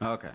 Okay.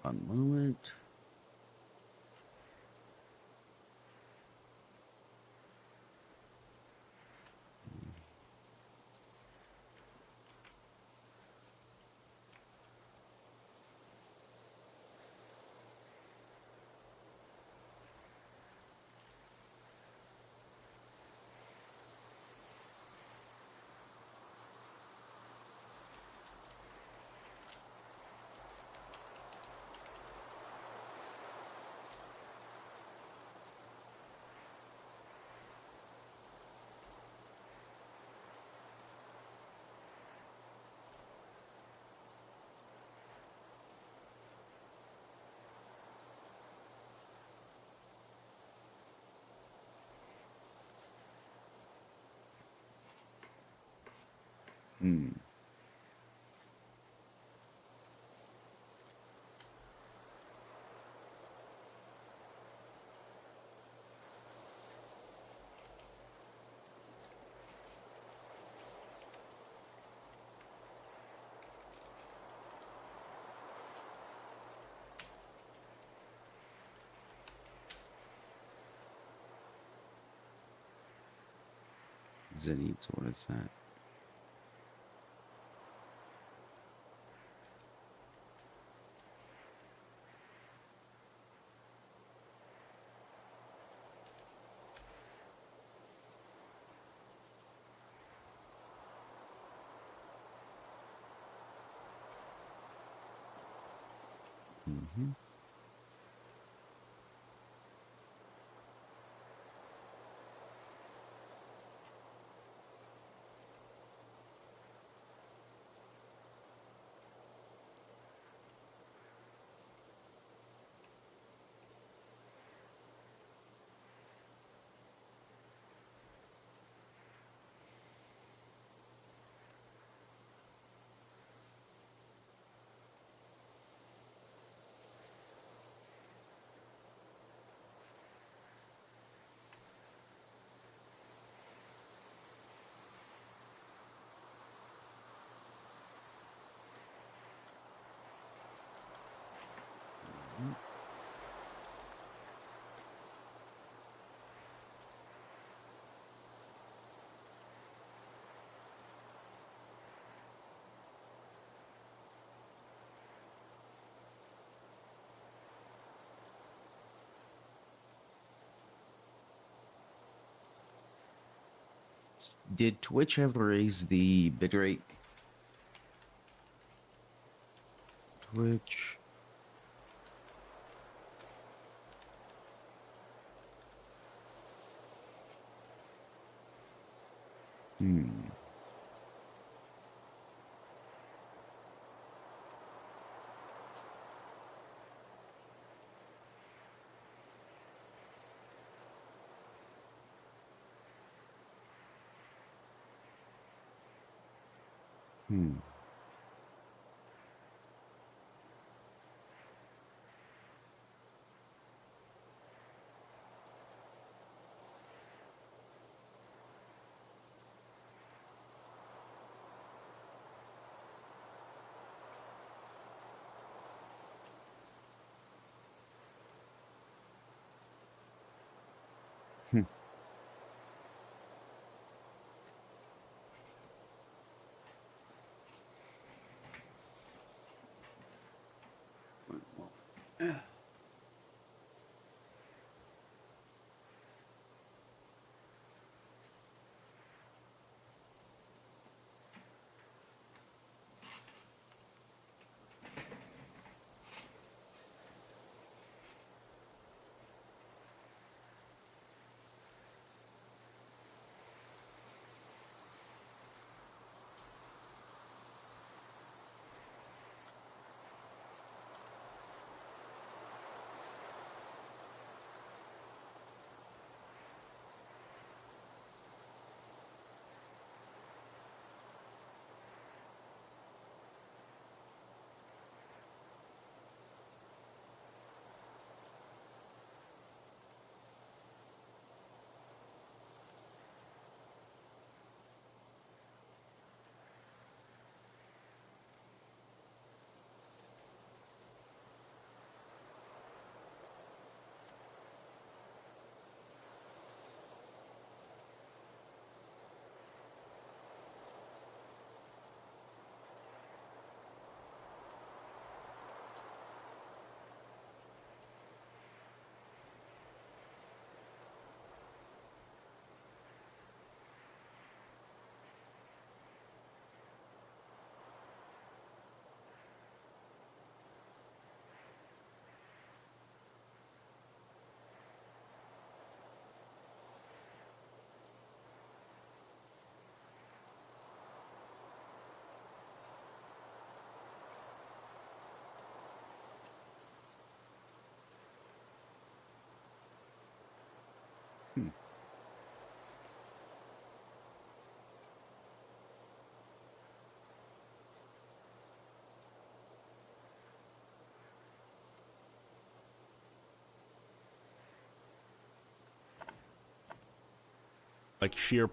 1 moment. Hmm. Zenith, what is that? Mm-hmm. Did Twitch ever raise the bitrate? Twitch. Hmm. Hmm. Hmm. Hmm. Like sheer.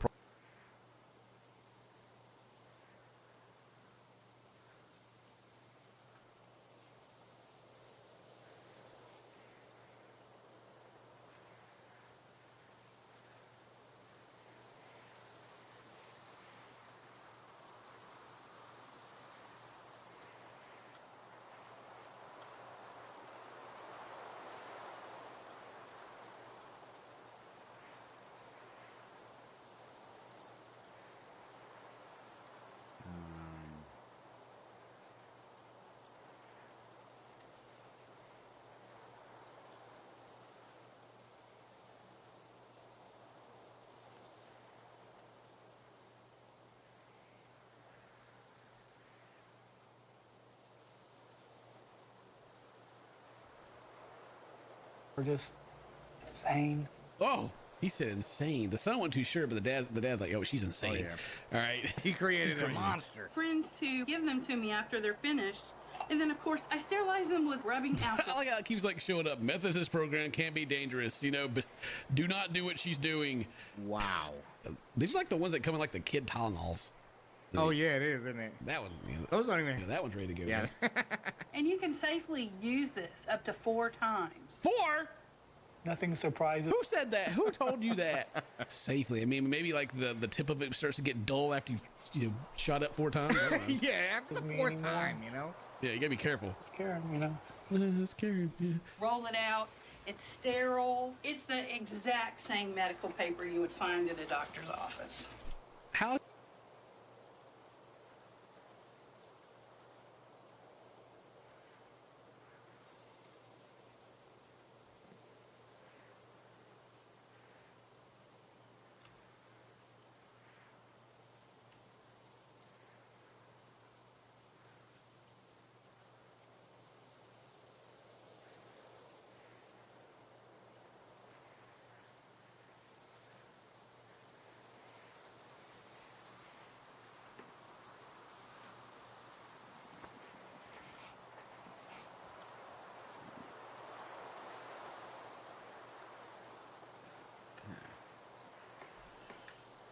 We're just insane. Oh, he said insane. The son wasn't too sure, but the dad's like, oh, she's insane. Oh, All right. He created a crazy. monster. Friends to give them to me after they're finished. And then, of course, I sterilize them with rubbing I alcohol. like how it keeps like showing up. Meth is this program can be dangerous, you know, but do not do what she's doing. Wow. These are like the ones that come in like the kid Tylenols. Oh yeah, it is, isn't it? That one, Those don't even. that one's ready to go. Yeah. And you can safely use this up to 4 times. 4? Nothing surprises. Who said that? Who told you that? Safely. I mean, maybe like the tip of it starts to get dull after you shot up 4 times. I don't know. Yeah, after the Doesn't mean 4th anymore. time, you know. Yeah, you gotta be careful. It's Karen, you know. That's Karen. Yeah. Roll it out. It's sterile. It's the exact same medical paper you would find at a doctor's office.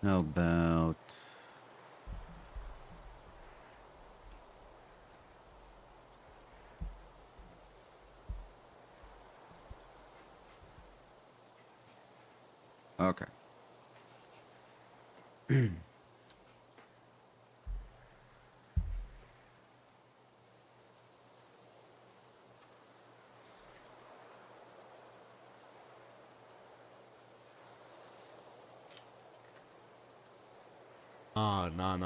How about... Okay.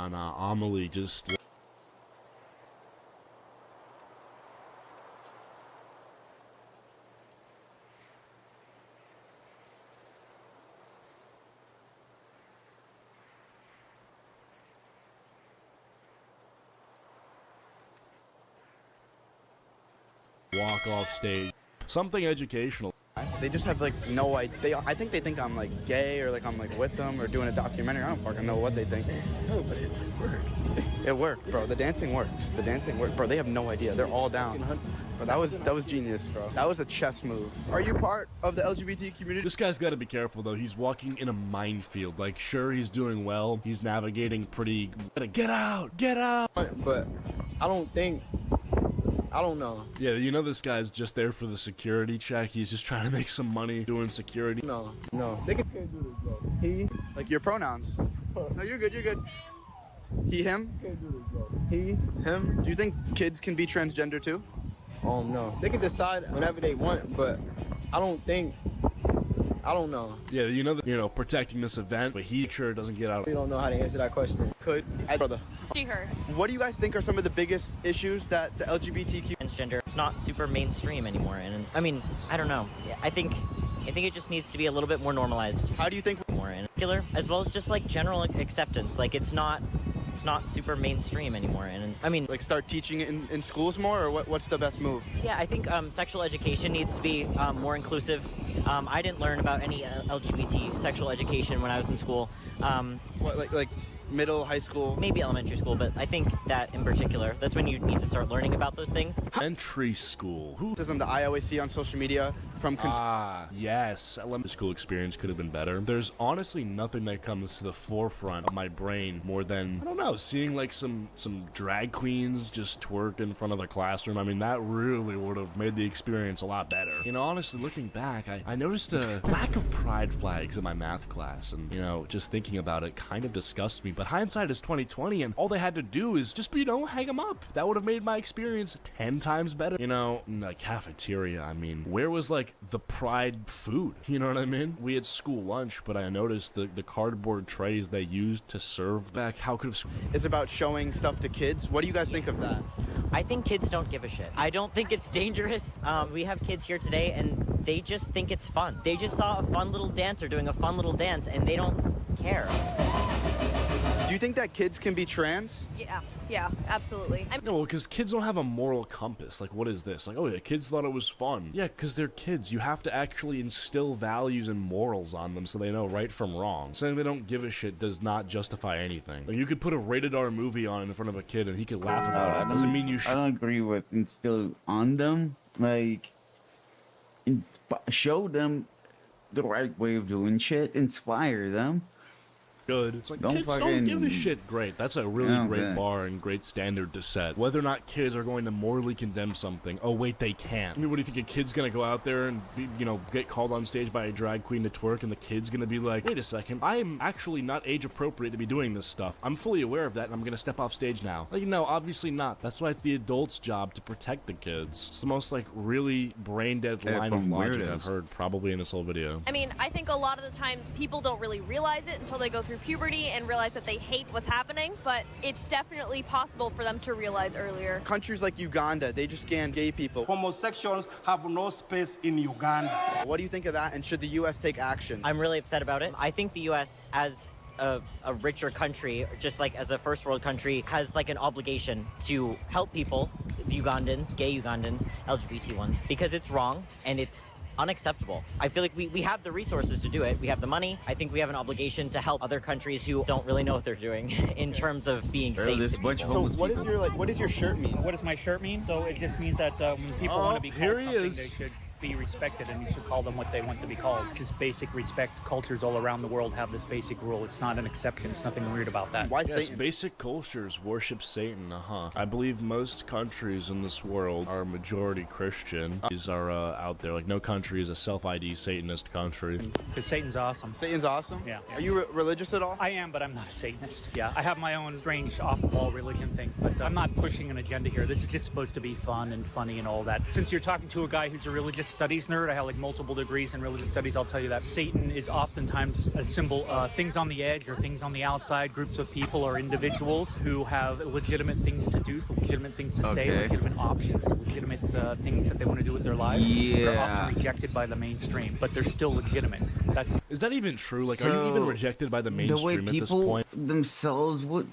Nah. Amelie, just... walk off stage. Something educational. They just have like no idea. I think they think I'm like gay or like I'm like with them or doing a documentary. I don't fucking know what they think. No, but it worked. It worked, bro. The dancing worked. The dancing worked, bro. They have no idea. They're all down. But that was genius, bro. That was a chess move. Are you part of the LGBT community? This guy's got to be careful though. He's walking in a minefield. Like, sure, he's doing well. He's navigating pretty. Get out! Get out! But I don't think. I don't know. Yeah, you know this guy's just there for the security check. He's just trying to make some money doing security. No. They can't do this, bro. He, like your pronouns. No, you're good. You're good. He, him. Can't do this, bro. He, him. Do you think kids can be transgender too? No. They can decide whenever they want, but I don't think. I don't know. Yeah, you know, protecting this event, but he sure doesn't get out. We don't know how to answer that question. Brother. She, her. What do you guys think are some of the biggest issues that the LGBTQ? Transgender, it's not super mainstream anymore, and I mean, I don't know. I think it just needs to be a little bit more normalized. How do you think? More in particular, as well as just like general acceptance. Like it's not super mainstream anymore, and I mean, Like start teaching it in schools more, or what's the best move? yeah, I think sexual education needs to be more inclusive. I didn't learn about any LGBT sexual education when I was in school. What like middle, high school? Maybe elementary school, but I think that in particular, that's when you need to start learning about those things. Elementary school. Who? That I always see on social media from Yes. Elementary school experience could have been better. There's honestly nothing that comes to the forefront of my brain more than, I don't know, seeing like some drag queens just twerk in front of the classroom. I mean, that really would have made the experience a lot better. You know, honestly, looking back, I noticed a lack of pride flags in my math class, and, you know, just thinking about it kind of disgusts me. But hindsight is 2020, and all they had to do is just, you know, hang them up. That would have made my experience 10 times better. You know, in the cafeteria, I mean, where was like the pride food? You know what I mean? We had school lunch, but I noticed the cardboard trays they used to serve back. How could have? Is about showing stuff to kids. What do you guys think of that? I think kids don't give a shit. I don't think it's dangerous. We have kids here today, and they just think it's fun. They just saw a fun little dancer doing a fun little dance, and they don't care. Do you think that kids can be trans? Yeah, absolutely. No, well, because kids don't have a moral compass. Like, what is this? Like, oh yeah, kids thought it was fun. Yeah, because they're kids. You have to actually instill values and morals on them so they know right from wrong. Saying they don't give a shit does not justify anything. Like, you could put a rated R movie on in front of a kid and he could laugh about it. Doesn't mean you should. I don't agree with instill on them. Like, show them the right way of doing shit. Inspire them. Good. It's like, Don't kids don't give a shit. Great. That's a really great bar and great standard to set. Whether or not kids are going to morally condemn something. Oh, wait, they can't. I mean, what do you think? A kid's going to go out there and, be, you know, get called on stage by a drag queen to twerk, and the kid's going to be like, wait a second, I am actually not age appropriate to be doing this stuff. I'm fully aware of that, and I'm going to step off stage now. Like, no, obviously not. That's why it's the adult's job to protect the kids. It's the most, like, really brain-dead line of logic I've heard probably in this whole video. I mean, I think a lot of the times people don't really realize it until they go through puberty and realize that they hate what's happening, but it's definitely possible for them to realize earlier. Countries like Uganda, they just scan gay people. Homosexuals have no space in Uganda. What do you think of that, and should the U.S. take action? I'm really upset about it. I think the U.S. as a richer country, just like as a first world country, has like an obligation to help people, Ugandans, gay Ugandans, LGBT ones, because it's wrong and it's unacceptable. I feel like we have the resources to do it. We have the money. I think we have an obligation to help other countries who don't really know what they're doing in terms of being safe. There's a bunch of homeless people. What does your shirt mean? What does my shirt mean? So it just means that when people want to be called something, they should be respected, and you should call them what they want to be called. It's just basic respect. Cultures all around the world have this basic rule. It's not an exception. It's nothing weird about that. Why Yes, Satan? basic cultures worship Satan, I believe most countries in this world are majority Christian. These are out there. Like, no country is a self-ID Satanist country. Because Satan's awesome. Satan's awesome? Yeah. Are you religious at all? I am, but I'm not a Satanist. Yeah, I have my own strange off-the-wall religion thing, but I'm not pushing an agenda here. This is just supposed to be fun and funny and all that. Since you're talking to a guy who's a religious studies nerd, I have like multiple degrees in religious studies, I'll tell you that Satan is oftentimes a symbol, things on the edge or things on the outside, groups of people or individuals who have legitimate things to do, legitimate things to say, Okay. legitimate options, legitimate things that they want to do with their lives. They're Yeah. often rejected by the mainstream, but they're still legitimate. That's Is that even true? Like, are you even So, rejected by the The way mainstream at this people point? themselves would.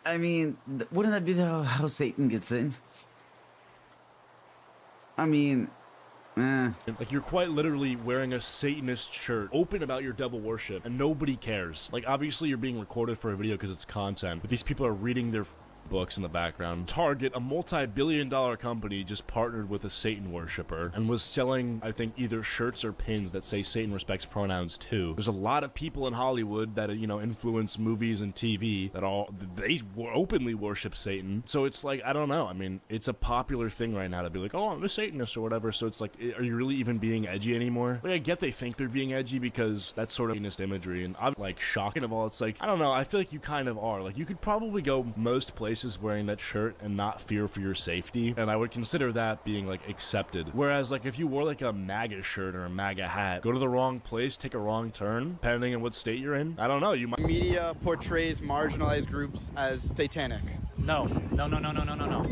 I mean, wouldn't that be how Satan gets in? I mean, Like, you're quite literally wearing a Satanist shirt, open about your devil worship, and nobody cares. Like, obviously you're being recorded for a video because it's content, but these people are reading their books in the background. Target, a multi-billion-dollar company, just partnered with a Satan worshiper and was selling, I think, either shirts or pins that say Satan respects pronouns too. There's a lot of people in Hollywood that, you know, influence movies and TV that they openly worship Satan. So it's like, I don't know. I mean, it's a popular thing right now to be like, oh, I'm a Satanist or whatever. So it's like, are you really even being edgy anymore? Like, I get they think they're being edgy because that's sort of Satanist imagery, and I'm like shocking of all. It's like, I don't know. I feel like you kind of are. Like, you could probably go most places wearing that shirt and not fear for your safety, and I would consider that being like accepted. Whereas like if you wore like a MAGA shirt or a MAGA hat, go to the wrong place, take a wrong turn, depending on what state you're in, I don't know, you might. Media portrays marginalized groups as satanic. No.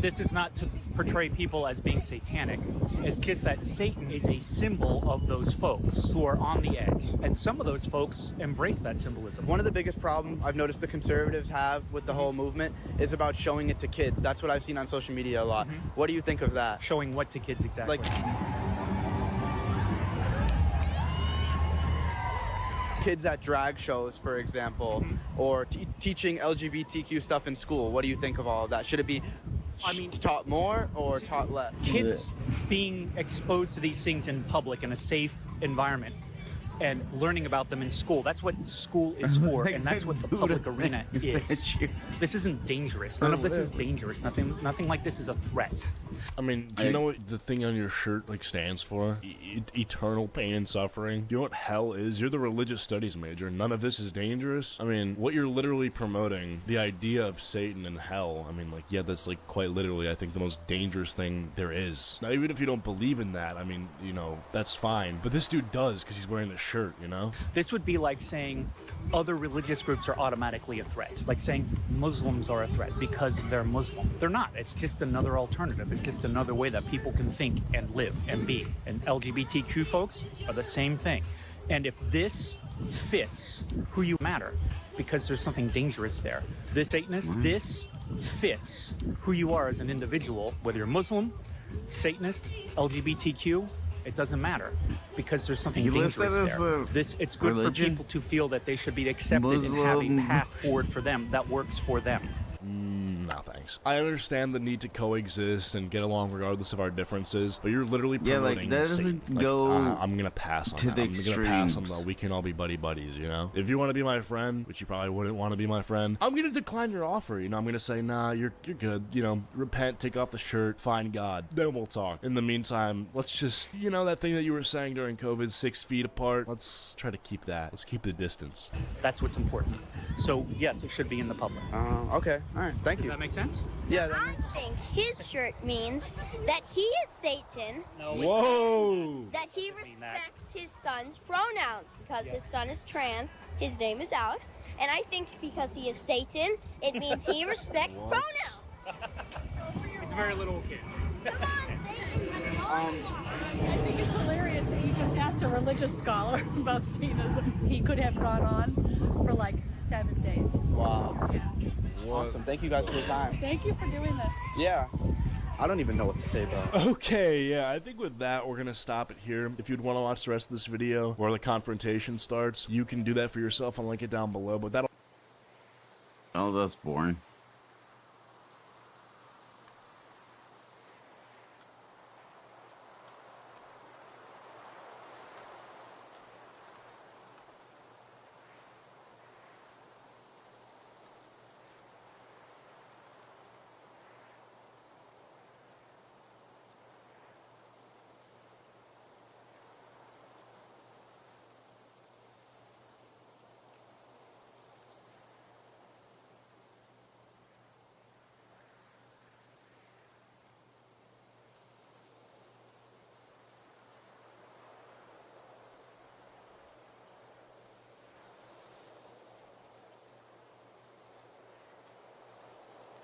This is not to portray people as being satanic. It's just that Satan is a symbol of those folks who are on the edge. And some of those folks embrace that symbolism. One of the biggest problems I've noticed the conservatives have with the whole movement is about showing it to kids. That's what I've seen on social media a lot. What do you think of that? Showing what to kids exactly? Like kids at drag shows, for example, or teaching LGBTQ stuff in school. What do you think of all of that? Should it be taught more or taught less? Kids being exposed to these things in public in a safe environment and learning about them in school. That's what school is for, and that's what the public arena is. This isn't dangerous. None of this is dangerous. Nothing like this is a threat. I mean, do you know what the thing on your shirt like stands for? Eternal pain and suffering. Do you know what hell is? You're the religious studies major. None of this is dangerous. I mean, what you're literally promoting, the idea of Satan and hell. I mean, like, yeah, that's like quite literally, I think, the most dangerous thing there is. Now, even if you don't believe in that, I mean, you know, that's fine. But this dude does because he's wearing the shirt, you know? This would be like saying other religious groups are automatically a threat. Like saying Muslims are a threat because they're Muslim. They're not. It's just another alternative. It's just another way that people can think and live and be. And LGBTQ folks are the same thing. And if this fits who you matter, because there's something dangerous there, this Satanist, this fits who you are as an individual, whether you're Muslim, Satanist, LGBTQ, it doesn't matter, because there's something dangerous there. It's good for people to feel that they should be accepted and have a path forward for them that works for them. No, thanks. I understand the need to coexist and get along regardless of our differences, but you're literally promoting that Satan. doesn't go I'm gonna pass on to that. the I'm gonna pass on extremes. the we can all be buddies, you know? If you want to be my friend, which you probably wouldn't want to be my friend, I'm gonna decline your offer, you know? I'm gonna say, nah, you're good, you know, repent, take off the shirt, find God, then we'll talk. In the meantime, let's just, you know, that thing that you were saying during COVID, 6 feet apart, let's try to keep that. Let's keep the distance. That's what's important. So, yes, it should be in the public. Okay, all right, thank you. Does that make sense? Yeah, I think his shirt means that he is Satan. Whoa! That he respects his son's pronouns because his son is trans. His name is Alex. And I think because he is Satan, it means he respects pronouns. It's a very little kid. Come on, Satan. I think it's hilarious that you just asked a religious scholar about Satanism. He could have gone on for like 7 days. Wow. Yeah. Awesome. Thank you guys for your time. Thank you for doing this. Yeah. I don't even know what to say, bro. Okay, yeah, I think with that, we're gonna stop it here. If you'd want to watch the rest of this video where the confrontation starts, you can do that for yourself. I'll link it down below, but that'll... Oh, that's boring.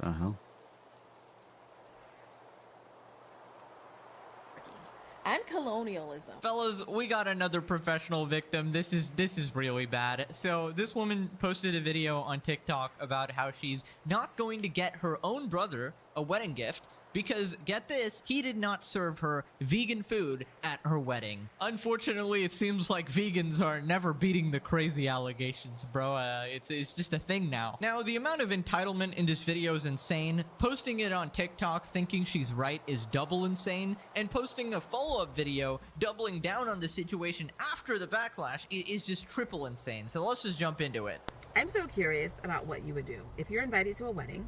The hell? And colonialism. Fellas, we got another professional victim. This is really bad. So this woman posted a video on TikTok about how she's not going to get her own brother a wedding gift because, get this, he did not serve her vegan food at her wedding. Unfortunately, it seems like vegans are never beating the crazy allegations, bro. It's just a thing now. Now, the amount of entitlement in this video is insane. Posting it on TikTok thinking she's right is double insane, and posting a follow-up video doubling down on the situation after the backlash is just triple insane. So let's just jump into it. I'm so curious about what you would do if you're invited to a wedding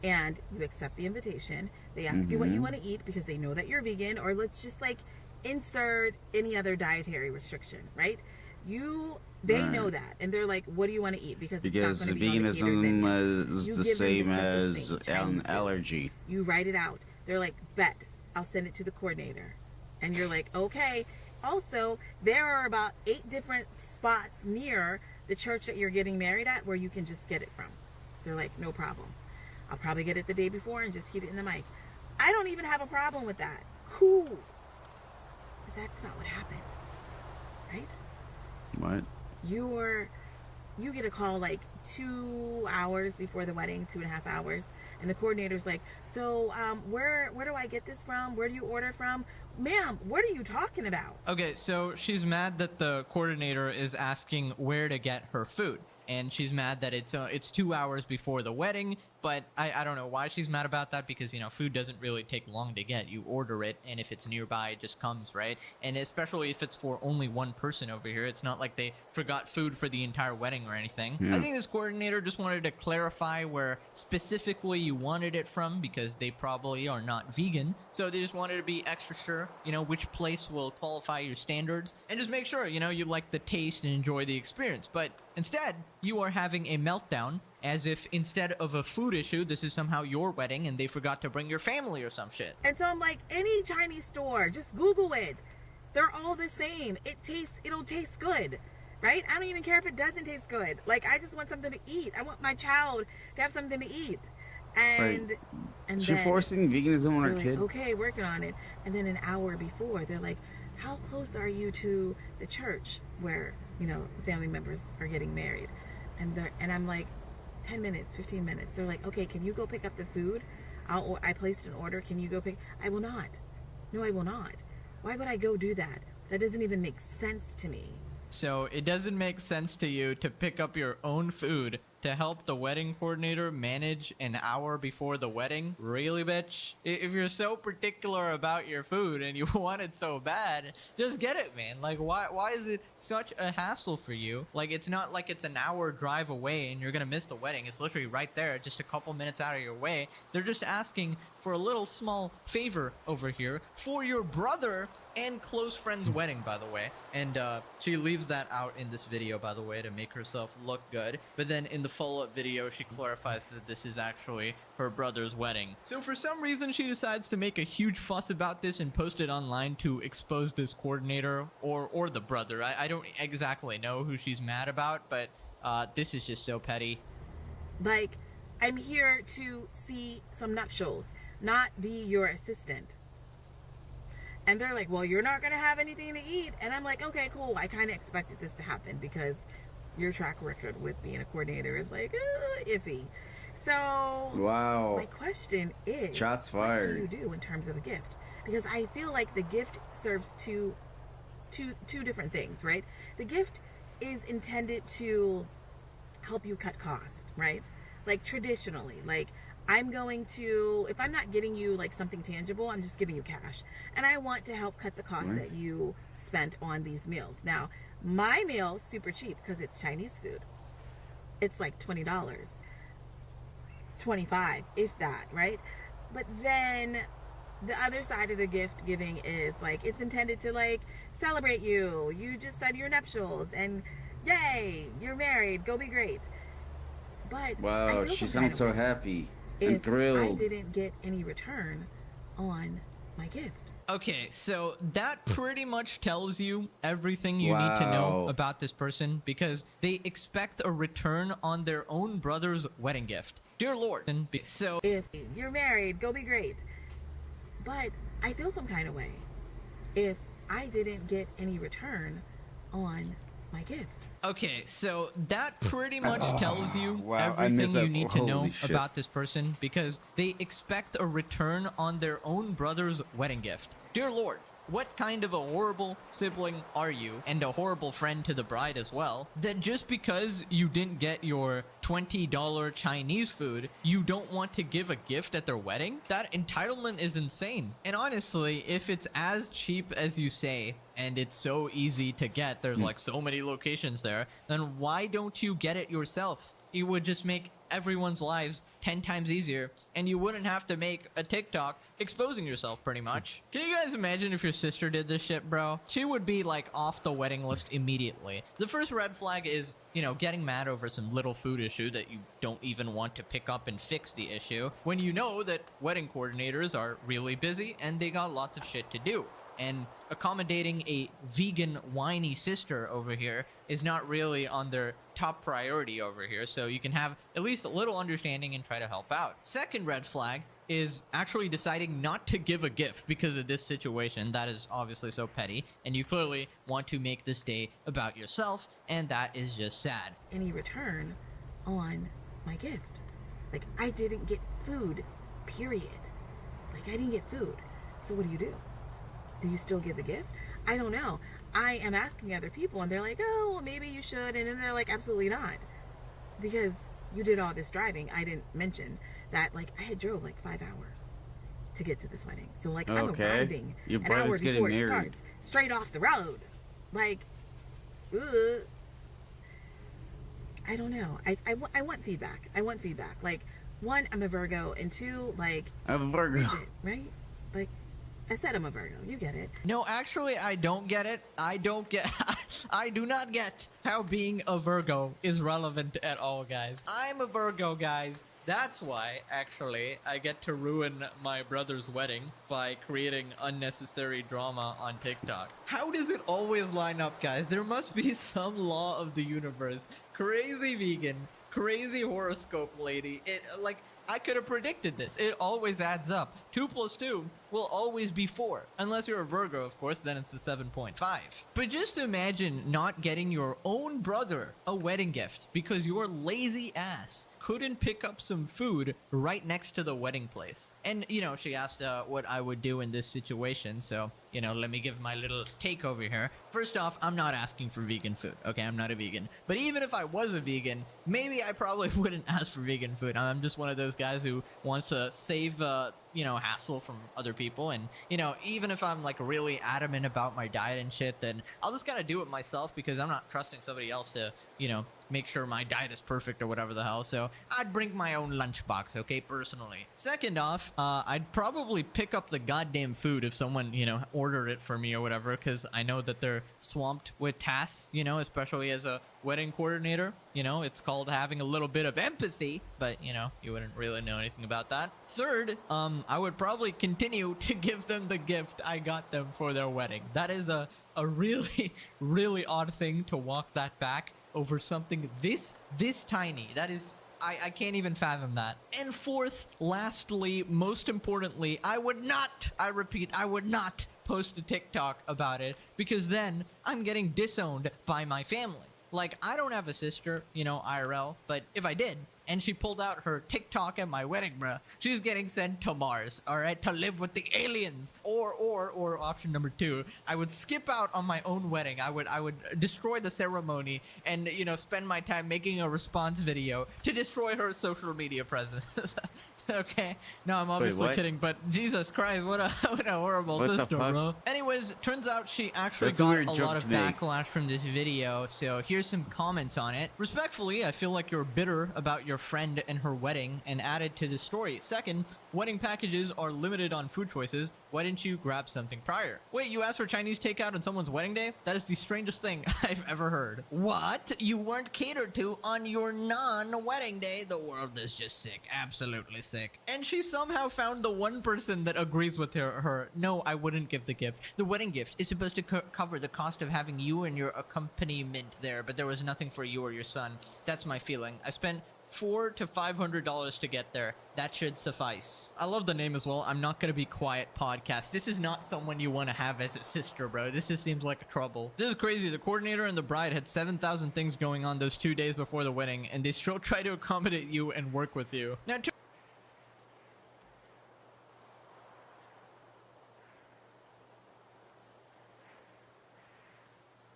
and you accept the invitation. They ask you what you want to eat because they know that you're vegan, or let's just like insert any other dietary restriction, right? They know that, and they're like, what do you want to eat? Because it's not going to be on the catered menu. Veganism is the same as thing, an allergy. You write it out. They're like, bet, I'll send it to the coordinator. And you're like, okay. Also, there are about 8 different spots near the church that you're getting married at where you can just get it from. They're like, no problem. I'll probably get it the day before and just heat it in the mic. I don't even have a problem with that. Cool. But that's not what happened. Right? What? You get a call like 2 hours before the wedding, 2.5 hours, and the coordinator's like, so where do I get this from? Where do you order from? Ma'am, what are you talking about? Okay, so she's mad that the coordinator is asking where to get her food. And she's mad that it's 2 hours before the wedding, but I don't know why she's mad about that, because, you know, food doesn't really take long to get. You order it, and if it's nearby, it just comes, right? And especially if it's for only one person over here, it's not like they forgot food for the entire wedding or anything. Yeah. I think this coordinator just wanted to clarify where specifically you wanted it from, because they probably are not vegan, so they just wanted to be extra sure, you know, which place will qualify your standards, and just make sure, you know, you like the taste and enjoy the experience. But instead, you are having a meltdown, as if instead of a food issue, this is somehow your wedding and they forgot to bring your family or some shit. And so I'm like, any Chinese store, just Google it. They're all the same. It'll taste good, right? I don't even care if it doesn't taste good. Like, I just want something to eat. I want my child to have something to eat. And Right. and You're then forcing veganism on they're our like, kid. okay, working on it. And then an hour before, they're like, how close are you to the church where, you know, family members are getting married? And I'm like, 10 minutes, 15 minutes. They're like, okay, can you go pick up the food? I placed an order. Can you go pick? I will not. No, I will not. Why would I go do that? That doesn't even make sense to me. So it doesn't make sense to you to pick up your own food to help the wedding coordinator manage an hour before the wedding? Really, bitch? If you're so particular about your food and you want it so bad, just get it, man. Like, why is it such a hassle for you? Like, it's not like it's an hour drive away and you're gonna miss the wedding. It's literally right there, just a couple minutes out of your way. They're just asking for a little small favor over here for your brother and close friend's wedding, by the way. And she leaves that out in this video, by the way, to make herself look good. But then in the follow-up video, she clarifies that this is actually her brother's wedding. So for some reason, she decides to make a huge fuss about this and post it online to expose this coordinator or the brother. I don't exactly know who she's mad about, but this is just so petty. Like, I'm here to see some nuptials, not be your assistant. And they're like, well, you're not going to have anything to eat. And I'm like, okay, cool. I kind of expected this to happen because your track record with being a coordinator is like iffy. So Wow. my question is, Shots what fired. do you do in terms of a gift? Because I feel like the gift serves two different things, right? The gift is intended to help you cut costs, right? Like traditionally, like I'm going to, if I'm not getting you like something tangible, I'm just giving you cash. And I want to help cut the costs that you spent on these meals. Now, my meal's super cheap because it's Chinese food. It's like $20, $25, if that, right? But then the other side of the gift giving is like, it's intended to like celebrate you. You just said your nuptials and yay, you're married, go be great. But Wow, she sounds so happy and if thrilled. I didn't get any return on my gift. Okay, so that pretty much tells you everything you need to know Wow. about this person because they expect a return on their own brother's wedding gift. Dear Lord. So If you're married, go be great. But I feel some kind of way if I didn't get any return on my gift. Okay, so that pretty much tells you wow, I missed everything you that. need to know Holy shit. about this person because they expect a return on their own brother's wedding gift. Dear Lord, what kind of a horrible sibling are you, and a horrible friend to the bride as well, that just because you didn't get your $20 Chinese food, you don't want to give a gift at their wedding? That entitlement is insane. And honestly, if it's as cheap as you say, and it's so easy to get, there's like so many locations there, then why don't you get it yourself? It would just make everyone's lives 10 times easier, and you wouldn't have to make a TikTok exposing yourself pretty much. Can you guys imagine if your sister did this shit, bro? She would be like off the wedding list immediately. The first red flag is, you know, getting mad over some little food issue that you don't even want to pick up and fix the issue when you know that wedding coordinators are really busy and they got lots of shit to do. And accommodating a vegan whiny sister over here is not really on their top priority over here, so you can have at least a little understanding and try to help out. Second red flag is actually deciding not to give a gift because of this situation. That is obviously so petty, and you clearly want to make this day about yourself, and that is just sad. Any return on my gift. Like, I didn't get food, period. Like, I didn't get food. So what do? Do you still give the gift? I don't know. I am asking other people and they're like, oh, well, maybe you should. And then they're like, absolutely not. Because you did all this driving. I didn't mention that, like, I had drove like 5 hours to get to this wedding. So, like, I'm arriving Your an hour brother's getting before it married. starts. Straight off the road. Like, ugh. I don't know. I want feedback. I want feedback. Like, one, I'm a Virgo. And two, like, I'm a Virgo. Bridget, right? Like, I said I'm a Virgo. You get it. No, actually, I don't get it. I do not get how being a Virgo is relevant at all, guys. I'm a Virgo, guys. That's why, actually, I get to ruin my brother's wedding by creating unnecessary drama on TikTok. How does it always line up, guys? There must be some law of the universe. Crazy vegan, crazy horoscope lady. I could have predicted this. It always adds up. 2 + 2 will always be 4. Unless you're a Virgo, of course, then it's a 7.5. But just imagine not getting your own brother a wedding gift because your lazy ass couldn't pick up some food right next to the wedding place. And, you know, she asked what I would do in this situation, so, you know, let me give my little take over here. First off, I'm not asking for vegan food, okay? I'm not a vegan. But even if I was a vegan, maybe I probably wouldn't ask for vegan food. I'm just one of those guys who wants to save, you know, hassle from other people. And, you know, even if I'm, like, really adamant about my diet and shit, then I'll just gotta do it myself because I'm not trusting somebody else to, you know, make sure my diet is perfect or whatever the hell. So I'd bring my own lunchbox, okay, personally. Second off, I'd probably pick up the goddamn food if someone, you know, ordered it for me or whatever, because I know that they're swamped with tasks, you know, especially as a wedding coordinator. You know, it's called having a little bit of empathy, but, you know, you wouldn't really know anything about that. Third, I would probably continue to give them the gift I got them for their wedding. That is a really, really odd thing to walk that back over something this tiny. That is, I can't even fathom that. And fourth, lastly, most importantly, I repeat, I would not post a TikTok about it because then I'm getting disowned by my family. Like, I don't have a sister, you know, IRL, but if I did, and she pulled out her TikTok at my wedding, bruh, she's getting sent to Mars, all right, to live with the aliens. Or option number 2, I would skip out on my own wedding. I would destroy the ceremony and, you know, spend my time making a response video to destroy her social media presence. Okay, no, I'm obviously kidding, but Jesus Christ, what a horrible What the sister, fuck? bro. Anyways, turns out she actually That's a got weird a joke lot of to make. backlash from this video, so here's some comments on it. Respectfully, I feel like you're bitter about your friend and her wedding and added to the story. Second, wedding packages are limited on food choices. Why didn't you grab something prior? Wait, you asked for Chinese takeout on someone's wedding day? That is the strangest thing I've ever heard. What? You weren't catered to on your non-wedding day? The world is just sick. Absolutely sick. And she somehow found the one person that agrees with her. No, I wouldn't give the gift. The wedding gift is supposed to cover the cost of having you and your accompaniment there, but there was nothing for you or your son. That's my feeling. I spent $400 to $500 to get there. That should suffice. I love the name as well. I'm not gonna be quiet podcast. This is not someone you want to have as a sister, bro. This just seems like trouble. This is crazy. The coordinator and the bride had 7,000 things going on those 2 days before the wedding, and they still try to accommodate you and work with you. Now,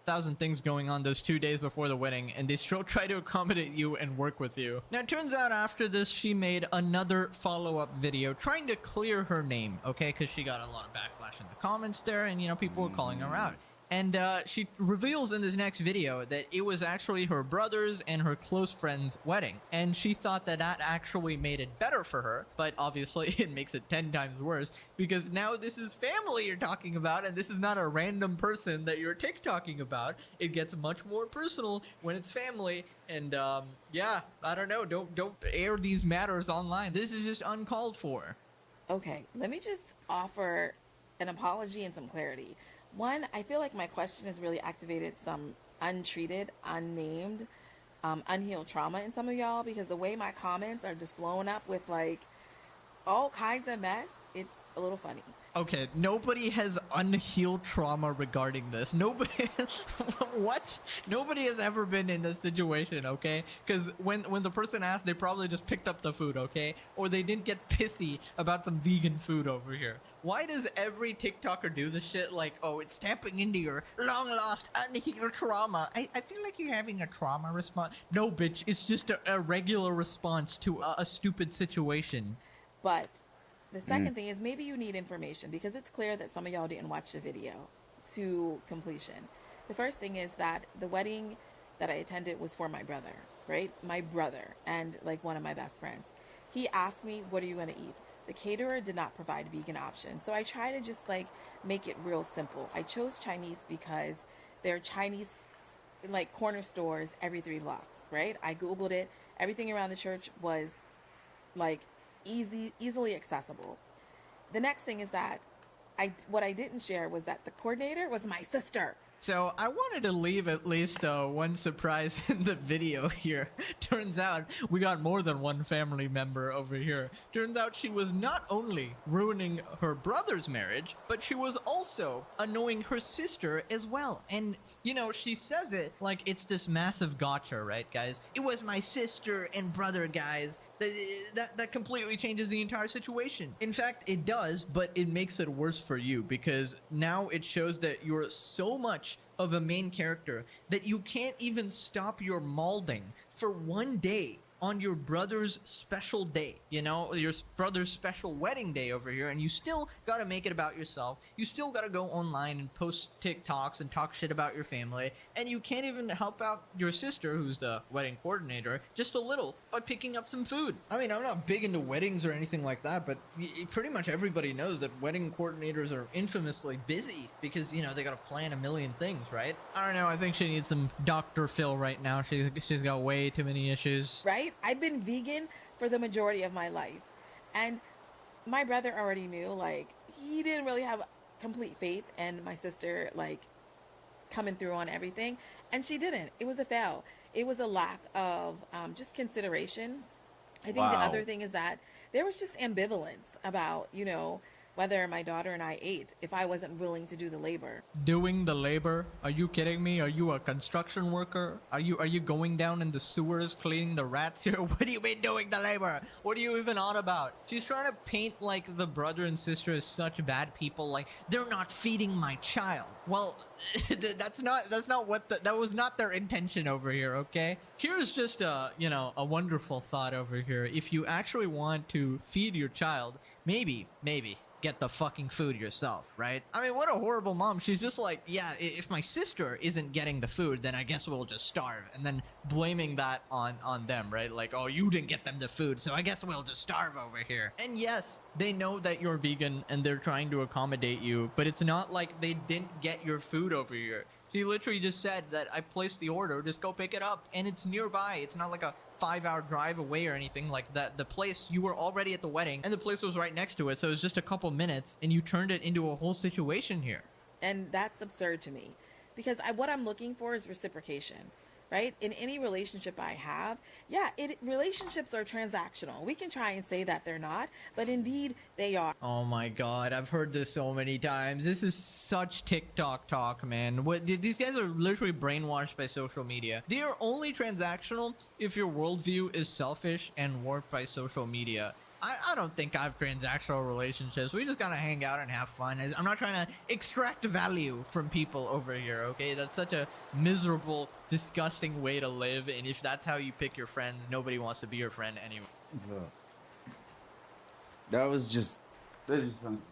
thousand things going on those 2 days before the wedding, and they still try to accommodate you and work with you. Now, it turns out after this, she made another follow-up video trying to clear her name, okay? Because she got a lot of backlash in the comments there, and, you know, people were calling her out. And she reveals in this next video that it was actually her brother's and her close friend's wedding. And she thought that that actually made it better for her, but obviously it makes it 10 times worse because now this is family you're talking about, and this is not a random person that you're TikToking about. It gets much more personal when it's family. And yeah, I don't know. Don't air these matters online. This is just uncalled for. Okay, let me just offer an apology and some clarity. One, I feel like my question has really activated some untreated, unnamed, unhealed trauma in some of y'all, because the way my comments are just blowing up with like all kinds of mess, it's a little funny. Okay, nobody has unhealed trauma regarding this. Nobody, what? Nobody has ever been in this situation, okay? Because when the person asked, they probably just picked up the food, okay? Or they didn't get pissy about some vegan food over here. Why does every TikToker do this shit like, oh, it's tapping into your long-lost unhealed trauma? I feel like you're having a trauma response. No, bitch, it's just a regular response to a stupid situation. But the second thing is maybe you need information because it's clear that some of y'all didn't watch the video to completion. The first thing is that the wedding that I attended was for my brother, right? My brother and like one of my best friends. He asked me, what are you going to eat? The caterer did not provide vegan options. So I try to just like make it real simple. I chose Chinese because there are Chinese like corner stores every 3 blocks, right? I Googled it. Everything around the church was like easily accessible. The next thing is that what I didn't share was that the coordinator was my sister. So I wanted to leave at least one surprise in the video here. Turns out we got more than one family member over here. Turns out she was not only ruining her brother's marriage, but she was also annoying her sister as well. And, you know, she says it like it's this massive gotcha, right, guys? It was my sister and brother, guys. That completely changes the entire situation. In fact, it does, but it makes it worse for you because now it shows that you're so much of a main character that you can't even stop your molding for 1 day on your brother's special day, you know, your brother's special wedding day over here, and you still gotta make it about yourself. You still gotta go online and post TikToks and talk shit about your family, and you can't even help out your sister, who's the wedding coordinator, just a little by picking up some food. I mean, I'm not big into weddings or anything like that, but pretty much everybody knows that wedding coordinators are infamously busy because, you know, they gotta plan a million things, right? I don't know, I think she needs some Dr. Phil right now. She's got way too many issues. Right? I've been vegan for the majority of my life. And my brother already knew, like, he didn't really have complete faith in my sister, like, coming through on everything. And she didn't. It was a fail. It was a lack of just consideration. I think the other thing is that there was just ambivalence about, you know, whether my daughter and I ate if I wasn't willing to do the labor. Doing the labor? Are you kidding me? Are you a construction worker? Are you going down in the sewers cleaning the rats here? What do you mean doing the labor? What are you even on about? She's trying to paint like the brother and sister as such bad people, like they're not feeding my child. Well, that was not their intention over here, okay? Here's just a wonderful thought over here. If you actually want to feed your child, maybe get the fucking food yourself, right? I mean, what a horrible mom. She's just like, yeah, if my sister isn't getting the food, then I guess we'll just starve. And then blaming that on them, right? Like, oh, you didn't get them the food, so I guess we'll just starve over here. And yes, they know that you're vegan and they're trying to accommodate you, but it's not like they didn't get your food over here. She literally just said that I placed the order, just go pick it up, and it's nearby. It's not like a 5-hour drive away or anything like that. The place, you were already at the wedding, and the place was right next to it, so it was just a couple minutes, and you turned it into a whole situation here. And that's absurd to me, because what I'm looking for is reciprocation. Right? In any relationship I have, relationships are transactional. We can try and say that they're not, but indeed they are. Oh my god, I've heard this so many times. This is such TikTok talk, man. These guys are literally brainwashed by social media. They are only transactional if your worldview is selfish and warped by social media. I don't think I have transactional relationships. We just gotta hang out and have fun. I'm not trying to extract value from people over here, okay? That's such a miserable, disgusting way to live, and if that's how you pick your friends, nobody wants to be your friend anyway. That just sounds...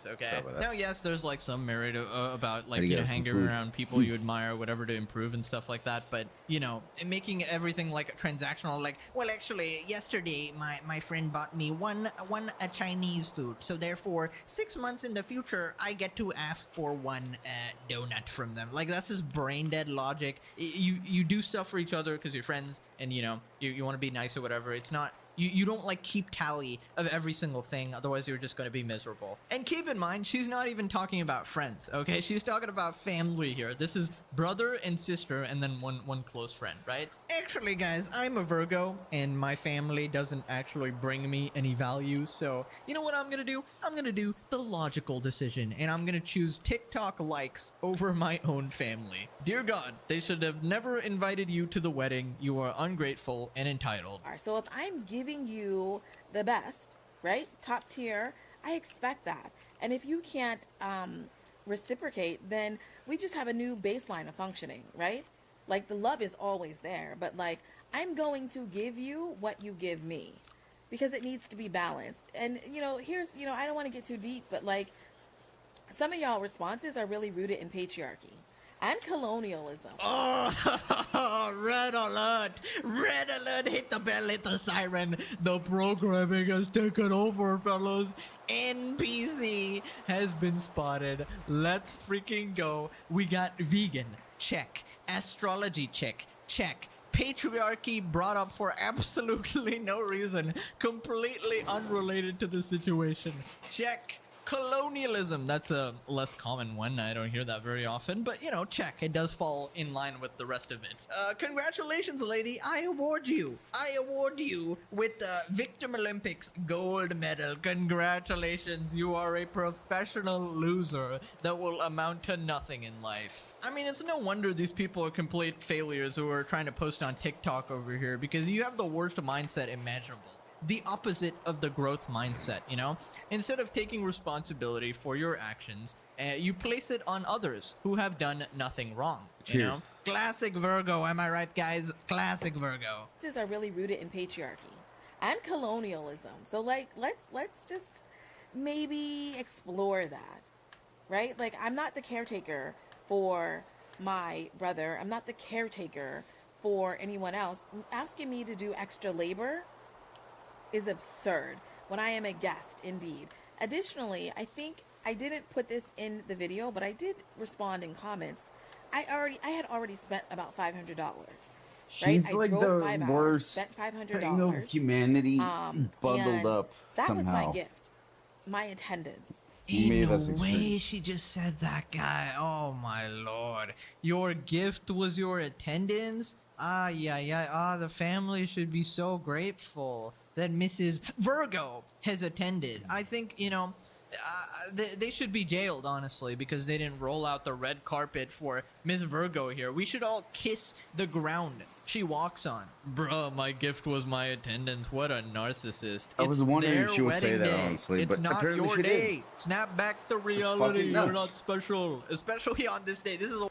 is, okay? Sorry about that. Now, yes, there's like some merit about like, Gotta you know, get some hanging food. around people you admire, whatever, to improve and stuff like that. But, you know, making everything like transactional, like, well, actually, yesterday my friend bought me one a Chinese food, so therefore 6 months in the future I get to ask for one donut from them. Like, that's just brain dead logic. You do stuff for each other because you're friends, and you know you want to be nice or whatever. It's not. You don't like keep tally of every single thing, otherwise you're just going to be miserable. And keep in mind, she's not even talking about friends, okay? She's talking about family here. This is brother and sister, and then one close friend, right? Actually, guys, I'm a Virgo, and my family doesn't actually bring me any value, so you know what I'm going to do? I'm going to do the logical decision, and I'm going to choose TikTok likes over my own family. Dear God, they should have never invited you to the wedding. You are ungrateful and entitled. So if I'm giving you the best, right, top tier, I expect that. And if you can't reciprocate, then we just have a new baseline of functioning, right? Like, the love is always there, but like, I'm going to give you what you give me, because it needs to be balanced. And you know, here's, you know, I don't want to get too deep, but like, some of y'all responses are really rooted in patriarchy and colonialism. Oh, red alert! Red alert! Hit the bell, hit the siren. The programming has taken over, fellas. NPC has been spotted. Let's freaking go. We got vegan, check. Astrology, check. Patriarchy brought up for absolutely no reason. Completely unrelated to the situation. Check. Colonialism, that's a less common one. I don't hear that very often, but you know, check. It does fall in line with the rest of it. Congratulations, lady. I award you with the Victim Olympics gold medal. Congratulations. You are a professional loser that will amount to nothing in life. I mean, it's no wonder these people are complete failures who are trying to post on TikTok over here, because you have the worst mindset imaginable. The opposite of the growth mindset, you know? Instead of taking responsibility for your actions, you place it on others who have done nothing wrong, you know? Classic Virgo, am I right, guys? Classic Virgo. These are really rooted in patriarchy and colonialism. So like, let's just maybe explore that, right? Like, I'm not the caretaker for my brother. I'm not the caretaker for anyone else. Asking me to do extra labor is absurd when I am a guest, indeed. Additionally, I think I didn't put this in the video, but I did respond in comments. I had already spent about $500. Right? She's like the worst spent thing of $500. humanity and bundled up that somehow. was my gift, my attendance. Maybe Ain't no that's way extreme. she just said that, guy. Oh my lord. Your gift was your attendance? The family should be so grateful that Mrs. Virgo has attended. I think, you know, they should be jailed, honestly, because they didn't roll out the red carpet for Miss Virgo here. We should all kiss the ground she walks on. Bruh, my gift was my attendance. What a narcissist. I was wondering if their she would say wedding that, day. honestly, It's but not apparently your she did. day. Snap back to reality. fucking You're nuts. not special. Especially on this day. This is a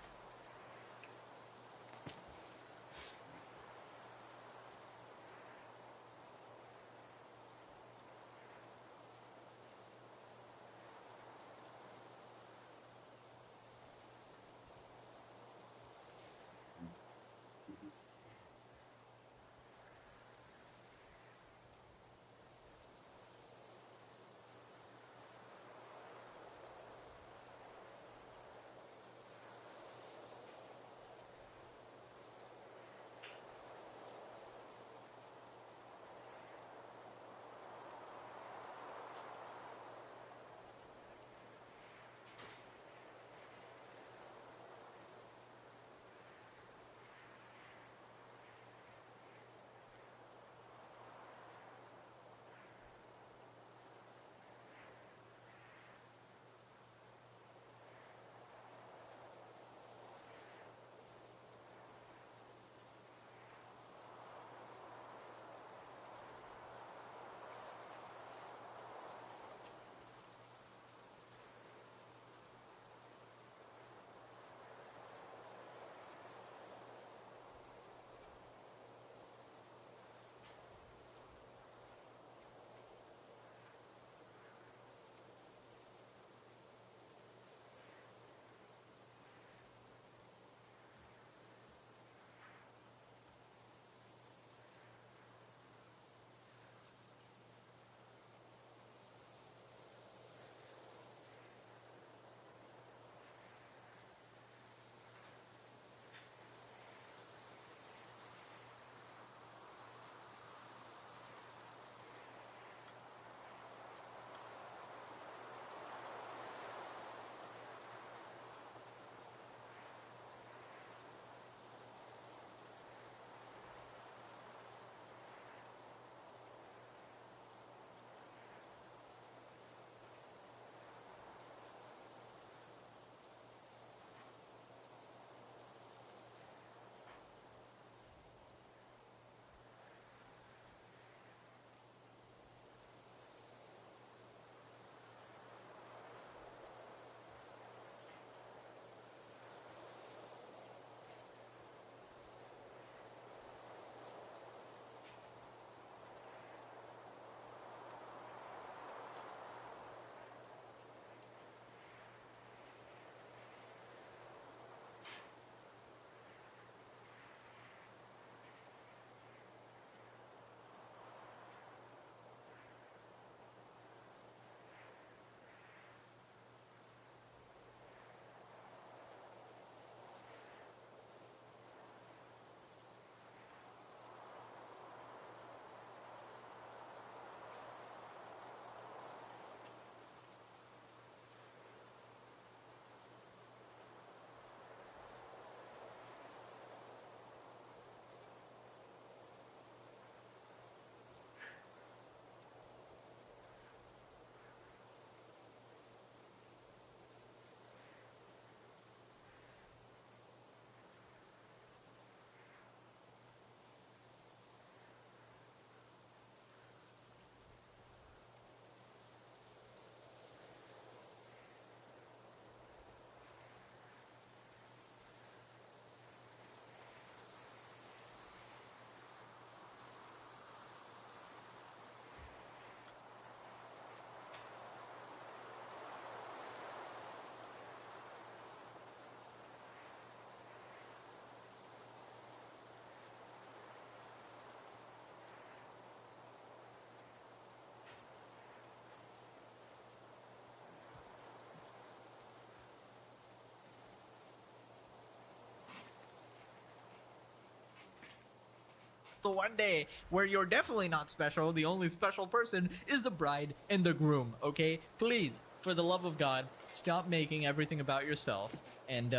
the one day where you're definitely not special. The only special person is the bride and the groom, okay? Please, for the love of God, stop making everything about yourself, and,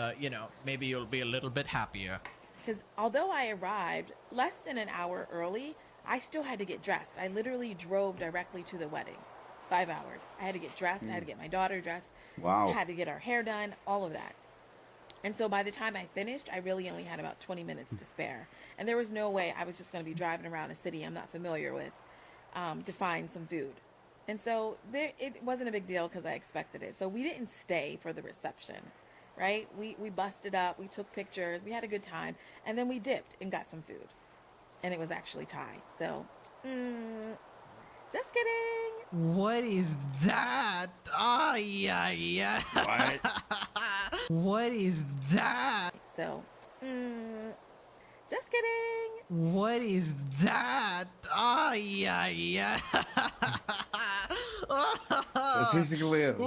maybe you'll be a little bit happier. Because although I arrived less than an hour early, I still had to get dressed. I literally drove directly to the wedding. 5 hours. I had to get dressed. I had to get my daughter dressed. Wow. I had to get our hair done, all of that. And so by the time I finished, I really only had about 20 minutes to spare. And there was no way I was just going to be driving around a city I'm not familiar with to find some food. And so it wasn't a big deal because I expected it. So we didn't stay for the reception, right? We busted up. We took pictures. We had a good time. And then we dipped and got some food. And it was actually Thai. So, just kidding. What is that? Ah, yeah. What? What is that? So, just kidding. What is that? Ah, yeah. That's basically it.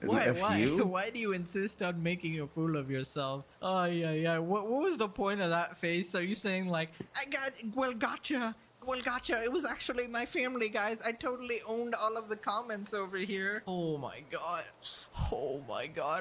Why do you insist on making a fool of yourself? Oh, yeah. What was the point of that face? Are you saying like, gotcha. Well, gotcha. It was actually my family, guys. I totally owned all of the comments over here. Oh my god.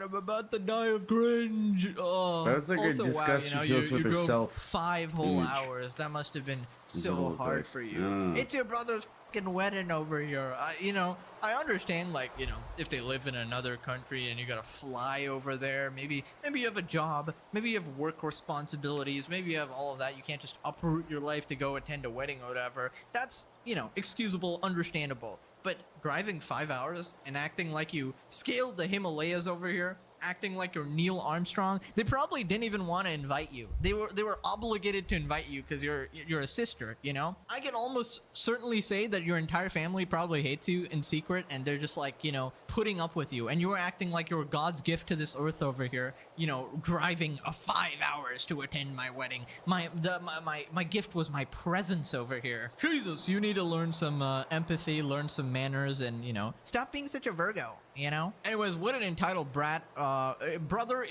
I'm about to die of cringe. Oh. That's like Also, a disgust wow, she you feels know, with you drove herself. 5 whole Image. hours. That must have been so Little hard bit. for you. Yeah. It's your brother's fucking wedding over here. I understand, like, if they live in another country and you gotta fly over there, maybe you have a job, maybe you have work responsibilities, maybe you have all of that. You can't just uproot your life to go attend a wedding or whatever. That's, excusable, understandable. But driving 5 hours and acting like you scaled the Himalayas over here, acting like you're Neil Armstrong, they probably didn't even want to invite you. They were obligated to invite you because you're a sister, I can almost certainly say that your entire family probably hates you in secret, and they're just like, putting up with you, and you're acting like you're God's gift to this earth over here, driving 5 hours to attend my wedding. My gift was my presence over here. Jesus, you need to learn some empathy, learn some manners, and stop being such a Virgo. Anyways, what an entitled brat. Brother,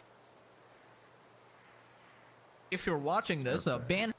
if you're watching this, ban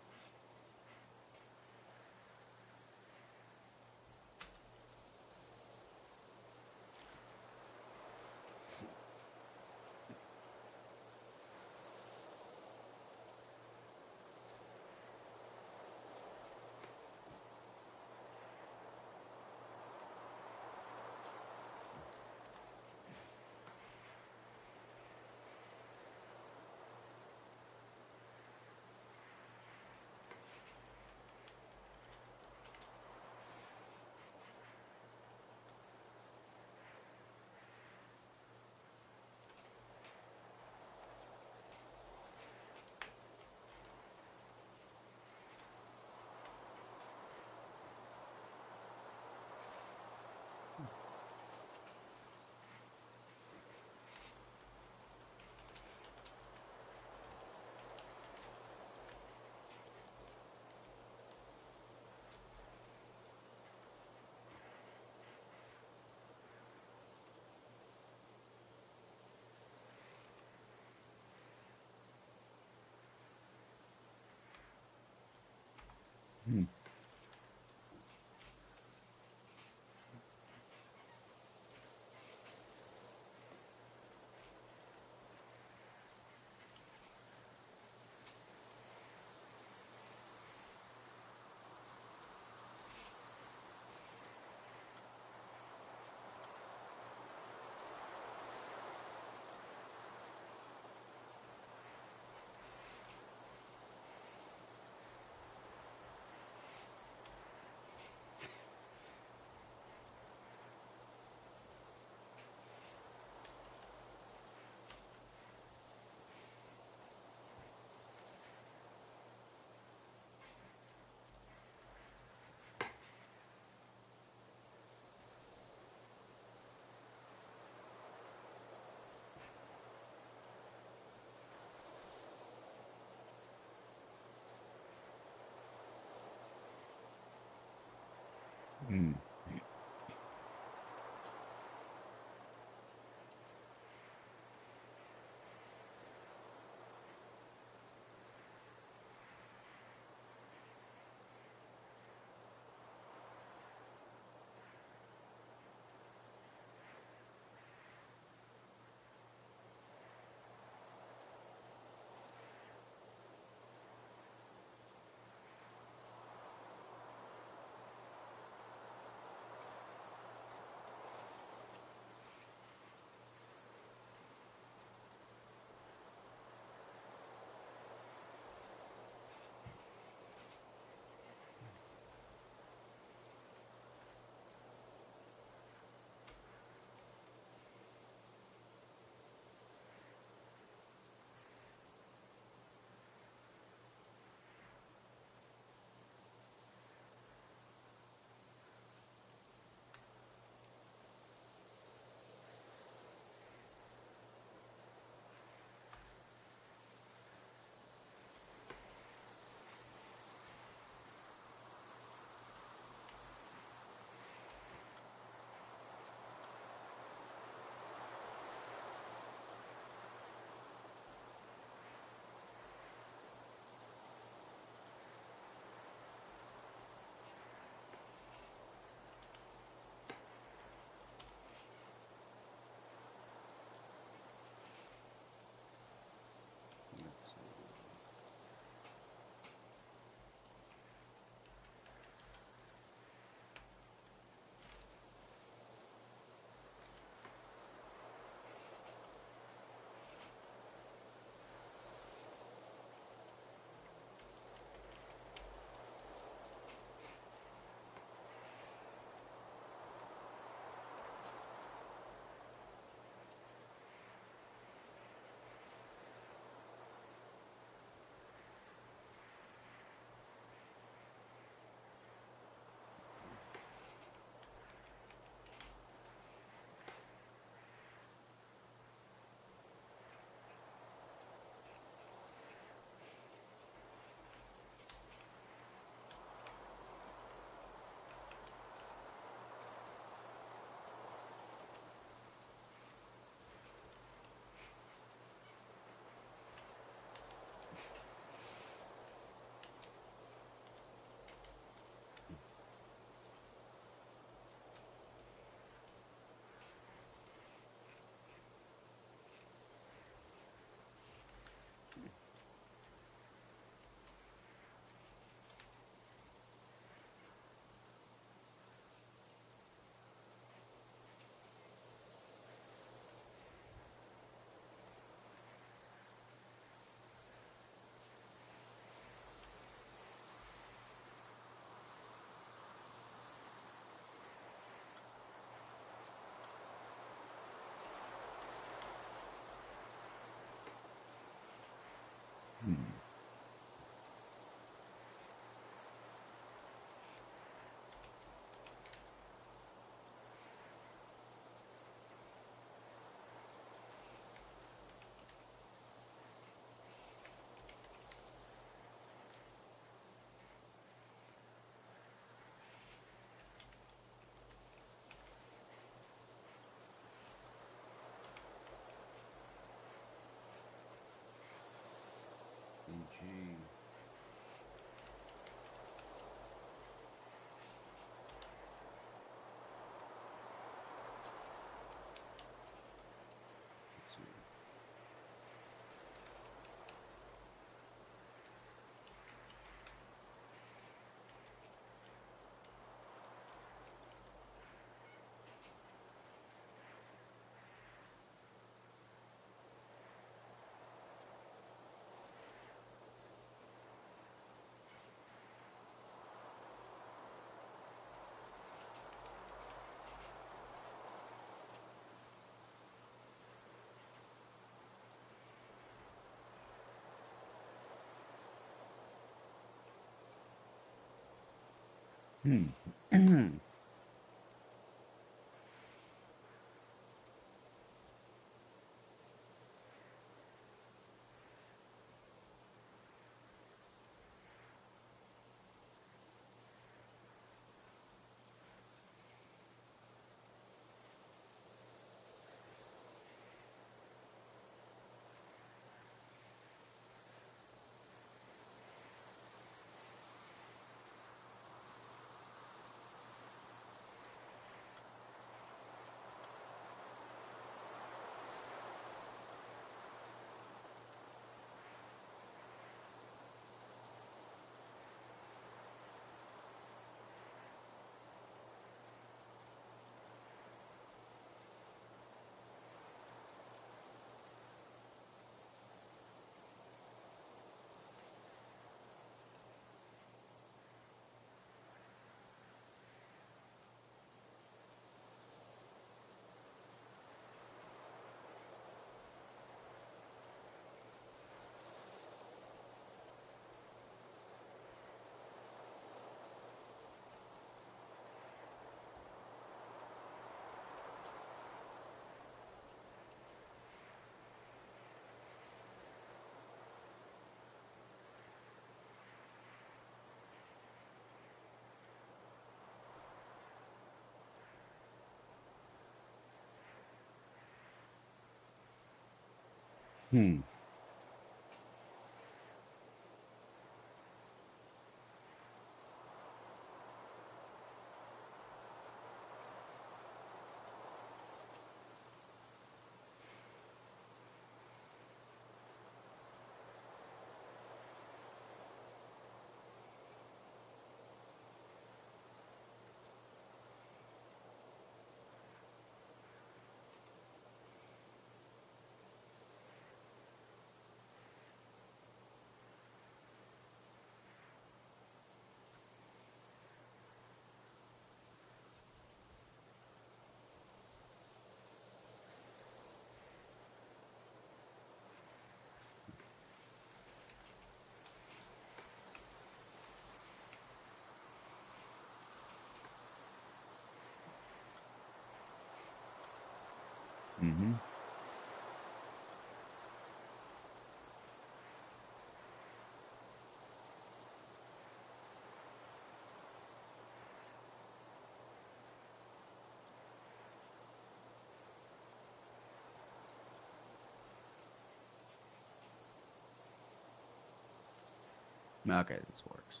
Okay, this works.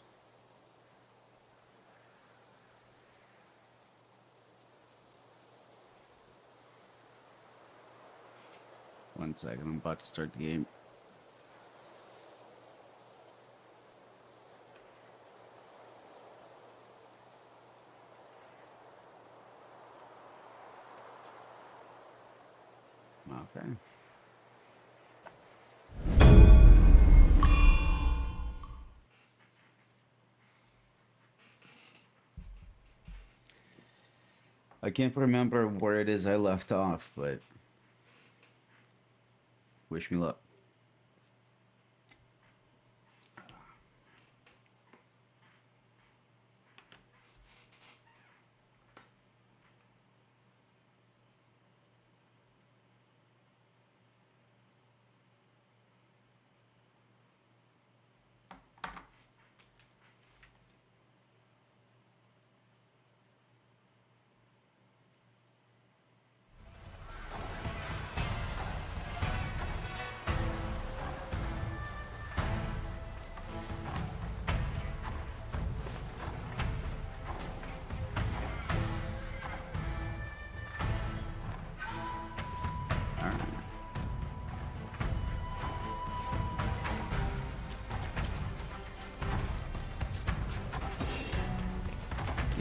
One second, I'm about to start the game. Okay. I can't remember where it is I left off, but wish me luck.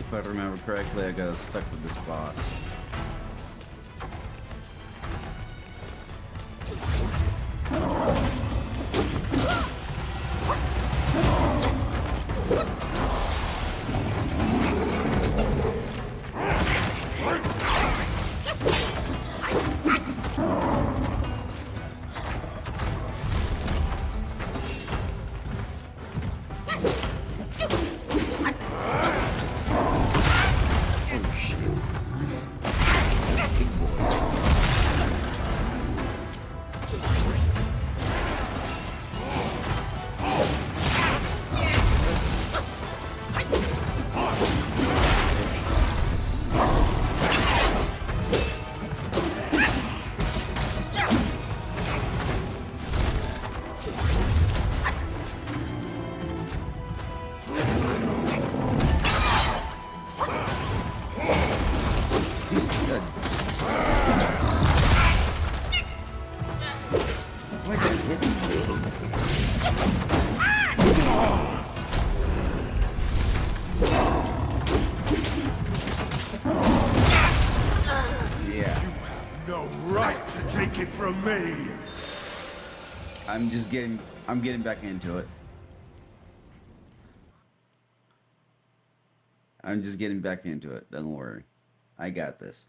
if I remember correctly, I got stuck with this boss. I'm getting back into it. I'm just getting back into it. Don't worry. I got this.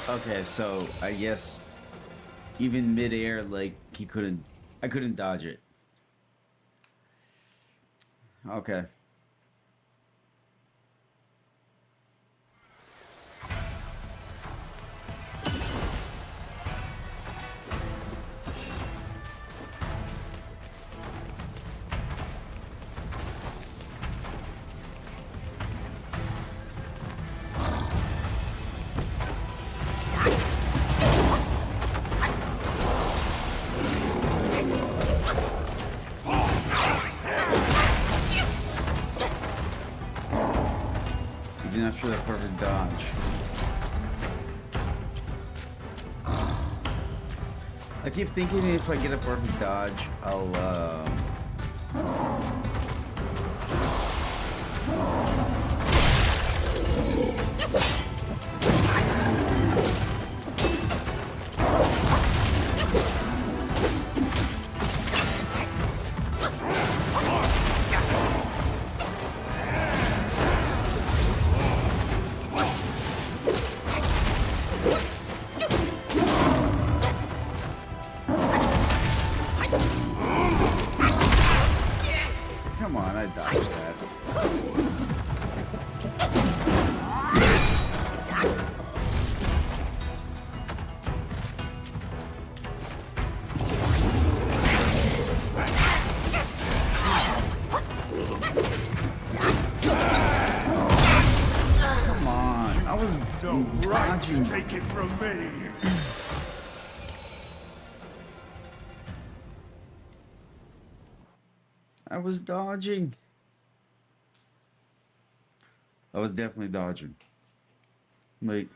Okay, so I guess even mid-air, like I couldn't dodge it. Okay. After the perfect dodge. I keep thinking if I get a perfect dodge, I'll come on, I dodged that. Come on, I was dodging. Take it from me. I was dodging. I was definitely dodging. Like,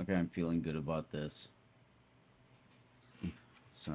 Okay, I'm feeling good about this. So...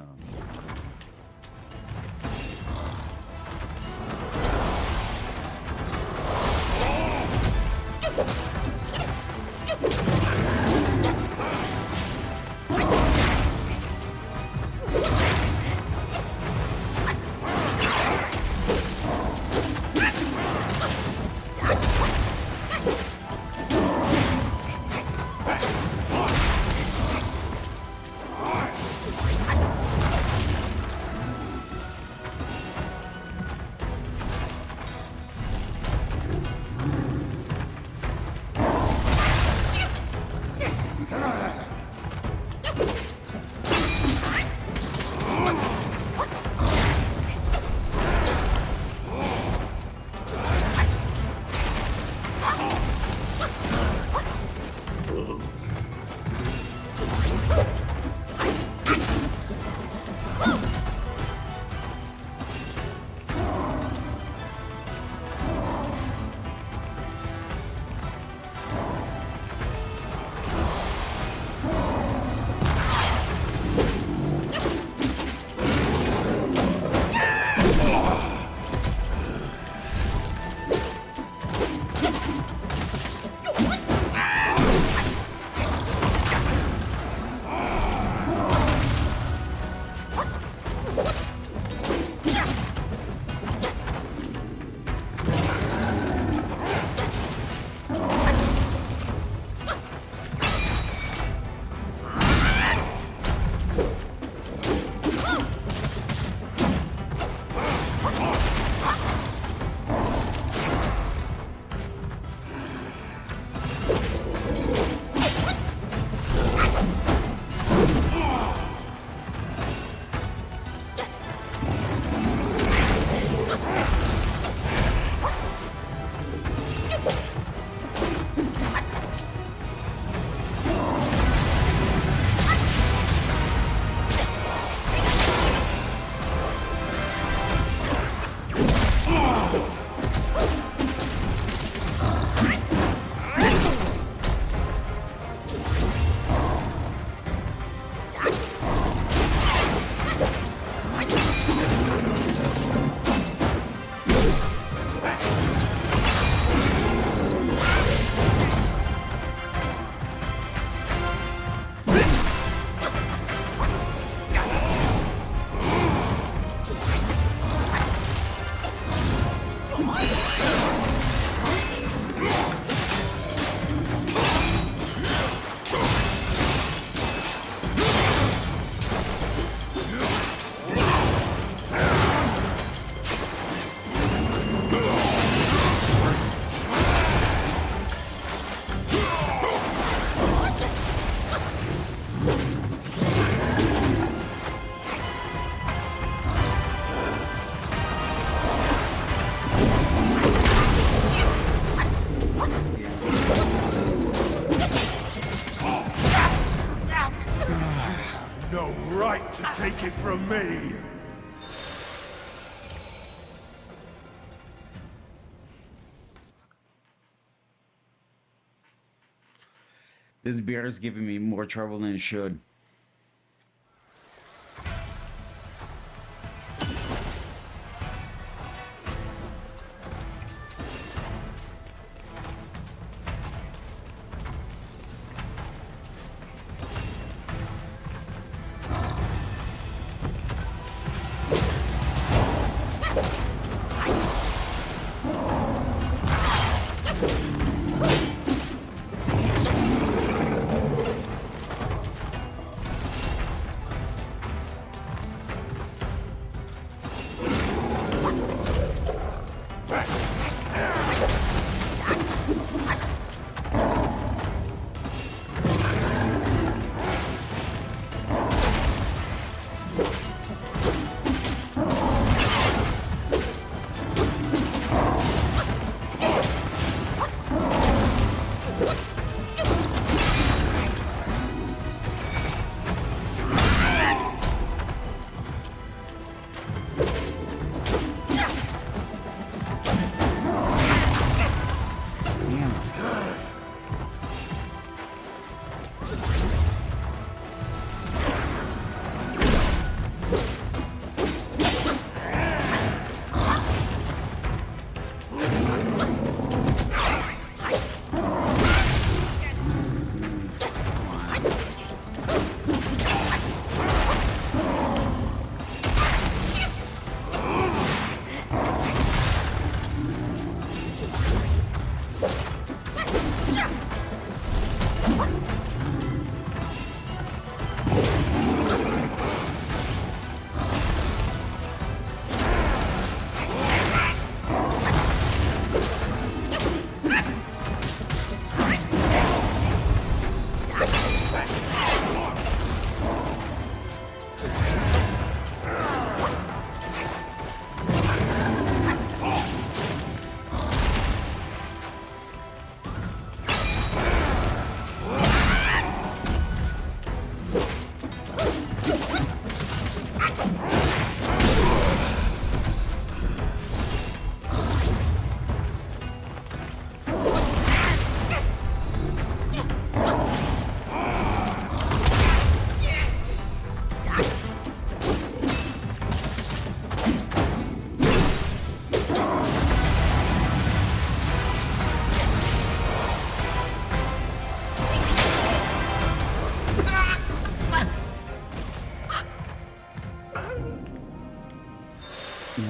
Take it from me! This beer is giving me more trouble than it should.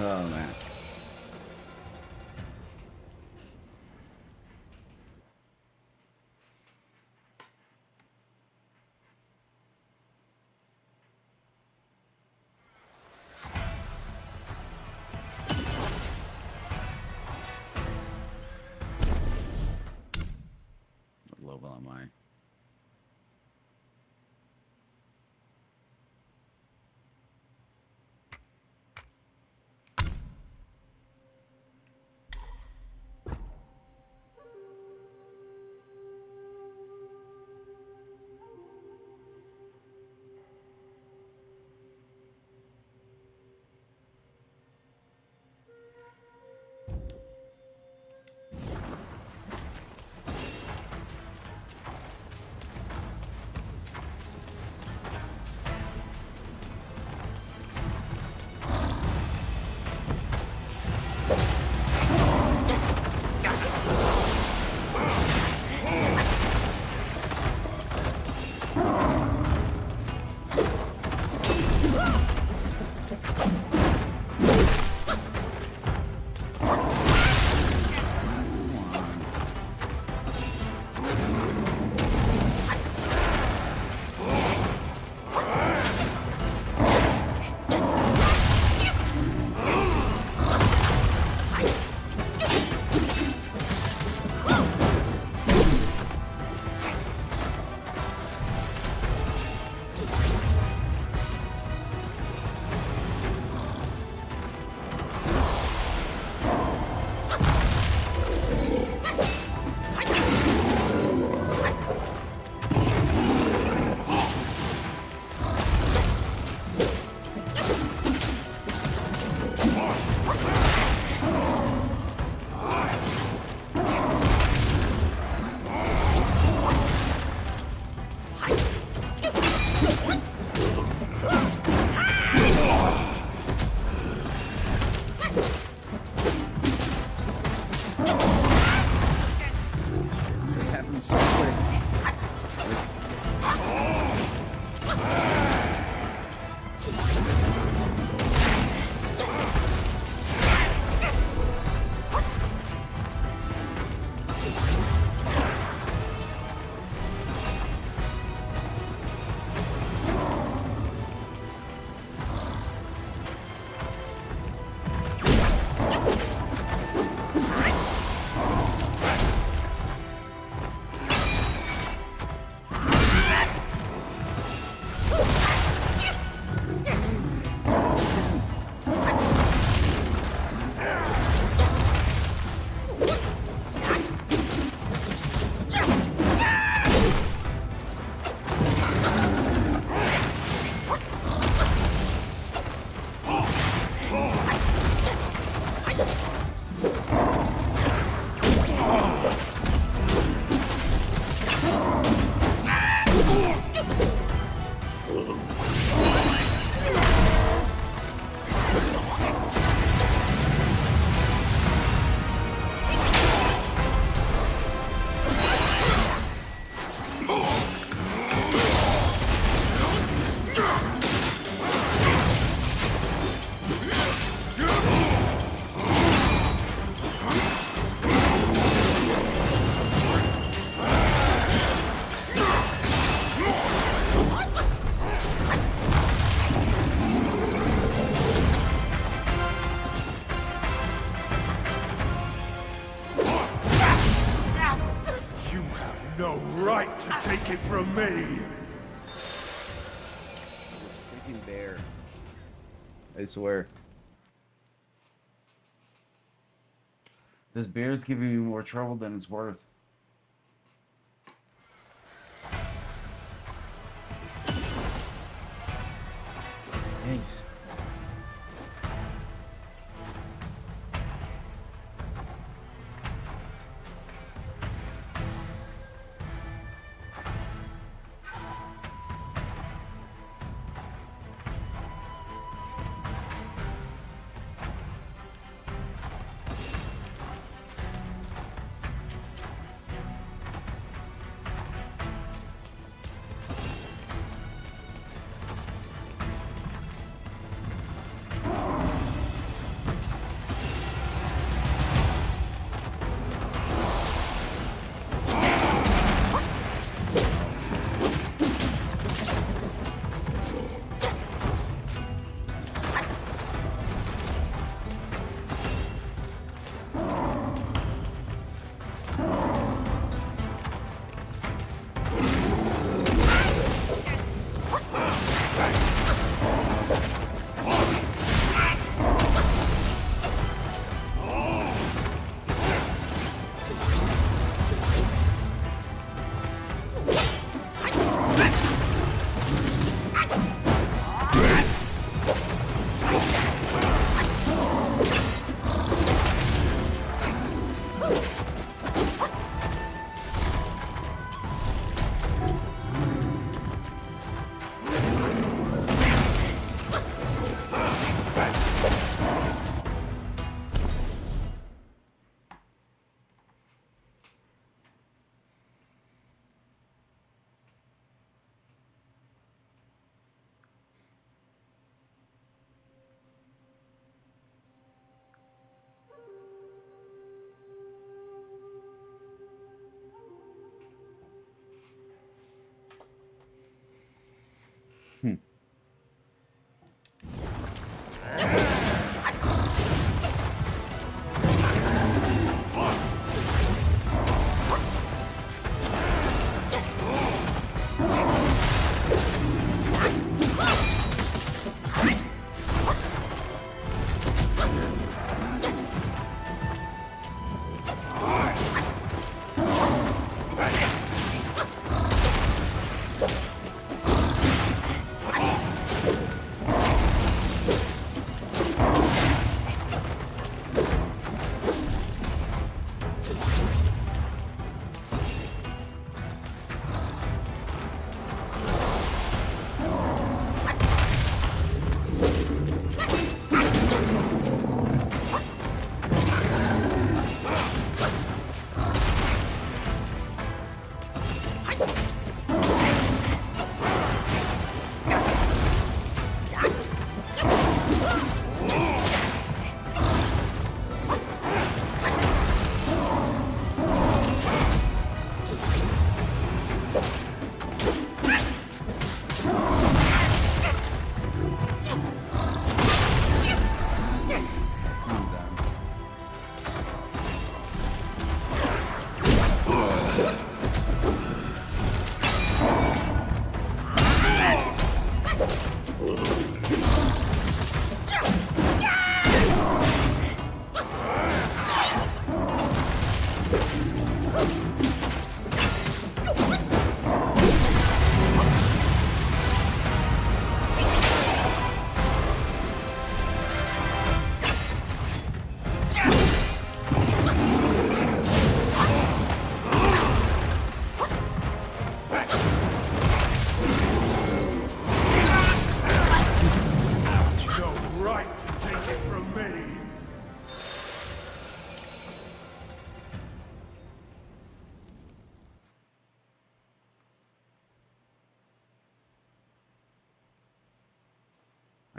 Oh man. What level am I? No right to take it from me! Freaking bear. I swear. This bear's giving me more trouble than it's worth. Jeez.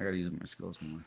I gotta use my skills more.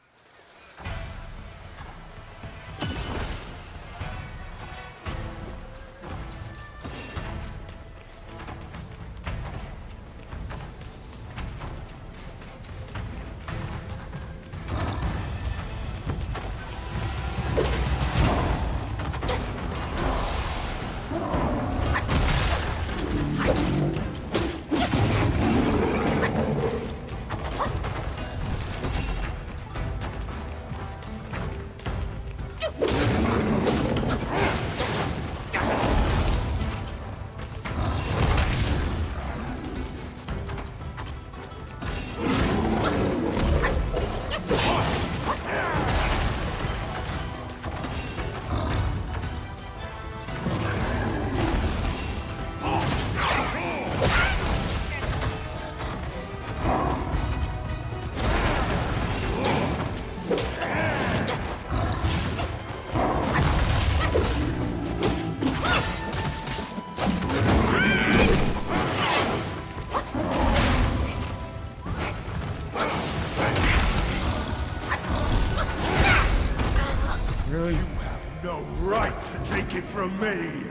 No right to take it from me!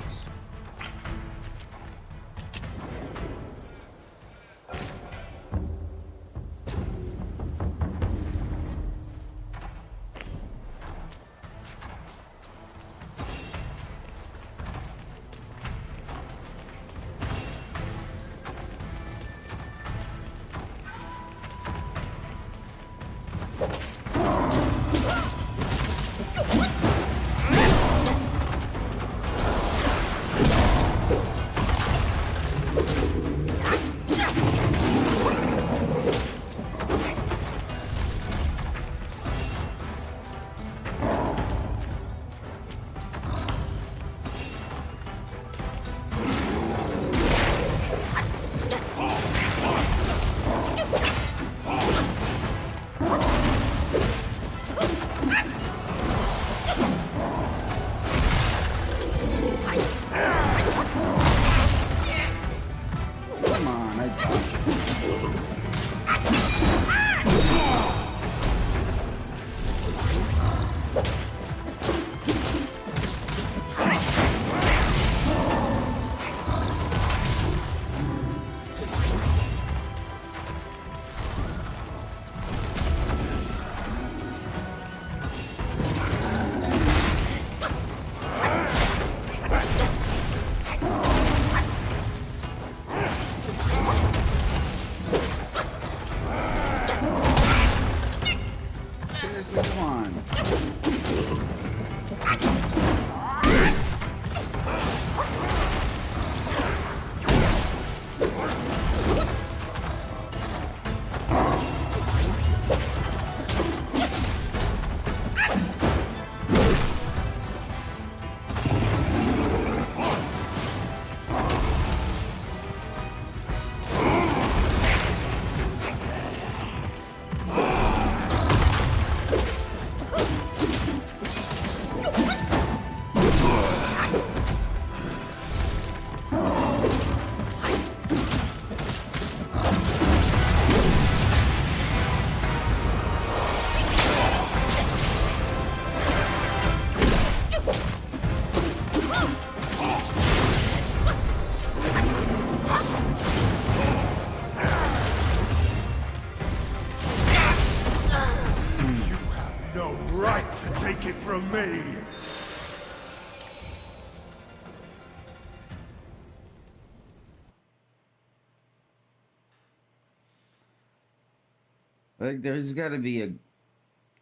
Oops. Come on, I seriously, come on. No right to take it from me! Like, there's got to be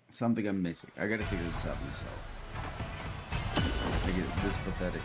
something I'm missing. I got to figure this out myself. Like, this pathetic.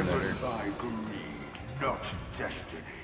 driven by greed, not destiny.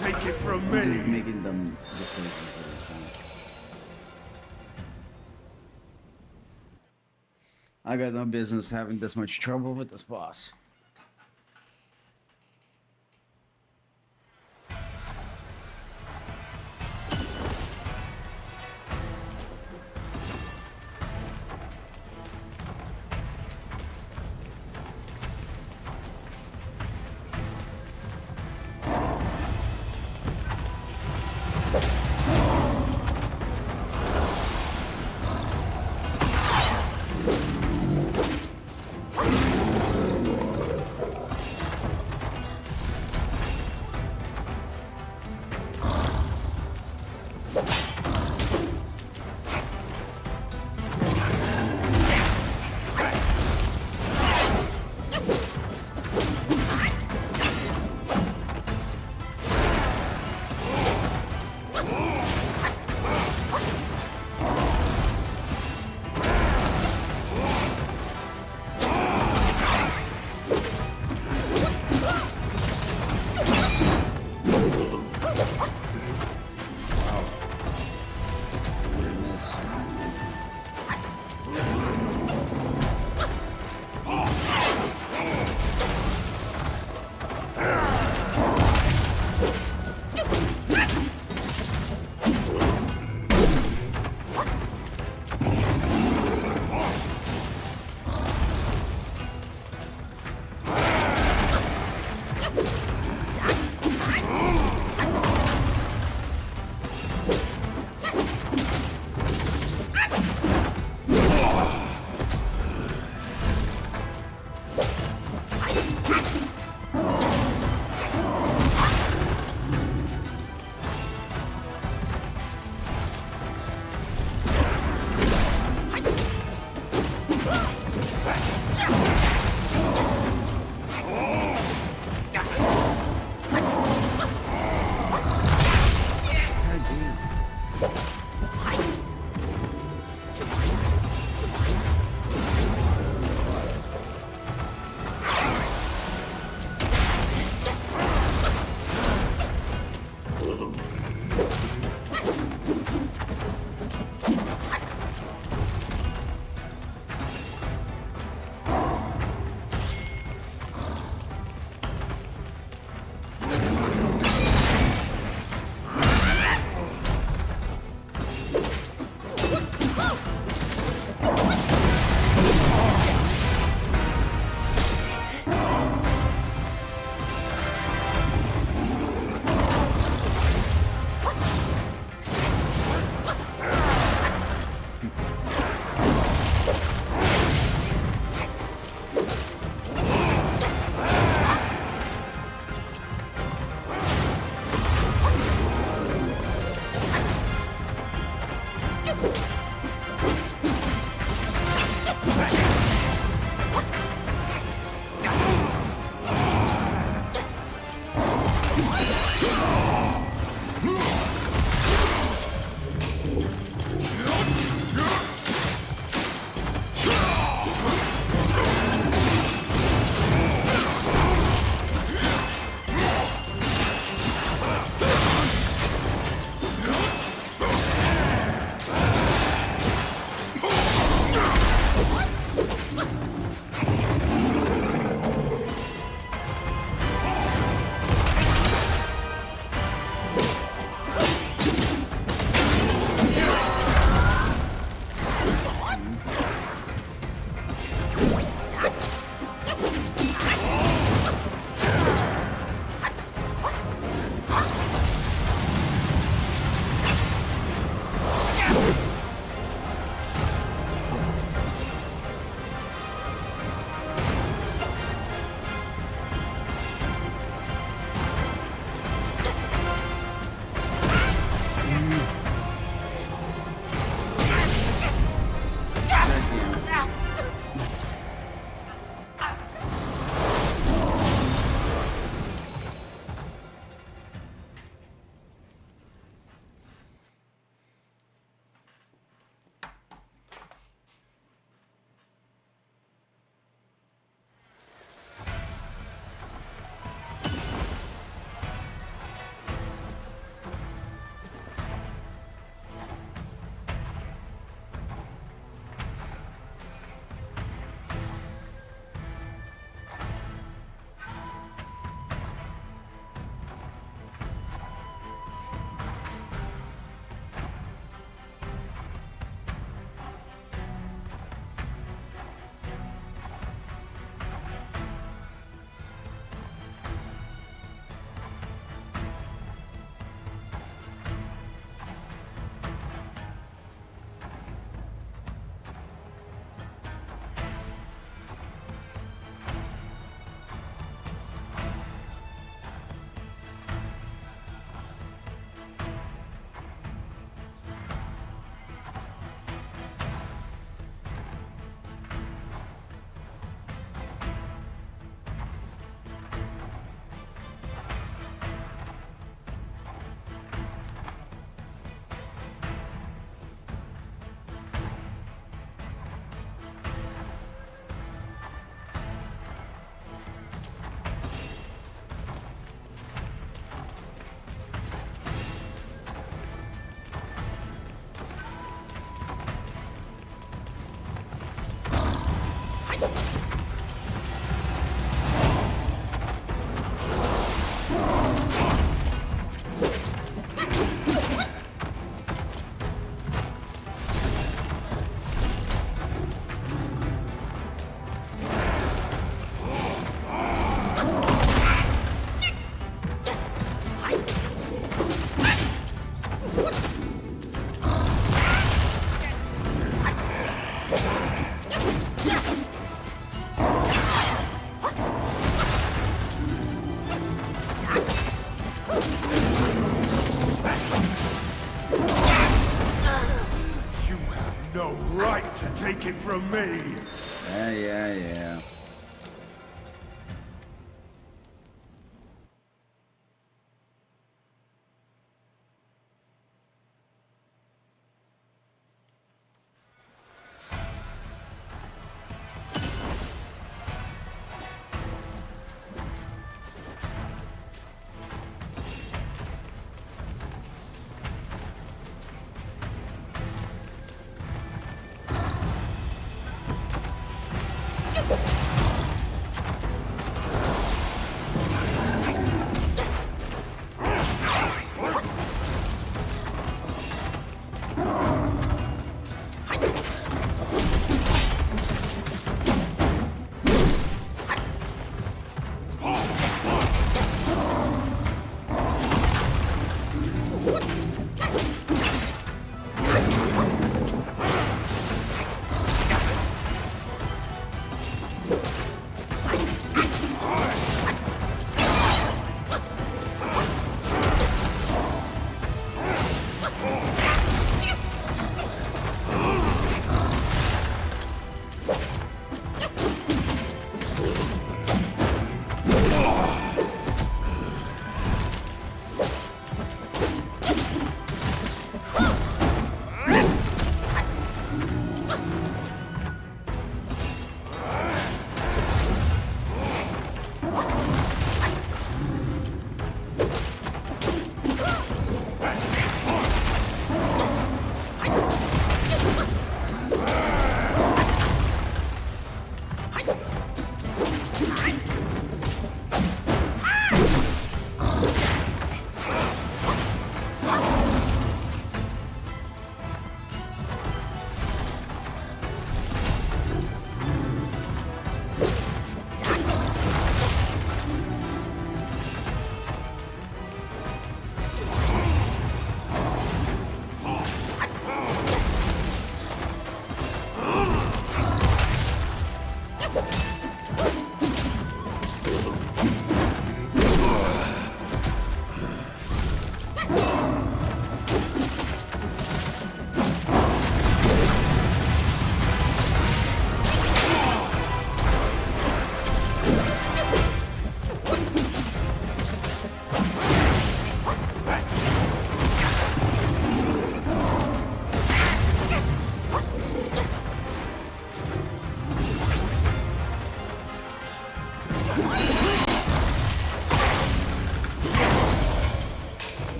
take it from I'm just me. making them decisions at this point. I got no business having this much trouble with this boss. right to take it from me. Yeah.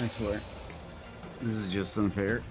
I swear. This is just unfair.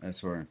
I swear.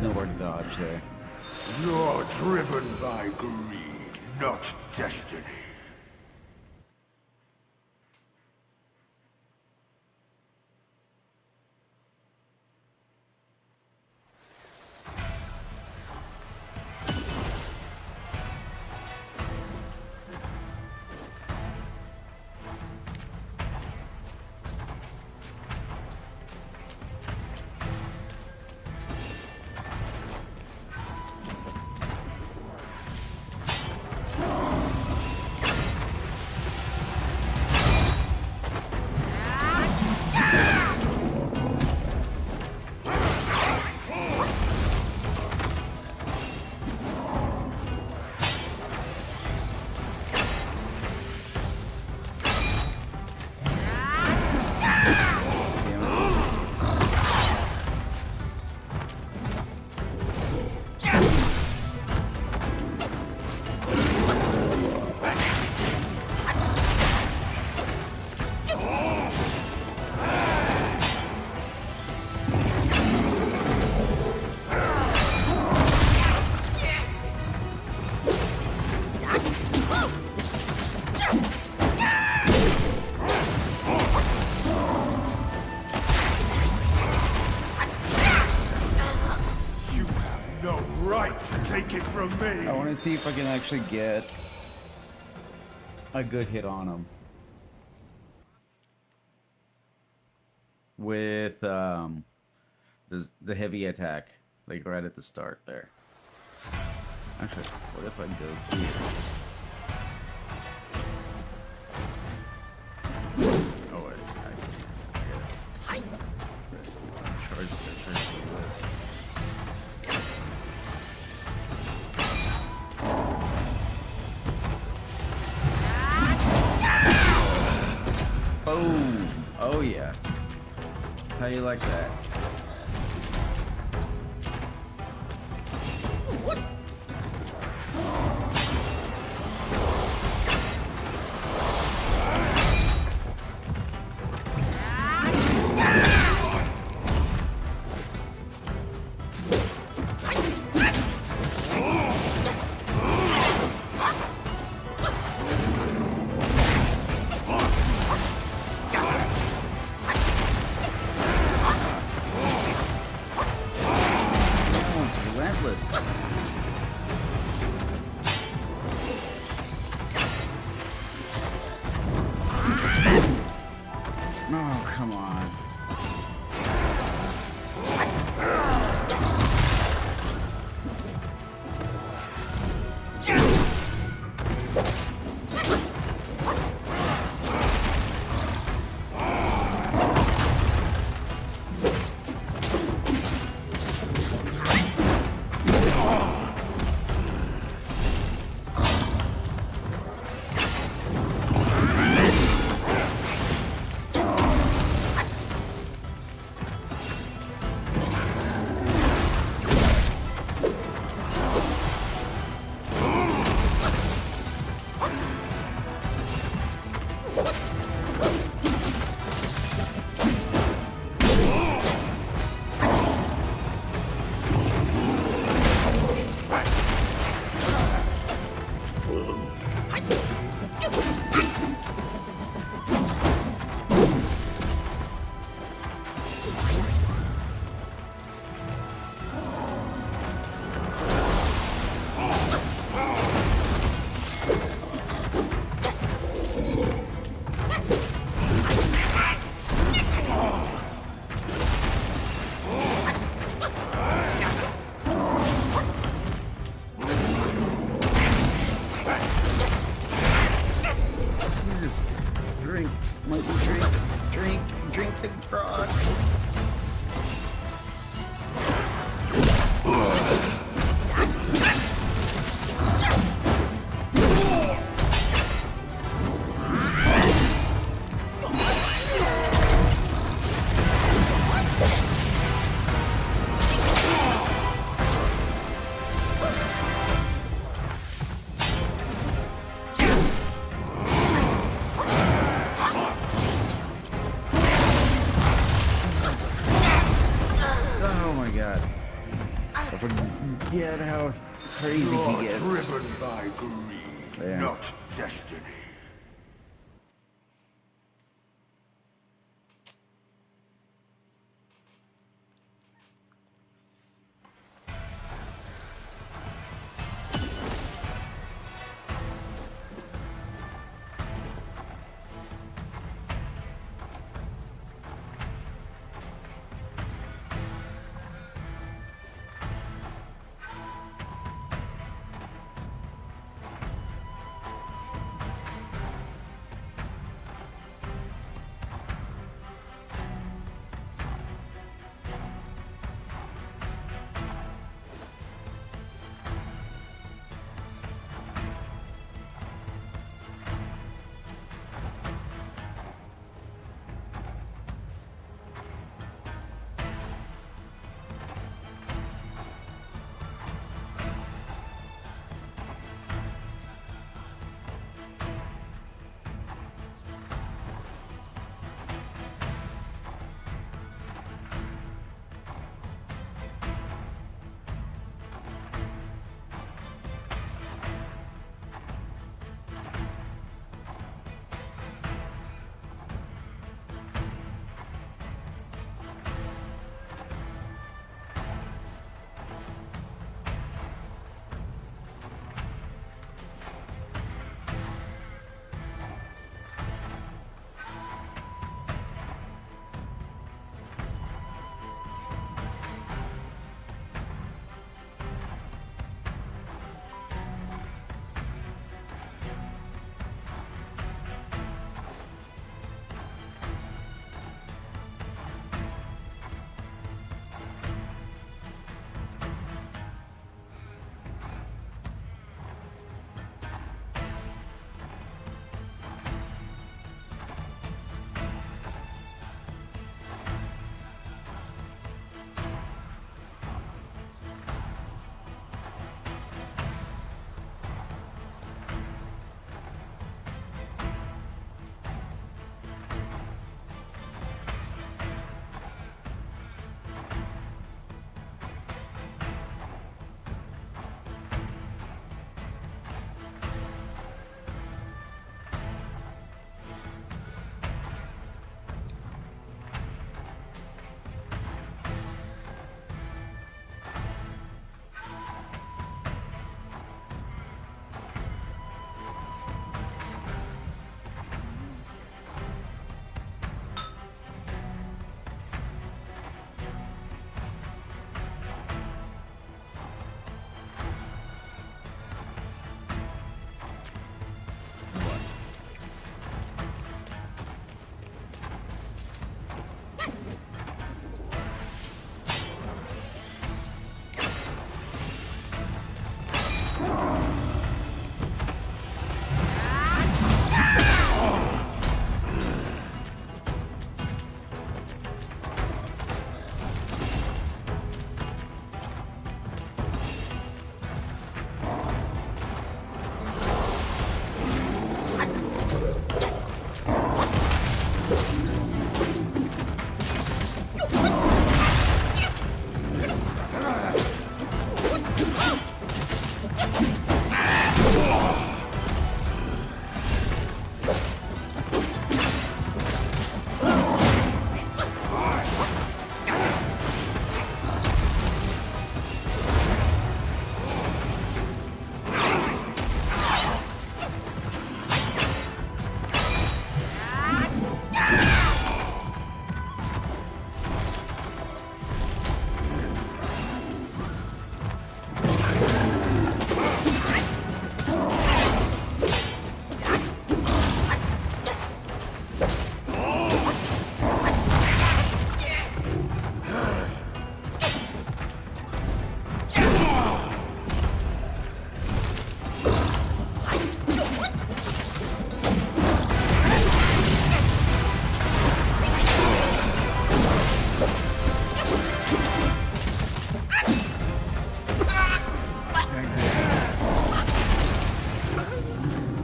nowhere to dodge there. You're driven by greed, not destiny. Take it from me. I want to see if I can actually get a good hit on him with the heavy attack, like right at the start there. Actually, what if I go here? Oh wait, I get it. Charge this. Boom! Oh yeah. How you like that? Oh, come on. Drink the grog. at how crazy You're he gets. driven by greed, There. not destiny.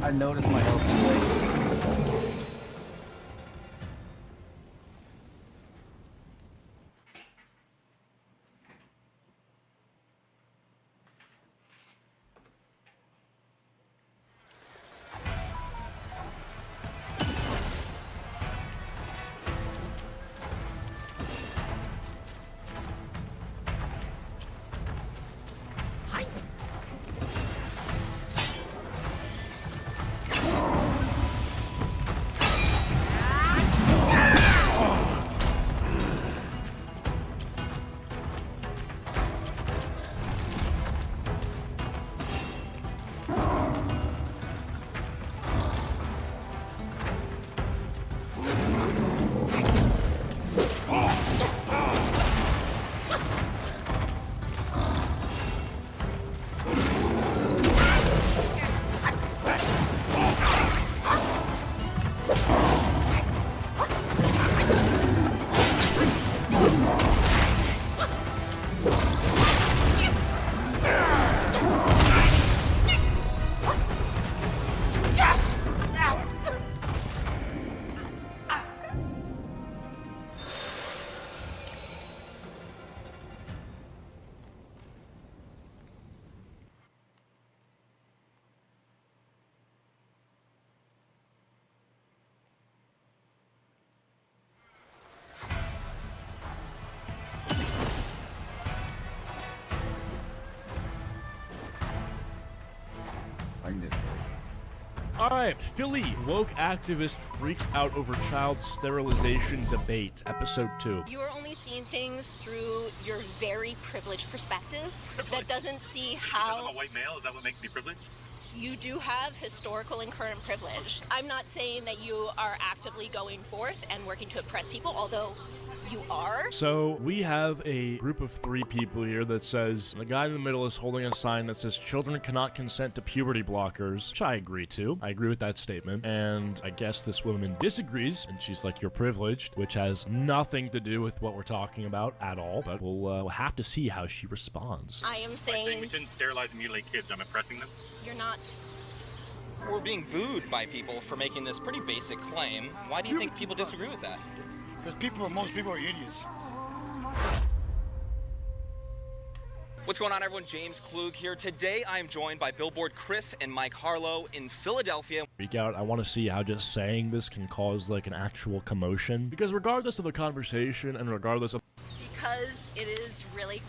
I noticed my health is late. All right, Philly. Woke activist freaks out over child sterilization debate, episode 2. You are only seeing things through your very privileged perspective that doesn't see how... Because I'm a white male, is that what makes me privileged? You do have historical and current privilege. I'm not saying that you are actively going forth and working to oppress people, although you are. So we have a group of 3 people here that says, the guy in the middle is holding a sign that says children cannot consent to puberty blockers, which I agree to. I agree with that statement. And I guess this woman disagrees, and she's like, you're privileged, which has nothing to do with what we're talking about at all. But we'll have to see how she responds. I am By saying saying we shouldn't sterilize and mutilate kids, I'm oppressing them. you're not. We're being booed by people for making this pretty basic claim. Why do you think people disagree with that? Because most people are idiots. What's going on, everyone? James Klug here. Today, I am joined by Billboard Chris and Mike Harlow in Philadelphia. Freak out. I want to see how just saying this can cause like an actual commotion. Because regardless of the conversation and regardless of... Because it is really...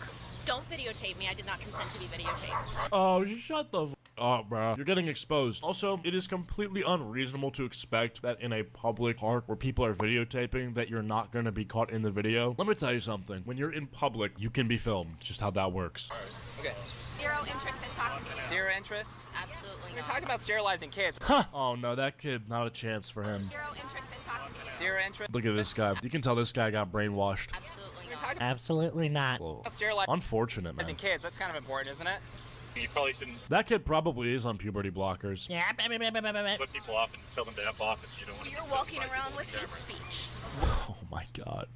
Don't videotape me. I did not consent to be videotaped. Oh, shut the up, bro. You're getting exposed. Also, it is completely unreasonable to expect that in a public park where people are videotaping that you're not going to be caught in the video. Let me tell you something. When you're in public, you can be filmed. Just how that works. Okay. Zero interest in talking to you. Zero interest? Absolutely We're not. talking about sterilizing kids. Huh. Oh, no, that kid, not a chance for him. Zero interest in talking to you. Zero interest? Look at this guy. You can tell this guy got brainwashed. Absolutely not. Absolutely not. Whoa. Sterilizing Unfortunate, man. kids, that's kind of important, isn't it? You probably shouldn't That kid probably is on puberty blockers. Yeah. put people off and tell them to F off if you don't want to. You're walking around with hate speech. Oh my god.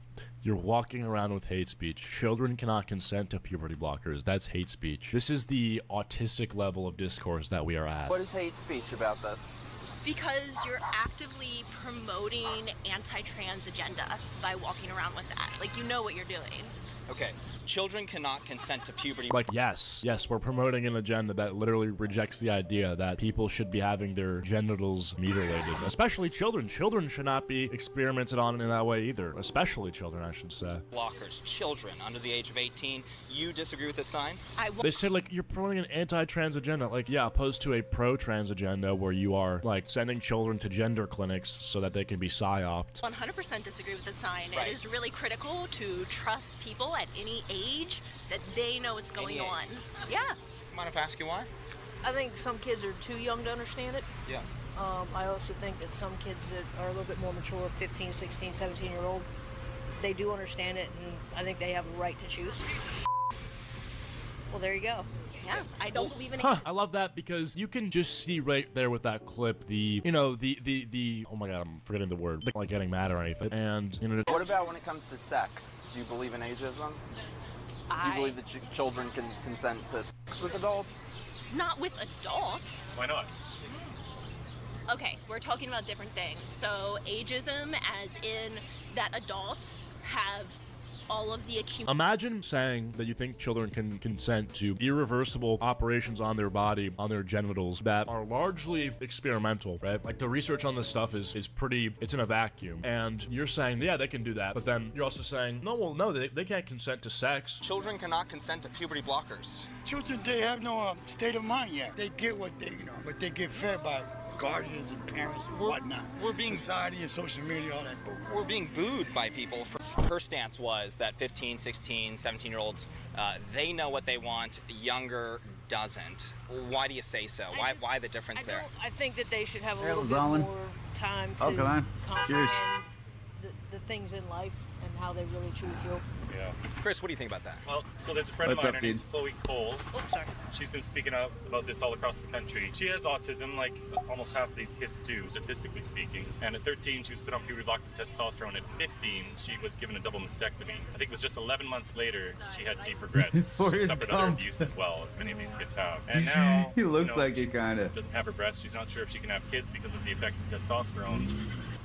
You're walking around with hate speech. Children cannot consent to puberty blockers. That's hate speech. This is the autistic level of discourse that we are at. What is hate speech about this? Because you're actively promoting anti-trans agenda by walking around with that. Like, you know what you're doing. Okay. Children cannot consent to puberty. Like, yes, we're promoting an agenda that literally rejects the idea that people should be having their genitals mutilated. Especially children. Children should not be experimented on in that way either. Especially children, I should say. Blockers, children under the age of 18. You disagree with this sign? They say, like, you're promoting an anti-trans agenda. Like, yeah, opposed to a pro-trans agenda where you are, like, sending children to gender clinics so that they can be psyoped. 100% disagree with the sign. Right. It is really critical to trust people at any age that they know what's going Any age. on. Yeah. Mind if I ask you why? I think some kids are too young to understand it. Yeah. I also think that some kids that are a little bit more mature, 15, 16, 17-year-old, they do understand it, and I think they have a right to choose. Well, there you go. Yeah, I don't believe in it. Huh, I love that because you can just see right there with that clip the oh my god, I'm forgetting the word, like getting mad or anything. And you know, What about when it comes to sex? Do you believe in ageism? Do you believe that children can consent to sex with adults? Not with adults. Why not? Okay, we're talking about different things. So ageism as in that adults have all of the imagine saying that you think children can consent to irreversible operations on their body, on their genitals, that are largely experimental, right? Like the research on this stuff is pretty, it's in a vacuum. And you're saying, yeah, they can do that. But then you're also saying, no, they can't consent to sex. Children cannot consent to puberty blockers. Children, they have no state of mind yet. They get what they get fed by guardians and parents and whatnot. We're being society and social media, all that bullcrap. We're being booed by people. Her stance was that 15, 16, 17-year-olds, they know what they want, younger doesn't. Why do you say so? Why the difference there? I think that they should have a Hey, little bit Zalman. more time to Oh, come on. Cheers. comprehend the things in life and how they really truly feel. Yeah. Chris, what do you think about that? Well, so there's a friend What's of up, mine, her dude? name's Chloe Cole. Oh, sorry. She's been speaking out about this all across the country. She has autism, like almost half of these kids do, statistically speaking. And at 13, she was put on puberty blockers, testosterone. At 15, she was given a double mastectomy. I think it was just 11 months later, she had deep regrets. Forrest Suffered other Gump. abuse as well, as many of these kids have. And now, He looks you know, like it, kinda. doesn't have her breasts. She's not sure if she can have kids because of the effects of testosterone.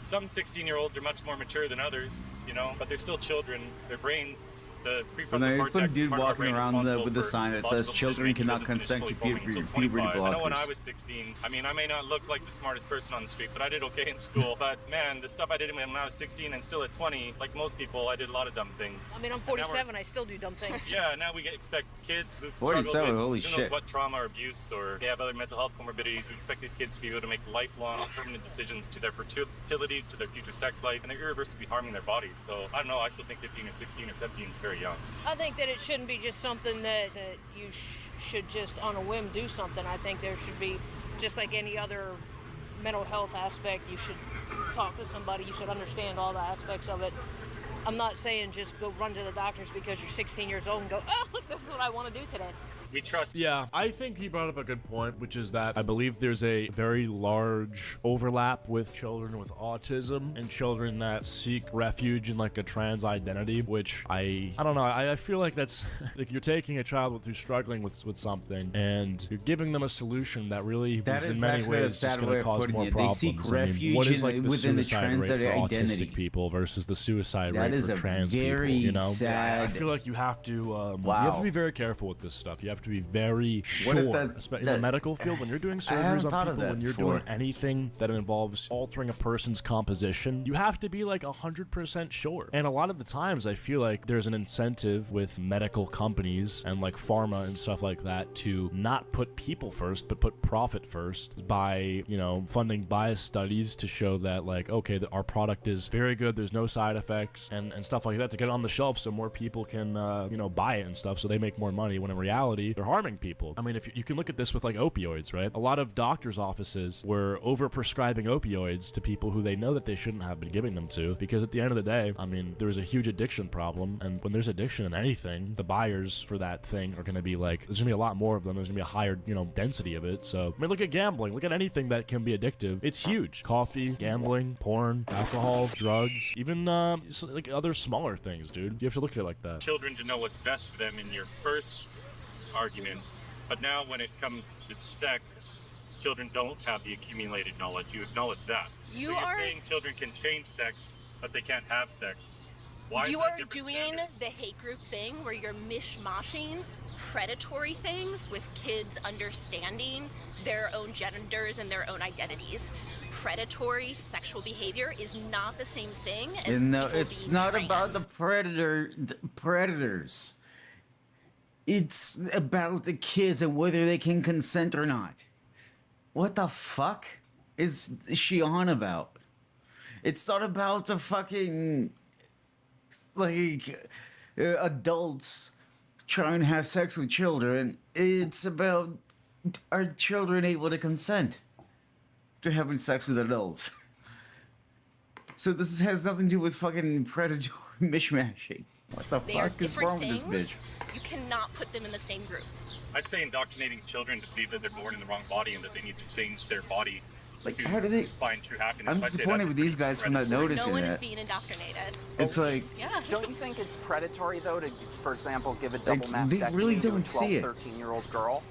Some 16-year-olds are much more mature than others, you know, but they're still children. Their brains The And prefrontal then cortex some is dude part of our walking brain around responsible with a for sign that logical says children decision-making cannot doesn't consent finish to fully forming until puberty 25. I know when blockers. I was 16, I mean, I may not look like the smartest person on the street, but I did okay in school. But man, the stuff I did when I was 16 and still at 20, like most people, I did a lot of dumb things. I mean, I'm And now we're- 47. I still do dumb things. Yeah, now we expect kids who've 47, struggled with holy who knows shit. what trauma or abuse, or they have other mental health comorbidities. We expect these kids to be able to make lifelong, permanent decisions to their fertility, to their future sex life, and they're irreversibly harming their bodies. So I don't know. I still think 15 or 16 or 17 is very young. I think that it shouldn't be just something that you should just on a whim do something. I think there should be, just like any other mental health aspect, you should talk to somebody. You should understand all the aspects of it. I'm not saying just go run to the doctors because you're 16 years old and go, oh, look, this is what I want to do today. We trust. Yeah, I think he brought up a good point, which is that I believe there's a very large overlap with children with autism and children that seek refuge in like a trans identity, which I don't know. I feel like that's like you're taking a child who's struggling with something and you're giving them a solution that really That is in is many actually a ways just sad going way to of cause putting more it. They problems. seek I mean, refuge what is like the within the suicide trans rate for identity. autistic people versus the suicide That rate is for a trans very people? You know, sad- I feel like you have to you have Wow. to be very careful with this stuff. You have to be very What if sure, that's- in the that- medical field, when you're doing I haven't surgeries on thought of people, that when you're before. doing anything that involves altering a person's composition, you have to be like 100% sure. And a lot of the times, I feel like there's an incentive with medical companies and like pharma and stuff like that to not put people first, but put profit first by, you know, funding bias studies to show that like, okay, that our product is very good, there's no side effects and stuff like that to get it on the shelf so more people can, you know, buy it and stuff so they make more money, when in reality, they're harming people. I mean, if you can look at this with like opioids, right? A lot of doctors' offices were over-prescribing opioids to people who they know that they shouldn't have been giving them to, because at the end of the day, I mean, there's a huge addiction problem, and when there's addiction in anything, the buyers for that thing are going to be like, there's going to be a lot more of them, there's going to be a higher, you know, density of it. So, I mean, look at gambling, look at anything that can be addictive. It's huge. Coffee, gambling, porn, alcohol, drugs, even like other smaller things, dude. You have to look at it like that. Children to know what's best for them in your first argument. But now when it comes to sex, children don't have the accumulated knowledge. You acknowledge that. You so you're are- saying children can change sex, but they can't have sex. Why is You that are different doing standard? the hate group thing where you're mishmashing predatory things with kids understanding their own genders and their own identities. Predatory sexual behavior is not the same thing as No, people it's being not trans. about the predators. It's about the kids and whether they can consent or not. What the fuck is she on about? It's not about the fucking like adults trying to have sex with children. It's about, are children able to consent to having sex with adults? So this has nothing to do with fucking predatory mishmashing. What the They are fuck is different wrong with this things. bitch? You cannot put them in the same group. I'd say indoctrinating children to believe that they're born in the wrong body and that they need to change their body Like, to how do they? find true happiness. I'm I'd say disappointed that's with these pretty guys for not predatory. noticing No one is that. being indoctrinated. It's like, Yeah. Don't you think it's predatory, though, to, for example, give a Like, double they mastectomy really to don't a see 12, it. 13-year-old girl?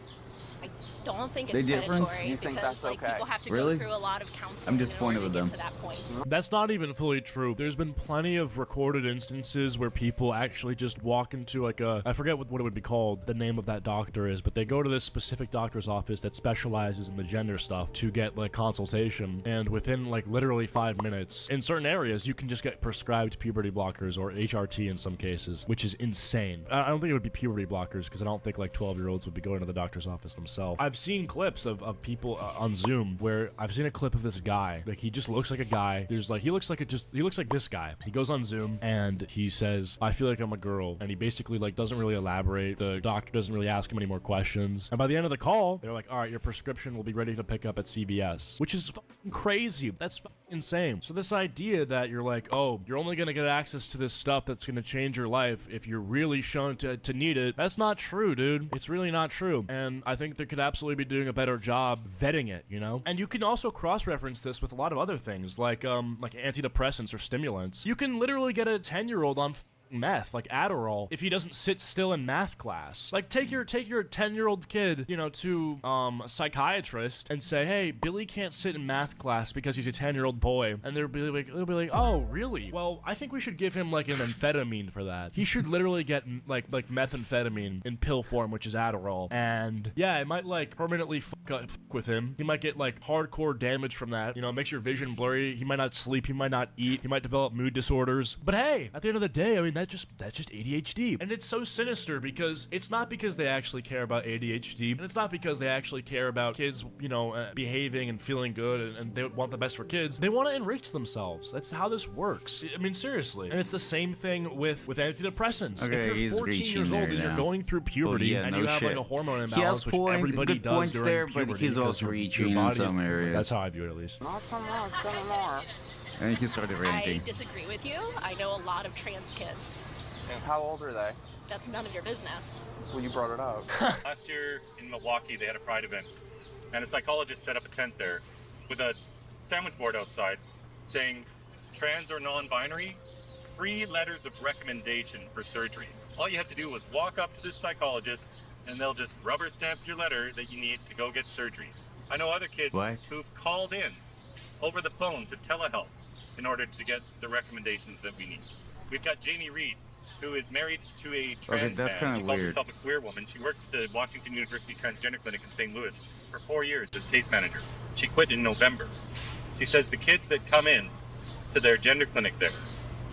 I don't think They it's different? predatory You think because that's like okay? people have to Really? go through a lot of counseling I'm disappointed in order with to them. get to that point. That's not even fully true. There's been plenty of recorded instances where people actually just walk into like a, I forget what it would be called, the name of that doctor is, but they go to this specific doctor's office that specializes in the gender stuff to get like consultation, and within like literally 5 minutes, in certain areas, you can just get prescribed puberty blockers or HRT in some cases, which is insane. I don't think it would be puberty blockers because I don't think like 12-year-olds would be going to the doctor's office themselves. I've seen clips of people on Zoom where I've seen a clip of this guy, like he just looks like a guy. There's like, he looks like this guy. He goes on Zoom and he says, I feel like I'm a girl. And he basically like doesn't really elaborate. The doctor doesn't really ask him any more questions. And by the end of the call, they're like, all right, your prescription will be ready to pick up at CVS, which is fucking crazy. That's fucking insane. So this idea that you're like, oh, you're only going to get access to this stuff that's going to change your life if you're really shown to need it, that's not true, dude. It's really not true. And I think they could absolutely be doing a better job vetting it, you know? And you can also cross-reference this with a lot of other things, like antidepressants or stimulants. You can literally get a 10-year-old on meth, like Adderall, if he doesn't sit still in math class. Like, take your 10-year-old kid, you know, to a psychiatrist and say, hey, Billy can't sit in math class because he's a 10-year-old boy. And they'll be like, oh, really? Well, I think we should give him like an amphetamine for that. He should literally get like methamphetamine in pill form, which is Adderall. And yeah, it might like permanently fuck with him. He might get like hardcore damage from that. You know, it makes your vision blurry. He might not sleep. He might not eat. He might develop mood disorders. But hey, at the end of the day, I mean, that's just ADHD. And it's so sinister because it's not because they actually care about ADHD, and it's not because they actually care about kids, you know, behaving and feeling good, and they want the best for kids. They want to enrich themselves. That's how this works. I mean, seriously. And it's the same thing with antidepressants. Okay, if you're 14 years old and you're going through puberty and you have like a hormone imbalance, which everybody good does points during there, puberty, but he's also your reaching in body, some areas. That's how I view it, at least. Not so much anymore. And he started I ranting. disagree with you. I know a lot of trans kids. And how old are they? That's none of your business. Well, you brought it up. Last year in Milwaukee, they had a pride event, and a psychologist set up a tent there with a sandwich board outside saying, trans or non-binary, 3 letters of recommendation for surgery. All you had to do was walk up to this psychologist, and they'll just rubber stamp your letter that you need to go get surgery. I know other kids who've called in over the phone to telehealth in order to get the recommendations that we need. We've got Jamie Reed, who is married to a trans man. She calls herself a queer woman. She worked at the Washington University Transgender Clinic in St. Louis for 4 years as case manager. She quit in November. She says the kids that come in to their gender clinic there,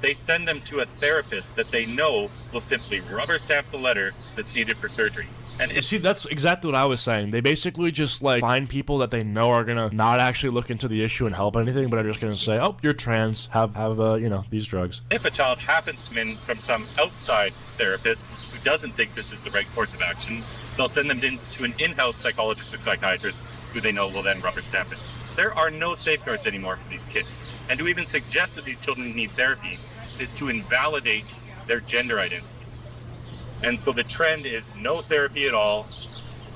they send them to a therapist that they know will simply rubber stamp the letter that's needed for surgery. And You see, that's exactly what I was saying. They basically just like find people that they know are gonna not actually look into the issue and help anything, but are just gonna say, "Oh, you're trans. Have you know, these drugs." if a child happens to come in from some outside therapist who doesn't think this is the right course of action, they'll send them to an in-house psychologist or psychiatrist who they know will then rubber stamp it. There are no safeguards anymore for these kids. And to even suggest that these children need therapy is to invalidate their gender identity. And so the trend is no therapy at all.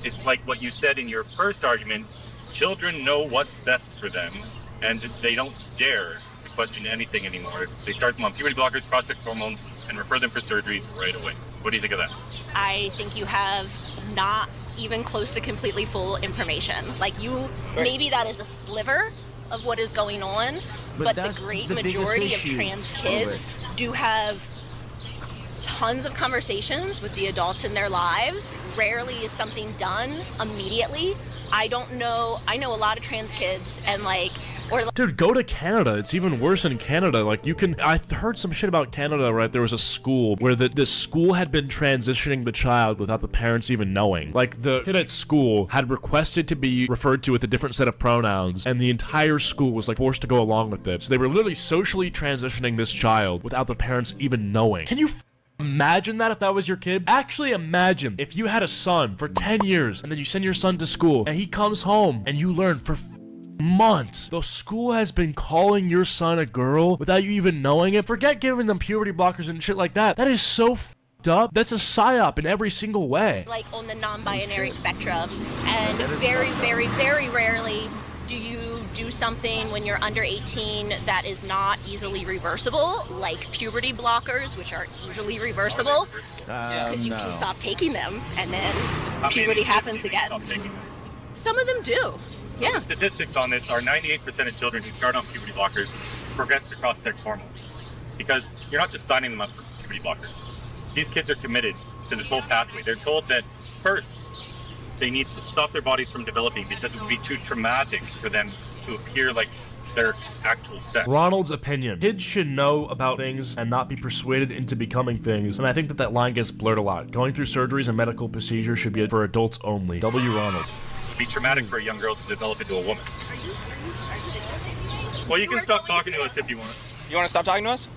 It's like what you said in your first argument. Children know what's best for them, and they don't dare to question anything anymore. They start them on puberty blockers, cross-sex hormones, and refer them for surgeries right away. What do you think of that? I think you have not even close to completely full information. Like maybe that is a sliver of what is going on, but the great majority of trans kids do have tons of conversations with the adults in their lives. Rarely is something done immediately. I know a lot of trans kids and Dude, go to Canada. It's even worse in Canada. Like, I heard some shit about Canada, right? There was a school where the school had been transitioning the child without the parents even knowing. Like, the kid at school had requested to be referred to with a different set of pronouns, and the entire school was, like, forced to go along with it. So they were literally socially transitioning this child without the parents even knowing. Can you imagine that if that was your kid? Actually imagine if you had a son for 10 years, and then you send your son to school, and he comes home, and you learn for months the school has been calling your son a girl without you even knowing it. Forget giving them puberty blockers and shit like that. That is so up. That's a psyop in every single way. Like on the non-binary spectrum, and very, very, very rarely do you do something when you're under 18 that is not easily reversible, like puberty blockers, which are easily reversible, because you can stop taking them and then puberty happens again. Some of them do. Yeah. The statistics on this are 98% of children who start on puberty blockers progress to cross-sex hormones, because you're not just signing them up for puberty blockers. These kids are committed to this whole pathway. They're told that first they need to stop their bodies from developing because it would be too traumatic for them to appear like their actual sex. Ronald's opinion. Kids should know about things and not be persuaded into becoming things, and I think that line gets blurred a lot. Going through surgeries and medical procedures should be for adults only. W. Ronalds. It would be traumatic for a young girl to develop into a woman. Well, you can stop talking to us if you want. You want to stop talking to us?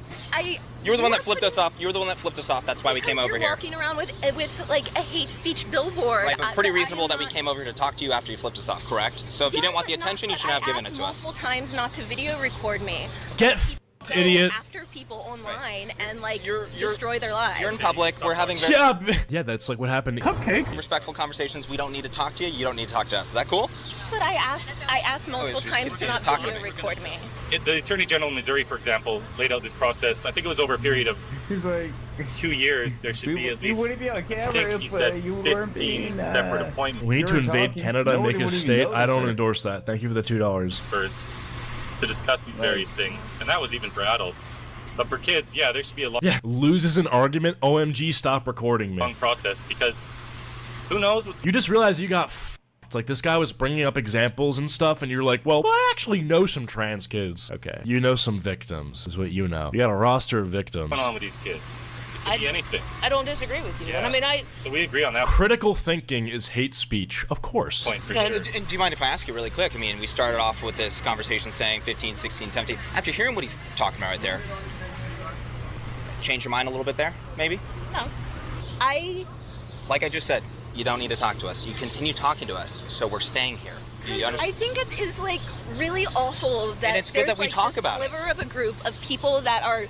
You were the one that flipped us off. You were the one that flipped us off. That's why we came over here. You're walking around with like a hate speech billboard. Right, but pretty reasonable that we came over here to talk to you after you flipped us off, correct? So if you didn't want the attention, you should have given it to us. Multiple times not to video record me. Get go Idiot. after people online and like destroy their lives. You're in public. We're having very Yeah, that's like what happened to Cupcake. Respectful conversations. We don't need to talk to you. You don't need to talk to us. Is that cool? But I asked multiple times to not talking video to me. record me. The Attorney General of Missouri, for example, laid out this process. I think it was over a period of 2 years. There should be at least, wouldn't be on I camera think he said, if you weren't 15 being separate appointments. We need to You're invade talking- Canada and make nobody a would even state. I notice don't it. endorse that. Thank you for the $2. First to discuss these various things, and that was even for adults. But for kids, yeah, there should be a long Yeah, loses an argument. OMG, stop recording me. process because who knows what's You just realize you got It's like this guy was bringing up examples and stuff, and you're like, well, I actually know some trans kids. Okay, you know some victims, is what you know. You got a roster of victims. going on with these kids. It could be anything. I don't disagree with you. Yeah. And I mean, So we agree on that Critical thinking is hate speech, of course. point for Yeah, sure. and do you mind if I ask you really quick? I mean, we started off with this conversation saying 15, 16, 17. After hearing what he's talking about right there, change your mind a little bit there, maybe? No. Like I just said, you don't need to talk to us. You continue talking to us, so we're staying here. Do you I understand? think it is like really awful that And it's good there's that we like talk a about it. sliver of a group of people that are.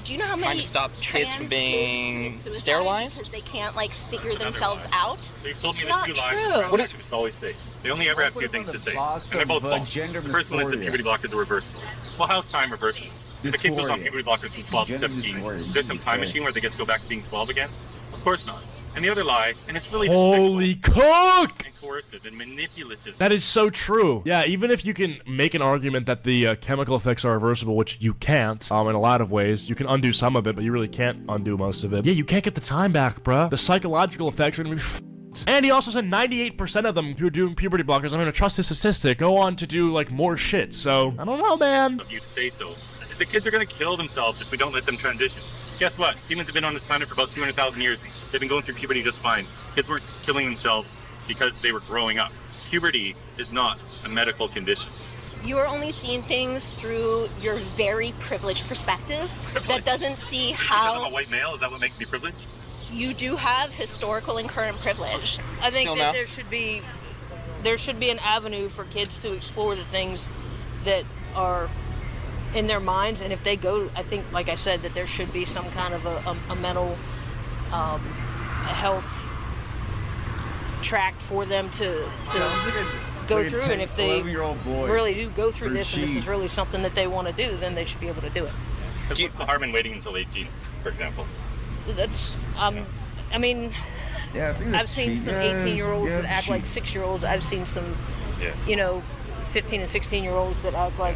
Do you know how many Trying to stop kids from trans being kids commit suicide sterilized? because they can't like figure Another themselves lie. out? So you've told me It's the not two true. lies activists always say. They only ever have two things to say, and they're both false. gender The first one is that dysphoria. puberty blockers are reversible. Well, how's time reversible? If a kid goes on Dysphoria. puberty blockers from 12 to Gender 17, dysphoria. is there some time machine where they get to go back to being 12 again? Of course not. And the other lie, and it's really Holy cook! and coercive and manipulative. That is so true. Yeah, even if you can make an argument that the chemical effects are reversible, which you can't, in a lot of ways, you can undo some of it, but you really can't undo most of it. Yeah, you can't get the time back, bruh. The psychological effects are gonna be And he also said 98% of them who are doing puberty blockers, I'm gonna trust his statistic, go on to do, like, more shit, so, I don't know, man. Of you to say so, is the kids are going to kill themselves if we don't let them transition. Guess what? Humans have been on this planet for about 200,000 years. They've been going through puberty just fine. Kids weren't killing themselves because they were growing up. Puberty is not a medical condition. You are only seeing things through your very privileged perspective that doesn't see Just because I'm a how white male, is that what makes me privileged? you do have historical and current privilege. I think Still that no? there should be an avenue for kids to explore the things that are in their minds, and if they go, I think, like I said, that there should be some kind of a mental health track for them to go like a through, 10, and if they 11-year-old boy really do go through or this and this she. is really something that they want to do, then they should be able to do it. Because what's the harm in waiting until 18, for example? That's I mean, Yeah, I think I've that's seen cheap. some 18-year-olds Yeah, that act like cheap. 6-year-olds. I've seen some, Yeah. 15 and 16-year-olds that act like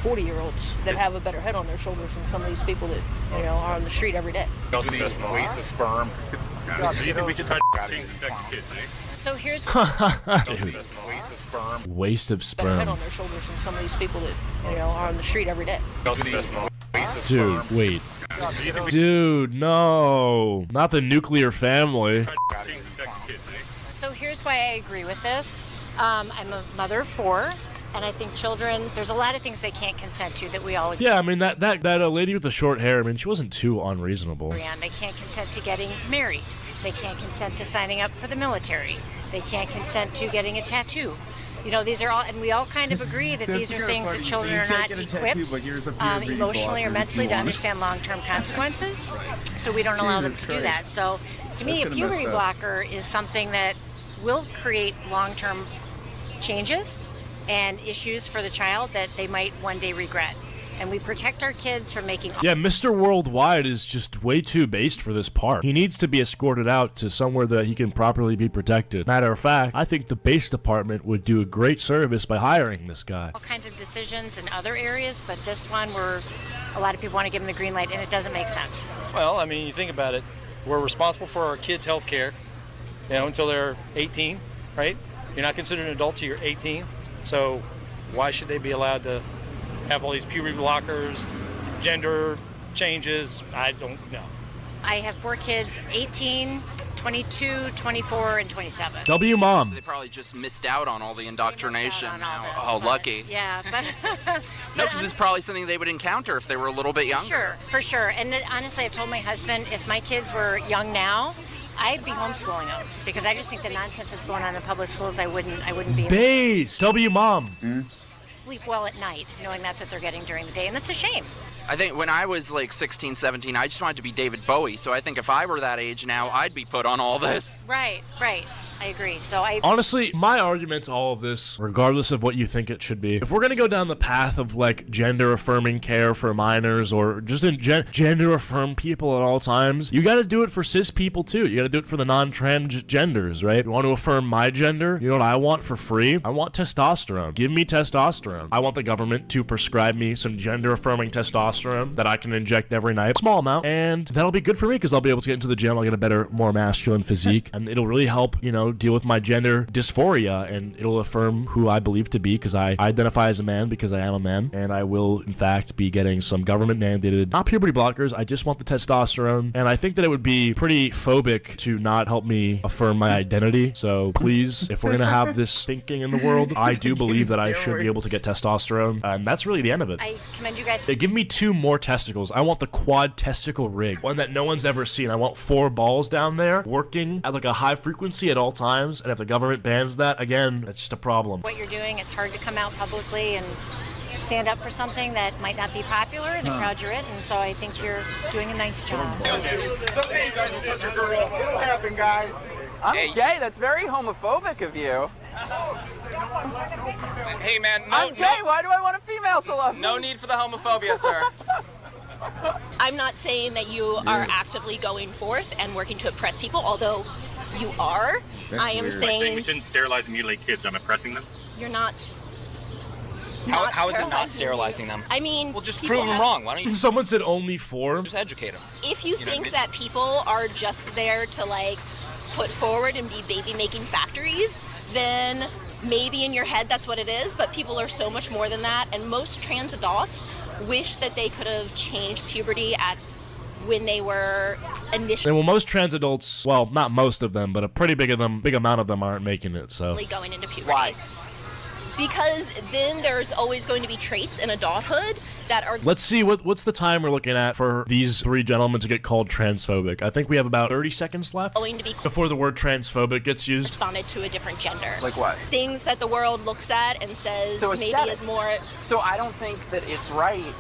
40-year-olds that have a better head on their shoulders than some of these people that, are on the street every day. Do these waste of sperm. So you think we should try to change the sex of kids, eh? So here's Dude. Waste of sperm. Waste of Better head sperm. on their shoulders than some of these people that, are on the street every day. Dude, wait. Dude, no. Not the nuclear family. Change the sex of kids, eh? So here's why I agree with this. I'm a mother of 4, and I think children, there's a lot of things they can't consent to that we all agree Yeah, I mean, that lady with the short hair, I mean, she wasn't too unreasonable. on. They can't consent to getting married. They can't consent to signing up for the military. They can't consent to getting a tattoo. These are all, and we all kind of agree that these are things that children are not equipped emotionally or mentally to understand long-term consequences. So we don't allow them to do that. So to me, a puberty blocker is something that will create long-term changes and issues for the child that they might one day regret. And we protect our kids from making... Yeah, Mr. Worldwide is just way too based for this part. He needs to be escorted out to somewhere that he can properly be protected. Matter of fact, I think the base department would do a great service by hiring this guy. all kinds of decisions in other areas, but this one where a lot of people want to give them the green light, and it doesn't make sense. Well, I mean, you think about it. We're responsible for our kids' health care, until they're 18, right? You're not considered an adult till you're 18. So why should they be allowed to have all these puberty blockers, gender changes? I don't know. I have 4 kids, 18, 22, 24, and 27. W Mom. So they probably just missed out on all the indoctrination now. Oh, lucky. Yeah, but... No, because this is probably something they would encounter if they were a little bit younger. For sure. And honestly, I've told my husband, if my kids were young now, I'd be homeschooling them because I just think the nonsense that's going on in public schools, I wouldn't be. Base. W Mom. sleep well at night, knowing that's what they're getting during the day, and that's a shame. I think when I was like 16, 17, I just wanted to be David Bowie. So I think if I were that age now, I'd be put on all this. Right. I agree. So Honestly, my argument to all of this, regardless of what you think it should be, if we're gonna go down the path of like gender-affirming care for minors or just in gender-affirm people at all times, you gotta do it for cis people too. You gotta do it for the non-transgenders, right? You want to affirm my gender? You know what I want for free? I want testosterone. Give me testosterone. I want the government to prescribe me some gender-affirming testosterone that I can inject every night, small amount, and that'll be good for me because I'll be able to get into the gym. I'll get a better, more masculine physique, and it'll really help, deal with my gender dysphoria, and it'll affirm who I believe to be, because I identify as a man because I am a man, and I will in fact be getting some government mandated, not puberty blockers. I just want the testosterone, and I think that it would be pretty phobic to not help me affirm my identity. So please, if we're gonna have this thinking in the world, I do believe that I should be able to get testosterone, and that's really the end of it. I commend you guys. They give me 2 more testicles. I want the quad testicle rig, one that no one's ever seen. I want 4 balls down there working at like a high frequency at all times, and if the government bans that, again, that's just a problem. What you're doing, it's hard to come out publicly and stand up for something that might not be popular in the crowd you're in, and so I think you're doing a nice job. Someday you guys will touch a girl. It'll happen, guys. I'm gay. That's very homophobic of you. Hey, man, I'm gay. Why do I want a female to love me? No need for the homophobia, sir. I'm not saying that you are actively going forth and working to oppress people, although you are. I am saying we shouldn't sterilize and mutilate kids. I'm oppressing them. You're not. How is it not sterilizing them? I mean, well, just prove them wrong. Why don't you? Someone said only 4. Just educate them. If you think that people are just there to like put forward and be baby making factories, then maybe in your head that's what it is. But people are so much more than that, and most trans adults wish that they could have changed puberty at when they were initially. Well, most trans adults, well, not most of them, but a pretty big amount of them aren't making it. So going into puberty. Why? Because then there's always going to be traits in adulthood that are. Let's see what's the time we're looking at for these 3 gentlemen to get called transphobic. I think we have about 30 seconds left going to be before the word transphobic gets used. Responded to a different gender. Like what? Things that the world looks at and says So maybe aesthetics. is more. So I don't think that it's right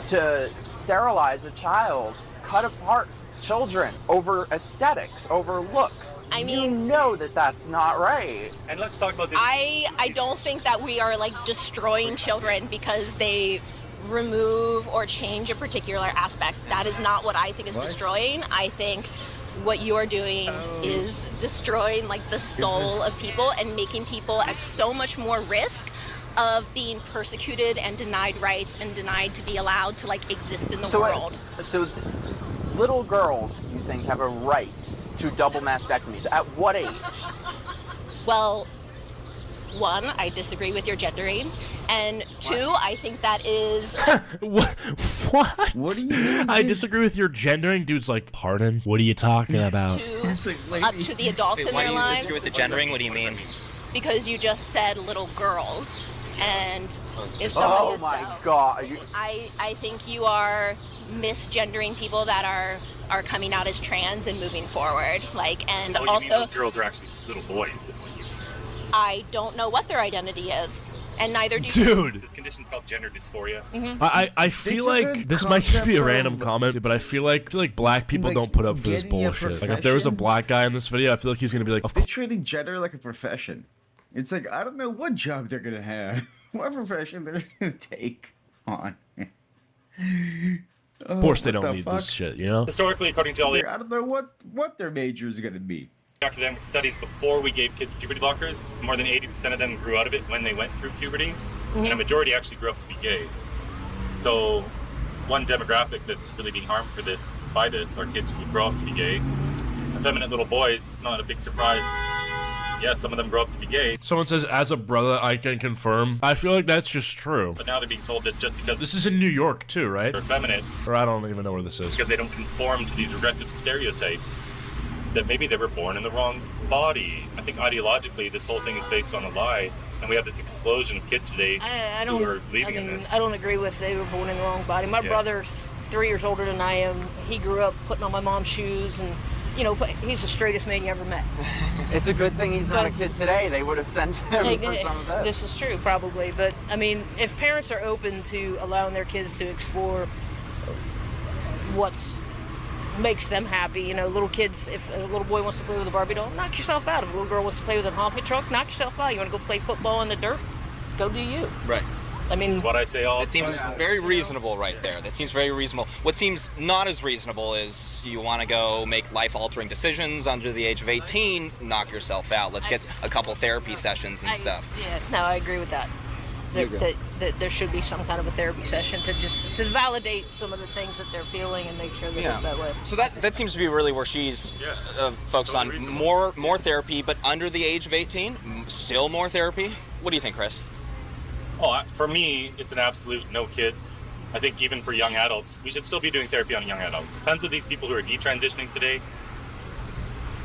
to sterilize a child, cut apart children over aesthetics, over looks. I mean, you know that that's not right. And let's talk about this. I don't think that we are like destroying children because they remove or change a particular aspect. That is not what I think is destroying. I think what you're doing is destroying like the soul of people and making people at so much more risk of being persecuted and denied rights and denied to be allowed to like exist in the world. So little girls, you think, have a right to double mastectomies. At what age? Well, 1, I disagree with your gendering, and 2, I think that is. What? What do you mean? I disagree with your gendering. Dude's like, pardon? What are you talking about? Up to the adults in Why their do you lives. disagree with the gendering? What do you mean? Because you just said little girls, and if somebody Oh is my so, God! I think you are misgendering people that are coming out as trans and moving forward. Like, and Oh, you also, mean those girls are actually little boys, is what you mean. I don't know what their identity is, and neither do Dude. This condition's called gender dysphoria. I feel like this might just be a random comment, but I feel like black people don't put up for this getting a bullshit. Like if there was a profession? black guy in this video, I feel like he's gonna be like, They're treating gender like a profession. It's like, I don't know what job they're gonna have, what profession they're gonna take on. of course they don't need this shit, you know? Historically, according to all the I don't know what their major is gonna be. academic studies, before we gave kids puberty blockers, more than 80% of them grew out of it when they went through puberty, and a majority actually grew up to be gay. So one demographic that's really being harmed for this by this are kids who grow up to be gay. Effeminate little boys, it's not a big surprise. Yeah, some of them grow up to be gay. Someone says, as a brother, I can confirm. I feel like that's just true. But now they're being told that just because This is in New York too, right? they're effeminate, Or I don't even know where this is. because they don't conform to these regressive stereotypes, that maybe they were born in the wrong body. I think ideologically this whole thing is based on a lie, and we have this explosion of kids today I who don't. are believing in this. I don't agree with they were born in the wrong body. My brother's 3 years older than I am. He grew up putting on my mom's shoes and you know, he's the straightest man you ever met. It's a good thing he's not a kid today. They would have sent him for some of this. This is true, probably. But, I mean, if parents are open to allowing their kids to explore what's makes them happy, you know, little kids, if a little boy wants to play with a Barbie doll, knock yourself out. If a little girl wants to play with a honky truck, knock yourself out. You want to go play football in the dirt? Go do you. Right. I mean, This is what I say all It seems very reasonable right there. That seems very reasonable. What seems not as reasonable is you want to go make life-altering decisions under the age of 18, knock yourself out. Let's get a couple therapy sessions and stuff. Yeah, no, I agree with that. That there should be some kind of a therapy session to validate some of the things that they're feeling and make sure that it's that way. So that seems to be really where she's focused on. More therapy, but under the age of 18, still more therapy. What do you think, Chris? Oh, for me, it's an absolute no kids. I think even for young adults, we should still be doing therapy on young adults. Tons of these people who are detransitioning today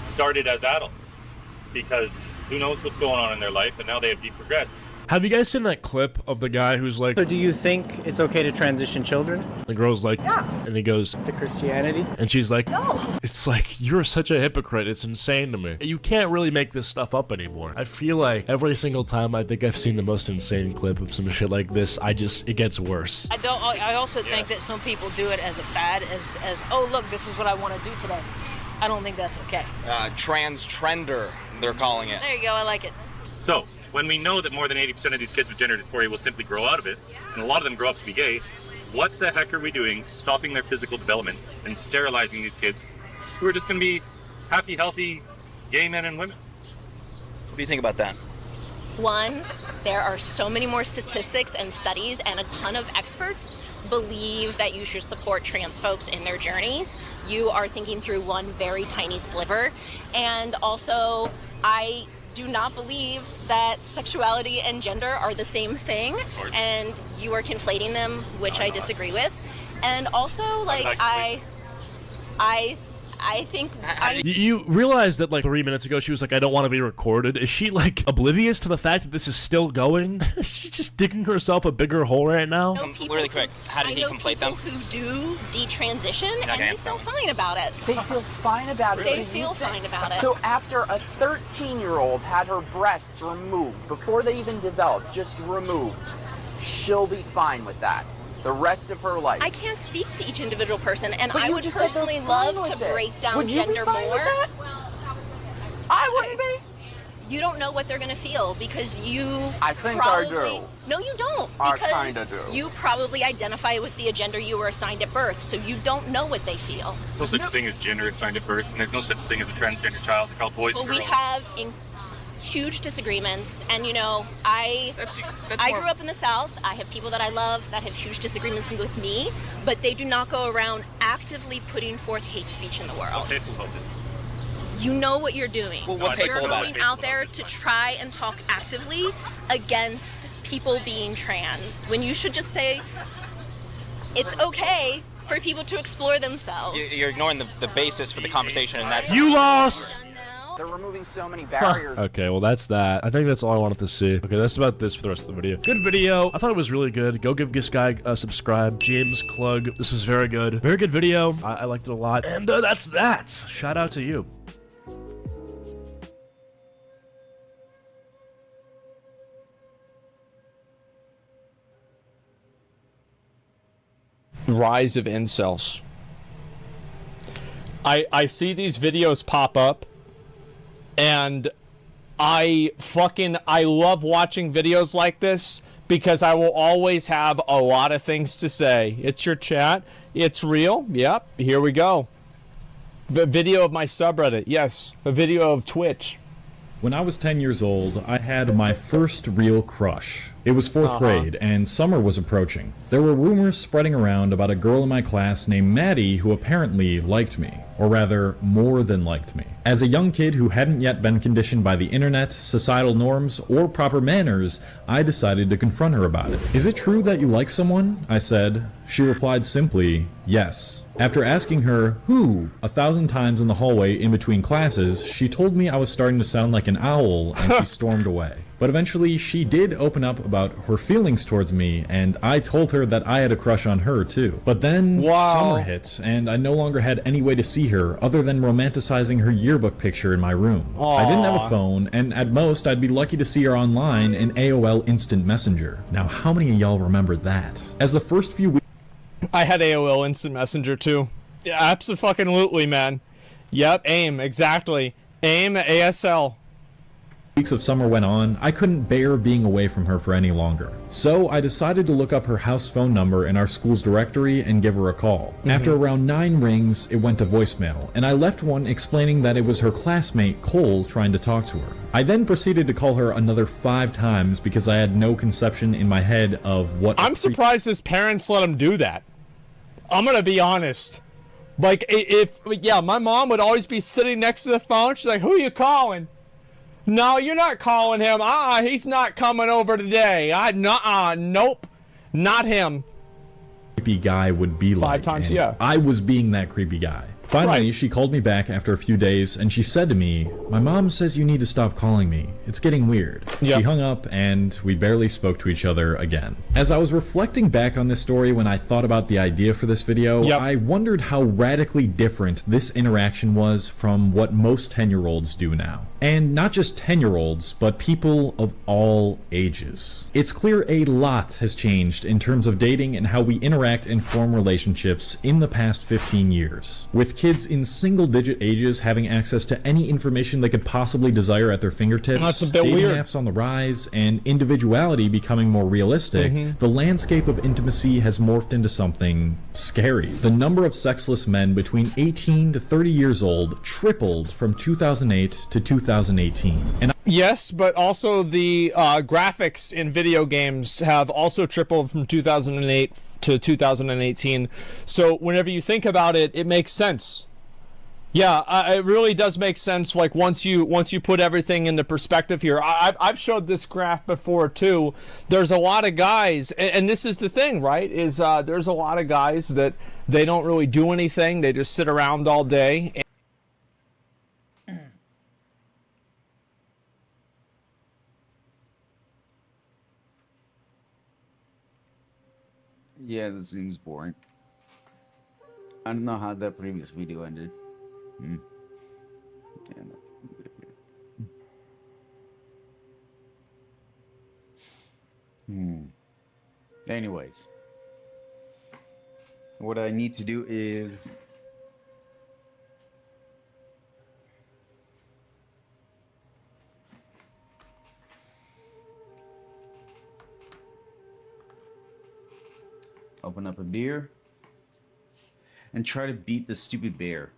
started as adults because who knows what's going on in their life, and now they have deep regrets. Have you guys seen that clip of the guy who's like... So do you think it's okay to transition children? The girl's like... Yeah. And he goes... To Christianity? And she's like... No. It's like, you're such a hypocrite. It's insane to me. You can't really make this stuff up anymore. I feel like every single time I think I've seen the most insane clip of some shit like this, it gets worse. I also think that some people do it as a fad, as oh, look, this is what I want to do today. I don't think that's okay. Trans-trender, they're calling it. There you go, I like it. So, when we know that more than 80% of these kids with gender dysphoria will simply grow out of it, and a lot of them grow up to be gay, what the heck are we doing stopping their physical development and sterilizing these kids who are just going to be happy, healthy gay men and women? What do you think about that? One, there are so many more statistics and studies, and a ton of experts believe that you should support trans folks in their journeys. You are thinking through one very tiny sliver. And also, I do not believe that sexuality and gender are the same thing, and you are conflating them, which I disagree with. And also, like, I think You realize that like 3 minutes ago she was like, I don't want to be recorded. Is she like oblivious to the fact that this is still going? Is she just digging herself a bigger hole right now? Really quick, how did he conflate them? who do detransition, and they feel fine about it. They feel fine about it. They feel fine about it. So after a 13-year-old had her breasts removed, before they even developed, just removed, she'll be fine with that the rest of her life. I can't speak to each individual person, and But I you would just said they're personally fine love to with it. break down Would you be gender fine with more. that? I wouldn't be. You don't know what they're going to feel because you I think probably... I do. No, you don't. I Because kinda do. you probably identify with the gender you were assigned at birth, so you don't know what they feel. There's no such thing as gender assigned at birth, and there's no such thing as a transgender child. They're called boys Well, and we girls. have huge disagreements, and you know, I grew up in the South. I have people that I love that have huge disagreements with me, but they do not go around actively putting forth hate speech in the world. What's hateful about this? You know what you're doing. Well, what's you're hateful about going it? out there to try and talk actively against people being trans, when you should just say it's okay for people to explore themselves. You're ignoring the basis for the conversation, and that's... You lost! They're removing so many barriers. Okay, well that's that. I think that's all I wanted to see. Okay, that's about this for the rest of the video. Good video. I thought it was really good. Go give this guy a subscribe. James Klug. This was very good. Very good video. I liked it a lot. And that's that. Shout out to you. Rise of incels. I see these videos pop up, and I love watching videos like this because I will always have a lot of things to say. It's your chat. It's real. Yep. Here we go. The video of my subreddit. Yes. A video of Twitch. When I was 10 years old, I had my first real crush. It was 4th grade, and summer was approaching. There were rumors spreading around about a girl in my class named Maddie who apparently liked me. Or rather, more than liked me. As a young kid who hadn't yet been conditioned by the internet, societal norms, or proper manners, I decided to confront her about it. "Is it true that you like someone?" I said. She replied simply, "Yes." After asking her, "Who?" 1,000 times in the hallway in between classes, she told me I was starting to sound like an owl, and she stormed away. But eventually, she did open up about her feelings towards me, and I told her that I had a crush on her too. But then summer hit, and I no longer had any way to see her other than romanticizing her yearbook picture in my room. I didn't have a phone, and at most, I'd be lucky to see her online in AOL Instant Messenger. Now, how many of y'all remember that? As the first few weeks... I had AOL Instant Messenger too. Yeah, absolutely, man. Yep, AIM, exactly. AIM, ASL. Weeks of summer went on, I couldn't bear being away from her for any longer. So I decided to look up her house phone number in our school's directory and give her a call. After around 9 rings, it went to voicemail, and I left one explaining that it was her classmate Cole trying to talk to her. I then proceeded to call her another 5 times because I had no conception in my head of what... I'm surprised his parents let him do that. I'm gonna be honest. Like, yeah, my mom would always be sitting next to the phone. She's like, who you calling? No, you're not calling him. He's not coming over today. Nope. Not him. Creepy guy would be like. 5 times, yeah. I was being that creepy guy. Finally, she called me back after a few days, and she said to me, "My mom says you need to stop calling me. It's getting weird." She hung up, and we barely spoke to each other again. As I was reflecting back on this story when I thought about the idea for this video, I wondered how radically different this interaction was from what most 10-year-olds do now. And not just 10-year-olds, but people of all ages. It's clear a lot has changed in terms of dating and how we interact and form relationships in the past 15 years. With kids in single-digit ages having access to any information they could possibly desire at their fingertips, That's a bit dating weird. apps on the rise, and individuality becoming more realistic, the landscape of intimacy has morphed into something scary. The number of sexless men between 18 to 30 years old tripled from 2008 to 2018. And Yes, but also the graphics in video games have also tripled from 2008 to 2018. So whenever you think about it, it makes sense. Yeah, it really does make sense. Like once you put everything into perspective here, I've showed this graph before too. There's a lot of guys, and this is the thing, right? Is there's a lot of guys that they don't really do anything. They just sit around all day. Yeah, this seems boring. I don't know how that previous video ended. Yeah, no. Anyways, what I need to do is open up a beer and try to beat the stupid bear.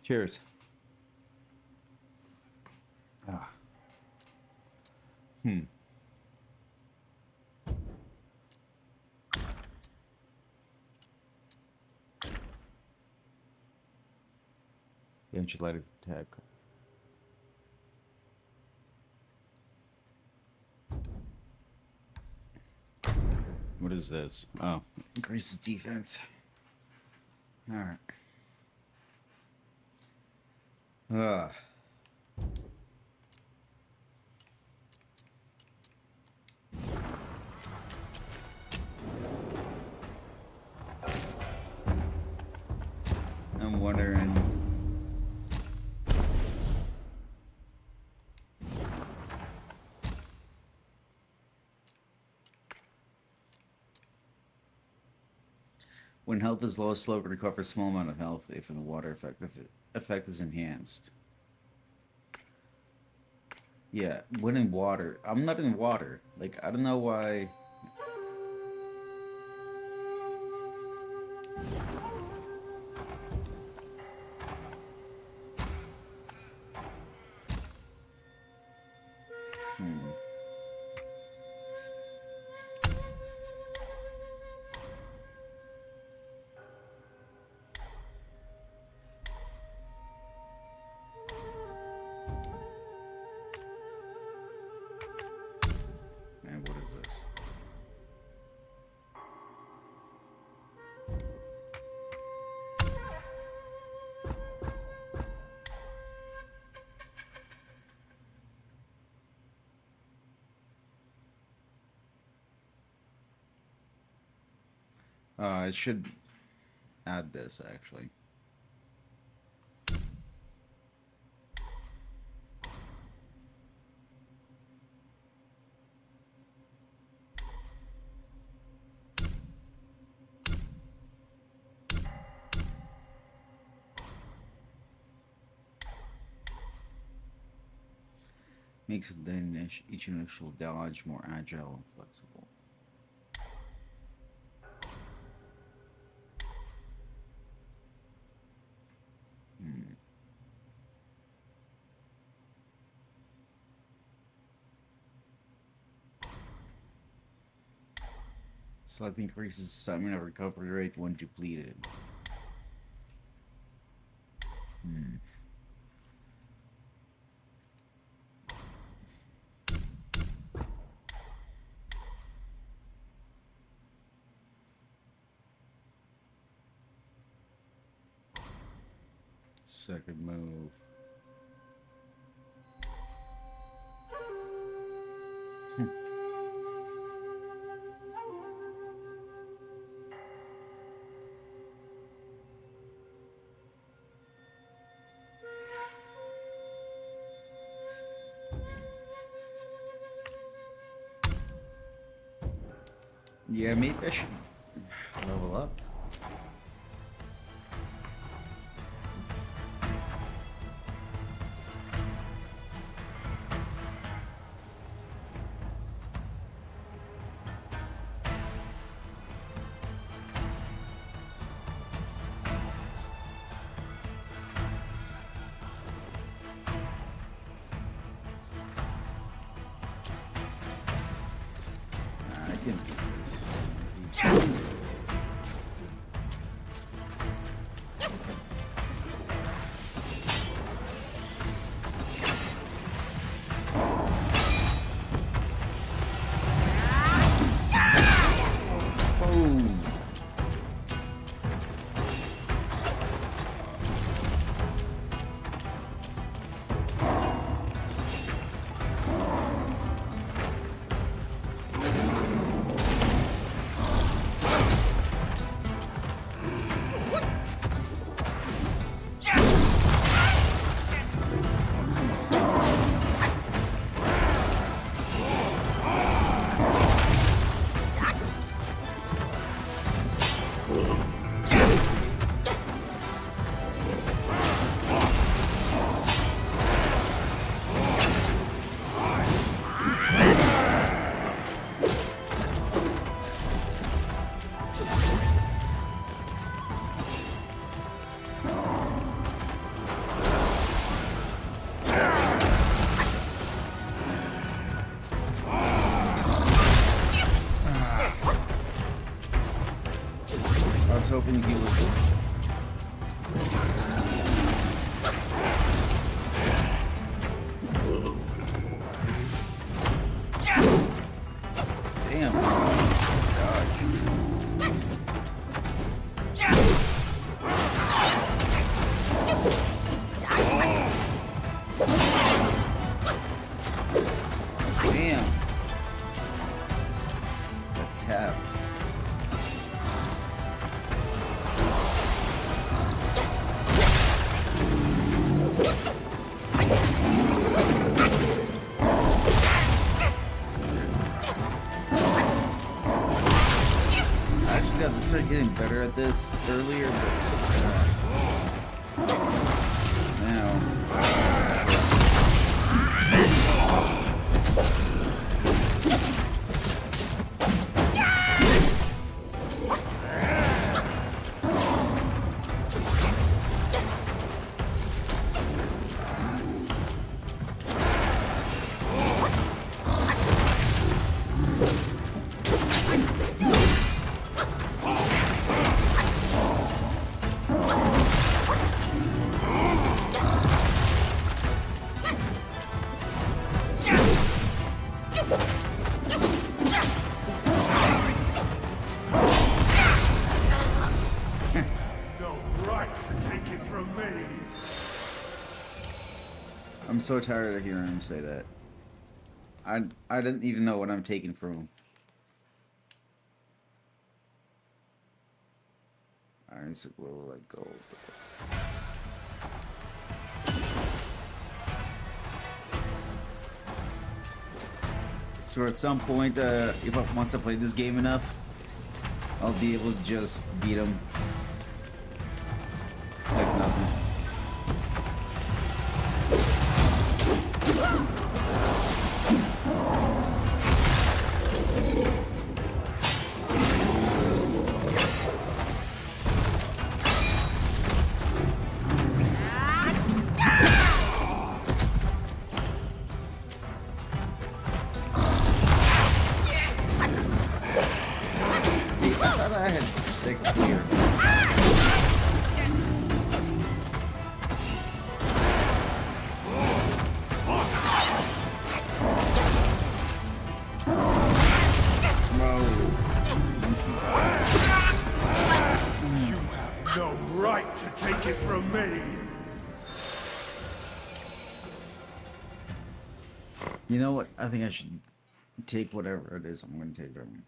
Cheers. Don't you let it tag. What is this? Oh, increases defense. All right. I'm wondering. When health is low, slow recover a small amount of health if the water effect is enhanced. Yeah, when in water. I'm not in water. Like, I don't know why. It should add this actually. Makes it then each initial dodge more agile and flexible. Select increases stamina recovery rate when depleted. Second move. Yeah, maybe I should level up. I can do this. Boom. I was hoping he would. Damn. Damn. The tap. I actually got to start getting better at this earlier, but now. No right to take it from me. I'm so tired of hearing him say that. I didn't even know what I'm taking from him. Irons will glow like gold. So at some point, once I play this game enough, I'll be able to just beat him like nothing. You know what? I think I should take whatever it is I'm going to take right now.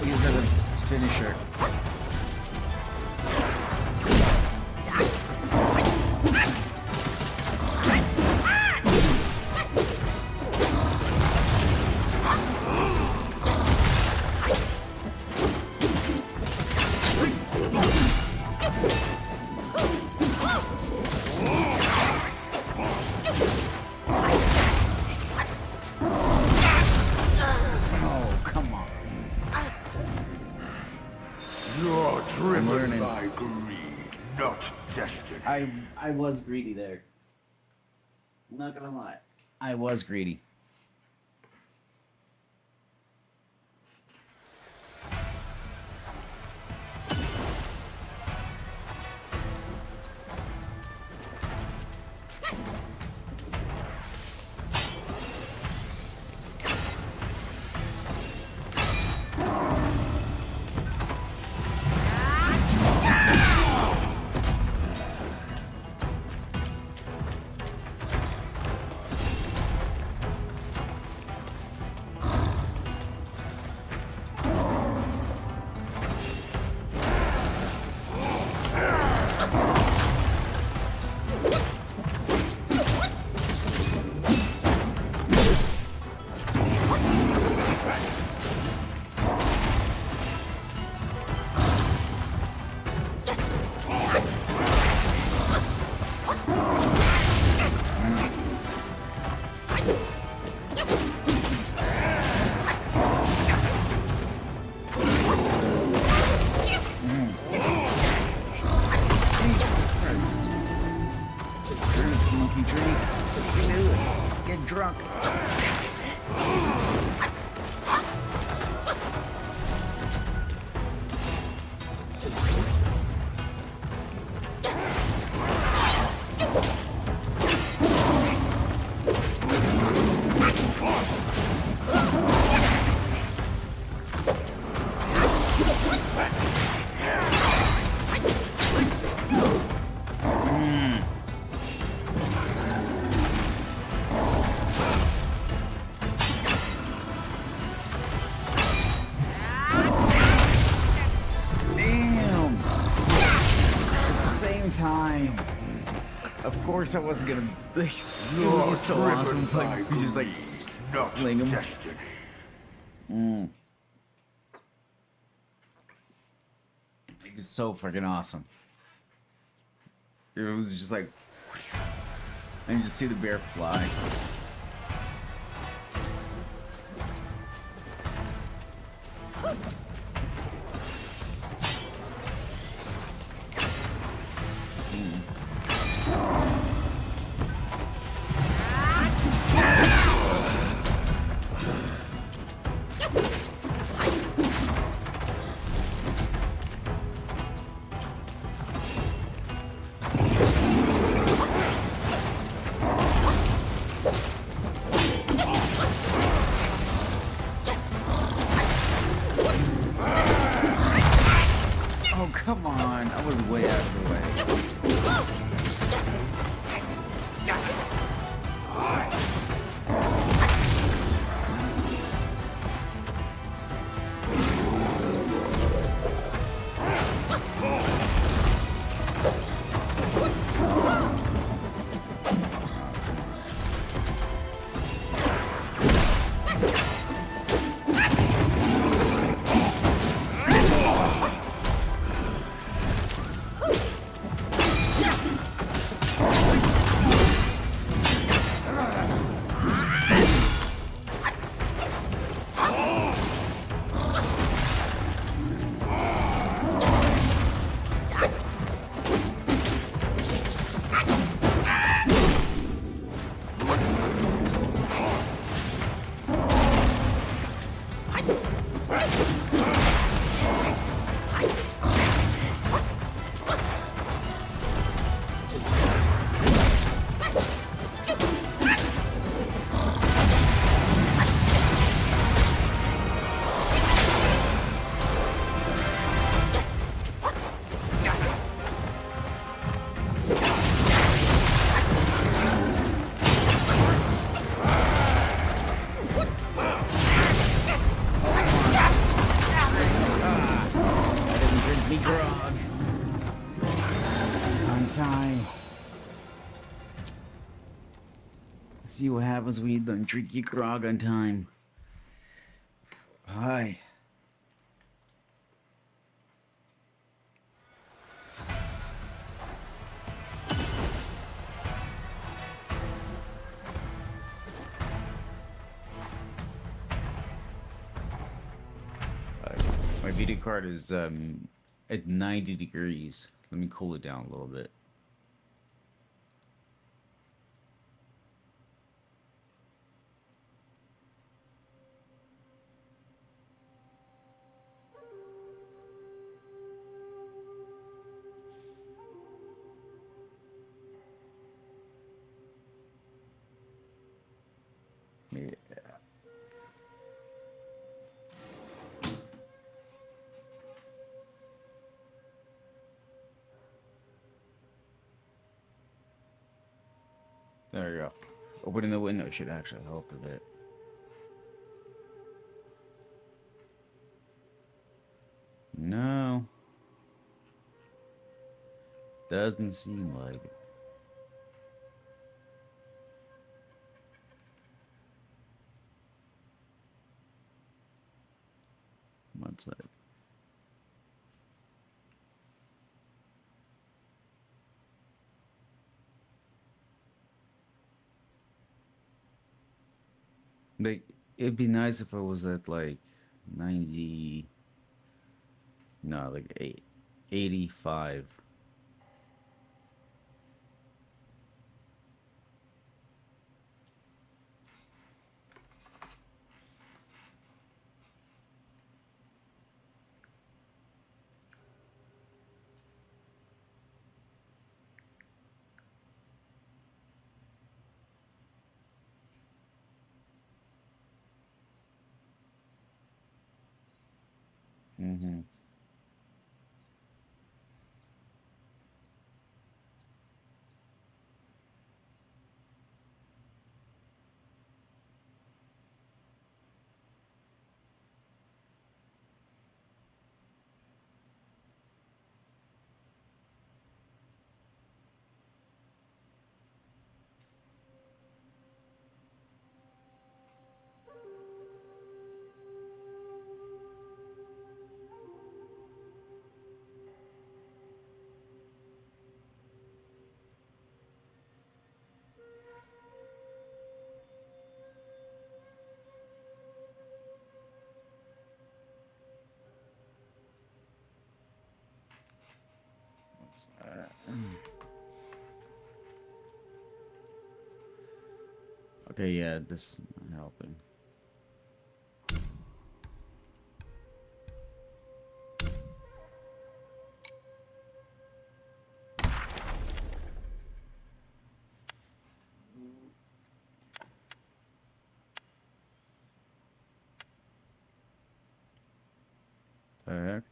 Use that as finisher. I was greedy there. I'm not gonna lie. I was greedy. Damn! At the same time. Of course I wasn't gonna... Like, he's so awesome. Like, you just like... Fling him. It was so freaking awesome. It was just like... And you just see the bear fly. Oh, come on. I was way out of the way. Me grog. On time. See what happens when you don't drink your grog on time. Hi. My video card is at 90 degrees. Let me cool it down a little bit. Yeah. There you go. Opening the window should actually help a bit. No. Doesn't seem like it. One side. Like, it'd be nice if it was at like 90, no, like 85. Mm-hmm. Okay, yeah, this is not helping. The heck?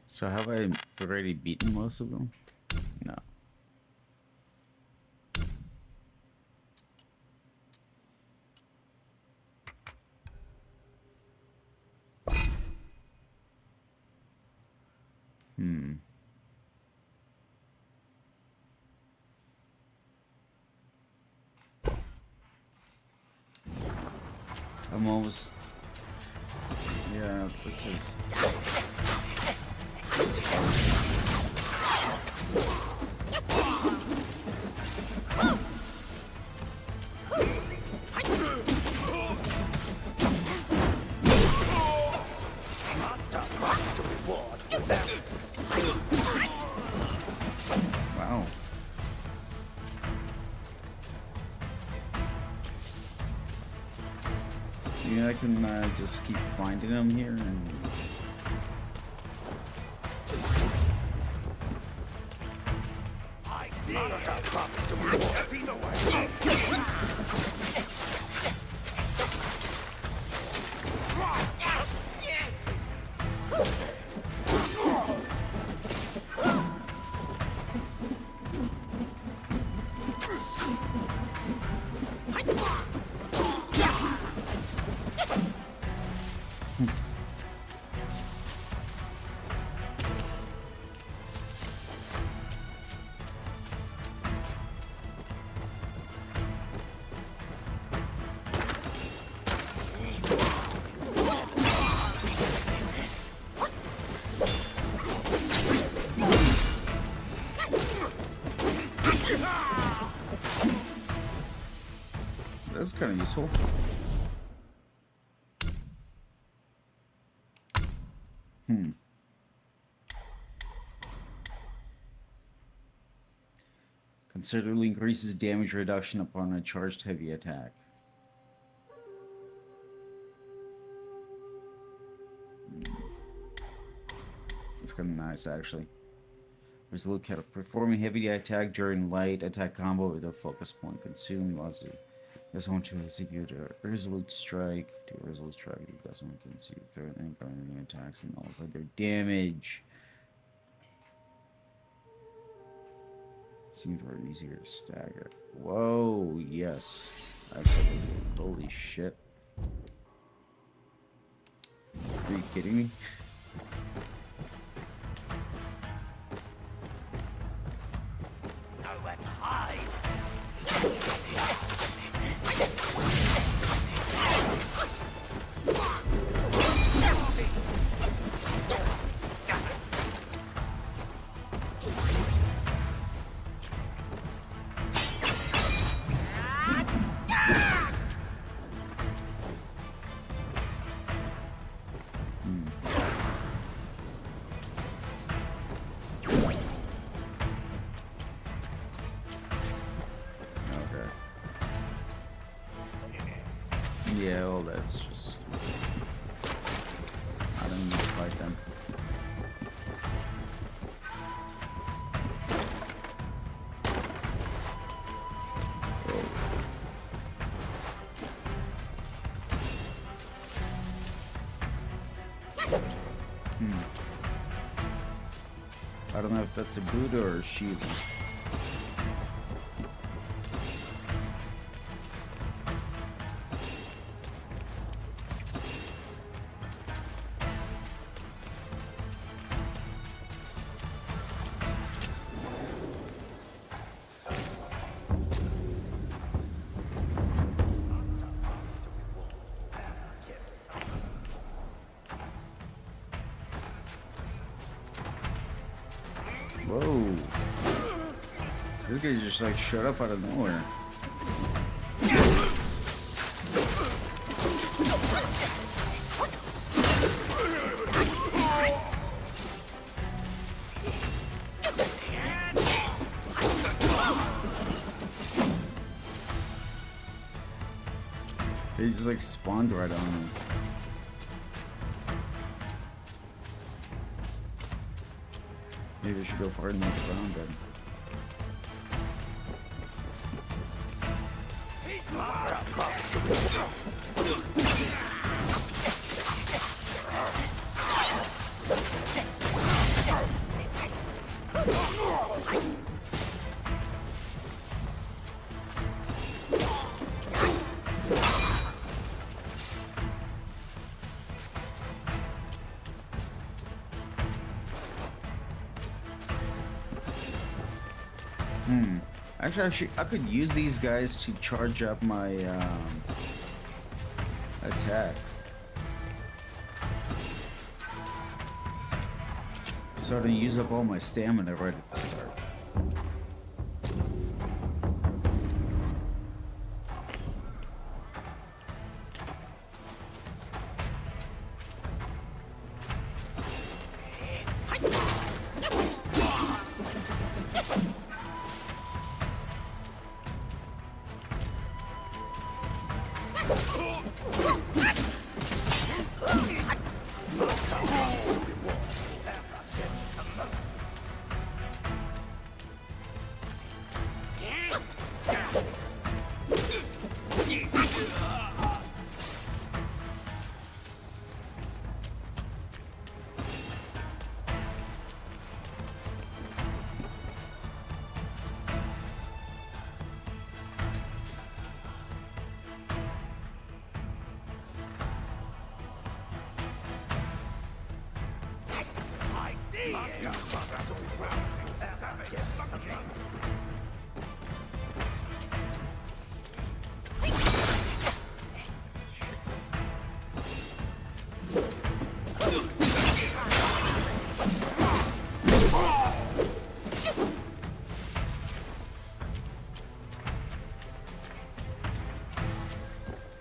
So have I already beaten most of them? No. I'm almost... Yeah, which is... Wow. Yeah, I can just keep finding them here and... Master promised to reward me the way. That's kind of useful. Considerably increases damage reduction upon a charged heavy attack. That's kind of nice, actually. Resolute at performing heavy attack during light attack combo with a focus point consumed. Lots of does want to execute a resolute strike. Do a resolute strike. You guys want to execute threatening enemy attacks and nullify their damage. Seems very easier to stagger. Whoa, yes. Absolutely. Holy shit. Are you kidding me? Nowhere to hide. Yeah, well, that's just... I don't need to fight them. I don't know if that's a Buddha or a Shiva. Whoa. This guy just like showed up out of nowhere. He just like spawned right on him. Maybe we should go for it next round then. Actually, I could use these guys to charge up my attack. Starting to use up all my stamina right at the start.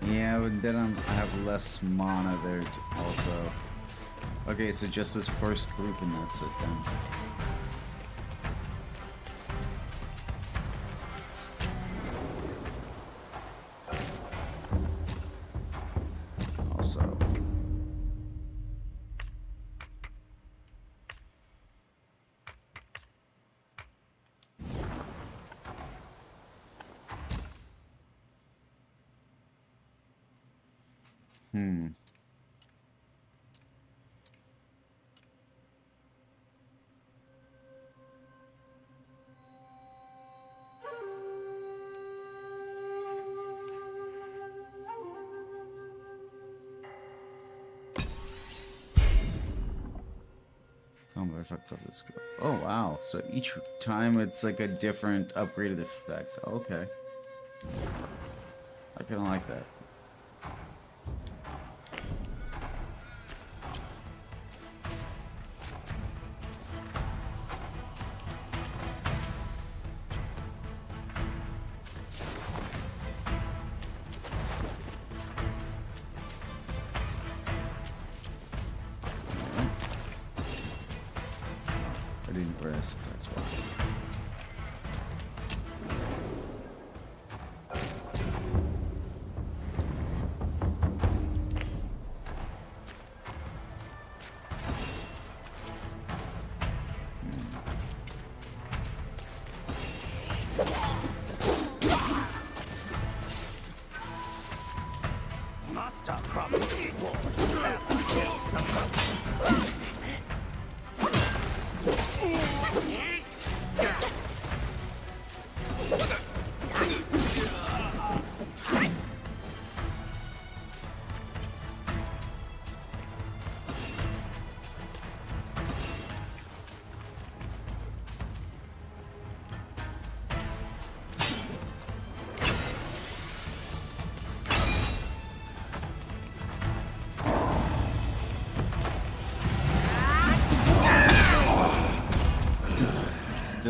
Yeah, but then I have less mana there also. Okay, so just this first group and that's it then. Also. Oh, but I fucked up this go. Oh wow! So each time it's like a different upgraded effect. Okay, I kind of like that. I didn't rest, that's why. Master promised reward. Whoever kills the puppet.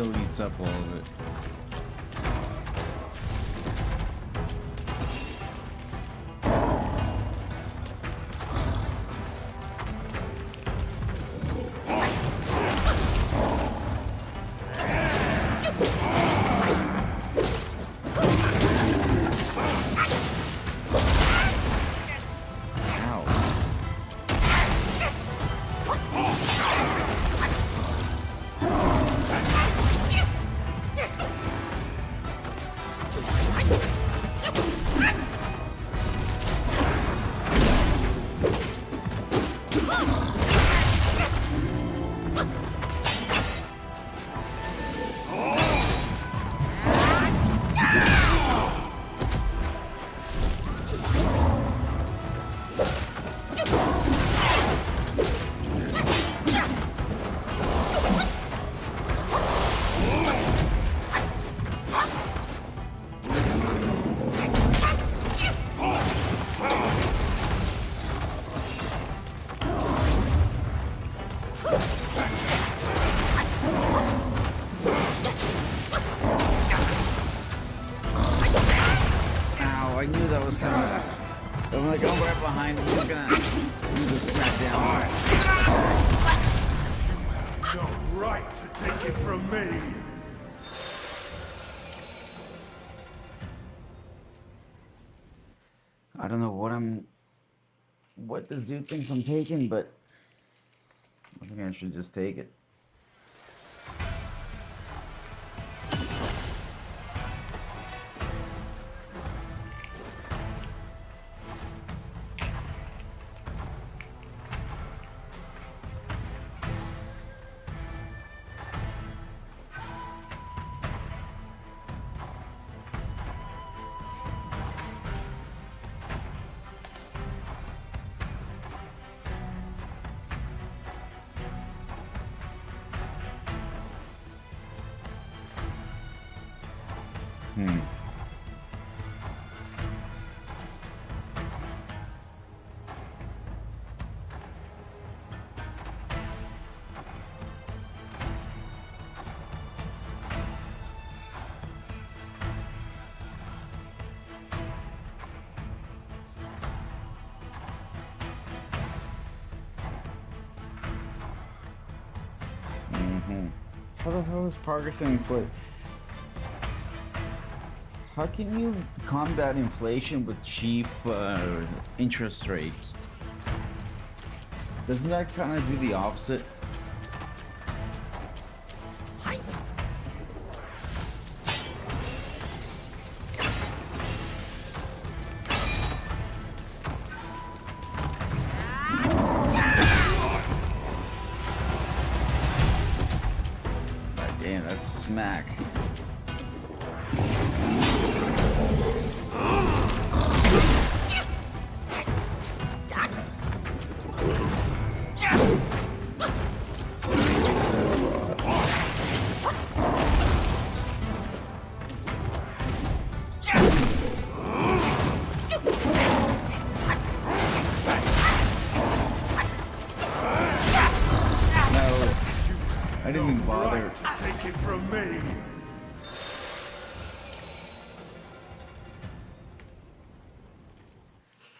still eats up all of it. I knew that was coming. I'm like, I'm right behind him. He's gonna do the smackdown. No right to take it from me. I don't know what this dude thinks I'm taking, but I think I should just take it. How the hell is progress in inflation? How can you combat inflation with cheap interest rates? Doesn't that kind of do the opposite? Damn, that's smack. I didn't even bother. Right to take it from me.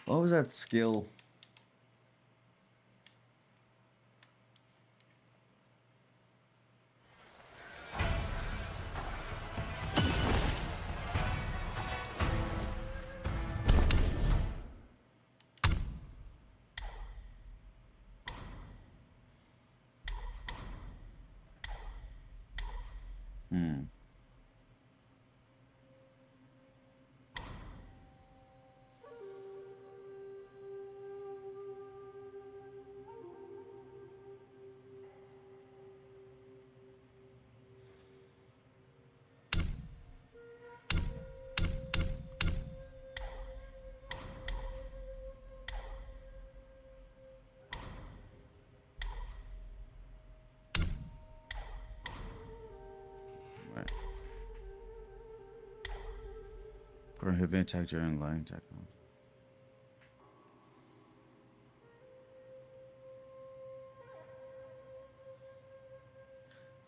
What was that skill? Prohibit attack during line attack.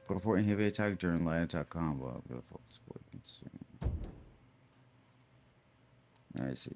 Before a heavy attack during light attack combo. Beautiful sport. I see.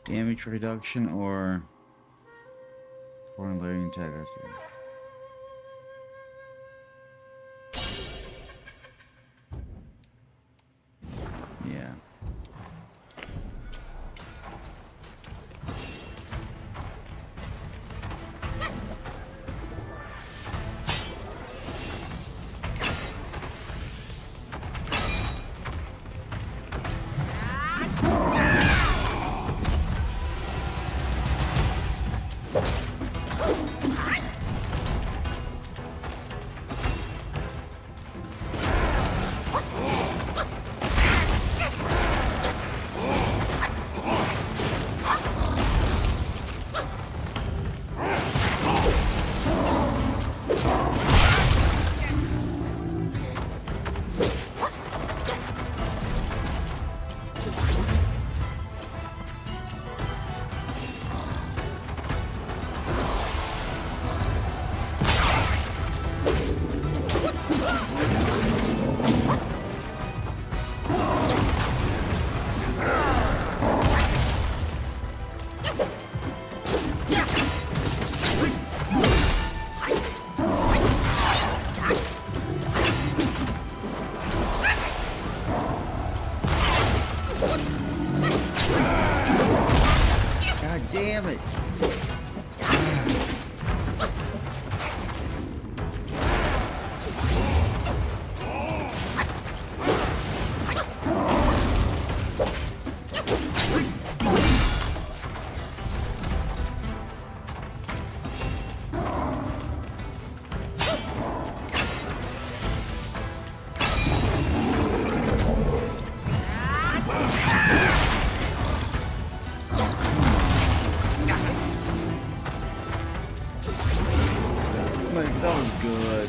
Damage reduction or foreign layering attack. Yeah. That was good.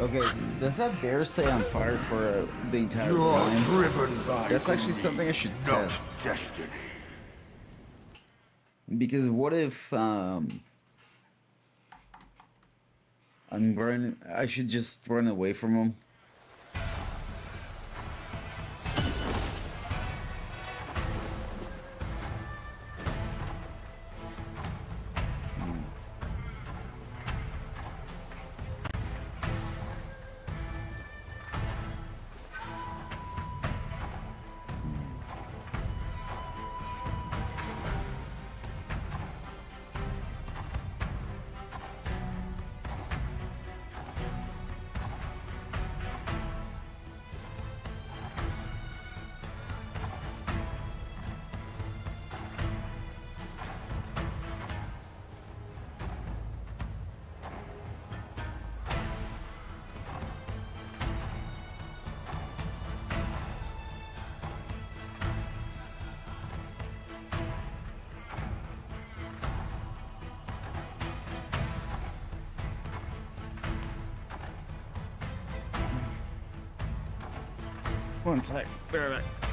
Okay, does that bear stay on fire for the entire You're time? driven by That's actually greed, something I should not test. destiny. Because what if I'm running? I should just run away from him. One sec. Be right back.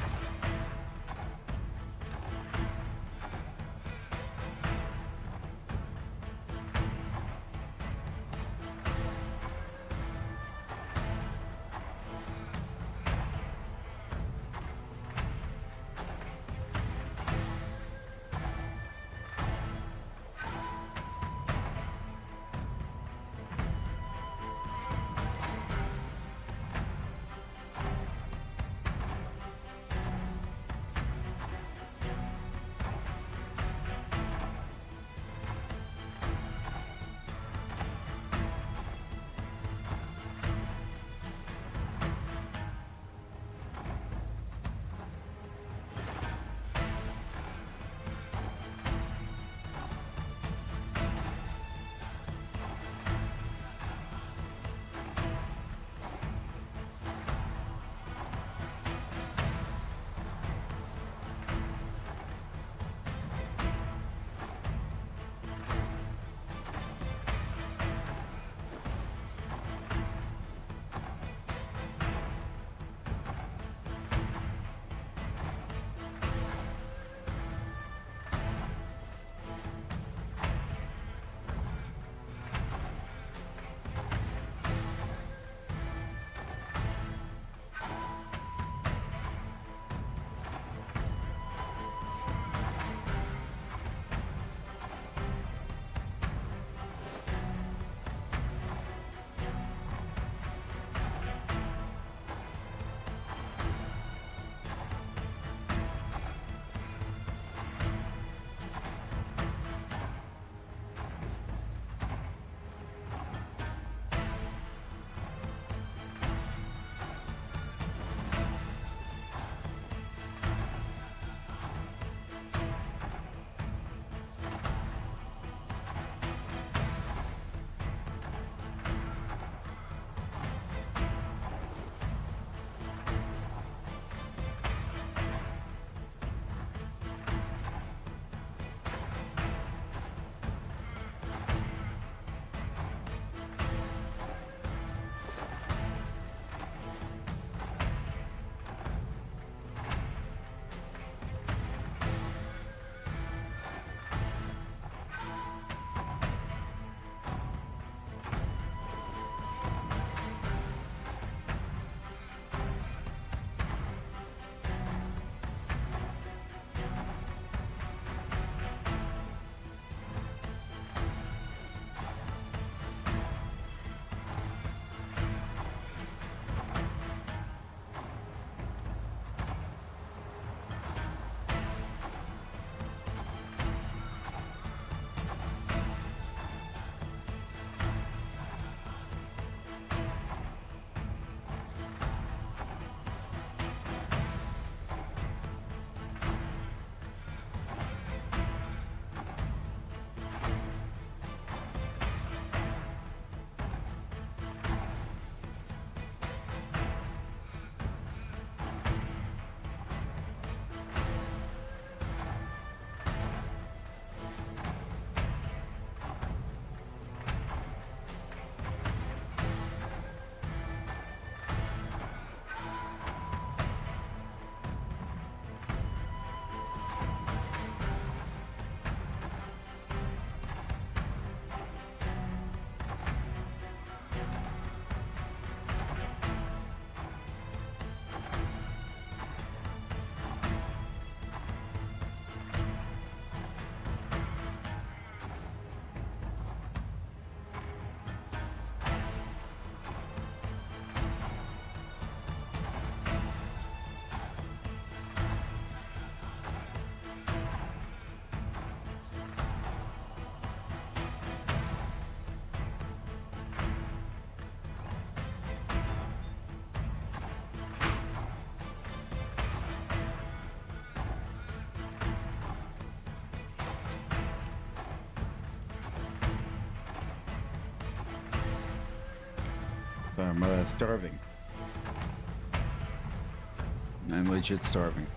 I'm starving. I'm legit starving.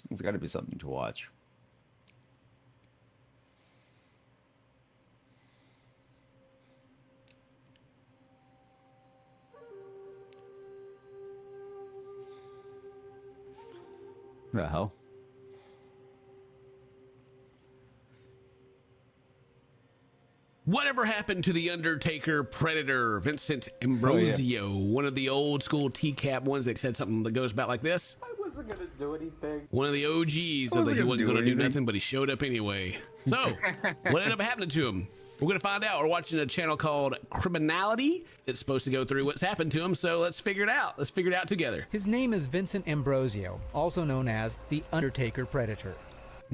There's got to be something to watch. The hell? Whatever happened to the Undertaker Predator, Vincent Ambrosio, one of the old school TCAP ones that said something that goes about like this? I wasn't gonna do anything. One of the OGs of that he wasn't going to do nothing, but he showed up anyway. So, what ended up happening to him? We're going to find out. We're watching a channel called Criminality. It's supposed to go through what's happened to him, so let's figure it out. Let's figure it out together. His name is Vincent Ambrosio, also known as the Undertaker Predator.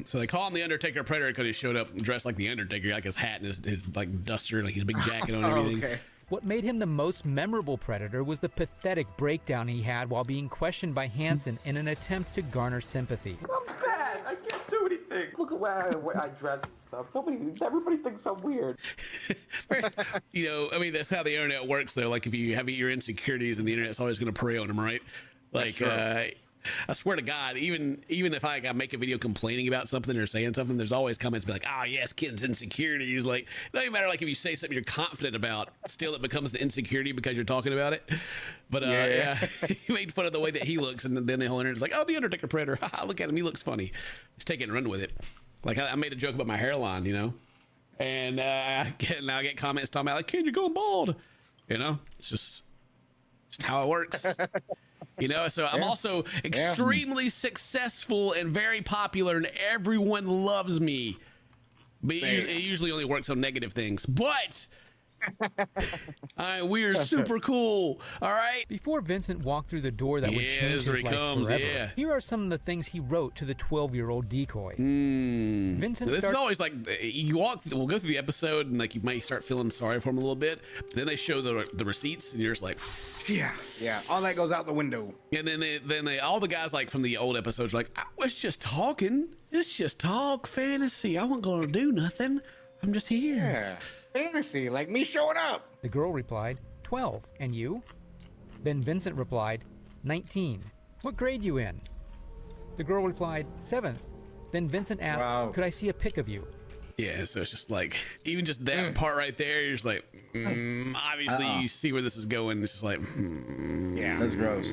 So they call him the Undertaker Predator because he showed up dressed like the Undertaker, like his hat and his like duster, like his big jacket on and everything. Okay. What made him the most memorable Predator was the pathetic breakdown he had while being questioned by Hansen in an attempt to garner sympathy. I'm fat. I can't do anything. Look at where I dress and stuff. Everybody thinks I'm weird. You know, I mean, that's how the internet works, though. Like, if you have your insecurities, and the internet's always going to prey on them, right? Like, I swear to God, even if I make a video complaining about something or saying something, there's always comments be like, "Oh yes, kids' insecurities." Like, it doesn't matter. Like, if you say something you're confident about, still it becomes the insecurity because you're talking about it. But yeah, he made fun of the way that he looks, and then the whole internet's like, "Oh, the Undertaker Predator. Look at him, he looks funny." Just take it and run with it. Like, I made a joke about my hairline, you know, and now I get comments talking about like, "Kid, you're going bald." You know, it's just how it works. You know, so I'm also extremely successful and very popular, and everyone loves me. But it usually only works on negative things. But we are super cool. All right. Before Vincent walked through the door that would change his life forever, here are some of the things he wrote to the 12-year-old decoy. Vincent This is always like, we'll go through the episode, and like you might start feeling sorry for him a little bit. Then they show the receipts, and you're just like, yeah, all that goes out the window. And then all the guys like from the old episodes are like, "I was just talking. It's just talk fantasy. I wasn't gonna do nothing. I'm just here." Yeah. Fantasy, like me showing up. The girl replied, 12. And you? Then Vincent replied, 19. What grade you in? The girl replied, 7th. Then Vincent asked, could I see a pic of you? Yeah, so it's just like, even just that part right there, you're just like, obviously you see where this is going. It's just like, yeah, that's gross.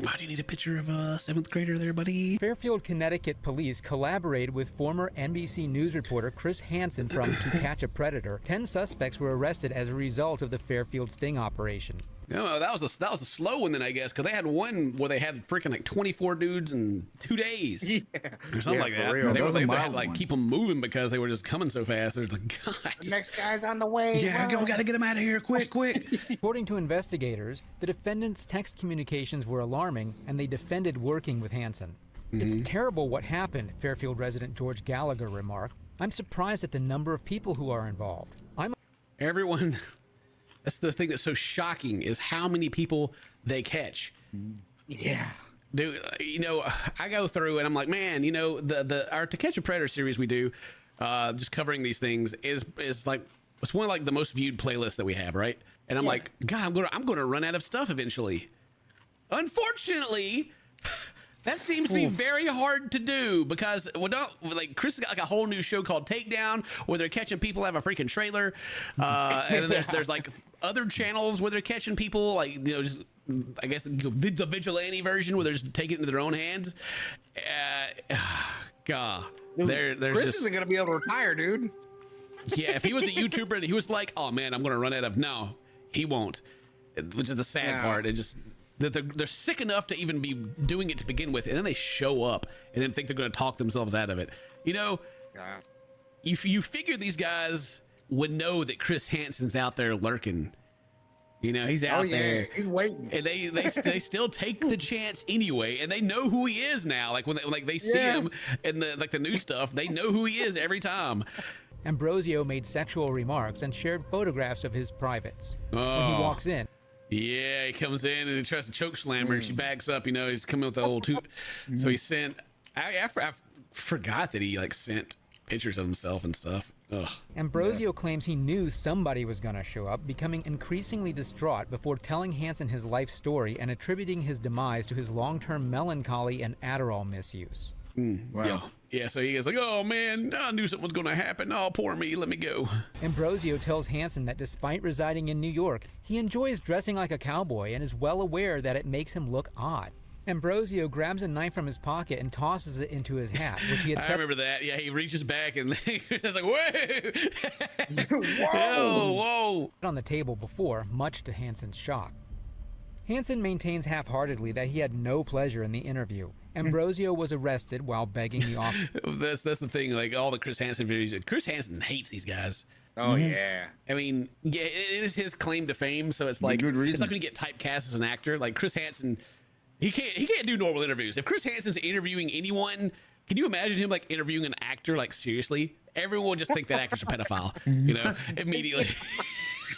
Why do you need a picture of a 7th grader there, buddy? Fairfield, Connecticut police collaborated with former NBC News reporter Chris Hansen from To Catch a Predator. 10 suspects were arrested as a result of the Fairfield sting operation. No, that was the slow one then, I guess, because they had one where they had freaking like 24 dudes in 2 days. Yeah. Or something like that. They had to like keep them moving because they were just coming so fast. There's like, God. The next guy's on the way. Yeah, we got to get him out of here quick. According to investigators, the defendants' text communications were alarming, and they defended working with Hansen. It's terrible what happened, Fairfield resident George Gallagher remarked. I'm surprised at the number of people who are involved. Everyone... That's the thing that's so shocking is how many people they catch. Yeah. Dude, you know, I go through and I'm like, man, you know, our To Catch a Predator series we do, just covering these things is like, it's one of like the most viewed playlists that we have, right? And I'm like, God, I'm gonna run out of stuff eventually. Unfortunately, that seems to be very hard to do because Chris has got like a whole new show called Takedown where they're catching people out of a freaking trailer, and then there's like other channels where they're catching people, like, you know, just I guess the vigilante version where they're just taking it into their own hands. God, there's Chris just, isn't gonna be able to retire, dude. Yeah, if he was a YouTuber and he was like, oh man, I'm gonna run out of, no, he won't, which is the sad part. It just that they're sick enough to even be doing it to begin with, and then they show up and then think they're going to talk themselves out of it. You know, you figure these guys would know that Chris Hansen's out there lurking. You know, he's out there. He's waiting. And they still take the chance anyway, and they know who he is now. Like when they see him in the new stuff, they know who he is every time. Ambrosio made sexual remarks and shared photographs of his privates. When he walks in, yeah, he comes in and he tries to choke slam her, and she backs up. You know, he's coming with the old toot. So he sent. I forgot that he like sent pictures of himself and stuff. Ugh. Ambrosio claims he knew somebody was going to show up, becoming increasingly distraught before telling Hansen his life story and attributing his demise to his long-term melancholy and Adderall misuse. Wow. Yeah, so he is like, oh man, I knew something was going to happen. Oh, poor me, let me go. Ambrosio tells Hansen that despite residing in New York, he enjoys dressing like a cowboy and is well aware that it makes him look odd. Ambrosio grabs a knife from his pocket and tosses it into his hat, which he had I remember that. Yeah, he reaches back and he's just like, whoa! whoa! Whoa! On the table before, much to Hansen's shock. Hansen maintains half-heartedly that he had no pleasure in the interview. Ambrosio was arrested while begging the officer. That's the thing. Like all the Chris Hansen videos, Chris Hansen hates these guys. Oh yeah. I mean, yeah, it is his claim to fame. So it's like Good reason. it's not going to get typecast as an actor. Like Chris Hansen, he can't do normal interviews. If Chris Hansen's interviewing anyone, can you imagine him like interviewing an actor? Like seriously, everyone would just think that actor's a pedophile. You know, immediately.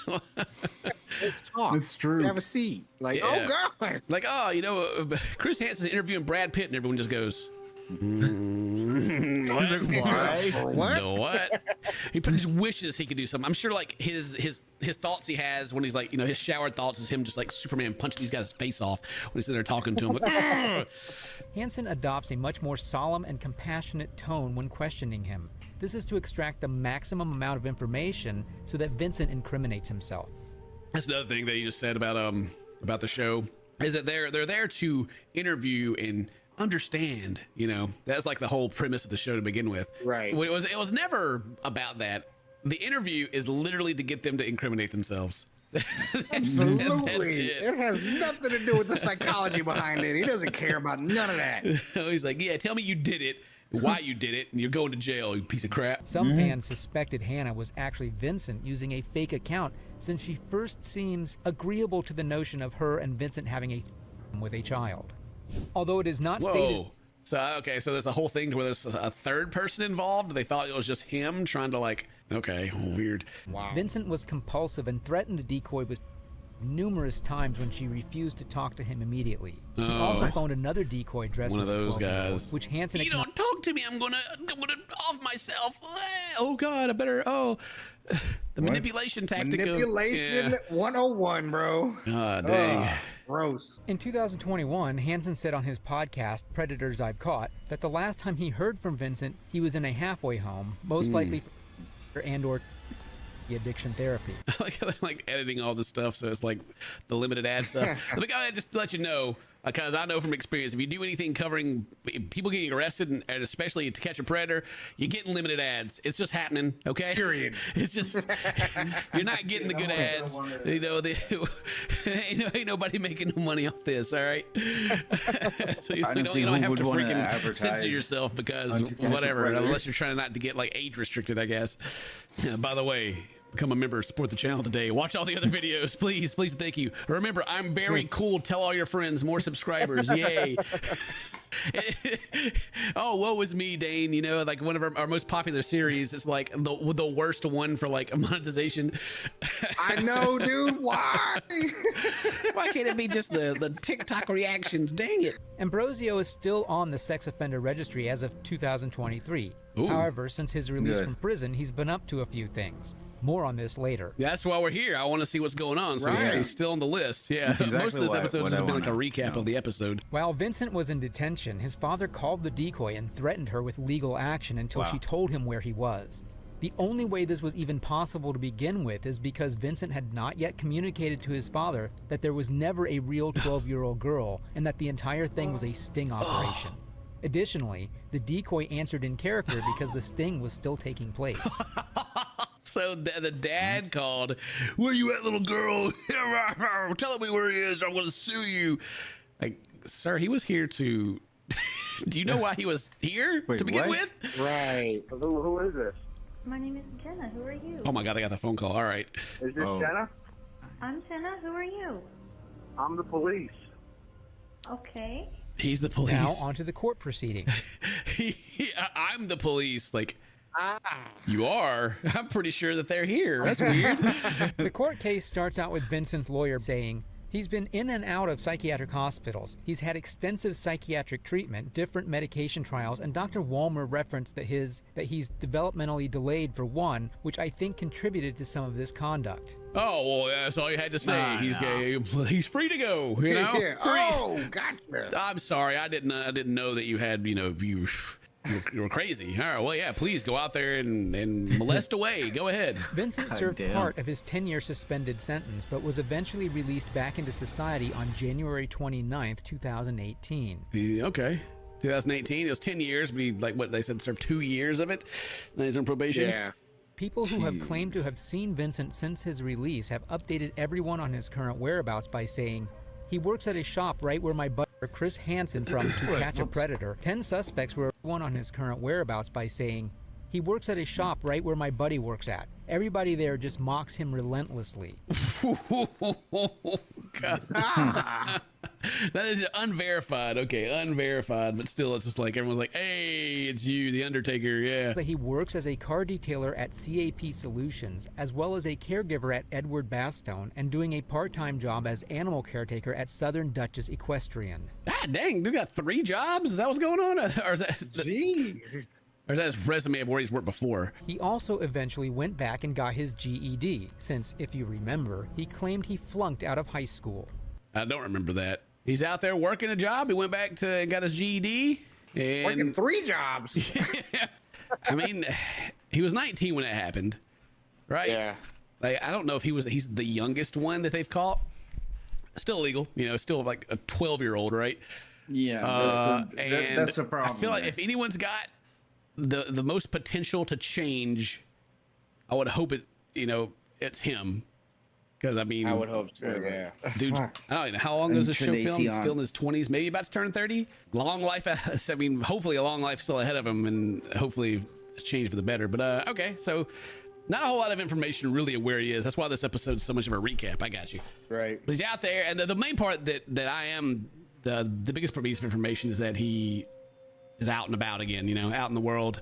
Let's talk. It's true. Have a seat. Like, Yeah. oh god. Like, oh, you know, Chris Hansen's interviewing Brad Pitt, and everyone just goes, Why? What? What? He just wishes he could do something. I'm sure, like his thoughts he has when he's like, you know, his shower thoughts is him just like Superman punching these guys' face off when he's sitting there talking to him. Like, Hansen adopts a much more solemn and compassionate tone when questioning him. This is to extract the maximum amount of information so that Vincent incriminates himself. That's another thing that he just said about the show is that they're there to interview and understand. You know, that's like the whole premise of the show to begin with. Right. Well, it was never about that. The interview is literally to get them to incriminate themselves. Absolutely. That's It has nothing to do with the psychology behind it. He doesn't care about none of that. He's like, yeah, tell me you did it, why you did it, and you're going to jail, you piece of crap. Some fans suspected Hannah was actually Vincent using a fake account, since she first seems agreeable to the notion of her and Vincent having a with a child. Although it is not stated. So okay, so there's a whole thing where there's a third person involved. They thought it was just him trying to like, okay, weird. Wow. Vincent was compulsive and threatened to decoy with numerous times when she refused to talk to him immediately. He also phoned another decoy dressed One as of a those 12-year-old, guys. which Hansen You don't talk to me. I'm gonna off myself. Oh God, I better. Oh, the manipulation tactic. Manipulation 101, bro. Ah, dang. Gross. In 2021, Hansen said on his podcast, Predators I've Caught, that the last time he heard from Vincent, he was in a halfway home, most likely for and/or addiction therapy. like editing all this stuff, so it's like the limited ad stuff. Let me go ahead and just let you know, because I know from experience, if you do anything covering people getting arrested, and especially to catch a predator, you're getting limited ads. It's just happening, okay? Period. It's just you're not getting the good ads. You know, ain't nobody making no money off this. All right. So you don't have to freaking censor yourself because whatever, unless you're trying not to get like age restricted, I guess. By the way, become a member, support the channel today. Watch all the other videos, please, please, thank you. Remember, I'm very cool. Tell all your friends, more subscribers, yay. Oh, woe is me, Dane. You know, like one of our most popular series is like the worst one for like monetization. I know, dude. Why? Why can't it be just the TikTok reactions? Dang it. Ambrosio is still on the sex offender registry as of 2023. Ooh. However, since his release from prison, he's been up to a few things. More on this later. That's why we're here. I want to see what's going on. So he's still on the list. Yeah. That's exactly Most of this episode has been like a wanna recap of the episode. While Vincent was in detention, his father called the decoy and threatened her with legal action until she told him where he was. The only way this was even possible to begin with is because Vincent had not yet communicated to his father that there was never a real 12-year-old girl and that the entire thing was a sting operation. Additionally, the decoy answered in character because the sting was still taking place. So the dad called, "Where you at, little girl? Tell me where he is. I'm going to sue you." Like, sir, he was here to... Do you know why he was here to begin with? Right. Who is this? My name is Jenna. Who are you? Oh my God, I got the phone call. All right. Is this Jenna? I'm Jenna. Who are you? I'm the police. Okay. He's the police. Now onto the court proceedings. I'm the police. Like, you are? I'm pretty sure that they're here. That's weird. The court case starts out with Vincent's lawyer saying, he's been in and out of psychiatric hospitals. He's had extensive psychiatric treatment, different medication trials, and Dr. Walmer referenced that he's developmentally delayed for one, which I think contributed to some of this conduct. Oh, well, that's all you had to say. He's free to go, you know? Yeah. Oh, gotcha. I'm sorry. I didn't know that you had, You're crazy. All right, well, yeah, please go out there and molest away. Go ahead. Vincent served part of his 10-year suspended sentence, but was eventually released back into society on January 29th, 2018. Okay. 2018, it was 10 years, but he, like what they said, served 2 years of it. Now he's on probation. Yeah. People who have claimed to have seen Vincent since his release have updated everyone on his current whereabouts by saying, he works at a shop right where my buddy Chris Hansen from To Catch a Predator. 10 suspects were one on his current whereabouts by saying, he works at a shop right where my buddy works at. Everybody there just mocks him relentlessly. God. That is unverified. Okay, unverified, but still, it's just like everyone's like, hey, it's you, the Undertaker, yeah. He works as a car detailer at CAP Solutions, as well as a caregiver at Edward Bastone, and doing a part-time job as animal caretaker at Southern Duchess Equestrian. Ah, dang, dude got 3 jobs? Is that what's going on? Or is that, Jeez. Or is that his resume of where he's worked before? He also eventually went back and got his GED, since, if you remember, he claimed he flunked out of high school. I don't remember that. He's out there working a job. He went back to got his GED. And working 3 jobs. I mean, he was 19 when it happened, right? Yeah. Like, I don't know if he's the youngest one that they've caught. Still illegal, still like a 12-year-old, right? Yeah, that's the problem. I feel like if anyone's got the most potential to change, I would hope it's him. Because I mean, I would hope so. Yeah, dude. I don't even know how long is this show filmed. He's still in his 20s, maybe about to turn 30. Long life. I mean, hopefully a long life still ahead of him, and hopefully it's changed for the better. But okay, so not a whole lot of information really of where he is. That's why this episode's so much of a recap. I got you. Right. But he's out there, and the main part that I am the biggest piece of information is that he is out and about again. Out in the world.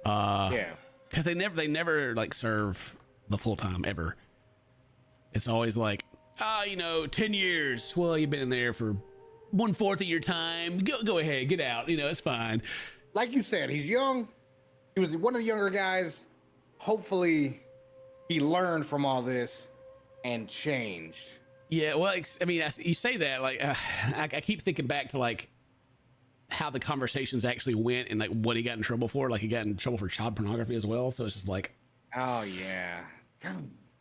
Yeah. Because they never like serve the full time ever. It's always like, 10 years. Well, you've been there for 1/4 of your time. Go ahead, get out. It's fine. Like you said, he's young. He was one of the younger guys. Hopefully, he learned from all this and changed. Yeah, well, I mean, you say that, like, I keep thinking back to, like, how the conversations actually went and, like, what he got in trouble for. Like, he got in trouble for child pornography as well. So it's just like, oh, yeah.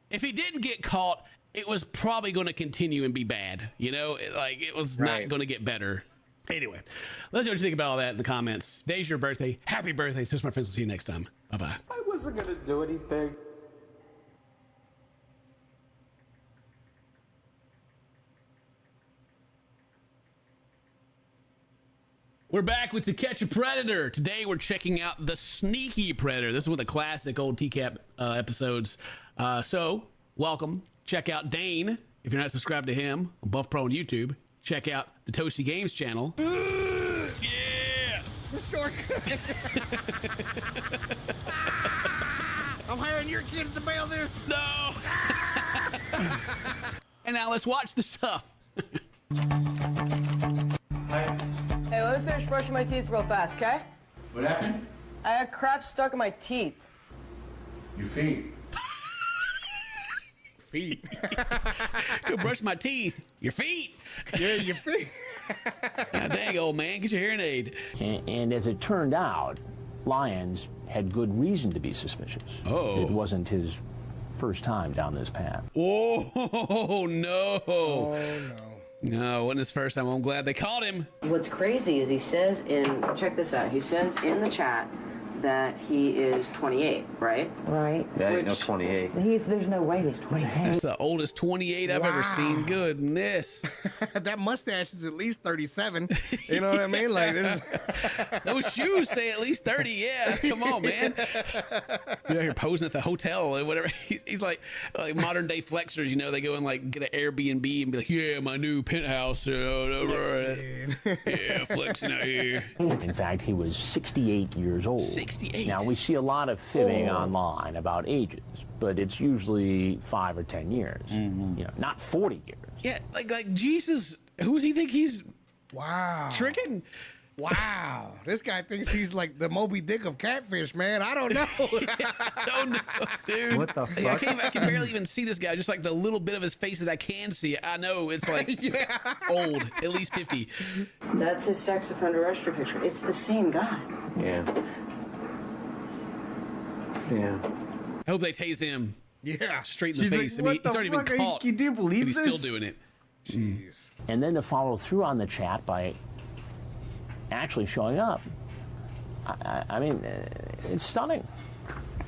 If he didn't get caught, it was probably going to continue and be bad. It was not going to get better. Anyway, let's know what you think about all that in the comments. Today's your birthday. Happy birthday. So my friends, will see you next time. Bye-bye. I wasn't going to do anything. We're back with To Catch a Predator. Today we're checking out the Sneaky Predator. This is one of the classic old TCAP episodes. So, welcome. Check out Dane, if you're not subscribed to him, on Buff Pro on YouTube. Check out the Toasty Games channel. Yeah! I'm hiring your kids to bail this. No! And now let's watch the stuff. Hey, let me finish brushing my teeth real fast, okay? What happened? I got crap stuck in my teeth. Your feet. Feet. Go brush my teeth. Your feet. Yeah, your feet. God dang, old man, get your hearing aid. And as it turned out, Lyons had good reason to be suspicious. Oh. It wasn't his first time down this path. Oh, no. Oh, no. No, it wasn't his first time. I'm glad they caught him. What's crazy is he says check this out, he says in the chat that he is 28, right? Right. That ain't no 28. There's no way he's 28. That's the oldest 28 I've ever seen. Goodness. That mustache is at least 37. You know what I mean? Like this. Those shoes say at least 30. Yeah, come on, man. You're here posing at the hotel or whatever. He's like modern day flexers. They go and like get an Airbnb and be like, yeah, my new penthouse. Yeah, flexing out here. In fact, he was 68 years old. 68. Now, we see a lot of fibbing online about ages, but it's usually 5 or 10 years. Mm-hmm. Not 40 years. Yeah, like Jesus, who does he think he's tricking? Wow, this guy thinks he's like the Moby Dick of catfish, man. I don't know. I don't know, dude. What the fuck? I can barely even see this guy. Just like the little bit of his face that I can see. I know it's like old, at least 50. That's his sex offender registry picture. It's the same guy. Yeah. Yeah. I hope they tase him. Yeah. Straight in the She's like, face. I "What mean, he's the already been fuck? Are you- caught. you do believe but he's this?" still doing it. Jeez. And then to follow through on the chat by actually showing up. I mean, it's stunning.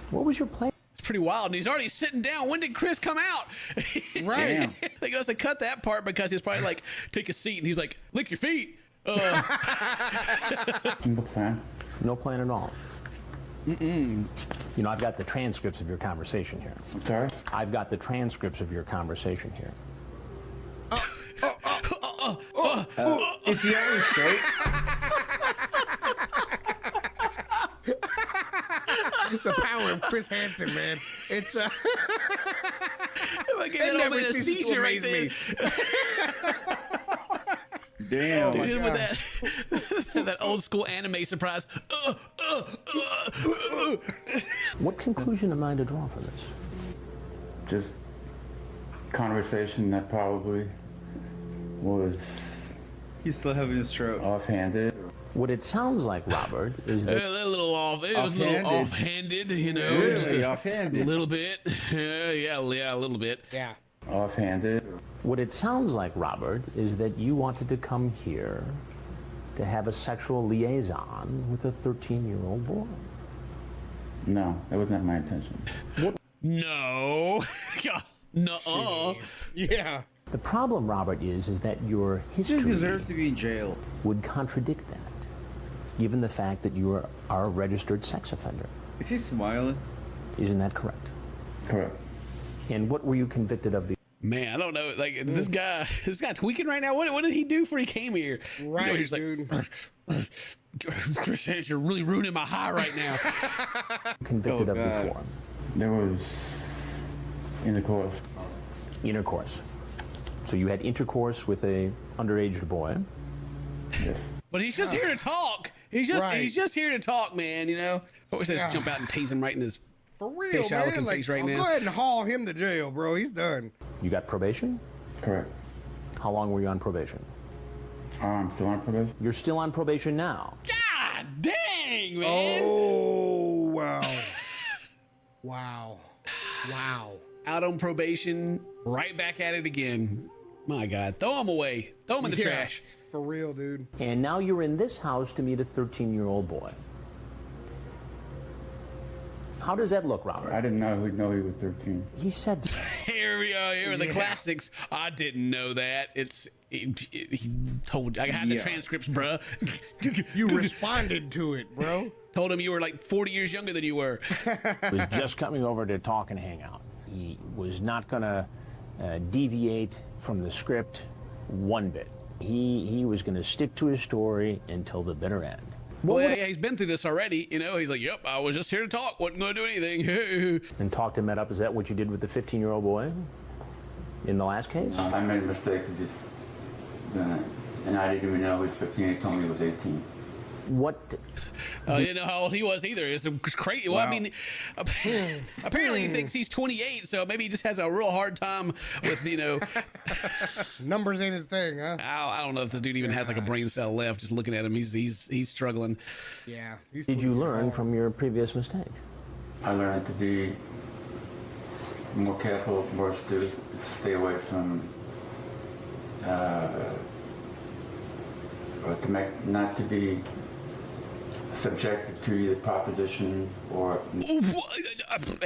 What was your plan? It's pretty wild. And he's already sitting down. When did Chris come out? Right. They goes to cut that part because he's probably like, take a seat. And he's like, lick your feet. No plan. No plan at all. You know, I've got the transcripts of your conversation here. I'm sorry? I've got the transcripts of your conversation here. Is he always straight? The power of Chris Hansen, man. It's I get that old man a seizure right there. Damn. Dude, hit him with that old school anime surprise. What conclusion am I to draw from this? Just conversation that probably was He's still having a stroke. offhanded. What it sounds like, Robert, is that A little off. It was a little offhanded, you know. Really just a offhanded. little bit. Yeah, a little bit. yeah. Offhanded. what it sounds like, Robert, is that you wanted to come here to have a sexual liaison with a 13-year-old boy. No, that was not my intention. No. Nuh-uh. Yeah. The problem, Robert, is that your He history deserves to be in jail. would contradict that, given the fact that you are a registered sex offender. Is he smiling? Isn't that correct? Correct. And what were you convicted of? Man, I don't know. Like this guy tweaking right now. What did he do before he came here? Right, He's dude. Like, Chris Hansen, you're really ruining my high right now. Convicted of God. before? There was intercourse. Intercourse. So you had intercourse with a underage boy. Yes. But he's just here to talk. He's just here to talk, man. You know. I wish they just jump out and tase him right in his For real, fish out man. looking Like, face right go now. ahead and haul him to jail, bro. He's done. You got probation? Correct. How long were you on probation? I'm still on probation. You're still on probation now. God dang, man. Oh, wow. Wow. Wow. Out on probation, right back at it again. My God, throw him away. Throw him in the Yeah, trash. For real, dude. And now you're in this house to meet a 13-year-old boy. How does that look, Robert? I didn't know he was 13. He said so. Here we are. Here are the Yeah. classics. I didn't know that. He told. I had the transcripts, bruh. You responded to it, bro. Told him you were like 40 years younger than you were. He was just coming over to talk and hang out. He was not going to deviate from the script one bit. He was going to stick to his story until the bitter end. Well, yeah, he's been through this already. You know, he's like, yep, I was just here to talk. Wasn't going to do anything. And talked him up. Is that what you did with the 15-year-old boy in the last case? I made a mistake of just doing it. And I didn't even know he was 15. He told me he was 18. What? I didn't know how old he was either. It's crazy. Well, I mean, apparently he thinks he's 28, so maybe he just has a real hard time with, you know. Numbers ain't his thing, huh? I don't know if this dude even has like a brain cell left. Just looking at him, he's struggling. Yeah. Did you learn from your previous mistake? I learned to be more careful, more astute, stay away from, or not to be subjected to either proposition or.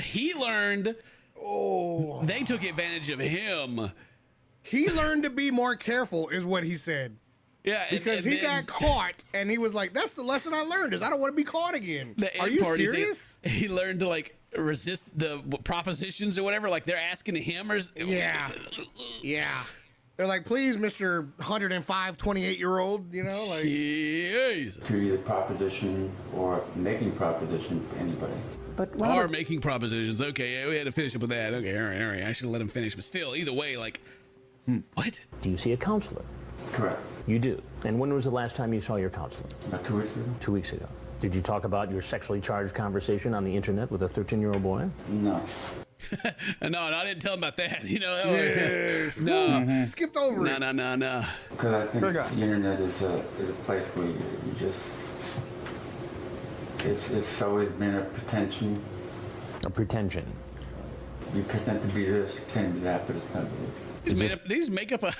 He learned. Oh. They took advantage of him. He learned to be more careful, is what he said. Yeah, because he got caught, and he was like, "That's the lesson I learned: is I don't want to be caught again." Are you serious? He learned to like resist the propositions or whatever. Like they're asking him or yeah. They're like, "Please, Mr. 105, 28-year-old," you know, like. Jeez. To either proposition or making propositions to anybody. But or making propositions. Okay, yeah, we had to finish up with that. Okay, all right. I should have let him finish, but still, either way, like, what? Do you see a counselor? Correct. You do. And when was the last time you saw your counselor? About 2 weeks ago. 2 weeks ago. Did you talk about your sexually charged conversation on the internet with a 13-year-old boy? No. No, I didn't tell him about that. You know, no. Skipped over it. No. Because I think the internet is a place where you just It's always been a pretension. A pretension. You pretend to be this, you pretend to be that, but it's not really. They just make up a.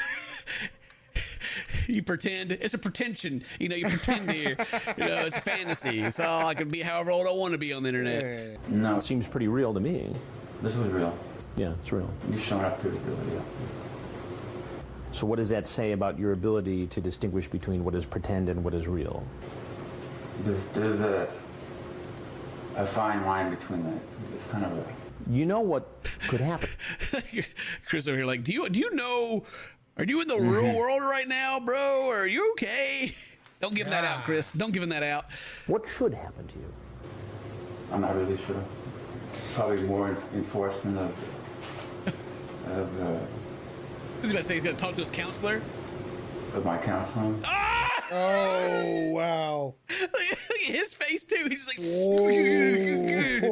You pretend. It's a pretension. You know, you pretend here. You know, it's a fantasy. It's all I can be however old I want to be on the internet. No. It seems pretty real to me. This was real. Yeah, it's real. You showing up to it really, yeah. So what does that say about your ability to distinguish between what is pretend and what is real? There's a fine line between that. It's kind of a. You know what could happen. Chris over here, like, do you know? Are you in the real world right now, bro? Or are you okay? Don't give him that out, Chris. Don't give him that out. What should happen to you? I'm not really sure. Probably more enforcement of. I was about to say he's gonna talk to his counselor. Of my counseling. Oh, wow. Look at his face too. He's like,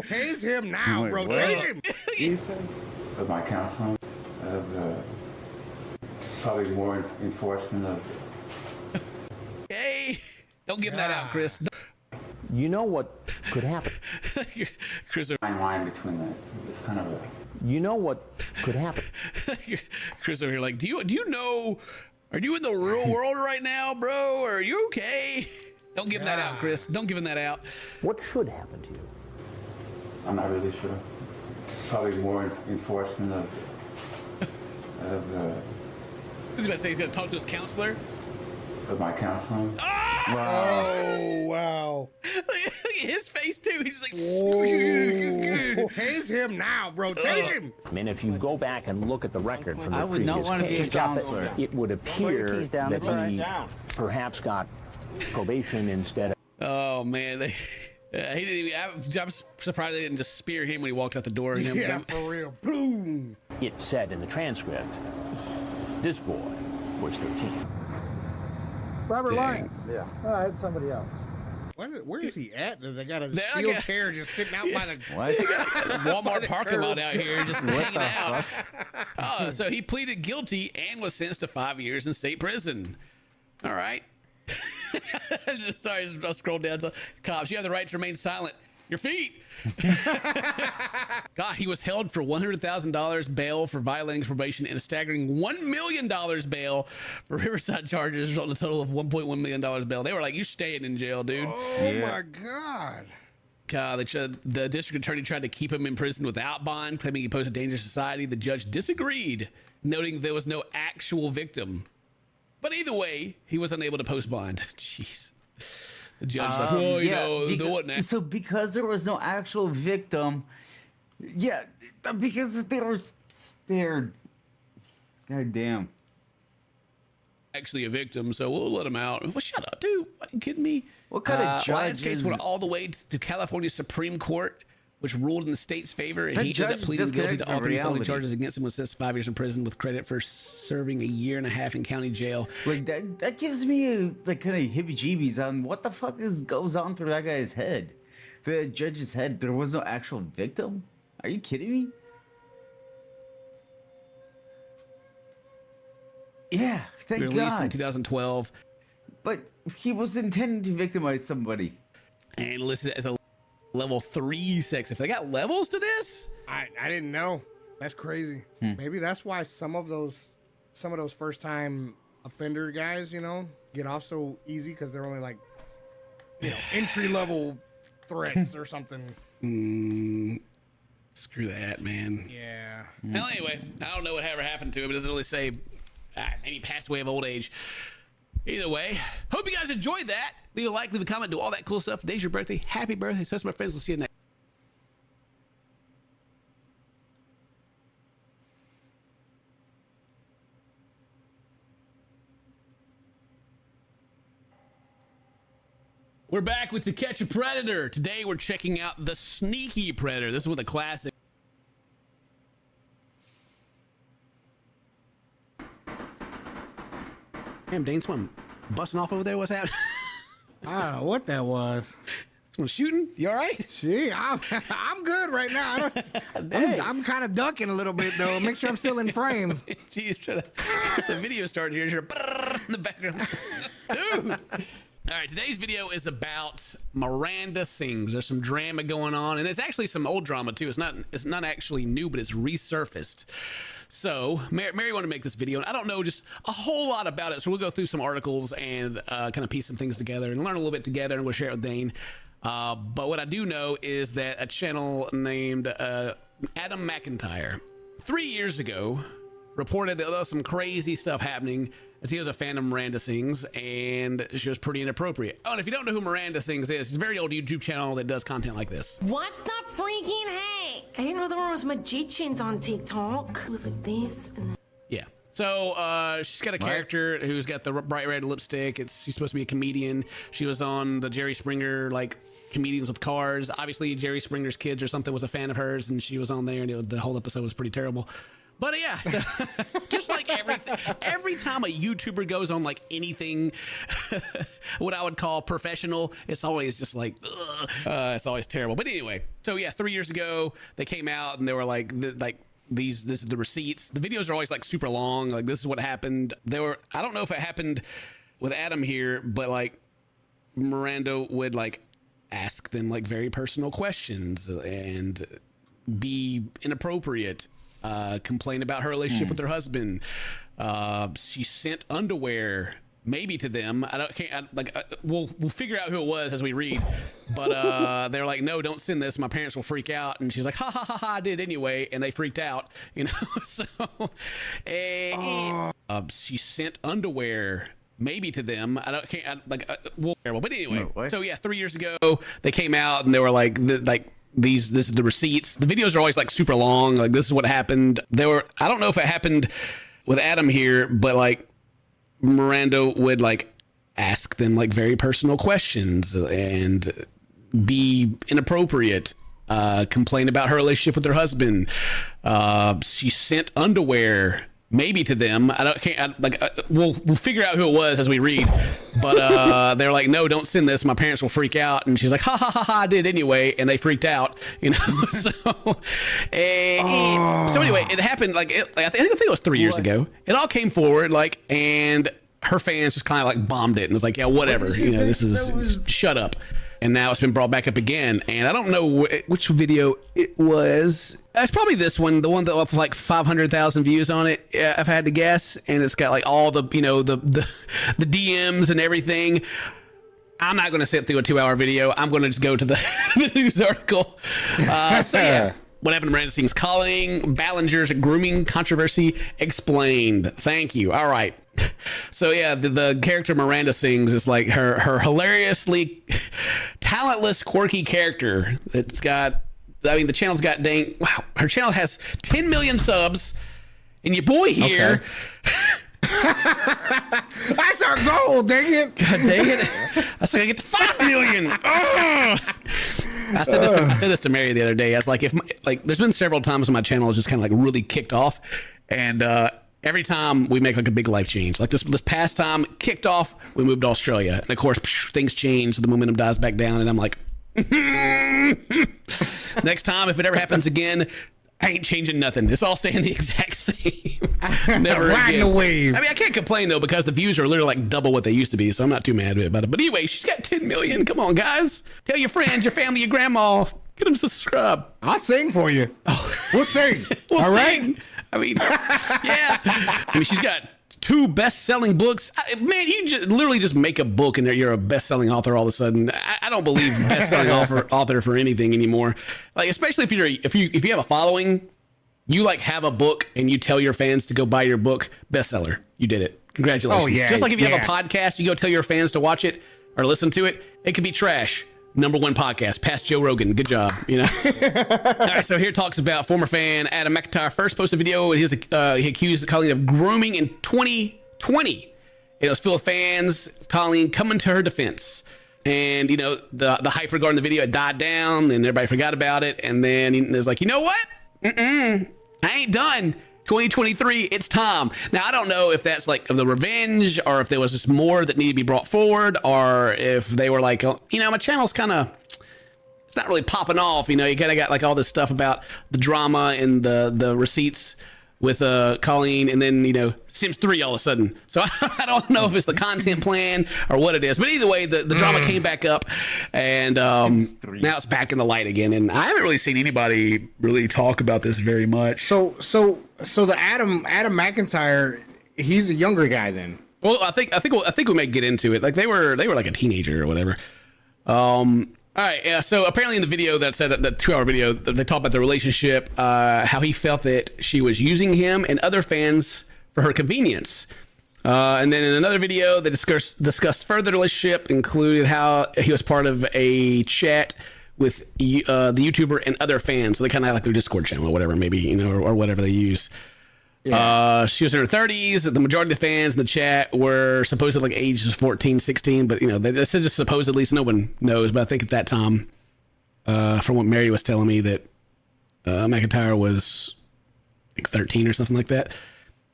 tase him now, bro. Tase him. Of my counseling. Of probably more enforcement of. Hey, don't give him that out, Chris. You know what could happen. Chris, fine line between that. It's kind of a. You know what could happen. Chris over here, like, do you know? Are you in the real world right now, bro? Or are you okay? Don't give him that out, Chris. Don't give him that out. What should happen to you? I'm not really sure. Probably more enforcement of. I was about to say he's gonna talk to his counselor. Of my counseling. Oh, wow. Look at his face too. He's like, tase him now, bro. Tase him. I mean, if you go back and look at the record from the I would not want to be a counselor. it would appear that he perhaps got probation instead of. Oh man, he didn't even. I'm surprised they didn't just spear him when he walked out the door. Yeah, for real. Boom. It said in the transcript, this boy was 13. Robert Lyons. Yeah. I had somebody else. Where is he at? They got a steel chair just sitting out by the Walmart parking lot out here, just hanging out. Oh, so he pleaded guilty and was sentenced to 5 years in state prison. All right. Sorry, I'll scroll down to cops. You have the right to remain silent. Your feet. God, he was held for $100,000 bail for violating probation and a staggering $1 million bail for Riverside charges, resulting in a total of $1.1 million bail. They were like, "You staying in jail, dude." Oh my God. God, the district attorney tried to keep him in prison without bond, claiming he posed a danger to society. The judge disagreed, noting there was no actual victim. But either way, he was unable to post bond. Jeez. The judge like, well, you know, there wasn't so because there was no actual victim, because they were spared. God damn. Actually a victim, so we'll let him out. Well, shut up, dude. Are you kidding me? What kind of Lyons' judge case went all the way to California Supreme Court, which ruled in the state's favor, and he ended up pleading guilty to all 3 felony charges against him, was sentenced to 5 years in prison with credit for serving a year and a half in county jail. Like that gives me like kind of heebie-jeebies on what the fuck goes on through that guy's head. The judge's head. There was no actual victim. Are you kidding me? Yeah, thank God. Released in 2012. But he was intending to victimize somebody. And listed as a level 3 sex. If they got levels to this, I didn't know. That's crazy. Maybe that's why some of those first time offender guys, get off so easy because they're only like, entry level threats or something. Screw that, man. Yeah. Well, anyway, I don't know what ever happened to him. It doesn't really say. Maybe passed away of old age. Either way, hope you guys enjoyed that. Leave a like, leave a comment, do all that cool stuff. Today's your birthday. Happy birthday. So, my friends, we'll see you next. We're back with To Catch a Predator. Today we're checking out the Sneaky Predator. This is one of the classic. Damn, Dane, someone busting off over there. What's happening? I don't know what that was. Someone shooting? You all right? Gee, I'm good right now. I'm kind of ducking a little bit though. Make sure I'm still in frame. Jeez, trying to get the video started here. In the background, dude. All right, today's video is about Miranda Sings. There's some drama going on, and it's actually some old drama too. It's not actually new, but it's resurfaced. So Mary wanted to make this video, and I don't know just a whole lot about it. So we'll go through some articles and kind of piece some things together and learn a little bit together, and we'll share it with Dane. But what I do know is that a channel named Adam McIntyre 3 years ago reported that there was some crazy stuff happening as he was a fan of Miranda Sings, and she was pretty inappropriate. Oh, and if you don't know who Miranda Sings is, it's a very old YouTube channel that does content like this. What the freaking heck? I didn't know there was magicians on TikTok. It was like this and then... Yeah. So she's got a character who's got the bright red lipstick. She's supposed to be a comedian. She was on the Jerry Springer, like, comedians with cars. Obviously, Jerry Springer's kids or something was a fan of hers, and she was on there, and the whole episode was pretty terrible. But yeah, so, just like everything, every time a YouTuber goes on like anything, what I would call professional, it's always just like, it's always terrible. But anyway, so yeah, 3 years ago they came out and they were like, this is the receipts. The videos are always like super long. Like, this is what happened. I don't know if it happened with Adam here, but like Miranda would like ask them like very personal questions and be inappropriate. Complain about her relationship with her husband. She sent underwear maybe to them. We'll figure out who it was as we read. But they're like, no, don't send this. My parents will freak out. And she's like, ha ha ha ha, I did anyway. And they freaked out, you know. So she sent underwear maybe to them. But anyway, so yeah, 3 years ago they came out and they were like, this is the receipts. The videos are always like super long. Like, this is what happened. I don't know if it happened with Adam here, but like Miranda would like ask them like very personal questions and be inappropriate. Complain about her relationship with her husband. She sent underwear maybe to them. We'll figure out who it was as we read. But they're like, no, don't send this. My parents will freak out. And she's like, ha ha ha ha, I did anyway. And they freaked out, you know. So anyway, it happened I think it was 3 years ago. It all came forward and her fans just kind of like bombed it and was like, yeah, whatever, you know, this is shut up. And now it's been brought back up again. And I don't know which video it was. It's probably this one, the one that with like 500,000 views on it, if I had to guess. And it's got like all the, you know, the DMs and everything. I'm not going to sit through a 2-hour video. I'm going to just go to the news article. So yeah. What happened to Miranda Sings? Colin Ballinger's grooming controversy explained. Thank you. All right. So yeah, the character Miranda Sings is like her hilariously talentless, quirky character that's got, I mean, the channel's got wow, her channel has 10 million subs, and your boy here. Okay. That's our goal, dang it. God dang it. I said I get to 5 million. Oh! I said this to Mary the other day. I was like, there's been several times when my channel has just kind of like really kicked off, and every time we make like a big life change. Like this past time, kicked off, we moved to Australia. And of course, things change, so the momentum dies back down, and I'm like, next time, if it ever happens again, I ain't changing nothing. It's all staying the exact same. Never riding the wave. I mean, I can't complain, though, because the views are literally like double what they used to be, so I'm not too mad about it. But anyway, she's got 10 million. Come on, guys. Tell your friends, your family, your grandma. Get them to subscribe. I'll sing for you. Oh. We'll sing. All right? I mean, yeah. I mean, she's got 2 best-selling books. Man, you literally just make a book and you're a best-selling author all of a sudden. I don't believe best-selling author for anything anymore. Like, especially if you have a following, you like have a book and you tell your fans to go buy your book, bestseller. You did it. Congratulations. Oh, yeah, just like if you have a podcast, you go tell your fans to watch it or listen to it. It could be trash. #1 podcast, past Joe Rogan. Good job, you know. All right, so here it talks about former fan Adam McIntyre first posted a video. He accused Colleen of grooming in 2020. It was full of fans. Colleen coming to her defense, and you know the hype regarding the video had died down, and everybody forgot about it. And then it was like, you know what? I ain't done. 2023, it's time. Now, I don't know if that's like the revenge or if there was just more that needed to be brought forward or if they were like, you know, my channel's kind of, it's not really popping off. You know, you kind of got like all this stuff about the drama and the receipts with Colleen, and then, you know, Sims 3 all of a sudden. So I don't know if it's the content plan or what it is, but either way, the drama came back up, and now it's back in the light again. And I haven't really seen anybody really talk about this very much. So the Adam McIntyre, he's a younger guy then. Well, I think we may get into it. Like they were like a teenager or whatever. All right, yeah. So apparently in the video that said that 2-hour video, they talked about the relationship, how he felt that she was using him and other fans for her convenience. And then in another video, they discussed further relationship, included how he was part of a chat with the YouTuber and other fans. So they kind of like their Discord channel or whatever, maybe, you know, or whatever they use. Yeah. She was in her 30s. The majority of the fans in the chat were supposedly like ages 14, 16, but you know, they said just supposedly, so no one knows. But I think at that time, from what Mary was telling me, that McIntyre was like 13 or something like that.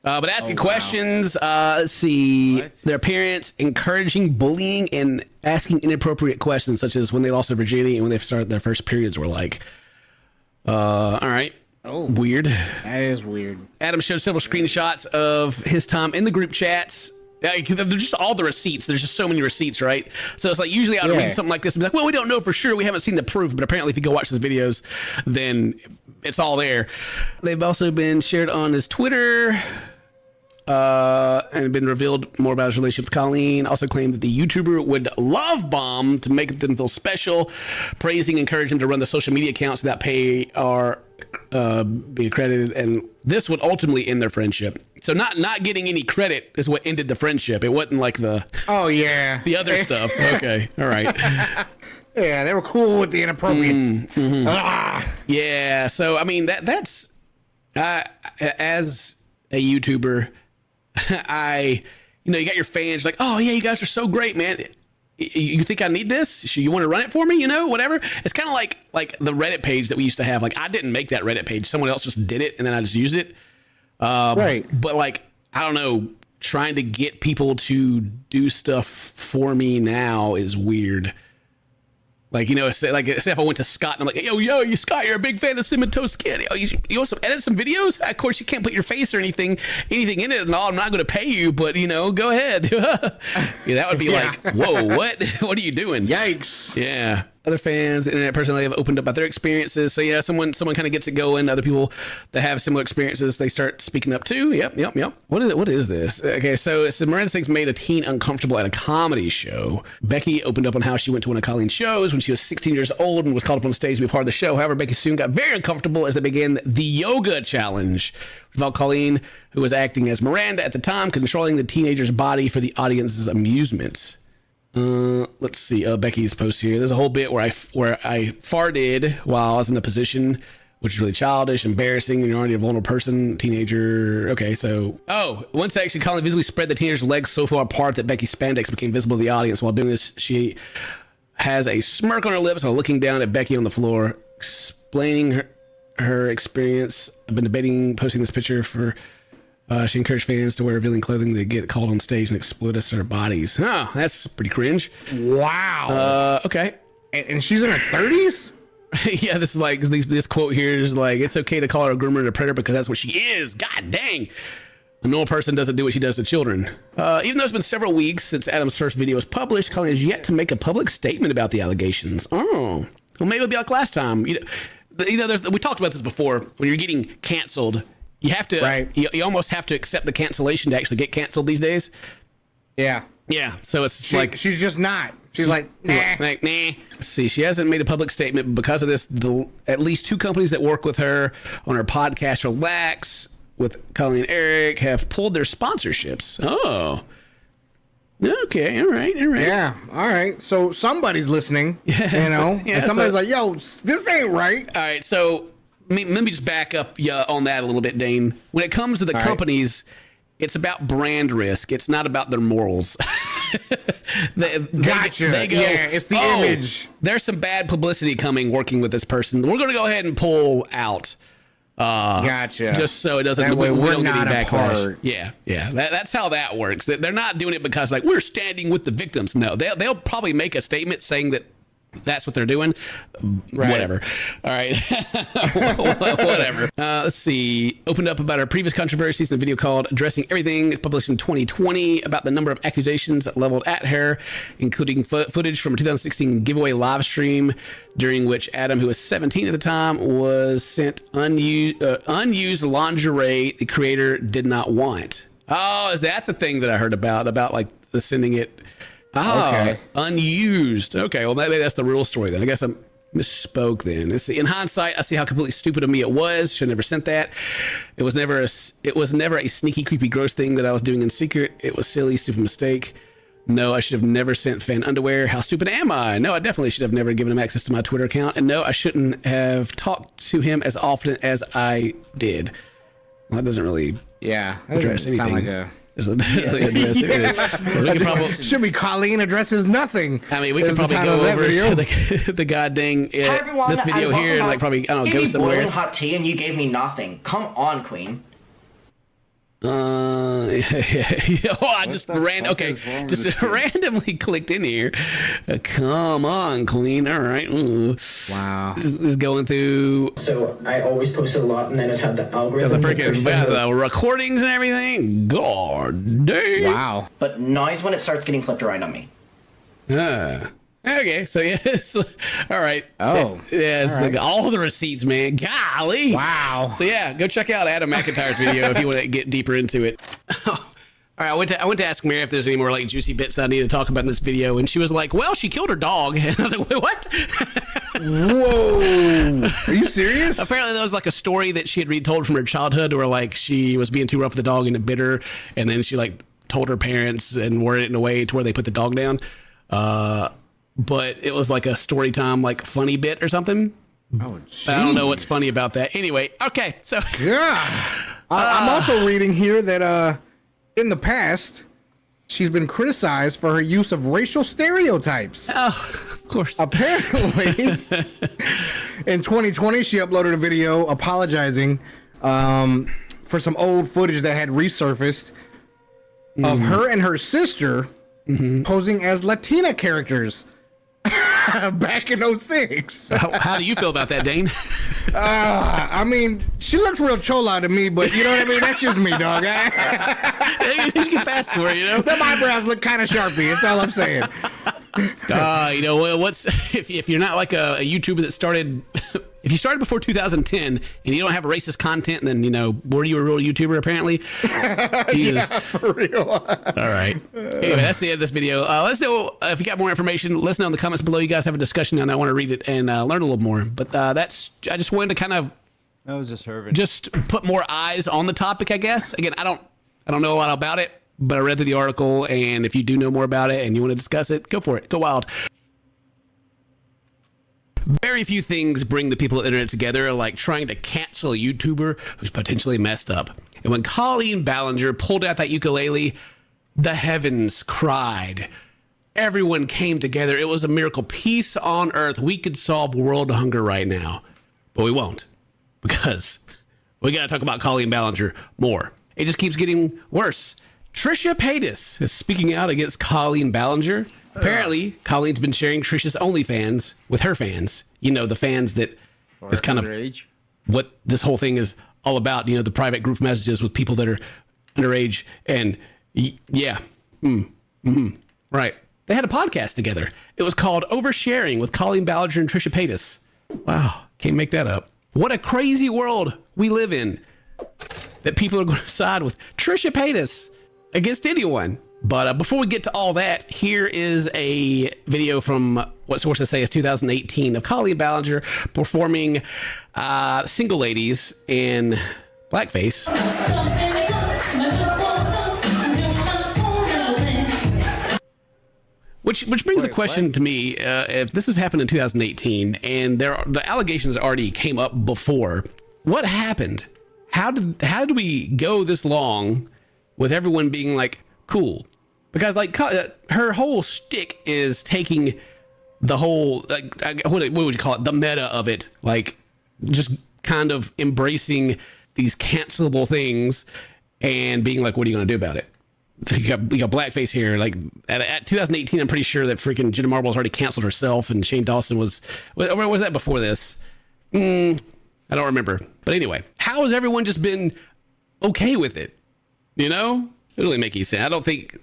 But asking questions, let's see, their parents encouraging bullying and asking inappropriate questions, such as when they lost their virginity and when they started their first periods were like. All right. Oh, weird. That is weird. Adam showed several screenshots of his time in the group chats. They're just all the receipts. There's just so many receipts, right? So it's like usually I would read something like this and be like, well, we don't know for sure. We haven't seen the proof. But apparently if you go watch his videos, then it's all there. They've also been shared on his Twitter and been revealed more about his relationship with Colleen. Also claimed that the YouTuber would love bomb to make them feel special, praising, encouraging him to run the social media accounts that pay are be accredited, and this would ultimately end their friendship. So not getting any credit is what ended the friendship. It wasn't like the the other stuff. Okay, all right. Yeah, they were cool with the inappropriate. Yeah, so I mean that's as a YouTuber, you got your fans like, oh yeah, you guys are so great, man. You think I need this? You want to run it for me? You know, whatever. It's kind of like the Reddit page that we used to have. Like I didn't make that Reddit page. Someone else just did it, and then I just used it. Right. But like, I don't know, trying to get people to do stuff for me now is weird. Like, you know, say if I went to Scott and I'm like, yo, you Scott, you're a big fan of Cinnamon Toast Candy. Oh, you want to edit some videos? Of course, you can't put your face or anything in it and all. I'm not going to pay you, but, you know, go ahead. Yeah, that would be like, whoa, what? What are you doing? Yikes. Yeah. Other fans, the internet personally have opened up about their experiences. So yeah, someone kind of gets it going. Other people that have similar experiences, they start speaking up too. Yep. What is this? Okay, so Miranda Sings made a teen uncomfortable at a comedy show. Becky opened up on how she went to one of Colleen's shows when she was 16 years old and was called up on stage to be part of the show. However, Becky soon got very uncomfortable as they began the yoga challenge, which involved Colleen, who was acting as Miranda at the time, controlling the teenager's body for the audience's amusement. Let's see. Becky's post here. There's a whole bit where I farted while I was in a position, which is really childish, embarrassing. You're already a vulnerable person, teenager. Okay, so one section, Colleen visibly spread the teenager's legs so far apart that Becky's spandex became visible to the audience. While doing this, she has a smirk on her lips while looking down at Becky on the floor, explaining her experience. I've been debating posting this picture for. She encouraged fans to wear revealing clothing to get called on stage and explode us their bodies. Oh, that's pretty cringe. Wow. Okay. And she's in her 30s? Yeah, this is like this quote here is like, it's okay to call her a groomer and a predator because that's what she is. God dang. A normal person doesn't do what she does to children. Even though it's been several weeks since Adam's first video was published, Colleen has yet to make a public statement about the allegations. Oh, well, maybe it'll be like last time. We talked about this before. When you're getting canceled, you have to, you almost have to accept the cancellation to actually get canceled these days. Yeah. Yeah. So it's like, she's just not. She's like, nah. Let's see. She hasn't made a public statement, but because of this, at least 2 companies that work with her on her podcast, Relax, with Colleen and Eric, have pulled their sponsorships. Oh. Okay. All right. Yeah. All right. So somebody's listening, and somebody's like, yo, this ain't right. All right. So, let me just back up on that a little bit, Dane. When it comes to the companies, it's about brand risk. It's not about their morals. Gotcha. They go, it's the image. There's some bad publicity coming working with this person. We're going to go ahead and pull out. Gotcha. Just so it doesn't. That way we don't get not any backlash. apart. Yeah. That's how that works. They're not doing it because like we're standing with the victims. No, they'll probably make a statement saying that that's what they're doing. Whatever. All right. Whatever. Let's see. Opened up about our previous controversies in a video called Addressing Everything, published in 2020, about the number of accusations leveled at her, including footage from a 2016 giveaway live stream during which Adam, who was 17 at the time, was sent unused lingerie the creator did not want. Oh, is that the thing that I heard about like the sending it? Oh, okay. Unused. Okay, well, maybe that's the real story then. I guess I misspoke then. Let's see. In hindsight, I see how completely stupid of me it was. Should have never sent that. It was never a sneaky, creepy, gross thing that I was doing in secret. It was silly, stupid mistake. No, I should have never sent fan underwear. How stupid am I? No, I definitely should have never given him access to my Twitter account. And no, I shouldn't have talked to him as often as I did. Well, that doesn't really address anything. Sound like a... Should be Colleen addresses nothing. I mean, we could probably go over to the goddamn this video here and like probably I don't know, go somewhere. Boiling hot tea and you gave me nothing. Come on, Queen. I just randomly clicked in here. Come on, Queen. All right. Ooh. Wow. This is going through. So I always posted a lot, and then it had the algorithm. The freaking recordings and everything. God damn. Wow. But noise when it starts getting flipped around on me. Okay, so yes, all right. Oh, yeah, it's like all the receipts, man. Golly, wow. So yeah, go check out Adam McIntyre's video if you want to get deeper into it. All right, I went to ask Mary if there's any more like juicy bits that I need to talk about in this video, and she was like, "Well, she killed her dog," and I was like, "Wait, what?" Whoa, are you serious? Apparently, that was like a story that she had retold from her childhood, where like she was being too rough with the dog and it bit her, and then she like told her parents and worded it in a way to where they put the dog down. But it was like a story time, like funny bit or something. Oh, geez. I don't know what's funny about that. Anyway, okay, so yeah, I'm also reading here that in the past she's been criticized for her use of racial stereotypes. Oh, of course. Apparently, in 2020, she uploaded a video apologizing for some old footage that had resurfaced of her and her sister posing as Latina characters. Back in 06. How do you feel about that, Dane? I mean, she looks real chola to me, but you know what I mean? That's just me, dog. You can fast forward, you know? Them eyebrows look kind of sharpy. That's all I'm saying. You know, what's if you're not like a YouTuber that started... If you started before 2010 and you don't have racist content, then, you know, were you a real YouTuber, apparently? Jesus. Yeah, for real. All right. Anyway, that's the end of this video. Let us know if you got more information. Let us know in the comments below. You guys have a discussion, and I want to read it and learn a little more. But I just wanted to kind of... That was just Hervin. Just put more eyes on the topic, I guess. Again, I don't know a lot about it, but I read through the article, and if you do know more about it and you want to discuss it, go for it. Go wild. Very few things bring the people of the internet together, like trying to cancel a YouTuber who's potentially messed up. And when Colleen Ballinger pulled out that ukulele, the heavens cried. Everyone came together. It was a miracle. Peace on earth. We could solve world hunger right now. But we won't. Because we got to talk about Colleen Ballinger more. It just keeps getting worse. Trisha Paytas is speaking out against Colleen Ballinger. Apparently, Colleen's been sharing Trisha's OnlyFans with her fans. You know, the fans that is kind of what this whole thing is all about. You know, the private group messages with people that are underage. And yeah, right. They had a podcast together. It was called Oversharing with Colleen Ballinger and Trisha Paytas. Wow, can't make that up. What a crazy world we live in. That people are going to side with Trisha Paytas against anyone. But before we get to all that, here is a video from what sources say is 2018 of Colleen Ballinger performing Single Ladies in blackface. Which brings the question to me, if this has happened in 2018 and the allegations already came up before, what happened? How did we go this long with everyone being like, cool? Because like her whole shtick is taking the whole, like, what would you call it? The meta of it, like just kind of embracing these cancelable things and being like, what are you going to do about it? you got blackface here. Like at 2018, I'm pretty sure that freaking Jenna Marbles already canceled herself, and Shane Dawson was. Or was that before this? I don't remember. But anyway, how has everyone just been okay with it? You know, it doesn't really make any sense. I don't think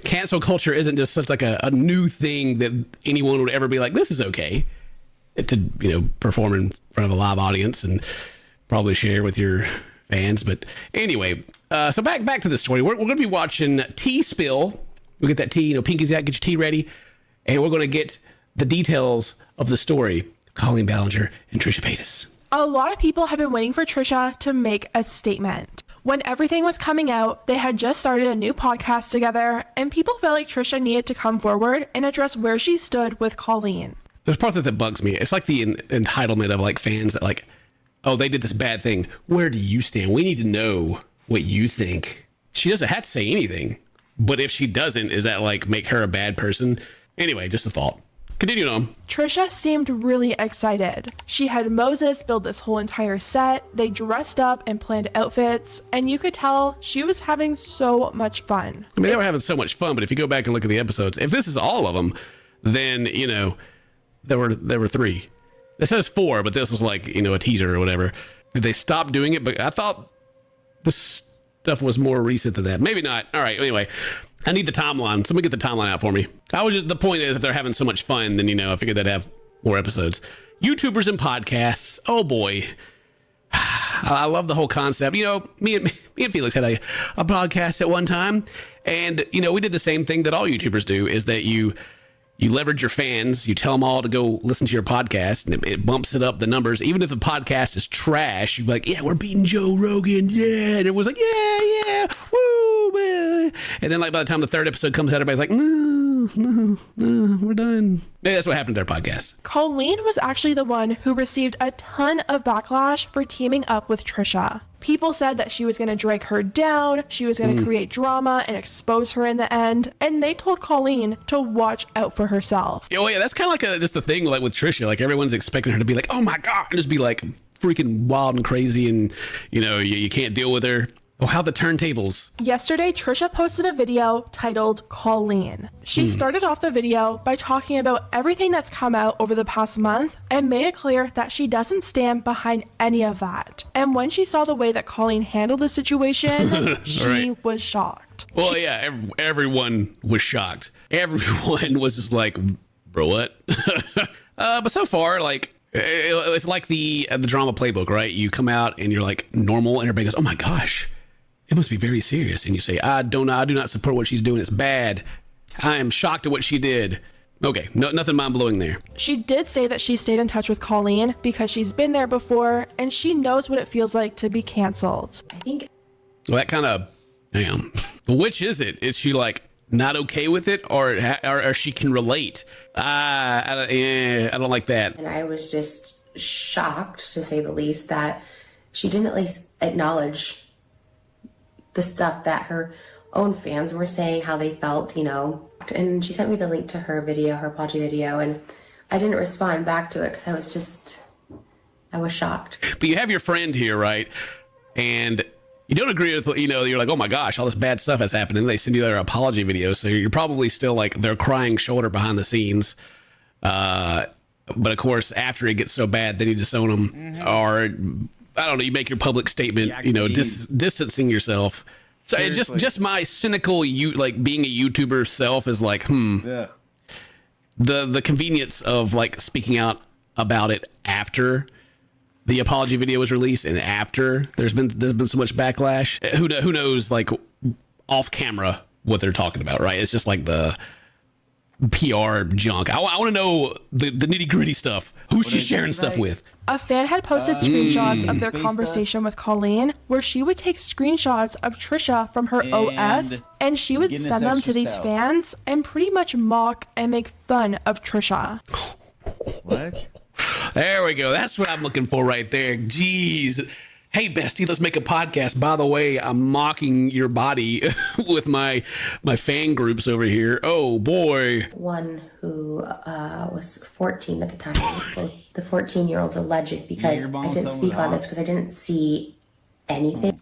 cancel culture isn't just such like a new thing that anyone would ever be like, this is okay to perform in front of a live audience and probably share with your fans. But anyway, so back to the story. We're going to be watching Tea Spill. We'll get that tea, Pinky's out, get your tea ready. And we're going to get the details of the story. Colleen Ballinger and Trisha Paytas. A lot of people have been waiting for Trisha to make a statement. When everything was coming out, they had just started a new podcast together, and people felt like Trisha needed to come forward and address where she stood with Colleen. There's part that bugs me. It's like the entitlement of like fans that like, oh, they did this bad thing. Where do you stand? We need to know what you think. She doesn't have to say anything, but if she doesn't, is that like make her a bad person? Anyway, just a thought. Continue on. Trisha seemed really excited. She had Moses build this whole entire set. They dressed up and planned outfits, and you could tell she was having so much fun. I mean, they were having so much fun, but if you go back and look at the episodes, if this is all of them, then, there were 3. It says 4, but this was like, a teaser or whatever. Did they stop doing it? But I thought this stuff was more recent than that. Maybe not. All right. Anyway, I need the timeline. Somebody get the timeline out for me. The point is, if they're having so much fun, then, I figured they'd have more episodes. YouTubers and podcasts. Oh boy. I love the whole concept. Me and Felix had a podcast at one time, and, we did the same thing that all YouTubers do, is that you leverage your fans, you tell them all to go listen to your podcast, and it bumps it up the numbers. Even if the podcast is trash, you're like, yeah, we're beating Joe Rogan, yeah. And it was like, yeah, woo, man. And then like by the time the 3rd episode comes out, everybody's like, no, we're done. Maybe that's what happened to their podcast. Colleen was actually the one who received a ton of backlash for teaming up with Trisha. People said that she was going to drag her down, she was going to create drama and expose her in the end, and they told Colleen to watch out for herself. Oh yeah, that's kind of like just the thing like with Trisha. Like everyone's expecting her to be like, oh my God, and just be like freaking wild and crazy, and you can't deal with her. Oh, how the turntables. Yesterday, Trisha posted a video titled Colleen. She started off the video by talking about everything that's come out over the past month and made it clear that she doesn't stand behind any of that. And when she saw the way that Colleen handled the situation, she was shocked. Well, yeah, everyone was shocked. Everyone was just like, bro, what? But so far, like, it's like the drama playbook, right? You come out and you're like normal, and everybody goes, oh my gosh. It must be very serious. And you say, I do not support what she's doing. It's bad. I am shocked at what she did. Okay, nothing mind-blowing there. She did say that she stayed in touch with Colleen because she's been there before and she knows what it feels like to be canceled. I think. Well, that kind of, damn. Which is it? Is she like not okay with it, or she can relate? I don't like that. And I was just shocked, to say the least, that she didn't at least acknowledge the stuff that her own fans were saying, how they felt, and she sent me the link to her video, her apology video, and I didn't respond back to it because I was shocked. But you have your friend here, right? And you don't agree with, you're like, oh my gosh, all this bad stuff has happened, and they send you their apology video, so you're probably still like their crying shoulder behind the scenes. But of course, after it gets so bad, then you disown them, or I don't know, you make your public statement, distancing yourself. So it just my cynical, being a YouTuber self is like, the convenience of like speaking out about it after the apology video was released and after there's been so much backlash. Who knows, like off camera what they're talking about, right? It's just like the PR junk. I want to know the nitty gritty stuff. Who's she sharing stuff with? A fan had posted screenshots of their conversation with Colleen, where she would take screenshots of Trisha from her OF, and she would send them to these fans and pretty much mock and make fun of Trisha. What? There we go. That's what I'm looking for right there. Jeez. Hey, bestie, let's make a podcast. By the way, I'm mocking your body with my fan groups over here. Oh, boy. One who was 14 at the time. The 14-year-old's alleged, because I didn't speak on this because I didn't see anything.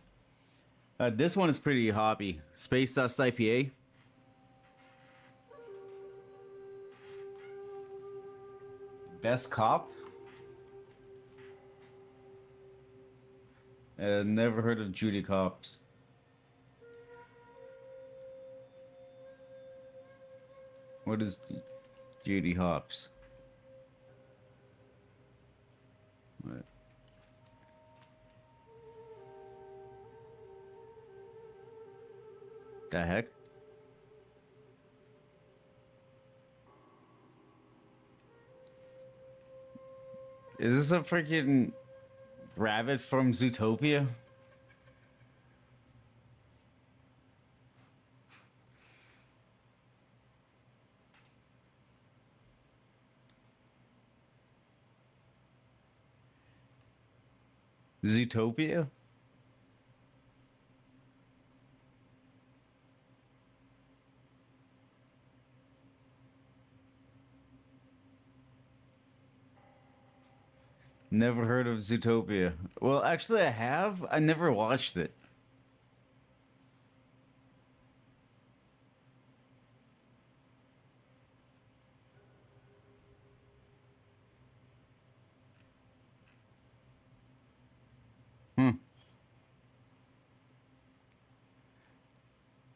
This one is pretty hoppy. Space Dust IPA. Best Cop. Never heard of Judy Cops. What is Judy Hops? What? The heck? Is this a freaking rabbit from Zootopia? Zootopia? Never heard of Zootopia. Well, actually, I have. I never watched it.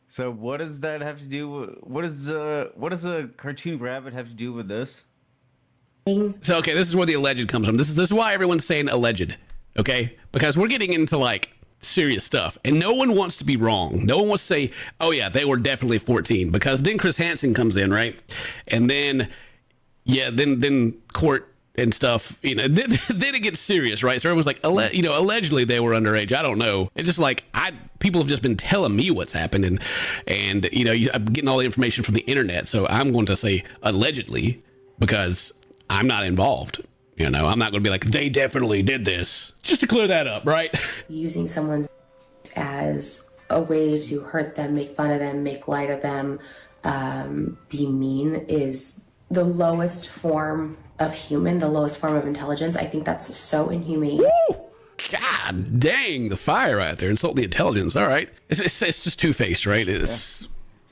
So what does that have to do with, what does a cartoon rabbit have to do with this? So okay, this is where the alleged comes from. This is why everyone's saying alleged, okay? Because we're getting into like serious stuff, and no one wants to be wrong. No one wants to say, "Oh yeah, they were definitely 14," because then Chris Hansen comes in, right? And then then court and stuff, then it gets serious, right? So everyone's like, allegedly they were underage. I don't know. It's just like people have just been telling me what's happened, and I'm getting all the information from the internet. So I'm going to say allegedly because I'm not involved. I'm not going to be like, they definitely did this. Just to clear that up, right? Using someone's as a way to hurt them, make fun of them, make light of them, be mean is the lowest form of human, the lowest form of intelligence. I think that's so inhumane. Woo! God dang, the fire right there. Insult the intelligence. All right. It's just two-faced, right? It's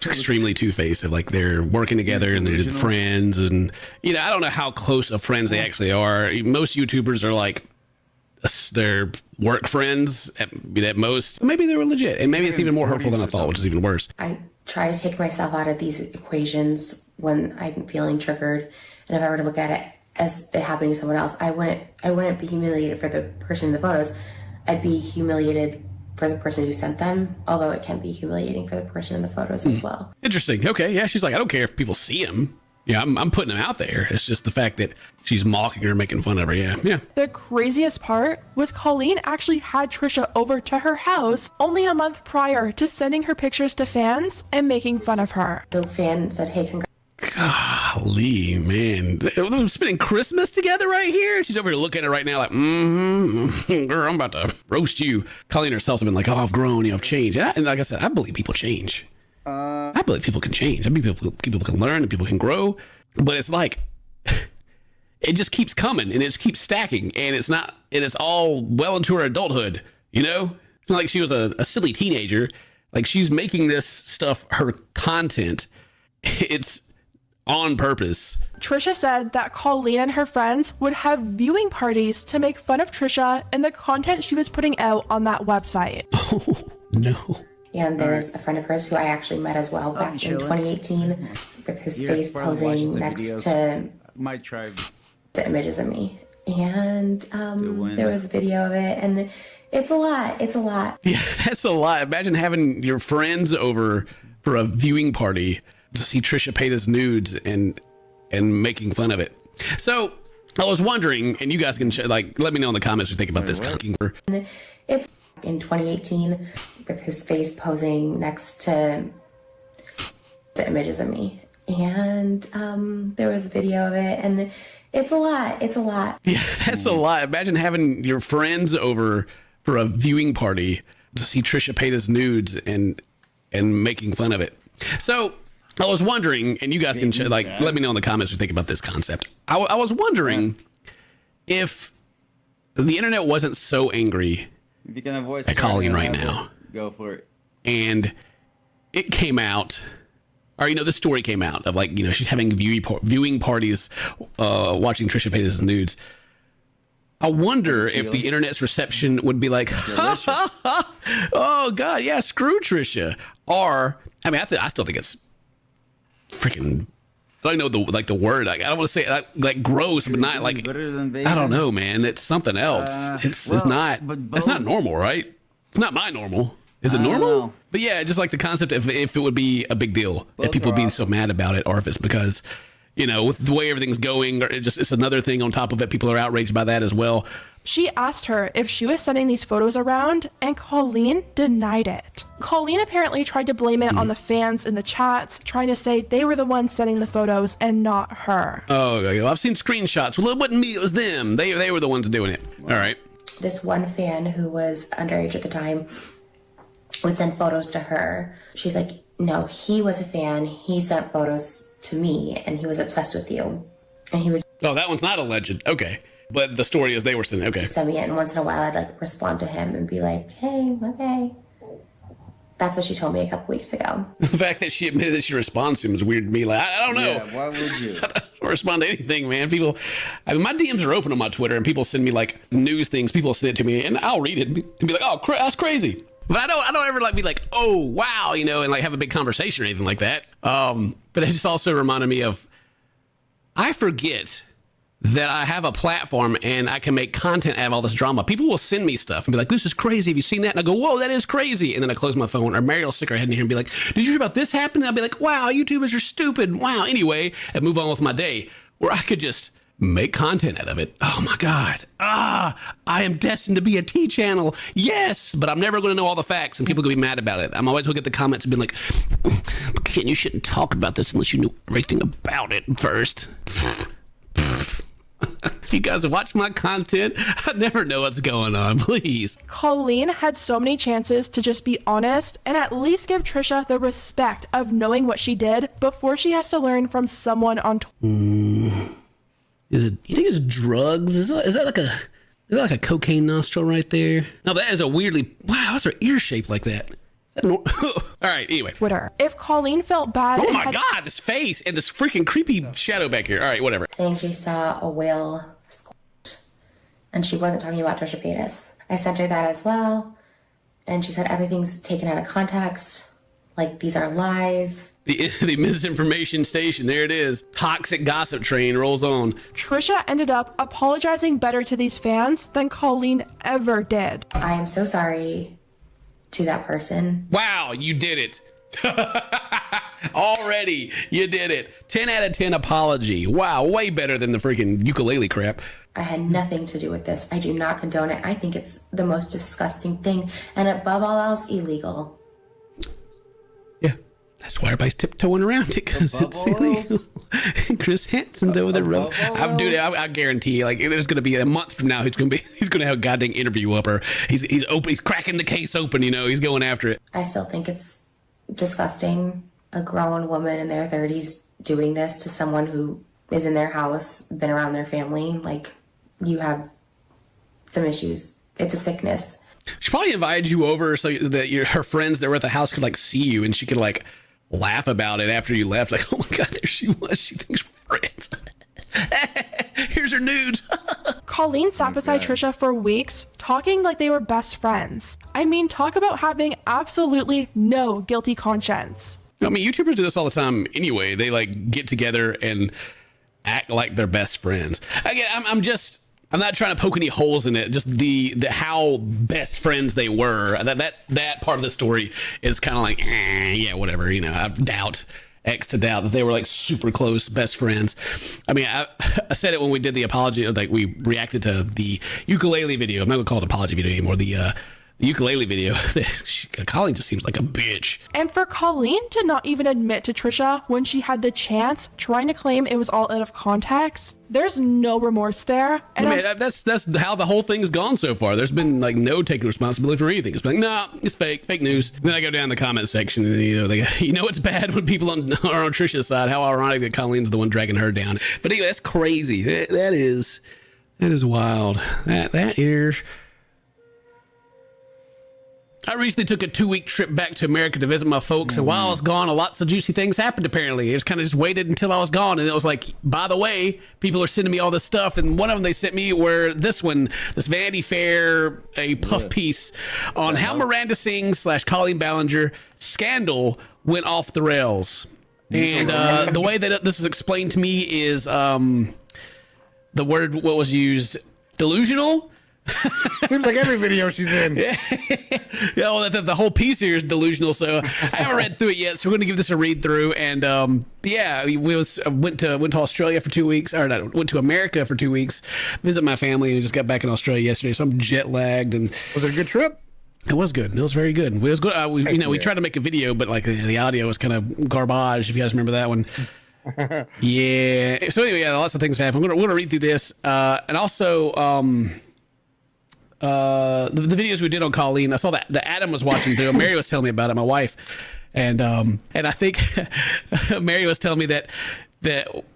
extremely two-faced. Like they're working together and they're friends, and I don't know how close of friends they actually are. Most YouTubers are like they're work friends at most. Maybe they were legit, and maybe it's even more hurtful than I thought, which is even worse. I try to take myself out of these equations when I'm feeling triggered, and if I were to look at it as it happening to someone else, I wouldn't be humiliated for the person in the photos. I'd be humiliated for the person who sent them, although it can be humiliating for the person in the photos as well. Interesting. Okay, yeah, she's like, I don't care if people see him. Yeah, I'm putting him out there. It's just the fact that she's mocking her, making fun of her. Yeah. The craziest part was Colleen actually had Trisha over to her house only a month prior to sending her pictures to fans and making fun of her. The fan said, "Hey, congrats." Golly, man. They're spending Christmas together right here. She's over here looking at it right now like, girl, I'm about to roast you. Colleen herself has been like, oh, I've grown, I've changed. And like I said, I believe people change. I believe people can change. I believe people can learn and people can grow. But it's like, it just keeps coming and it just keeps stacking. And it's all well into her adulthood, It's not like she was a silly teenager. Like she's making this stuff her content. It's on purpose. Trisha said that Colleen and her friends would have viewing parties to make fun of Trisha and the content she was putting out on that website. Oh, no. And there's a friend of hers who I actually met as well back in 2018 with his face posing next to my tribe to images of me. And there was a video of it, and it's a lot. It's a lot. Yeah, that's a lot. Imagine having your friends over for a viewing party to see Trisha Paytas nudes and making fun of it. So I was wondering, and you guys can let me know in the comments what you think about this. It's in 2018 with his face posing next to images of me. And there was a video of it, and it's a lot. It's a lot. Yeah, that's a lot. Imagine having your friends over for a viewing party to see Trisha Paytas nudes and making fun of it. So I was wondering, and you guys can let me know in the comments what you think about this concept. I was wondering if the internet wasn't so angry at Colleen right now. Go for it. And it came out, or the story came out of like she's having viewing parties, watching Trisha Paytas' nudes. I wonder if the internet's reception would be like, oh God, yeah, screw Trisha. Or I still think it's freaking. I don't know the word. Like, I don't want to say like gross, but not like. I don't know, man. It's something else. It's not. It's not normal, right? It's not my normal. Is it normal? But yeah, just like the concept of if it would be a big deal, if people being so mad about it, or if it's because, with the way everything's going, or it's another thing on top of it. People are outraged by that as well. She asked her if she was sending these photos around, and Colleen denied it. Colleen apparently tried to blame it on the fans in the chats, trying to say they were the ones sending the photos and not her. Oh, well, I've seen screenshots. Well, it wasn't me, it was them. They were the ones doing it. All right. This one fan who was underage at the time would send photos to her. She's like, no, he was a fan. He sent photos to me, and he was obsessed with you. And he would... Oh, that one's not alleged. Okay. But the story is they were sending... Okay. Send me it, and once in a while I'd like respond to him and be like, hey, okay. That's what she told me a couple weeks ago. The fact that she admitted that she responds to him is weird to me. Like, I don't know. Yeah, why would you? I don't respond to anything, man. People... my DMs are open on my Twitter, and people send me like news things. People send it to me, and I'll read it and be like, oh, that's crazy. But I don't ever like be like, oh wow, and like have a big conversation or anything like that. But it just also reminded me of, I forget that I have a platform and I can make content out of all this drama. People will send me stuff and be like, this is crazy. Have you seen that? And I go, whoa, that is crazy. And then I close my phone, or Mary will stick her head in here and be like, did you hear about this happen? And I'll be like, wow, YouTubers are stupid. Wow. Anyway, and move on with my day, where I could just make content out of it. Oh my God. I am destined to be a T channel. Yes, but I'm never going to know all the facts, and people are going to be mad about it. I'm always going to get the comments and be like, Ken, you shouldn't talk about this unless you knew everything about it first. If you guys watch my content, I never know what's going on, please. Colleen had so many chances to just be honest and at least give Trisha the respect of knowing what she did before she has to learn from someone on Twitter. You think it's drugs? Is that like a cocaine nostril right there? No, that is a weirdly... Wow, what's her ear shaped like that? All right, anyway. Twitter. If Colleen felt bad... Oh my God, this face and this freaking creepy shadow back here. All right, whatever. Saying she saw a whale squirt, and she wasn't talking about Trisha Paytas. I sent her that as well, and she said everything's taken out of context. Like, these are lies. The misinformation station, there it is. Toxic gossip train rolls on. Trisha ended up apologizing better to these fans than Colleen ever did. I am so sorry to that person. Wow, you did it. Already, you did it. 10 out of 10 apology. Wow, way better than the freaking ukulele crap. I had nothing to do with this. I do not condone it. I think it's the most disgusting thing, and above all else, illegal. That's why everybody's tiptoeing around it, because it's illegal. Chris Hansen's over there. I guarantee you, like, there's going to be a month from now, he's going to have a goddamn interview up, or he's cracking the case open, he's going after it. I still think it's disgusting. A grown woman in their 30s doing this to someone who is in their house, been around their family. Like, you have some issues. It's a sickness. She probably invited you over so that her friends that were at the house could like see you, and she could like laugh about it after you left. Like, oh my God, there she was. She thinks we're friends. Here's her nudes. Colleen sat beside Trisha for weeks, talking like they were best friends. I mean, talk about having absolutely no guilty conscience. I mean, YouTubers do this all the time anyway. They like get together and act like they're best friends. Again, I'm not trying to poke any holes in it. Just the how best friends they were. That part of the story is kind of like, yeah, whatever. I doubt that they were like super close best friends. I mean, I said it when we did the apology. Like, we reacted to the ukulele video. I'm not gonna call it an apology video anymore. The ukulele video. Colleen just seems like a bitch. And for Colleen to not even admit to Trisha when she had the chance, trying to claim it was all out of context, there's no remorse there. And I mean, that's how the whole thing's gone so far. There's been like no taking responsibility for anything. It's been like, nah, it's fake news. And then I go down the comment section, and it's bad when people are on Trisha's side. How ironic that Colleen's the one dragging her down. But anyway, that's crazy. That is wild. That is. I recently took a 2-week trip back to America to visit my folks, and while I was gone, lots of juicy things happened, apparently. It was kind of just waited until I was gone, and it was like, by the way, people are sending me all this stuff, and one of them they sent me were this Vanity Fair, a puff piece on how Miranda Sings / Colleen Ballinger scandal went off the rails. And the way that this was explained to me is the word, what was used, delusional? Seems like every video she's in. Yeah, well, the whole piece here is delusional, so I haven't read through it yet, so we're going to give this a read through. And yeah, went to Australia for 2 weeks, or not, went to America for 2 weeks, visit my family, and just got back in Australia yesterday, so I'm jet lagged. And was it a good trip? It was good. It was very good. It was good. We tried to make a video, but like the audio was kind of garbage. If you guys remember that one. Yeah. So anyway, yeah, lots of things happened. We're gonna read through this, and also the videos we did on Colleen. I saw that Adam was watching through. Mary was telling me about it. My wife, and I think Mary was telling me that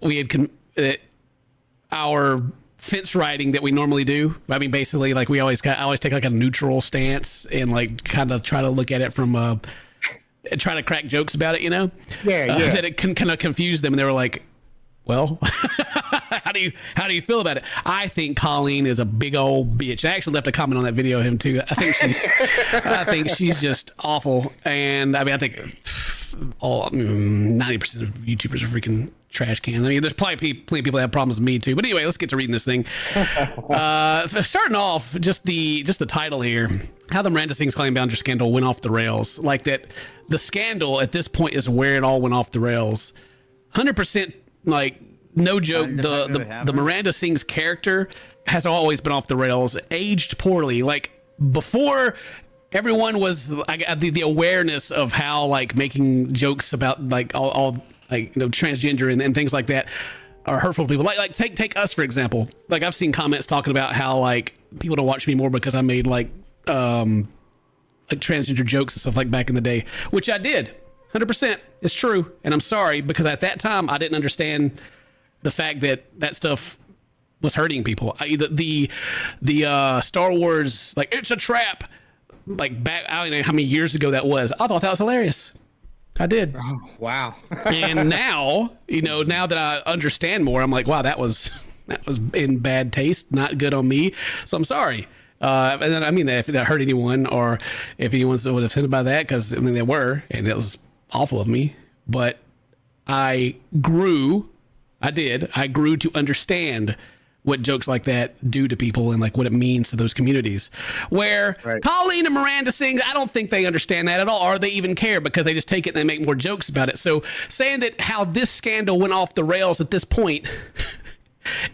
we had that our fence riding that we normally do. I mean, basically, like I always take like a neutral stance and like kind of try to look at it from try to crack jokes about it, you know? Yeah. That it can kind of confuse them, and they were like, "Well, how do you feel about it?" I think Colleen is a big old bitch. I actually left a comment on that video of him too. I think she's just awful, and I mean, I think 90% of YouTubers are freaking trash cans. I mean, there's probably plenty of people that have problems with me too. But anyway, let's get to reading this thing. Starting off, just the title here: how the Miranda Sings Colleen Ballinger scandal went off the rails. Like that, the scandal at this point is where it all went off the rails. 100%, like no joke. The Miranda Sings character has always been off the rails, aged poorly. Like before, everyone was the awareness of how like making jokes about like all like, you know, transgender and things like that are hurtful to people. Like take us for example. Like I've seen comments talking about how like people don't watch me more because I made like transgender jokes and stuff like back in the day, which I did. 100%. It's true, and I'm sorry because at that time I didn't understand the fact that stuff was hurting people. The Star Wars, like, it's a trap, like back, I don't know how many years ago that was. I thought that was hilarious. I did. Oh, wow. And now, you know, now that I understand more, I'm like, wow, that was in bad taste, not good on me. So I'm sorry. And then, I mean, if that hurt anyone, or if anyone's offended by that, because I mean they were, and it was awful of me. But I grew to understand what jokes like that do to people and like what it means to those communities. Where Colleen and Miranda Sings, I don't think they understand that at all, or they even care, because they just take it and they make more jokes about it. So saying that how this scandal went off the rails at this point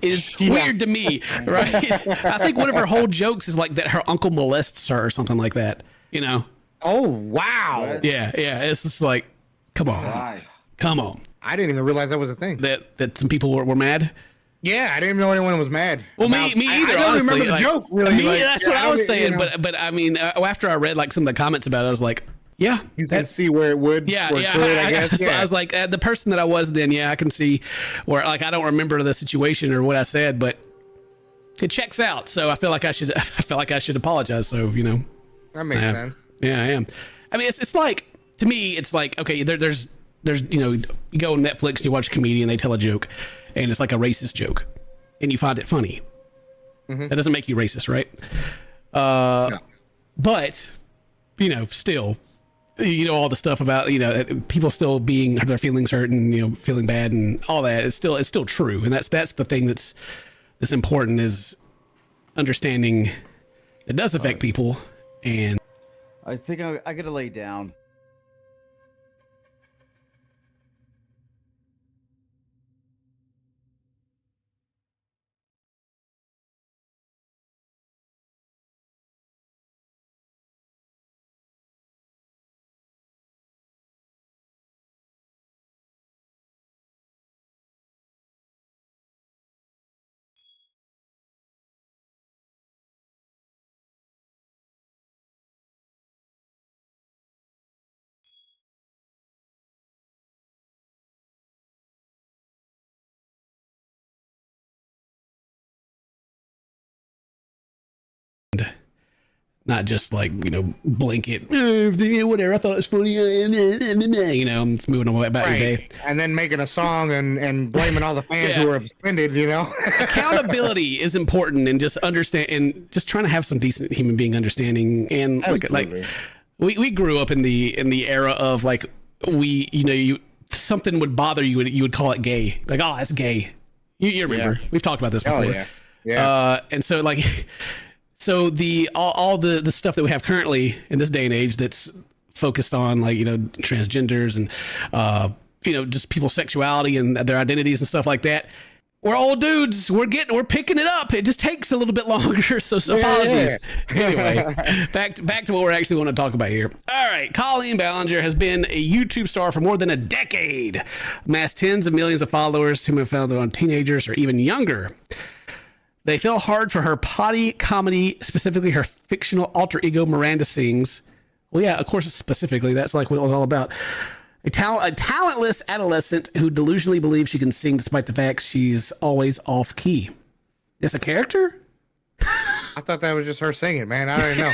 is weird to me, right? I think one of her whole jokes is like that her uncle molests her or something like that, you know? Oh, wow. Yeah. It's just like, come on. I didn't even realize that was a thing. That some people were mad. Yeah, I didn't even know anyone was mad. Well, me either. I don't honestly. remember the joke really. That's what I was saying. You know. But I mean, after I read like some of the comments about it, I was like, yeah, you can see where it would. Yeah. Could, I guess. So I was like, the person that I was then, I can see where, like, I don't remember the situation or what I said, but it checks out. So I feel like I should apologize. So, you know, that makes sense. Yeah, I am. I mean, it's like, to me, it's like, okay, there's you know, you go on Netflix and you watch a comedian, they tell a joke, and it's like a racist joke, and you find it funny. Mm-hmm. That doesn't make you racist, right? No. But, you know, still, you know, all the stuff about, you know, people still being their feelings hurt and, you know, feeling bad and all that, it's still true. And that's the thing that's important, is understanding it does affect people. And I think I gotta lay down. not just like, blanket, whatever, I thought it was funny, it's moving on about your day. And then making a song and blaming all the fans who are offended, Accountability is important, and just understand, and just trying to have some decent human being understanding. And like we grew up in the era of like, something would bother you and you would call it gay. Like, oh, that's gay. You remember, we've talked about this before. And so like, so all the stuff that we have currently in this day and age that's focused on like, transgenders and, just people's sexuality and their identities and stuff like that. We're old dudes. We're picking it up. It just takes a little bit longer. So apologies. Anyway, back to what we're actually going to talk about here. All right. Colleen Ballinger has been a YouTube star for more than a decade, amassed tens of millions of followers whom have found their own teenagers or even younger. They fell hard for her potty comedy, specifically her fictional alter ego Miranda Sings. Well, yeah, of course, specifically. That's like what it was all about. A talentless adolescent who delusionally believes she can sing despite the fact she's always off key. Is a character? I thought that was just her singing, man. I don't know.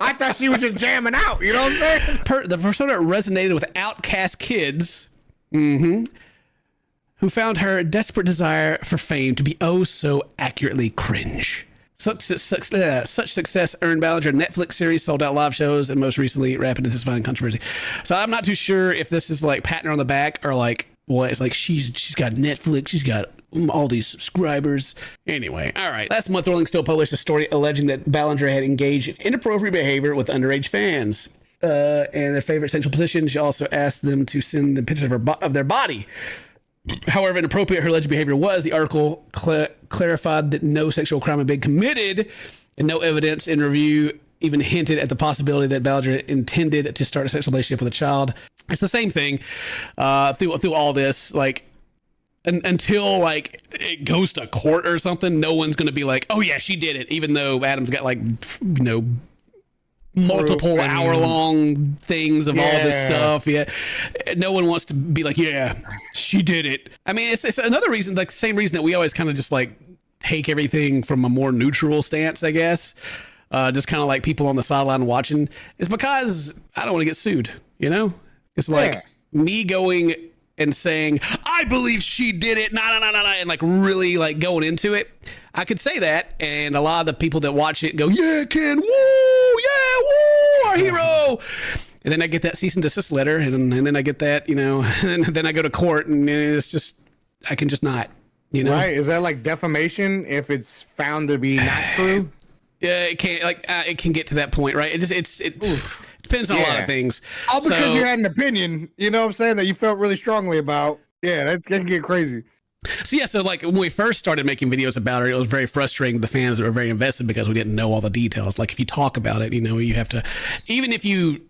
I thought she was just jamming out. You know what I'm saying? The persona resonated with outcast kids. Who found her desperate desire for fame to be oh so accurately cringe. Such success earned Ballinger a Netflix series, sold out live shows, and most recently rapid and satisfying controversy. So I'm not too sure if this is like patting her on the back or like what. It's like she's got Netflix, she's got all these subscribers. Anyway, all right. Last month, Rolling Stone published a story alleging that Ballinger had engaged in inappropriate behavior with underage fans. And their favorite sexual position. She also asked them to send them pictures of their body. However inappropriate her alleged behavior was, the article clarified that no sexual crime had been committed, and no evidence in review even hinted at the possibility that Ballinger intended to start a sexual relationship with a child. It's the same thing through all this, like until like it goes to court or something. No one's going to be like, oh yeah, she did it, even though Adam's got like multiple hour-long things of all this stuff. No one wants to be like, yeah, she did it. I mean, it's another reason, like the same reason that we always kind of just like take everything from a more neutral stance, I guess. Just kind of like people on the sideline watching, is because I don't want to get sued. It's like me going and saying, I believe she did it, and like really like going into it. I could say that, and a lot of the people that watch it go, yeah, Ken, woo, yeah, woo, our hero. And then I get that cease and desist letter, and then I get that, and then I go to court, and it's just, I can just not, Right? Is that like defamation if it's found to be not true? Yeah, it can it can get to that point, right? It depends on a lot of things. All because you had an opinion, you know what I'm saying, that you felt really strongly about. Yeah, that can get crazy. So like when we first started making videos about her, it was very frustrating. The fans were very invested because we didn't know all the details. Like if you talk about it, you have to, even if you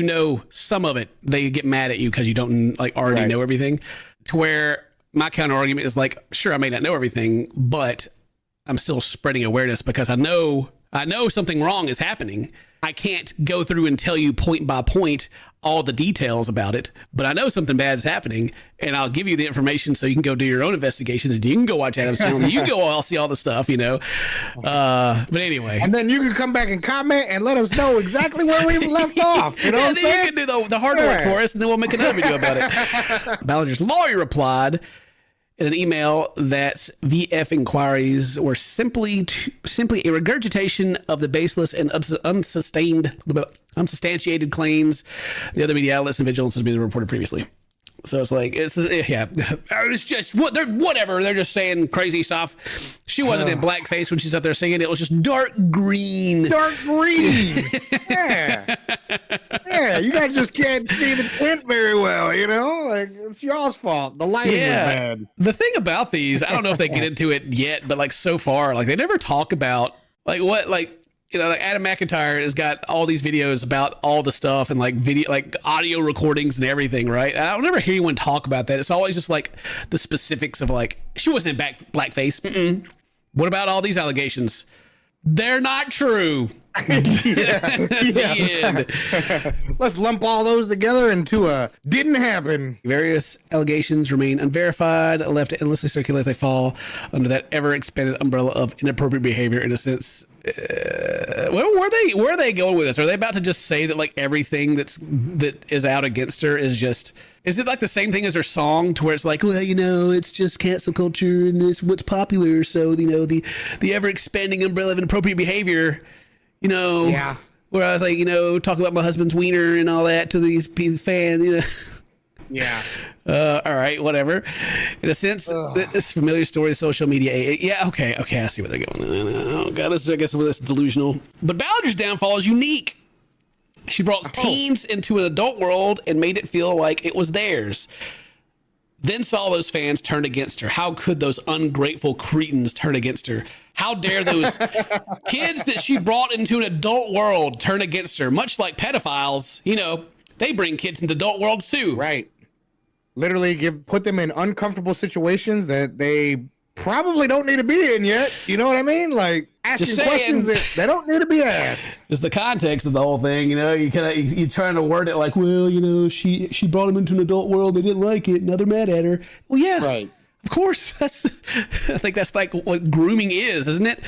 know some of it, they get mad at you because you don't like already know everything. To where my counter argument is like, sure, I may not know everything, but I'm still spreading awareness because I know something wrong is happening. I can't go through and tell you point by point all the details about it, but I know something bad is happening, and I'll give you the information so you can go do your own investigations, and you can go watch Adam's channel, and you can go all see all the stuff, But anyway. And then you can come back and comment and let us know exactly where we left off. You know what I'm saying? You can do the hard work for us, and then we'll make another video about it. Ballinger's lawyer replied in an email that VF inquiries were simply a regurgitation of the baseless and unsubstantiated claims the other media outlets and vigilantes has been reported previously. So it's like, it's just whatever. They're just saying crazy stuff. She wasn't in blackface when she's up there singing. It was just dark green. Dark green. Yeah. Yeah, you guys just can't see the tint very well, Like, it's y'all's fault. The lighting was bad. The thing about these, I don't know if they get into it yet, but like so far, like they never talk about like what, like, like Adam McIntyre has got all these videos about all the stuff and like video, like audio recordings and everything, right? I don't ever hear anyone talk about that. It's always just like the specifics of like, she wasn't in blackface. What about all these allegations? They're not true. Yeah. Let's lump all those together into a didn't happen. Various allegations remain unverified, left to endlessly circulate as they fall under that ever-expanded umbrella of inappropriate behavior. In a sense, where are they going with this? Are they about to just say that like everything that is out against her is just? Is it like the same thing as her song, to where it's like, well, you know, it's just cancel culture and it's what's popular, so you know the ever-expanding umbrella of inappropriate behavior. You know, yeah. Where I was like, you know, talk about my husband's wiener and all that to these fans, you know. Yeah. All right, whatever. In a sense, this familiar story of social media. Yeah, okay, I see where they're going. Oh, God, I guess this is delusional. But Ballinger's downfall is unique. She brought teens into an adult world and made it feel like it was theirs. Then saw those fans turn against her. How could those ungrateful cretins turn against her? How dare those kids that she brought into an adult world turn against her? Much like pedophiles, you know, they bring kids into adult worlds too. Right. Literally put them in uncomfortable situations that they probably don't need to be in yet. You know what I mean? Like asking questions that they don't need to be asked. Just the context of the whole thing, you know, you're trying to word it like, well, you know, she brought them into an adult world. They didn't like it. Now they're mad at her. Well, yeah, right. Of course. I think that's like what grooming is, isn't it?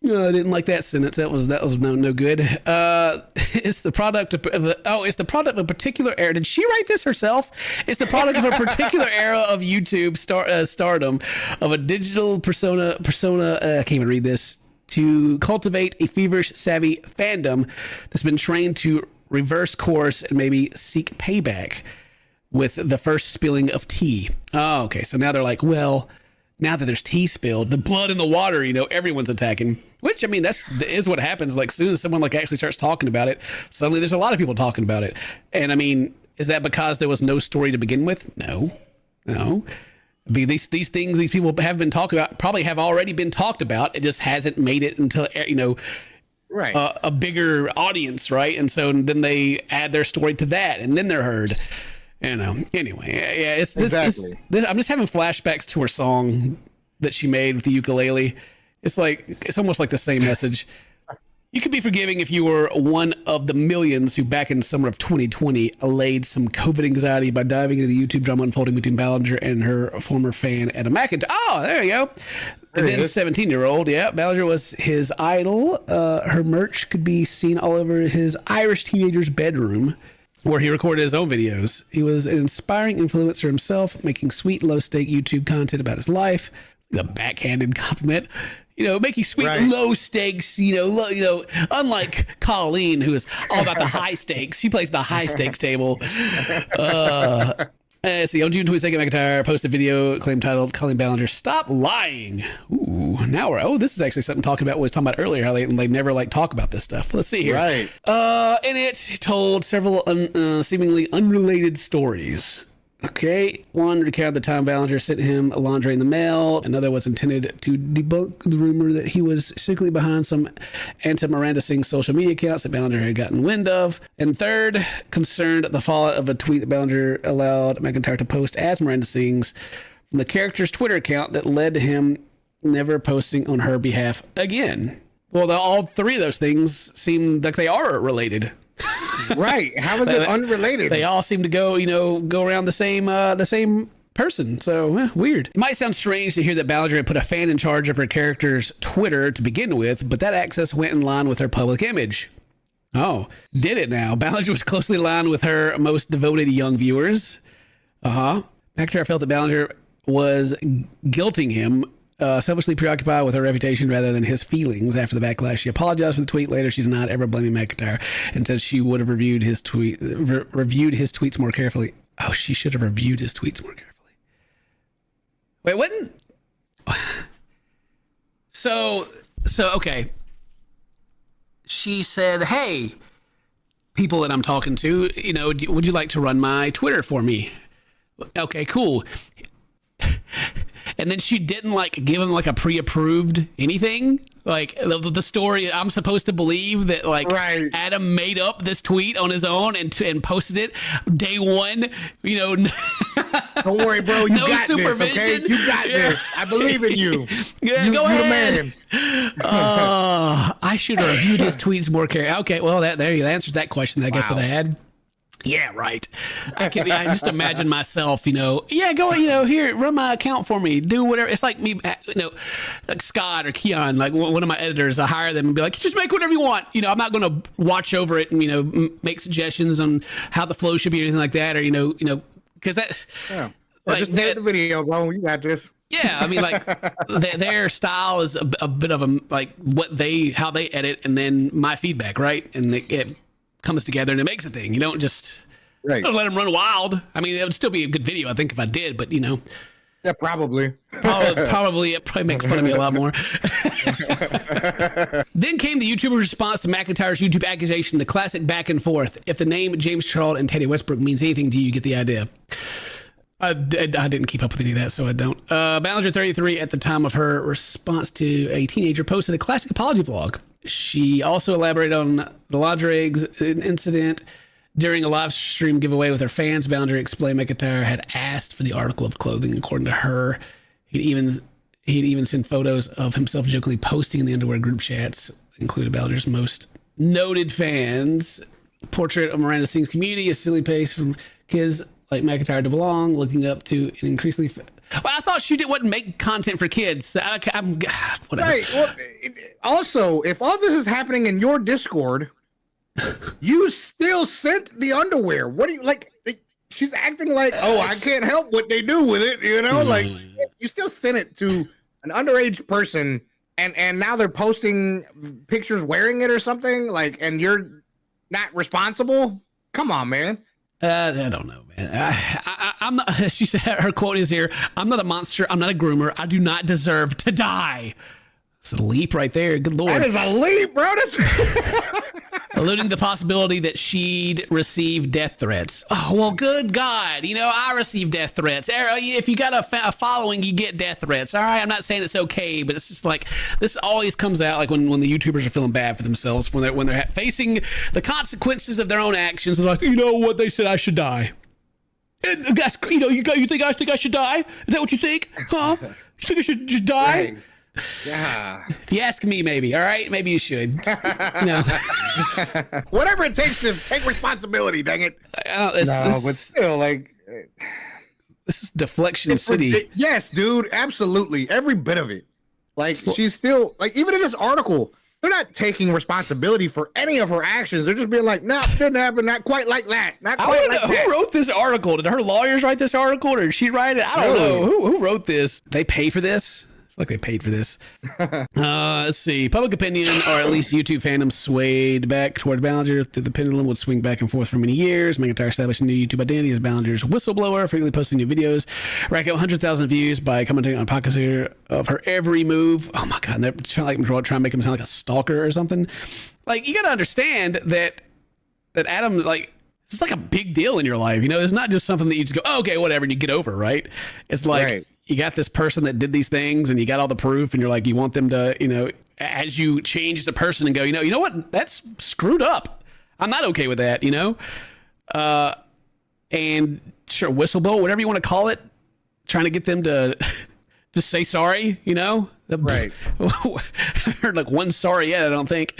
No, I didn't like that sentence. That was no good. It's the product of it's the product of a particular era. Did she write this herself? It's the product of a particular era of YouTube stardom, of a digital persona. I can't even read this. To cultivate a feverish, savvy fandom that's been trained to reverse course and maybe seek payback with the first spilling of tea. Oh, okay. So now they're like, well, now that there's tea spilled, the blood in the water, you know, everyone's attacking. Which, I mean, that is what happens. Like, as soon as someone like actually starts talking about it, suddenly there's a lot of people talking about it. And I mean, is that because there was no story to begin with? No. I mean, these things these people have been talking about probably have already been talked about. It just hasn't made it until, you know, right, a bigger audience, right? And so then they add their story to that, and then they're heard. You know. Anyway, yeah, it's exactly. I'm just having flashbacks to her song that she made with the ukulele. It's almost like the same message. You could be forgiving if you were one of the millions who back in the summer of 2020 allayed some COVID anxiety by diving into the YouTube drama unfolding between Ballinger and her former fan Adam McIntyre. Oh, there you go. And then 17-year-old, yeah, Ballinger was his idol. Her merch could be seen all over his Irish teenager's bedroom, where he recorded his own videos. He was an inspiring influencer himself, making sweet, low-stake YouTube content about his life. The backhanded compliment. You know, making sweet, low stakes, unlike Colleen, who is all about the high stakes. She plays the high stakes table. Let's see, on June 22nd, McIntyre posted a video claim titled Colleen Ballinger, Stop Lying. Ooh, now this is actually something talking about what we was talking about earlier, how they never talk about this stuff. Let's see here. Right. And it told several seemingly unrelated stories. Okay, one recounted the time Ballinger sent him lingerie in the mail. Another was intended to debunk the rumor that he was secretly behind some anti-Miranda Singh social media accounts that Ballinger had gotten wind of. And third, concerned the fallout of a tweet that Ballinger allowed McIntyre to post as Miranda Singh's from the character's Twitter account that led to him never posting on her behalf again. Well, all three of those things seem like they are related. Right. How is it unrelated? They all seem to go around the same person. So weird. It might sound strange to hear that Ballinger had put a fan in charge of her character's Twitter to begin with, but that access went in line with her public image. Oh, did it now? Ballinger was closely aligned with her most devoted young viewers. McIntyre felt that Ballinger was guilting him, selfishly preoccupied with her reputation rather than his feelings. After the backlash, she apologized for the tweet. Later, she did not ever blaming McIntyre and said she would have reviewed his tweets more carefully. Oh, she should have reviewed his tweets more carefully. Wait, what? So okay. She said, "Hey, people that I'm talking to, would you like to run my Twitter for me?" Okay, cool. And then she didn't give him a pre-approved anything. The story, I'm supposed to believe that Adam made up this tweet on his own and posted it day one. Don't worry, bro. You No got this, okay? supervision. You got this. I believe in you. Yeah, you, go you ahead. The man. I should have reviewed his tweets more carefully. Okay, well, there you answers that question, I guess, that I had. Yeah, right. I just imagine myself, go, here, run my account for me, do whatever. It's like me, like Scott or Keon, like one of my editors, I hire them and be like, just make whatever you want. I'm not going to watch over it and, make suggestions on how the flow should be or anything like that. Or, because that's like, just edit the video, bro. You got this. Yeah, I mean, like their style is a bit of how they edit, and then my feedback, right? And it comes together and it makes a thing. You don't just let them run wild. I mean, it would still be a good video, I think, if I did, but Yeah, probably. Probably it probably makes fun of me a lot more. Then came the YouTuber's response to McIntyre's YouTube accusation, the classic back and forth. If the name James Charles and Teddy Westbrook means anything to you, get the idea. I didn't keep up with any of that, so I don't. Ballinger 33, at the time of her response to a teenager, posted a classic apology vlog. She also elaborated on the lingerie incident during a live stream giveaway with her fans. Ballinger explained McIntyre had asked for the article of clothing. According to her, he'd even sent photos of himself jokingly posting in the underwear group chats, including Ballinger's most noted fans. Portrait of Miranda Sings community, a silly pace from kids like McIntyre to belong, looking up to an increasingly... Well, I thought she wouldn't make content for kids. I'm whatever. Right. Well, also, if all this is happening in your Discord, you still sent the underwear. What do you like? She's acting like, oh, I can't help what they do with it. Like you still sent it to an underage person, and now they're posting pictures wearing it or something. Like, and you're not responsible. Come on, man. I don't know, man. I'm not. She said her quote is here. I'm not a monster. I'm not a groomer. I do not deserve to die. It's a leap right there. Good Lord. That is a leap, bro. That's alluding to the possibility that she'd receive death threats. Oh, well, good God. I receive death threats. If you got a following, you get death threats. All right, I'm not saying it's okay, but it's just like, this always comes out like when the YouTubers are feeling bad for themselves, when they're facing the consequences of their own actions. They're like, what, they said I should die. And that's, you think I should die? Is that what you think? Huh? You think I should just die? Right. Yeah. If you ask me, maybe. All right, maybe you should. Whatever it takes to take responsibility. Dang it. But still, like, this is deflection city. Yes, dude. Absolutely, every bit of it. Like, she's still like, even in this article, they're not taking responsibility for any of her actions. They're just being like, no, didn't happen. Not quite like that. Not quite like that. Who wrote this article? Did her lawyers write this article, or did she write it? I don't know. Who wrote this? They pay for this? Like they paid for this. Let's see. Public opinion, or at least YouTube fandom, swayed back toward Ballinger. The pendulum would swing back and forth for many years. McIntyre established a new YouTube identity as Ballinger's whistleblower, frequently posting new videos, racking up 100,000 views by commenting on podcasts of her every move. Oh my God, they're trying to make him sound like a stalker or something. Like, you got to understand that Adam, like, it's like a big deal in your life. It's not just something that you just go, oh, okay, whatever, and you get over, right? It's like... Right. You got this person that did these things and you got all the proof and you're like, you want them to, as you change the person and go, you know what, that's screwed up. I'm not okay with that, and sure, whistleblower, whatever you want to call it, trying to get them to just say sorry, Right. I heard like one sorry yet, I don't think.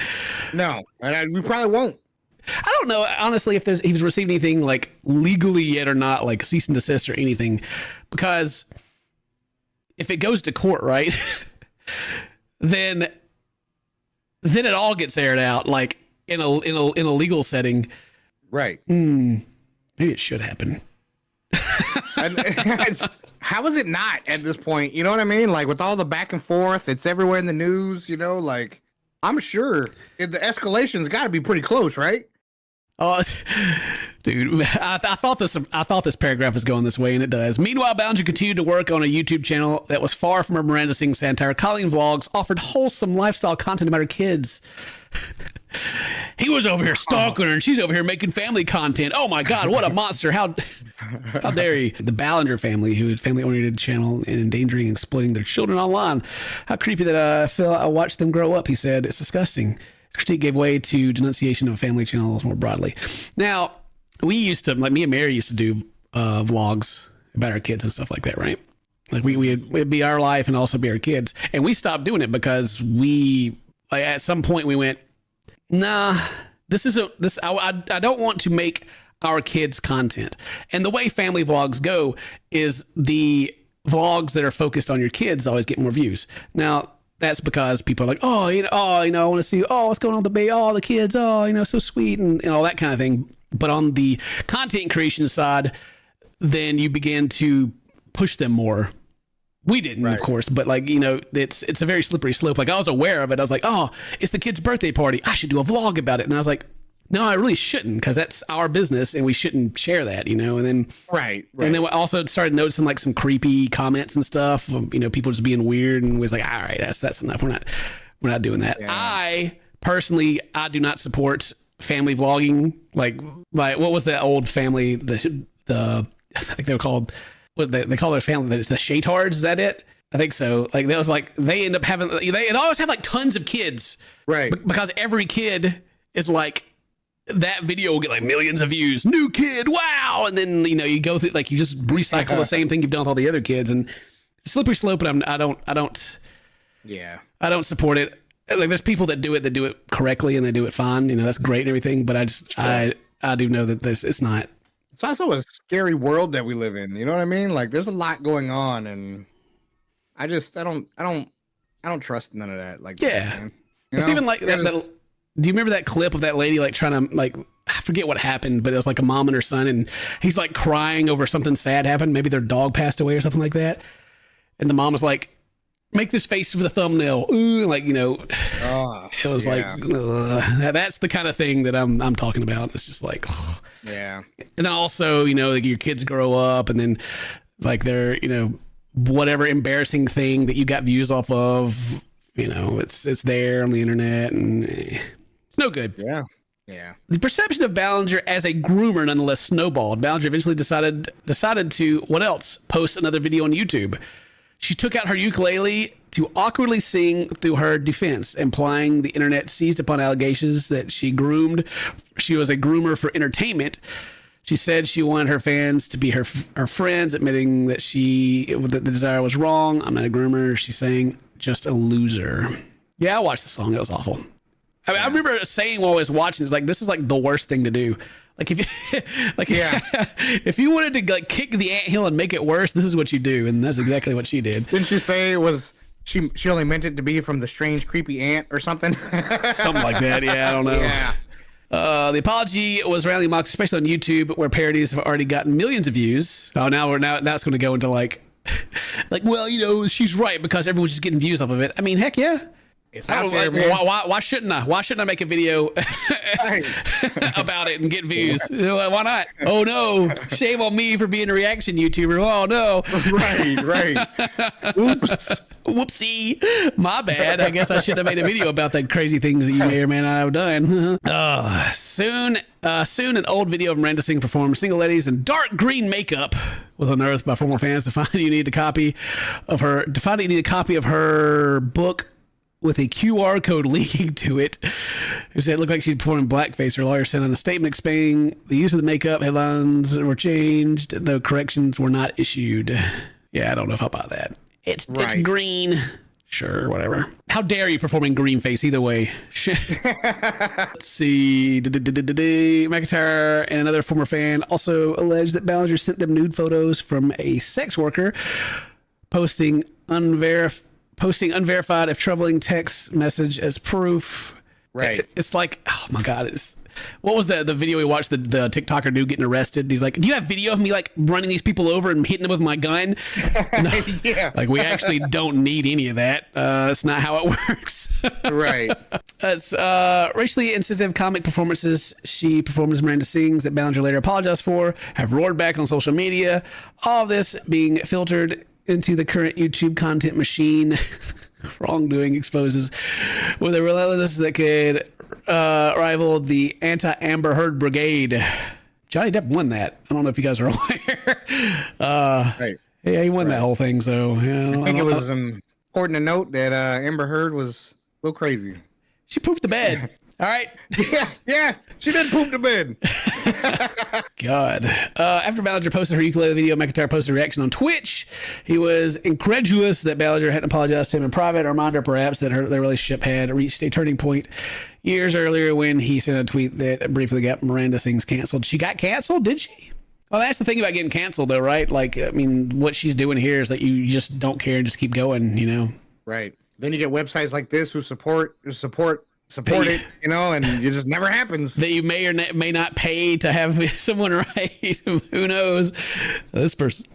No, and we probably won't. I don't know, honestly, if he's received anything like legally yet or not, like cease and desist or anything, because if it goes to court, right, then it all gets aired out, like in a legal setting, right? Maybe it should happen. How is it not at this point? You know what I mean? Like, with all the back and forth, it's everywhere in the news. Like, I'm sure the escalation's got to be pretty close, right? Oh, dude, I thought this paragraph was going this way, and it does. Meanwhile, Ballinger continued to work on a YouTube channel that was far from her Miranda Sings satire. Colleen Vlogs offered wholesome lifestyle content about her kids. He was over here stalking her, and she's over here making family content. Oh my God, what a monster! How dare you? The Ballinger family, who had family-oriented channel and endangering and exploiting their children online. How creepy that I feel. I watched them grow up. He said, "It's disgusting." Critique gave way to denunciation of family channels more broadly. Now, we used to, like, me and Mary used to do vlogs about our kids and stuff like that, right? Like it'd be our life and also be our kids. And we stopped doing it because at some point we went, nah, I don't want to make our kids content. And the way family vlogs go is the vlogs that are focused on your kids always get more views. Now, that's because people are like, I want to see, what's going on with the baby, the kids, so sweet and all that kind of thing. But on the content creation side, then you begin to push them more. We didn't, of course, but it's a very slippery slope. Like I was aware of it. I was like, it's the kid's birthday party. I should do a vlog about it. And I was like, no, I really shouldn't, because that's our business and we shouldn't share that, And then right. And then we also started noticing like some creepy comments and stuff. People just being weird, and was like, all right, that's enough. We're not doing that. Yeah. I personally do not support family vlogging. Like what was that old family? The I think they were called. What they call their family the Shatards? Is that it? I think so. Like that was like they end up having they always have like tons of kids, right? Because every kid is like. That video will get like millions of views. New kid, wow! And then you go through you just recycle the same thing you've done with all the other kids, and slippery slope. But I don't support it. Like there's people that do it correctly and they do it fine. That's great and everything. But I do know that it's not. It's also a scary world that we live in. You know what I mean? Like there's a lot going on, and I don't trust none of that. Like it's even like that. Do you remember that clip of that lady trying to I forget what happened, but it was like a mom and her son, and he's like crying over something sad happened. Maybe their dog passed away or something like that. And the mom was like, "Make this face for the thumbnail." Ooh, it was like that's the kind of thing that I'm talking about. It's just like, yeah. And then also, your kids grow up, and then they're whatever embarrassing thing that you got views off of, it's there on the internet and. No good. Yeah. The perception of Ballinger as a groomer nonetheless snowballed. Ballinger eventually decided to, what else? Post another video on YouTube. She took out her ukulele to awkwardly sing through her defense, implying the internet seized upon allegations that she was a groomer for entertainment. She said she wanted her fans to be her friends, admitting that the desire was wrong. I'm not a groomer. She's saying, just a loser. Yeah, I watched the song. It was awful. I remember saying while I was watching, it's like, this is like the worst thing to do. Like if you, if you wanted to kick the anthill and make it worse, this is what you do, and that's exactly what she did. Didn't she say it was she only meant it to be from the strange, creepy ant or something? Something like that. Yeah, I don't know. Yeah. The apology was roundly mocked, especially on YouTube, where parodies have already gotten millions of views. Oh, now it's going to go into she's right because everyone's just getting views off of it. I mean, heck yeah. Why shouldn't I? Why shouldn't I make a video about it and get views? Why not? Oh no! Shame on me for being a reaction YouTuber. Oh no! Right. Oops. Whoopsie. My bad. I guess I should have made a video about the crazy things that you may or may not have done. Soon, an old video of Miranda Singh performed Single Ladies in dark green makeup was unearthed by former fans to find you need a copy of her book. With a QR code linking to it. It said it looked like she'd performing blackface. Her lawyer sent on a statement explaining the use of the makeup. Headlines were changed, though corrections were not issued. Yeah, I don't know if I'll buy that. It's green. Sure, whatever. How dare you performing green face either way? Let's see. McIntyre and another former fan also alleged that Ballinger sent them nude photos from a sex worker posting unverified if troubling text message as proof. Right. It's like, oh my God. What was the video we watched, the TikToker dude getting arrested? He's like, do you have video of me running these people over and hitting them with my gun? No. Yeah. We actually don't need any of that. That's not how it works. Right. As racially insensitive comic performances she performed as Miranda Sings that Ballinger later apologized for have roared back on social media. All of this being filtered into the current YouTube content machine. Wrongdoing exposes with a relentlessness that could rival the anti-Amber Heard Brigade. Johnny Depp won that. I don't know if you guys are aware. Right. Yeah, he won that whole thing. So yeah, I think it was important to note that Amber Heard was a little crazy. She pooped the bed. All right. Yeah, she did poop the bed. God. After Ballinger posted her ukulele video, McIntyre posted a reaction on Twitch. He was incredulous that Ballinger hadn't apologized to him in private, or reminded her perhaps that their relationship had reached a turning point years earlier when he sent a tweet that briefly got Miranda Sings canceled. She got canceled, did she? Well, that's the thing about getting canceled, though, right? Like, I mean, what she's doing here is that you just don't care and just keep going, you know? Right. Then you get websites like this who support it, you know, and it just never happens. That you may or may not pay to have someone right. Who knows? This person.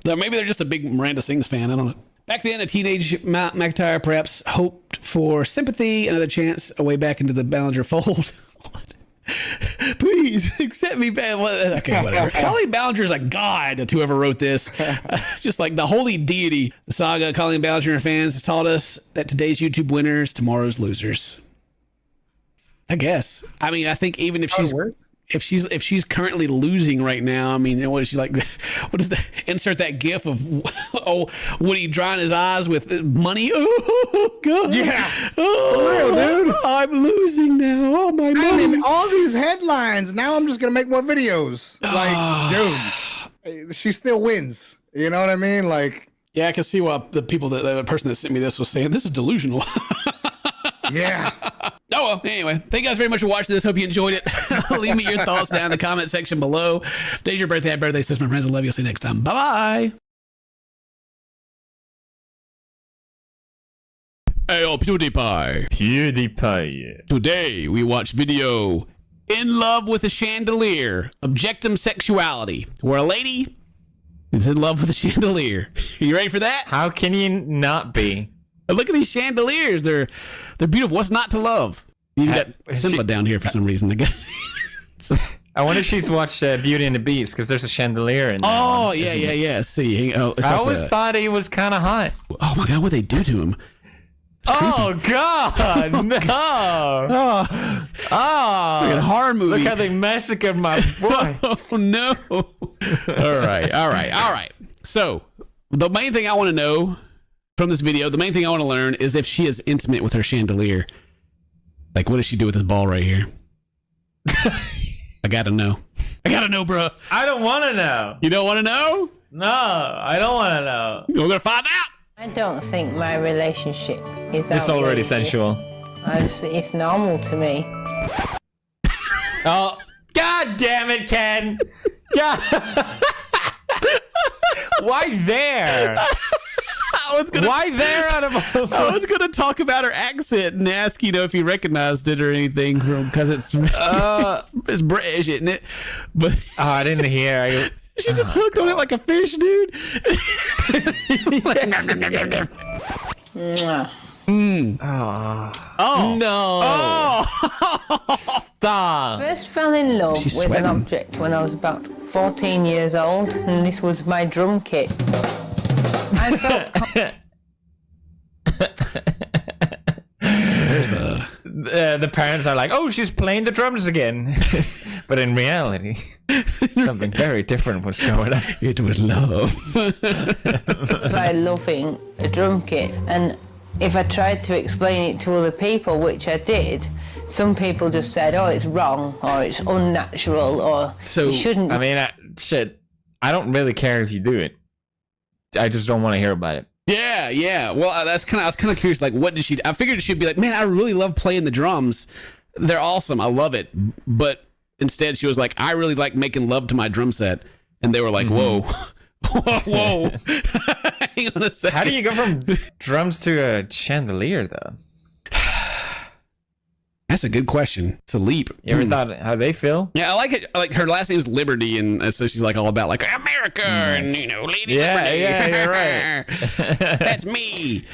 So maybe they're just a big Miranda Sings fan. I don't know. Back then, a teenage McIntyre perhaps hoped for sympathy, another chance, a way back into the Ballinger fold. Please accept me back. Okay, whatever. Colleen Ballinger is a god to whoever wrote this. Just like the holy deity. The saga Colleen Ballinger and her fans has taught us that today's YouTube winners, tomorrow's losers. I guess. I mean, I think even if she's currently losing right now, I mean, what is she like? What is that? Insert that gif of Woody drying his eyes with money. Oh God! Yeah, oh, for real, dude. I'm losing now. Oh my money. I mean, all these headlines. Now I'm just gonna make more videos. Like, dude, she still wins. You know what I mean? Like, yeah, I can see why the person that sent me this was saying this is delusional. Yeah. Oh, well, anyway, thank you guys very much for watching this. Hope you enjoyed it. Leave me your thoughts down in the comment section below. Today's your birthday. Happy birthday, sis, my friends. I love you. I'll see you next time. Bye-bye. Hey, PewDiePie. PewDiePie. Today, we watch video In Love with a Chandelier, Objectum Sexuality, where a lady is in love with a chandelier. Are you ready for that? How can you not be? Look at these chandeliers. They're beautiful. What's not to love? You got Simba down here for some reason, I guess. I wonder if she's watched Beauty and the Beast, because there's a chandelier in there. Oh, yeah. See, I always thought he was kind of hot. Oh my God, what they do to him? Oh God, no! Oh, like a horror movie. Look how they massacred my boy. Oh no! All right. So the main thing I want to know from this video, the main thing I want to learn is if she is intimate with her chandelier. Like, what does she do with this ball right here? I gotta know, bro. I don't want to know. You don't want to know? No, I don't want to know. We're gonna find out. I don't think my relationship is It's already sensual. It's normal to me. Oh, God damn it, Ken! God. Why there? Why there out of all I was gonna talk about her accent and ask, if you recognized it or anything because it's it's British, isn't it? But I didn't hear. She just hooked on it like a fish, dude. Yes. Oh no! Oh. Stop! First fell in love with an object when I was about 14 years old, and this was my drum kit. I felt the parents are like, "Oh, she's playing the drums again," but in reality, something very different was going on. It was love. was I loving a drum kit, and if I tried to explain it to other people, which I did, some people just said, "Oh, it's wrong," or "It's unnatural," or "You shouldn't." I mean, I don't really care if you do it. I just don't want to hear about it. Yeah. Well, I was kind of curious. Like, what did she? I figured she'd be like, "Man, I really love playing the drums. They're awesome. I love it." But instead, she was like, "I really like making love to my drum set," and they were like, "Whoa." Whoa. Hang on a second. How do you go from drums to a chandelier, though? That's a good question. It's a leap. You ever thought how they feel? Yeah, I like it. Like, her last name is Liberty, and so she's like all about like America and Lady Liberty. Yeah, you're right. That's me.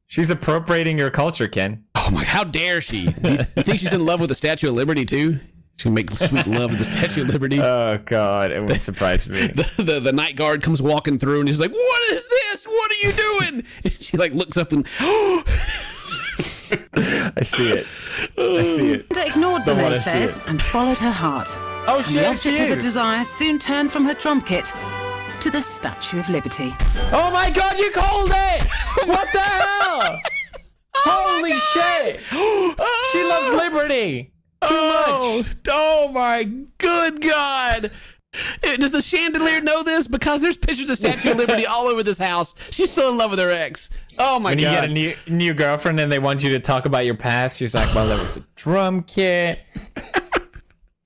She's appropriating your culture, Ken. Oh my! How dare she? You think she's in love with the Statue of Liberty too? She can make sweet love with the Statue of Liberty. Oh God, it would surprise me. The night guard comes walking through and he's like, "What is this? What are you doing?" And she like looks up and. I see it. Ignored the naysayers and followed her heart. Oh and shit! the object of her is. desire soon turned from her drum kit to the Statue of Liberty. Oh my God! You called it! What the hell? Holy shit! She loves liberty. much. Oh my good God. Does the chandelier know this? Because there's pictures of the Statue of Liberty all over this house. She's still in love with her ex. Oh my God. God. When you get a new girlfriend and they want you to talk about your past, she's like, well, there was a drum kit.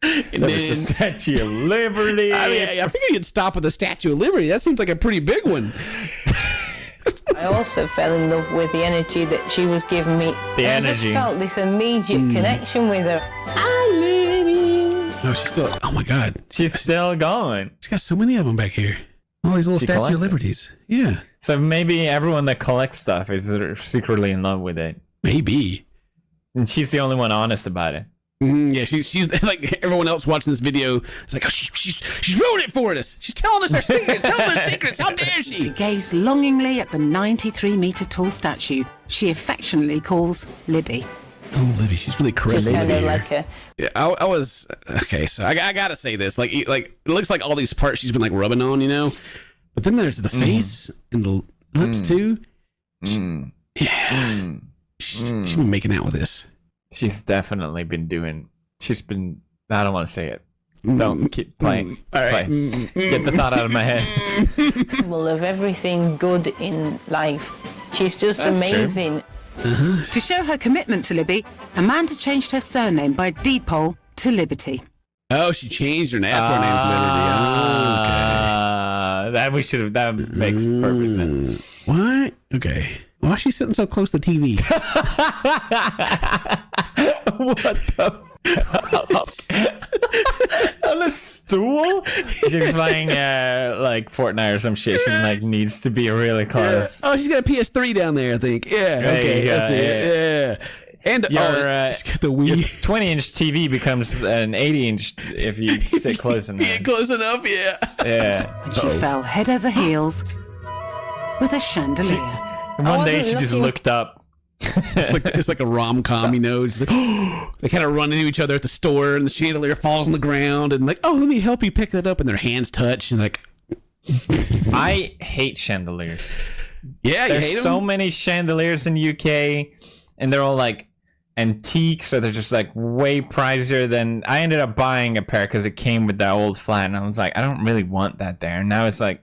There was a Statue of Liberty. I mean, I figured you'd stop with the Statue of Liberty. That seems like a pretty big one. I also fell in love with the energy that she was giving me. The and energy. I just felt this immediate connection with her. No, she's still. Oh my God, she's still going. She's got so many of them back here. All these little Statue of Liberties. Yeah. So maybe everyone that collects stuff is secretly in love with it. Maybe. And she's the only one honest about it. Yeah, she's like everyone else watching this video. It's like, oh, she's ruined it for us. She's telling us her secrets. Telling her secrets. How dare she? To gaze longingly at the 93-meter tall statue she affectionately calls Libby. Oh, Libby, she's really crazy. Kind of like a... Yeah, I was okay. So I gotta say this. Like it looks like all these parts she's been like rubbing on, you know. But then there's the face and the lips too. Yeah, she's been making out with this. She's definitely been doing. She's been. I don't want to say it. Don't keep playing. All right. Play. Get the thought out of my head. Well, of everything good in life, she's just amazing. To show her commitment to Libby, Amanda changed her surname by Deepole to Liberty. Oh, she changed her name. That's her name's Liberty. Oh, okay. That we should have. That makes perfect sense. What? Okay. Why is she sitting so close to the TV? What the fuck? On a stool? She's playing like Fortnite or some shit. She like needs to be really close. Yeah. Oh, she's got a PS3 down there, I think. Yeah. Okay. That's it. Yeah. And your, she's got the Wii. Your 20-inch TV becomes an 80-inch if you sit close enough. Get close enough, yeah. Yeah. And she fell head over heels with a chandelier. One day she just looked up. It's like a rom-com, you know. She's like, oh, they kind of run into each other at the store, and the chandelier falls on the ground, and like, oh, let me help you pick that up, and their hands touch, and like, I hate chandeliers. Yeah, you there's hate so them? many chandeliers in UK, and they're all like antique, so they're just like way pricier than. I ended up buying a pair because it came with that old flat, and I was like, I don't really want that there. And now it's like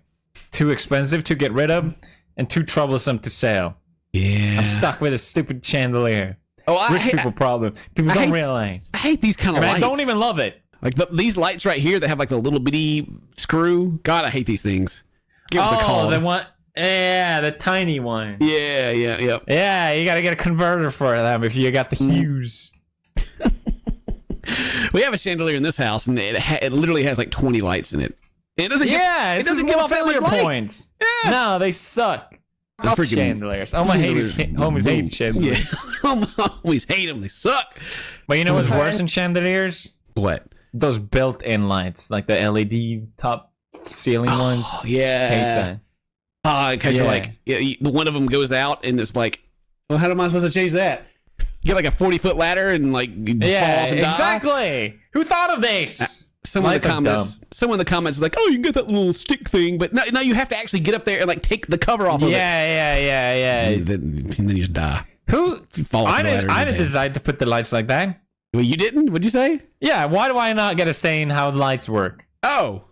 too expensive to get rid of and too troublesome to sell. Yeah, I'm stuck with a stupid chandelier. Oh, rich people problem. People don't realize. I hate these kind of lights. I don't even love it. Like these lights right here that have like the little bitty screw. God, I hate these things. Give us a call. The one. Yeah, the tiny one. Yeah, Yeah, you gotta get a converter for them if you got the hues. We have a chandelier in this house, and it literally has like 20 lights in it. It doesn't. Yeah, it doesn't give off that much light. Points. Yeah. No, they suck. Freaking chandeliers. Oh, my homies hate chandeliers. Yeah. Homies hate them. They suck. But you know what's worse than chandeliers? What? Those built-in lights, like the LED top ceiling ones. Yeah. Hate that. Because you're like, one of them goes out, and it's like, well, how am I supposed to change that? Get like a 40-foot ladder and like fall off and die? Exactly. Who thought of this? Someone in the comments is like, oh, you can get that little stick thing, but no, you have to actually get up there and like take the cover off of it. Yeah. And then you just die. I didn't decide to put the lights like that. Well, you didn't? What'd you say? Yeah, why do I not get a say in how the lights work? Oh.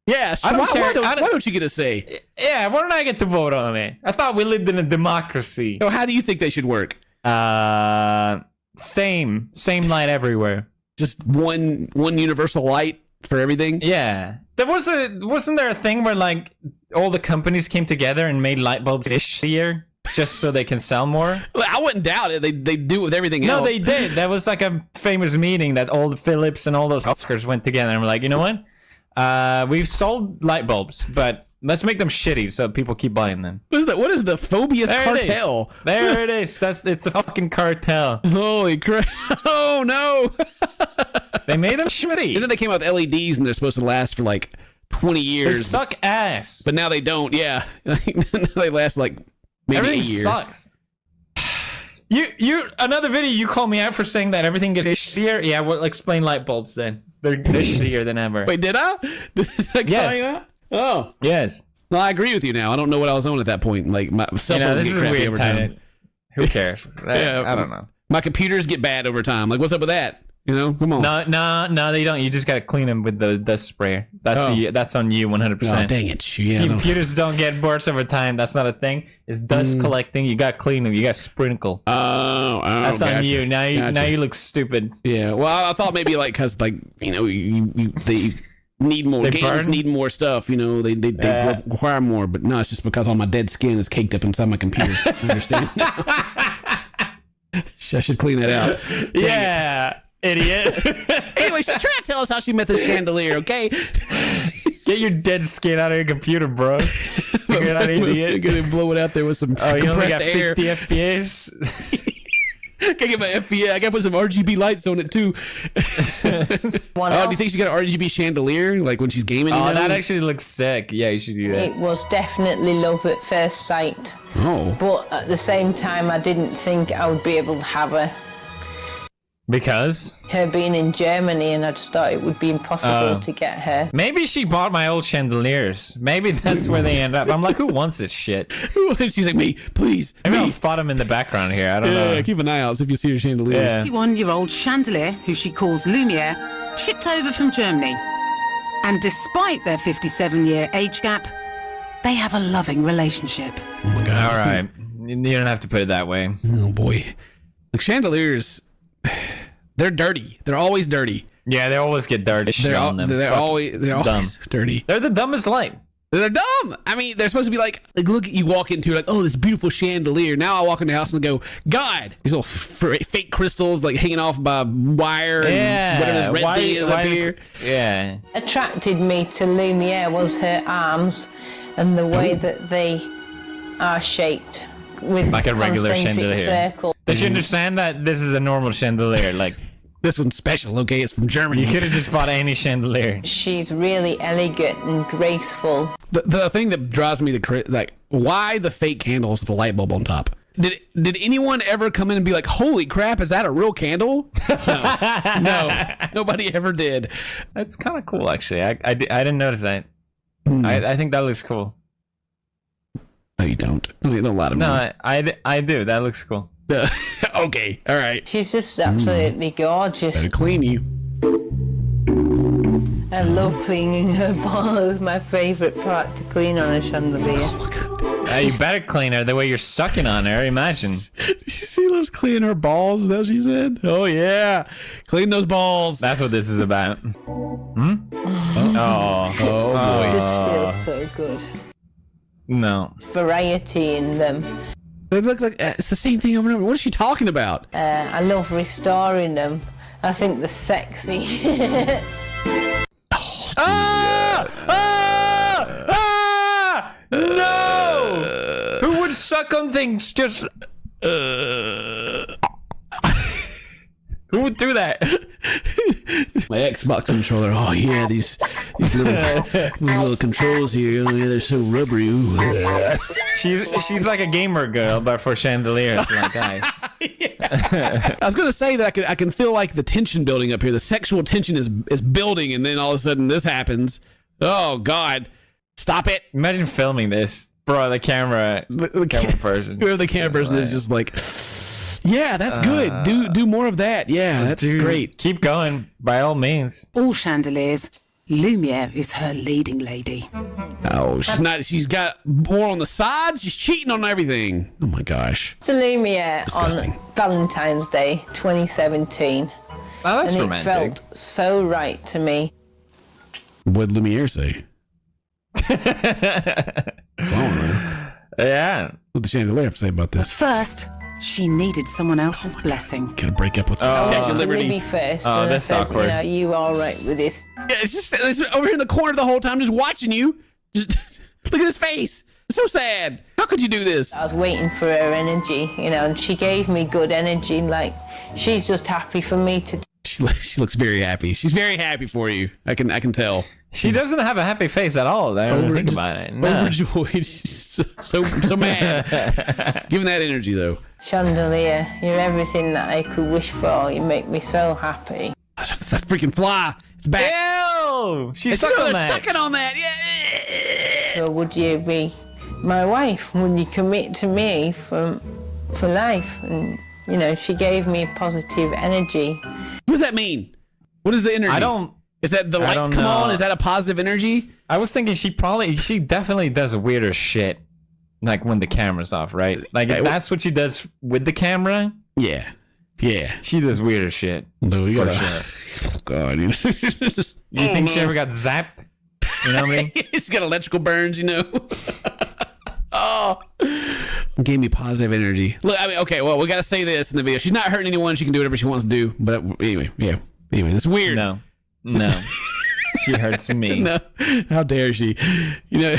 Yeah, I don't care. Why don't you get a say? Yeah, why don't I get to vote on it? I thought we lived in a democracy. So how do you think they should work? Same light everywhere. Just one universal light for everything? Yeah. Wasn't there a thing where like all the companies came together and made light bulbs this year just so they can sell more? I wouldn't doubt it. They do it with everything else. No, they did. That was like a famous meeting that all the Philips and all those Oscars went together and were like, you know what? We've sold light bulbs, but let's make them shitty so people keep buying them. What is the Phobius cartel? There it is. It's a fucking cartel. Holy crap. Oh no. They made them shitty. And then they came out with LEDs and they're supposed to last for like 20 years. They suck ass. But now they don't. Yeah. They last like maybe everything a year. Sucks. You another video you call me out for saying that everything gets shittier. Yeah, well, explain light bulbs then. They're shittier than ever. Wait, did I? Did I call you out? Oh. Yes. No, I agree with you now. I don't know what I was on at that point. Like my cell phone this get is crappy weird over time. Who cares? I don't know. My computers get bad over time. Like, what's up with that? You know, come on. No, they don't. You just gotta clean them with the dust sprayer. That's on you 100%. Oh, dang it. Yeah, computers don't get worse over time. That's not a thing. It's dust collecting. You gotta clean them. You gotta sprinkle. That's gotcha. on you. Now you look stupid. Yeah. Well, I thought maybe like because like they need more games, need more stuff. You know, they require more. But no, it's just because all my dead skin is caked up inside my computer. I understand. I should clean that out. Yeah. Idiot. Anyway, she's trying to tell us how she met this chandelier, okay? Get your dead skin out of your computer, bro. You're not idiot. You're gonna blow it out there with some you only got air. 50 FPS? Gotta get my FPS. I gotta put some RGB lights on it too. Do you think she got an RGB chandelier like when she's gaming? Oh, that actually looks sick. Yeah, you should do that. It was definitely love at first sight. Oh. But at the same time, I didn't think I would be able to have her. Because? Her being in Germany, and I just thought it would be impossible to get her. Maybe she bought my old chandeliers. Maybe that's where they end up. I'm like, who wants this shit? She's like, me, please. Maybe I'll spot him in the background here. I don't know. Yeah, keep an eye out if you see her chandeliers. Yeah. 51-year-old chandelier, who she calls Lumiere, shipped over from Germany. And despite their 57-year age gap, they have a loving relationship. Oh my God. All right. You don't have to put it that way. Oh boy. Like chandeliers, they're dirty. They're always dirty. Yeah, they always get dirty. They're always dirty. They're the dumbest light. They're dumb. I mean, they're supposed to be like look, you walk into like, oh, this beautiful chandelier. Now I walk in the house and go, God, these little fake crystals like hanging off by wire and whatever this red thing is up here. Yeah. Attracted me to Lumiere was her arms and the way that they are shaped with like a regular chandelier. Circle. Does she understand that this is a normal chandelier? Like this one's special, okay? It's from Germany. You could have just bought any chandelier. She's really elegant and graceful. The thing that drives me why the fake candles with the light bulb on top? Did anyone ever come in and be like, holy crap, is that a real candle? No, nobody ever did. That's kind of cool, actually. I didn't notice that. I think that looks cool. No, you don't. I mean, a lot of no, I do. That looks cool. Okay, all right. She's just absolutely gorgeous. Better clean you. I love cleaning her balls. My favorite part to clean on a chandelier. Oh my God. You better clean her the way you're sucking on her. Imagine. She loves cleaning her balls. Is that what she said? Oh yeah, clean those balls. That's what this is about. Oh boy. This feels so good. No. Variety in them. They look like it's the same thing over and over. What is she talking about? I love restoring them. I think they're sexy. No! Who would suck on things just... Who would do that? My Xbox controller. Oh yeah, these little controls here. Oh yeah, they're so rubbery. She's like a gamer girl, but for chandeliers like ice. I was gonna say that I can feel like the tension building up here. The sexual tension is building, and then all of a sudden this happens. Oh God, stop it! Imagine filming this, bro. The camera person. Whoever the camera person is, just like. Yeah, that's good. Do more of that. Yeah, that's great. Keep going, by all means. All chandeliers, Lumiere is her leading lady. Oh, she's not. She's got more on the side. She's cheating on everything. Oh my gosh. To Lumiere Disgusting. on Valentine's Day 2017. Oh, that's and romantic. It felt so right to me. What did Lumiere say? Yeah. What did the chandelier have to say about this? First, she needed someone else's blessing. Gonna break up with the Statue of Liberty first. Oh, and that's I said, awkward. You know, you all right with this? Yeah, it's over here in the corner the whole time, just watching you. Just look at his face. It's so sad. How could you do this? I was waiting for her energy, you know, and she gave me good energy. Like she's just happy for me to. She looks very happy. She's very happy for you. I can tell. She doesn't have a happy face at all. I don't think about it. No. Overjoyed. She's so mad. Giving that energy though. Chandelier, you're everything that I could wish for. You make me so happy. That freaking fly. It's back. Ew! She's sucking on that. Sucking on that. Yeah. So would you be my wife? Would you commit to me for life? And you know, she gave me positive energy. You What does that mean? What is the energy? I don't. Is that the lights come on? Is that a positive energy? I was thinking she definitely does weirder shit, like when the camera's off, right? Like if that's what she does with the camera. Yeah. She does weirder shit. No, for sure. Oh God, you think she ever got zapped? You know what I mean? He's got electrical burns, you know. Oh, gave me positive energy. Look, I mean, okay, well, we got to say this in the video. She's not hurting anyone. She can do whatever she wants to do. But anyway, yeah. Anyway, it's weird. No. She hurts me. No, how dare she? You know,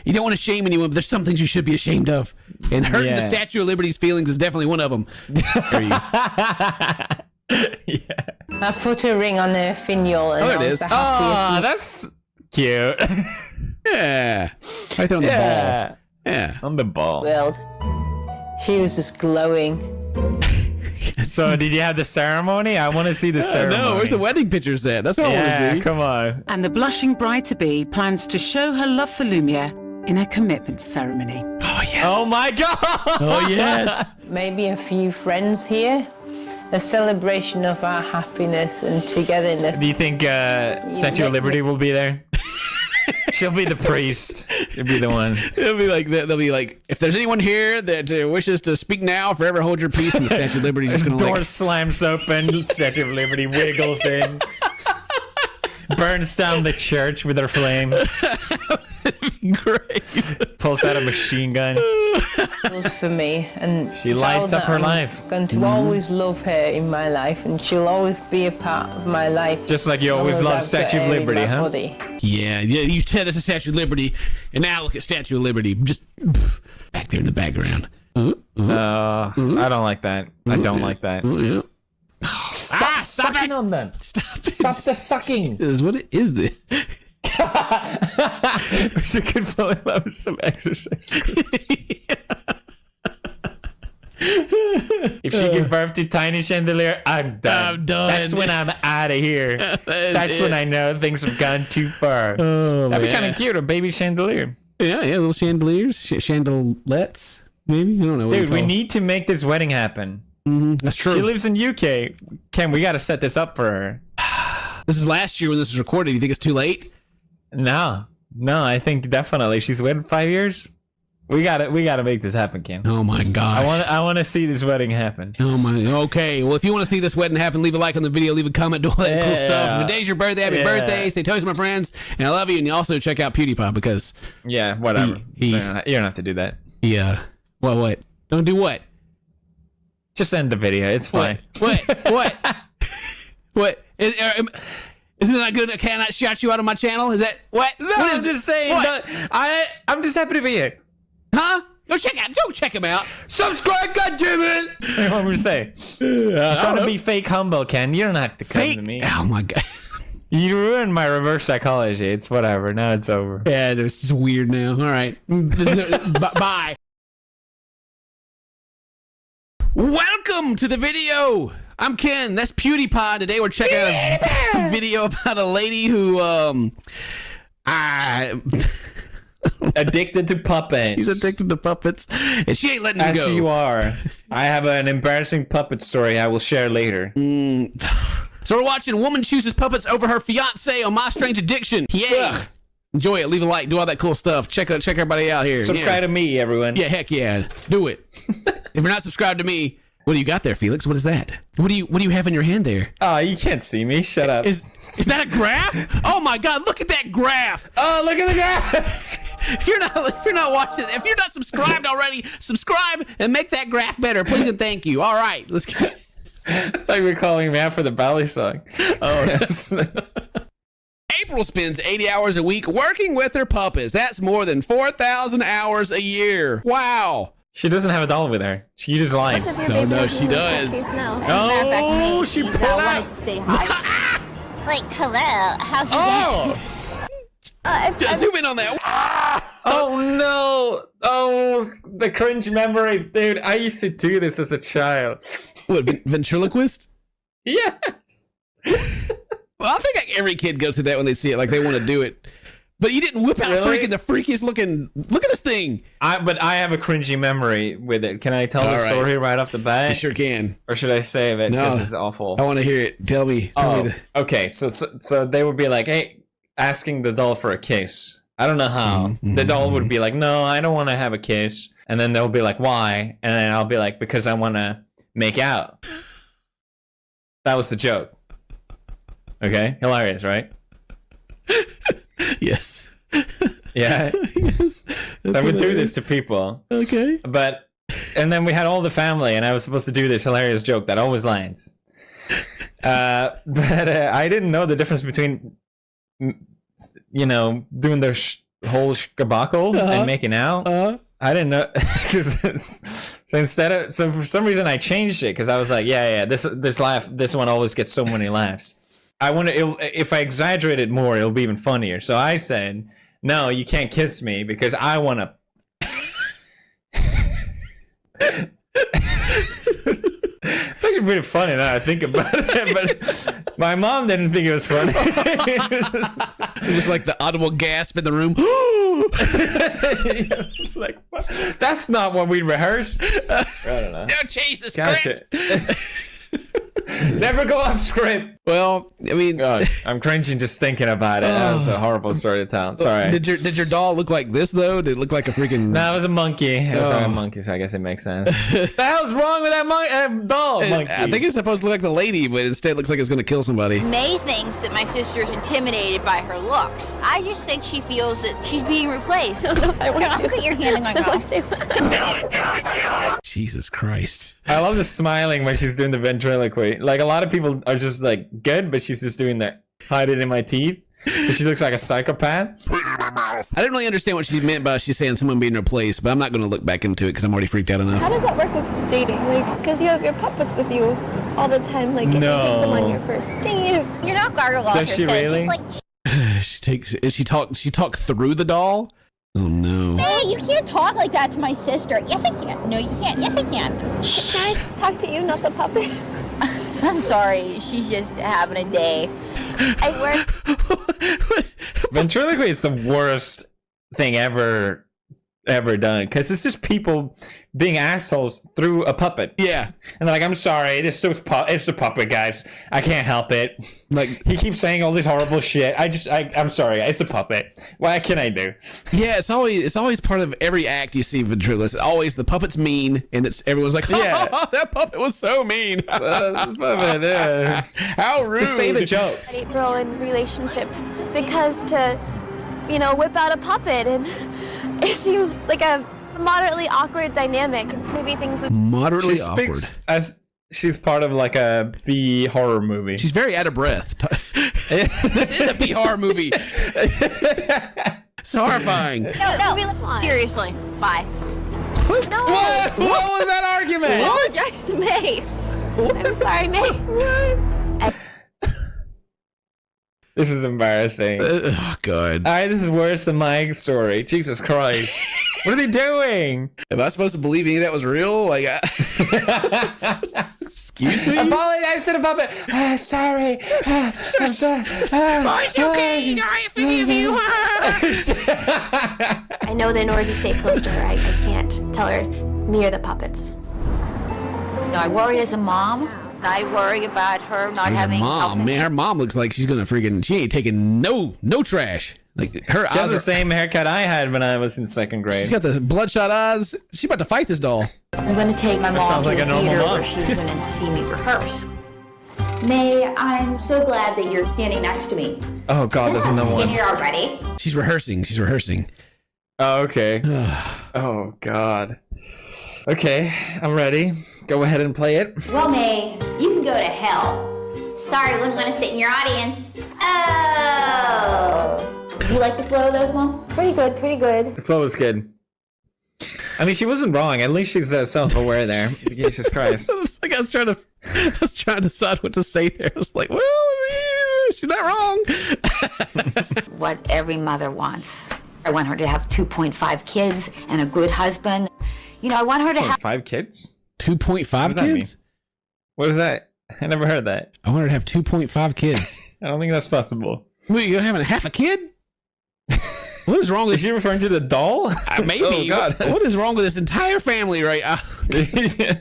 you don't want to shame anyone, but there's some things you should be ashamed of. And hurting the Statue of Liberty's feelings is definitely one of them. I put a ring on her finial, and there it I was is. the happiest. That's cute. Yeah. Right there on the ball. Yeah. On the ball. World. She was just glowing. So did you have the ceremony? I want to see the ceremony. No, where's the wedding pictures at? That's what I want to see. Come on. And the blushing bride-to-be plans to show her love for Lumiere in her commitment ceremony. Oh, yes. Oh, my God. Oh, yes. Maybe a few friends here. A celebration of our happiness and togetherness. Do you think Statue of Liberty will be there? She'll be the priest. She'll be the one. It'll be like they'll be like, if there's anyone here that wishes to speak now, forever hold your peace. And the Statue of Liberty is going to door slams open. Statue of Liberty wiggles in, burns down the church with her flame. Great. Pulls out a machine gun. For me, and She lights up her I'm life. Going to always love her in my life, and she'll always be a part of my life. Just like you always love Statue of Liberty, huh? Body. Yeah. You said it's a Statue of Liberty, and now look at Statue of Liberty, just back there in the background. I don't like that. I don't like that. Yeah. Stop sucking on them. Stop the sucking. What is this? She could fall in love with some exercise. If she gives birth to tiny chandelier, I'm done. That's when I'm out of here. That's when I know things have gone too far. Oh, That'd be kind of cute, a baby chandelier. Yeah, little chandeliers, chandelettes, maybe. I don't know. Dude, we need to make this wedding happen. That's true. She lives in UK. Ken, we got to set this up for her. This is last year when this was recorded. You think it's too late? No, I think definitely. She's waited 5 years. We gotta make this happen, Ken. Oh my gosh. I want to see this wedding happen. Oh my. Okay. Well, if you want to see this wedding happen, leave a like on the video, leave a comment, do all that cool stuff. If today's your birthday, happy birthday. Stay toast, my friends, and I love you. And you also check out PewDiePie because whatever. You don't have to do that. Yeah. What? Don't do what? Just end the video. It's fine. What? What? Isn't it not good? I cannot shout you out of my channel. Is that what? No, I'm just saying. I'm just happy to be here. Huh? Go check him out. Subscribe, goddammit! What do you want me to say? I'm trying to be fake humble, Ken. You don't have to come to me. Oh my god. You ruined my reverse psychology. It's whatever. Now it's over. Yeah, it's just weird now. All right. Bye. Welcome to the video. I'm Ken. That's PewDiePie. Today we're checking out a video about a lady who addicted to puppets. She's addicted to puppets, and she ain't letting me go. As you are. I have an embarrassing puppet story I will share later. So we're watching Woman Chooses Puppets Over Her Fiance on My Strange Addiction. Yay! Enjoy it. Leave a like. Do all that cool stuff. Check everybody out here. Subscribe to me, everyone. Yeah, heck yeah. Do it. If you're not subscribed to me, what do you got there, Felix? What is that? What do you have in your hand there? Oh, you can't see me. Shut up. Is that a graph? Oh my God! Look at that graph. Oh, look at the graph. If you're not watching, if you're not subscribed already, subscribe and make that graph better, please and thank you. All right, let's get. Like we're calling me out for the ballet song. Oh, yes. April spends 80 hours a week working with her puppets. That's more than 4,000 hours a year. Wow. She doesn't have a doll with her. She uses line. No, she does. Oh, she pulled out. To say hi. Like, hello. How's it going? Zoom in on that. Oh no! Oh, the cringe memories, dude. I used to do this as a child. What, ventriloquist? Yes. Well, I think like every kid goes through that when they see it, like they want to do it. But you didn't whip out Really? the freakiest looking. Look at this disgusting. But I have a cringy memory with it. Can I tell the story right off the bat? You sure can. Or should I save it? Because it's awful. I want to hear it. Tell me. Okay. So they would be like, hey, asking the doll for a kiss. I don't know how. The doll would be like, no, I don't want to have a kiss. And then they'll be like, why? And then I'll be like, because I want to make out. That was the joke. Okay? Hilarious, right? Yes. Yeah. Yes. So I would do this to people. Okay. And then we had all the family, and I was supposed to do this hilarious joke that always lands. But I didn't know the difference between, doing the whole shkabackle and making out. I didn't know. So for some reason I changed it because I was like, this one always gets so many laughs. If I exaggerate it more, it'll be even funnier. So I said, no, you can't kiss me because I want to. It's actually pretty funny now I think about it, but my mom didn't think it was funny. It was like the audible gasp in the room. Like, that's not what we rehearsed. I don't know. Don't change the script. Never go off script. Well, I mean, God, I'm cringing just thinking about it. That was a horrible story to tell. Sorry. Did your doll look like this though? Did it look like a freaking? No, it was a monkey. It was a monkey, so I guess it makes sense. The hell's wrong with that doll? Monkey. I think it's supposed to look like the lady, but instead it looks like it's going to kill somebody. May thinks that my sister is intimidated by her looks. I just think she feels that she's being replaced. I don't know if I want to. Put your hand in my mouth. Jesus Christ. I love the smiling when she's doing the ventriloquy. Like, a lot of people are just like good, but she's just doing that hide it in my teeth. So she looks like a psychopath. Put it in my mouth. I didn't really understand what she meant by she's saying someone being replaced, but I'm not going to look back into it because I'm already freaked out enough. How does that work with dating? Like, because you have your puppets with you all the time. Like, if you take them on your first date, you're not gargle off. Does she really? She talk through the doll. Oh no. Hey, you can't talk like that to my sister. Yes, I can. No, you can't. Yes, I can. Can I talk to you, not the puppet? I'm sorry. She's just having a day. I work. Ventriloquy is the worst thing ever done because it's just people being assholes through a puppet. Yeah, and they're like, I'm sorry, it's the puppet, guys. I can't help it. Like, he keeps saying all this horrible shit. I'm sorry, it's a puppet. What can I do? Yeah, it's always part of every act you see ventriloquist. It's always the puppet's mean, and everyone's like, that puppet was so mean. Puppet, yeah. How rude. Just say the joke. April in relationships because to, whip out a puppet and it seems like a moderately awkward dynamic. Maybe things would moderately awkward. As she's part of like a B horror movie. She's very out of breath. This is a B horror movie. It's horrifying. No. Seriously. Bye. No. What was that argument? Apologize to May. I'm sorry, May. This is embarrassing. Oh, God. All right, this is worse than my story. Jesus Christ. What are they doing? Am I supposed to believe any of that was real? Like, excuse me? Apologize to the puppet. Sorry. I'm sorry. It's okay. I forgive you. I know that in order to stay close to her, I can't tell her me or the puppets. I worry as a mom. I worry about her not having mom. Man, her mom looks like she's gonna freaking. She ain't taking no trash. Like her. She has the same haircut I had when I was in second grade. She's got the bloodshot eyes. She's about to fight this doll. I'm gonna take my mom to the theater where she's gonna see me rehearse. May, I'm so glad that you're standing next to me. Oh God, there's no one. Get here already. She's rehearsing. Oh, okay. Oh God. Okay, I'm ready. Go ahead and play it. Well, May, you can go to hell. Sorry, I wasn't going to sit in your audience. Oh. You like the flow of those, Mom? Pretty good. The flow was good. I mean, she wasn't wrong. At least she's self-aware there. Jesus Christ. Like I was trying to decide what to say there. I was like, well, I mean, she's not wrong. What every mother wants. I want her to have 2.5 kids and a good husband. I want her to have 5 kids. 2.5 kids? What was that? I never heard that. I want her to have 2.5 kids. I don't think that's possible. Wait, you're having half a kid? What is wrong with? Is she referring to the doll? Maybe. Oh, God. What is wrong with this entire family right now?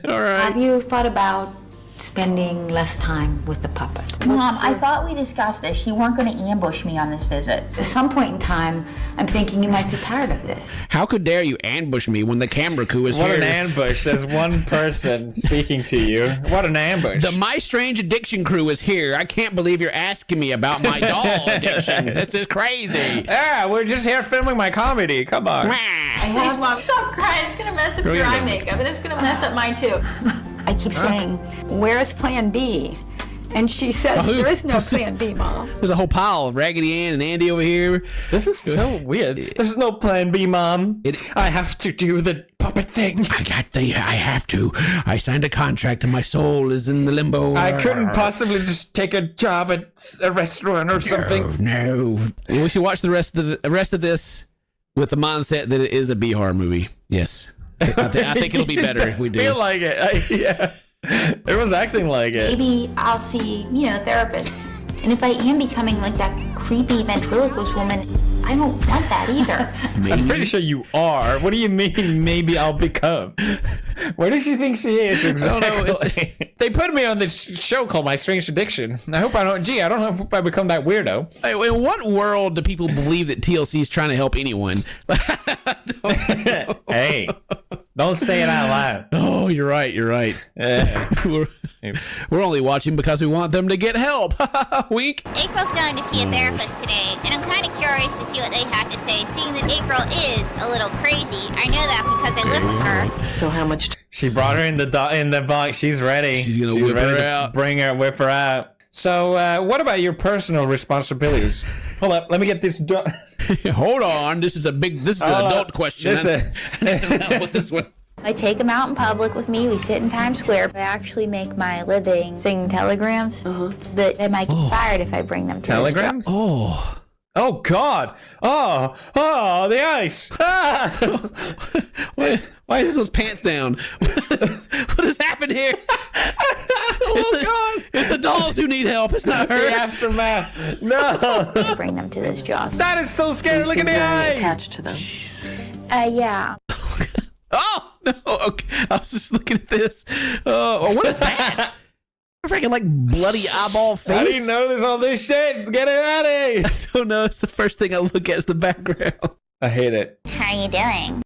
All right. Have you thought about spending less time with the puppets? Mom, I thought we discussed this. You weren't going to ambush me on this visit. At some point in time, I'm thinking you might be tired of this. How could dare you ambush me when the camera crew is here? What an ambush. There's one person speaking to you. What an ambush. The My Strange Addiction crew is here. I can't believe you're asking me about my doll addiction. This is crazy. Yeah, we're just here filming my comedy. Come on. Please, Mom, stop crying. It's going to mess up your eye makeup, and it's going to mess up mine, too. I keep saying, where's plan B? And she says, there is no plan B, Mom. There's a whole pile of Raggedy Ann and Andy over here. This is so weird. There's no plan B, Mom. I have to do the puppet thing. I have to. I signed a contract and my soul is in the limbo. I couldn't possibly just take a job at a restaurant or something. No. We should watch the rest of this with the mindset that it is a B horror movie. Yes. I think it'll be better if we do. I feel like it. Yeah. It was acting like it. Maybe I'll see, a therapist. And if I am becoming like that creepy ventriloquist woman, I don't want that either. I'm pretty sure you are. What do you mean, maybe I'll become? Where does she think she is exactly? They put me on this show called My Strange Addiction. I hope I don't hope I become that weirdo. In what world do people believe that TLC is trying to help anyone? Hey, don't say it out loud. Oh, you're right. We're only watching because we want them to get help. Wink. April's going to see a therapist today, and I'm kind of curious to see what they have to say, seeing that April is a little crazy. I know that because I live with her. So how much? She brought her in the box. She's ready. She's gonna whip her out. Whip her out. So, what about your personal responsibilities? Hold up, let me get this done. Hold on, this is an adult question. With this one. I take him out in public with me. We sit in Times Square. I actually make my living singing telegrams. But I might get fired if I bring them to telegrams. Oh God! Oh, the ice! Ah! Why is those pants down? What has happened here? God! It's the dolls who need help. It's not her. The aftermath. No. Bring them to this job. That is so scary. Look at the eyes. Attached to them. Yeah. Oh no! Okay, I was just looking at this. Oh, what is that? A freaking like bloody eyeball face. How do you notice all this shit? Get it out of here! I don't know. It's the first thing I look at is the background. I hate it. How are you doing?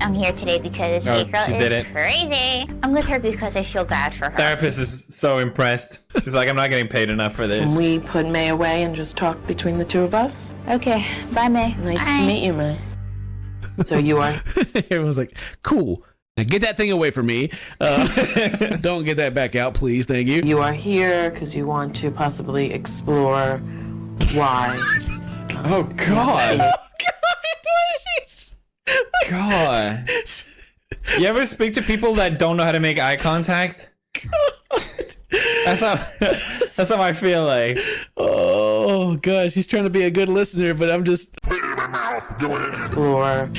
I'm here today because April is crazy. I'm with her because I feel bad for her. Therapist is so impressed. She's like, I'm not getting paid enough for this. We put May away and just talk between the two of us. Okay. Bye, May. Nice to meet you, May. So you are? Everyone's like, cool. Now get that thing away from me. Don't get that back out, please. Thank you. You are here because you want to possibly explore why. Oh, God. God. You ever speak to people that don't know how to make eye contact? That's how I feel like. Oh gosh, he's trying to be a good listener, but I'm just explore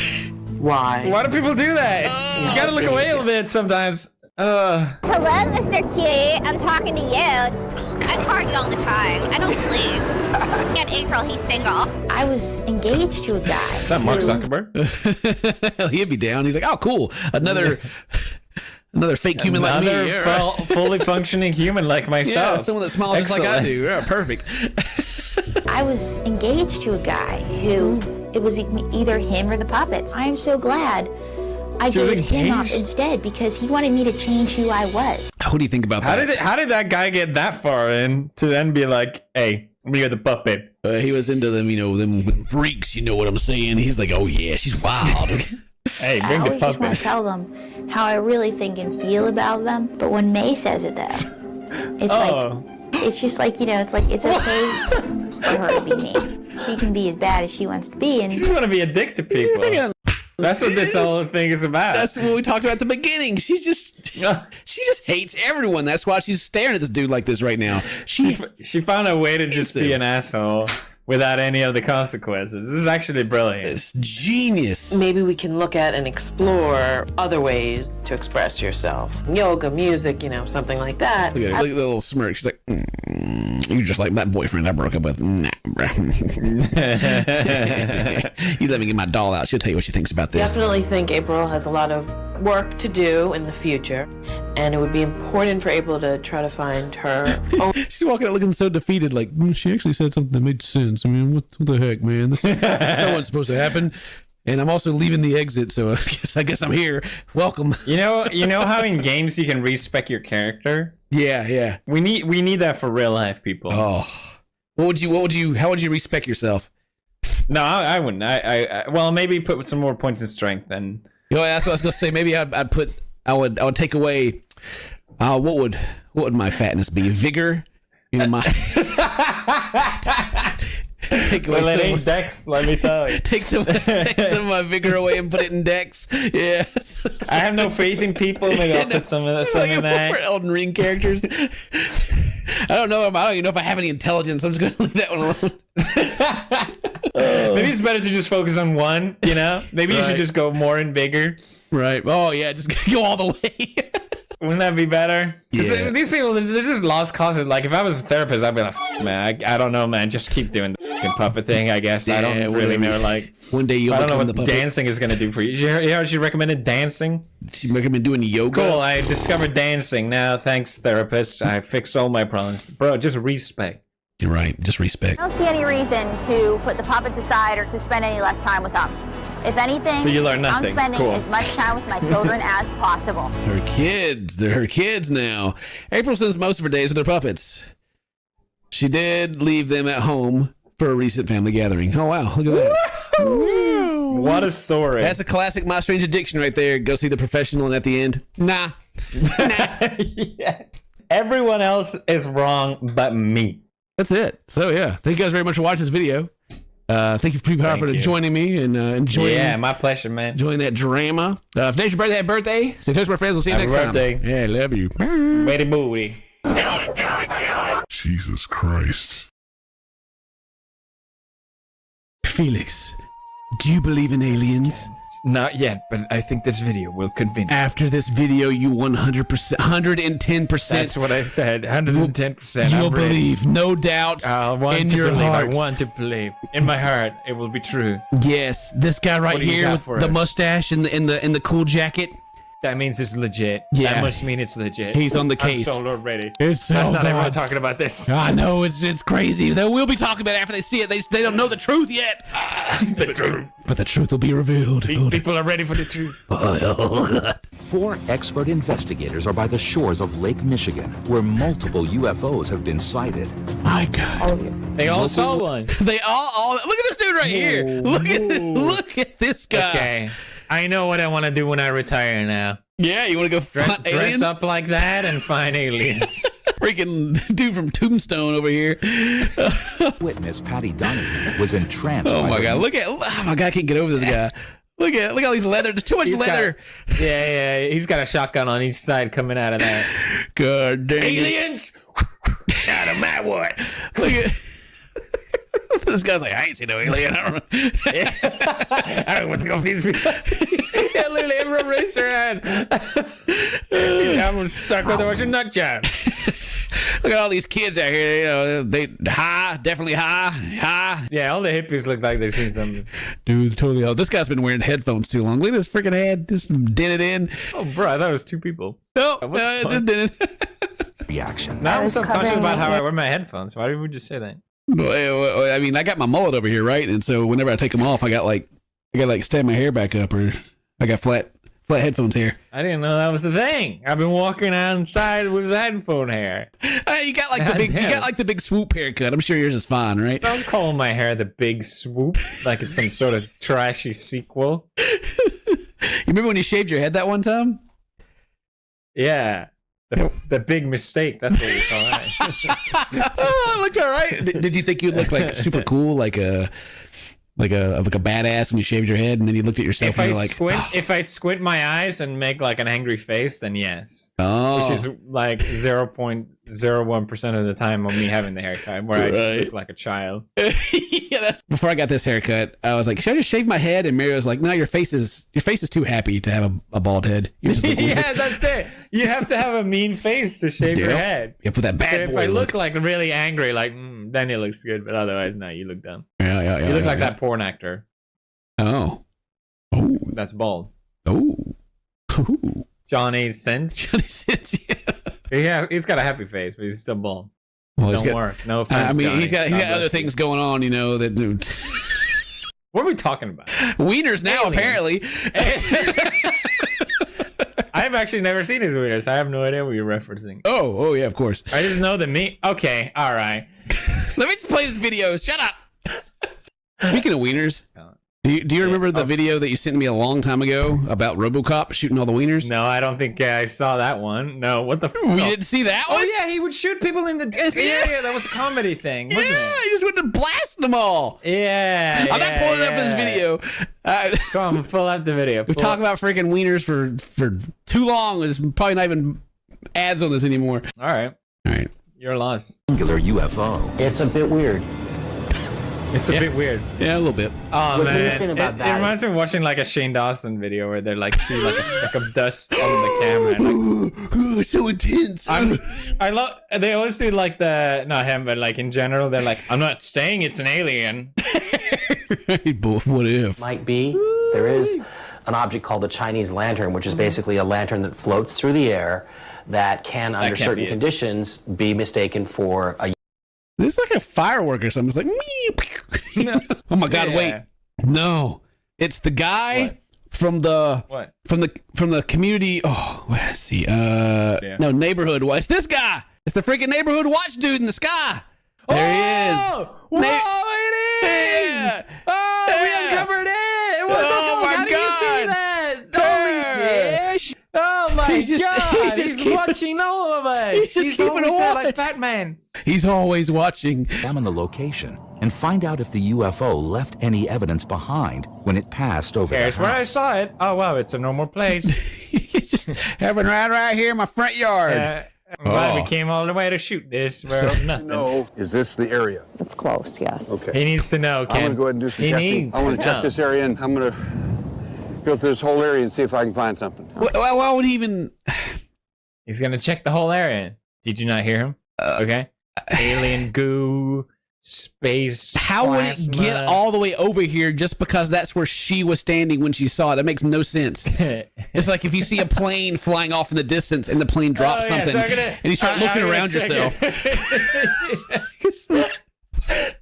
why. Why do people do that? You gotta look away a little bit sometimes. Hello, Mr. Cute. I'm talking to you. I party all the time. I don't sleep. And April, he's single. I was engaged to a guy. Is that Mark Zuckerberg? He'd be down. He's like, oh, cool. Another fake human like me. Another fully functioning human like myself. Yeah, someone that smiles just like I do. Yeah, perfect. I was engaged to a guy who, it was either him or the puppets. I am so glad I gave him up instead because he wanted me to change who I was. What do you think about that? How did that guy get that far in to then be like, hey, you're the puppet? He was into them, them freaks, you know what I'm saying? He's like, oh yeah, she's wild. Hey, bring the puppet. I always just want to tell them how I really think and feel about them. But when May says it though, it's like, it's just like, it's like, it's okay for her to be me. She can be as bad as she wants to be. And she just want to be a dick to people. That's what this whole thing is about. That's what we talked about at the beginning. She just hates everyone. That's why she's staring at this dude like this right now. She found a way to just be an asshole without any of the consequences. This is actually brilliant. It's genius. Maybe we can look at and explore other ways to express yourself. Yoga, music, something like that. Look at the little smirk. She's like, you're just like that boyfriend I broke up with. Nah, bro. You let me get my doll out. She'll tell you what she thinks about this. Definitely think April has a lot of work to do in the future, and it would be important for April to try to find her own. She's walking out looking so defeated, like, she actually said something that made sense. I mean, what the heck, man? This wasn't supposed to happen. And I'm also leaving the exit, so I guess I'm here. Welcome. You know how in games you can respec your character? Yeah. We need that for real life, people. Oh. How would you respec yourself? No, I wouldn't. Well, maybe put some more points in strength and that's what I was gonna say. Maybe I would take away what would my fatness be? Vigor? My take away it ain't dex, let me tell you. Take some of my vigor away and put it in dex. Yes. I have no faith in people. Maybe I'll put some of that. For Elden Ring characters. I don't know. I don't even know if I have any intelligence. I'm just gonna leave that one alone. Maybe it's better to just focus on one. Maybe you should just go more in vigor. Right. Oh yeah, just go all the way. Wouldn't that be better? Yeah. These people, they're just lost causes. Like, if I was a therapist, I'd be like, man, I don't know, man. Just keep doing the fucking puppet thing, I guess. I don't really know. Like, one day you'll I don't know become what the dancing is going to do for you. You heard she recommended dancing? She recommended doing yoga? Cool, I discovered dancing. Now, thanks, therapist. I fixed all my problems. Bro, just respect. You're right. Just respect. I don't see any reason to put the puppets aside or to spend any less time with them. If anything, so you learn I'm nothing. spending Cool. as much time with my children as possible. Her kids. They're her kids now. April spends most of her days with her puppets. She did leave them at home for a recent family gathering. Oh, wow. Look at that. What a story. That's a classic My Strange Addiction right there. Go see the professional and at the end, nah. Yeah. Everyone else is wrong but me. That's it. So, yeah. Thank you guys very much for watching this video. Thank you for joining me and enjoying. My pleasure, man. Enjoying that drama. If today's your birthday, happy birthday. Say toast to my friends. We'll see you Happy next birthday. time. Yeah, love you. Way booty. Jesus Christ. Felix, do you believe in aliens? Not yet, but I think this video will convince. After this video, you 100%, 110%. That's what I said. 110%. You'll believe, no doubt. I want in to your believe. heart. I want to believe. In my heart, it will be true. Yes, this guy right What do you here got with for the us? mustache and the cool jacket. That means it's legit. Yeah. That must mean it's legit. He's on the case. I'm sold already. It's That's oh not everyone God. talking about this. I know it's crazy. They will be talking about it after they see it. They don't know the truth yet. But the truth will be revealed. People are ready for the truth. 4 expert investigators are by the shores of Lake Michigan, where multiple UFOs have been sighted. My God. They all saw one. They all look at this dude right here. Look at this guy. Okay. I know what I want to do when I retire now. Yeah, you want to go find Dress aliens? up like that and find aliens. Freaking dude from Tombstone over here. Witness Patty Donahue was entranced. Oh by my the God! Look at! Oh my God! I can't get over this guy. Look at all these leather. There's too much leather. Yeah. He's got a shotgun on each side coming out of that. God dang it. Aliens! Out of my watch. Look at. This guy's like, I ain't seen no alien. I don't know. I don't want to go for these people. Yeah, literally, everyone raised their hand. I'm stuck with a bunch of nut jobs. Look at all these kids out here. You know, they definitely high. Yeah, all the hippies look like they've seen something. Dude, totally. Oh, this guy's been wearing headphones too long. Look at this freaking head. Just dented in. Oh, bro, I thought it was 2 people. No, just dented. Reaction. Now I'm self-conscious about how I wear my headphones. Why did we just say that? I mean, I got my mullet over here, right? And so whenever I take them off, I got stand my hair back up, or I got flat headphones hair. I didn't know that was the thing. I've been walking outside with headphone hair. You got the big swoop haircut. I'm sure yours is fine, right? Don't call my hair the big swoop like it's some sort of trashy sequel. You remember when you shaved your head that one time? Yeah. The big mistake. That's what you call it. Oh, look all right. Did you think you'd look like super cool, like Like a badass when you shaved your head and then you looked at yourself and you're like, if I squint my eyes and make like an angry face, then yes. Oh. Which is like 0.01% of the time of me having the haircut, where I just look like a child. yeah, that's before I got this haircut. I was like, should I just shave my head? And Mary was like, no, your face is too happy to have a bald head. You just look yeah, that's it. You have to have a mean face to shave your head. Yeah, put that bad If boy I look like really angry, like then it looks good, but otherwise, no, you look dumb. Yeah. You look like that porn actor. Oh. That's bald. Oh. Johnny Sins. Johnny Sins, yeah, he's got a happy face, but he's still bald. Well, Don't work. No offense. I mean, Johnny. he's got other things going on, you know. That. What are we talking about? Wieners now, apparently. I've actually never seen his wieners. I have no idea what you're referencing. Oh yeah, of course. I just know the meat. Okay, all right. Let me just play this video. Shut up. Speaking of wieners, do you remember the video that you sent me a long time ago about RoboCop shooting all the wieners? No, I don't think I saw that one. No, what the fuck? We didn't see that one? Oh, yeah, he would shoot people in the... Yeah, that was a comedy thing, wasn't it? Yeah, he just went to blast them all. Yeah, I'm not pulling it up in this video. Come on, pull up the video. We've talked about freaking wieners for too long. There's probably not even ads on this anymore. All right. Your loss. Singular UFO. It's a bit weird. It's a bit weird. Yeah, a little bit. Oh, What's man. interesting about It that reminds me of watching like a Shane Dawson video where they're like, see like a speck of dust on the camera. And, like, so intense. I love, they always do like not him, but like in general, they're like, I'm not staying, it's an alien. What if? might be, there is an object called the Chinese lantern, which is basically a lantern that floats through the air that can, under can't certain be it. conditions, be mistaken for a This is like a firework or something. It's like, oh my God, Yeah. wait. No, it's the guy from the from the community. Oh, let's see. No, neighborhood. It's this guy. It's the freaking neighborhood watch dude in the sky. There he is. Whoa, it is! Yeah. Oh, we uncovered it! What the fuck? my How do you see God. that? Holy fish! Oh my He's just- God! he's just He's keeping- watching all of us. he's just keeping always a there watch. like Batman. He's always watching. Examine the location and find out if the UFO left any evidence behind when it passed over Here's the where I house. saw it. Oh wow, it's a normal place. Having right here in my front yard. I'm glad we came all the way to shoot this. Well, nothing. No, is this the area? It's close, yes. Okay. He needs to know, Ken. I'm gonna go ahead and do some He testing. needs I want to to check know. this area and I'm gonna go through this whole area and see if I can find something. Why would he even? He's gonna check the whole area. Did you not hear him? Okay. Alien goo, space. How would it get plasma. all the way over here just because that's where she was standing when she saw it? That makes no sense. It's like if you see a plane flying off in the distance and the plane drops Oh, yeah, something so I'm gonna- and you start looking I'm gonna around check yourself.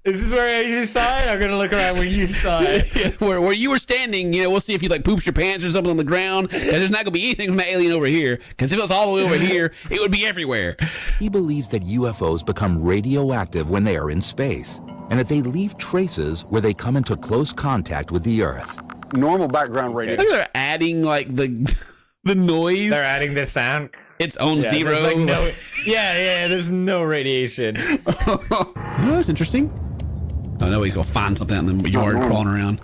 Is this where you saw it? I'm gonna look around where you saw it. where you were standing, we'll see if you like poops your pants or something on the ground. And there's not gonna be anything from the alien over here. Because if it was all the way over here, it would be everywhere. He believes that UFOs become radioactive when they are in space, and that they leave traces where they come into close contact with the Earth. Normal background radio. Like they're adding like the noise. They're adding the sound. Its own Yeah, zero. there's like no, there's no radiation. Oh, that's interesting. Oh no, he's gonna find something out in the yard crawling around.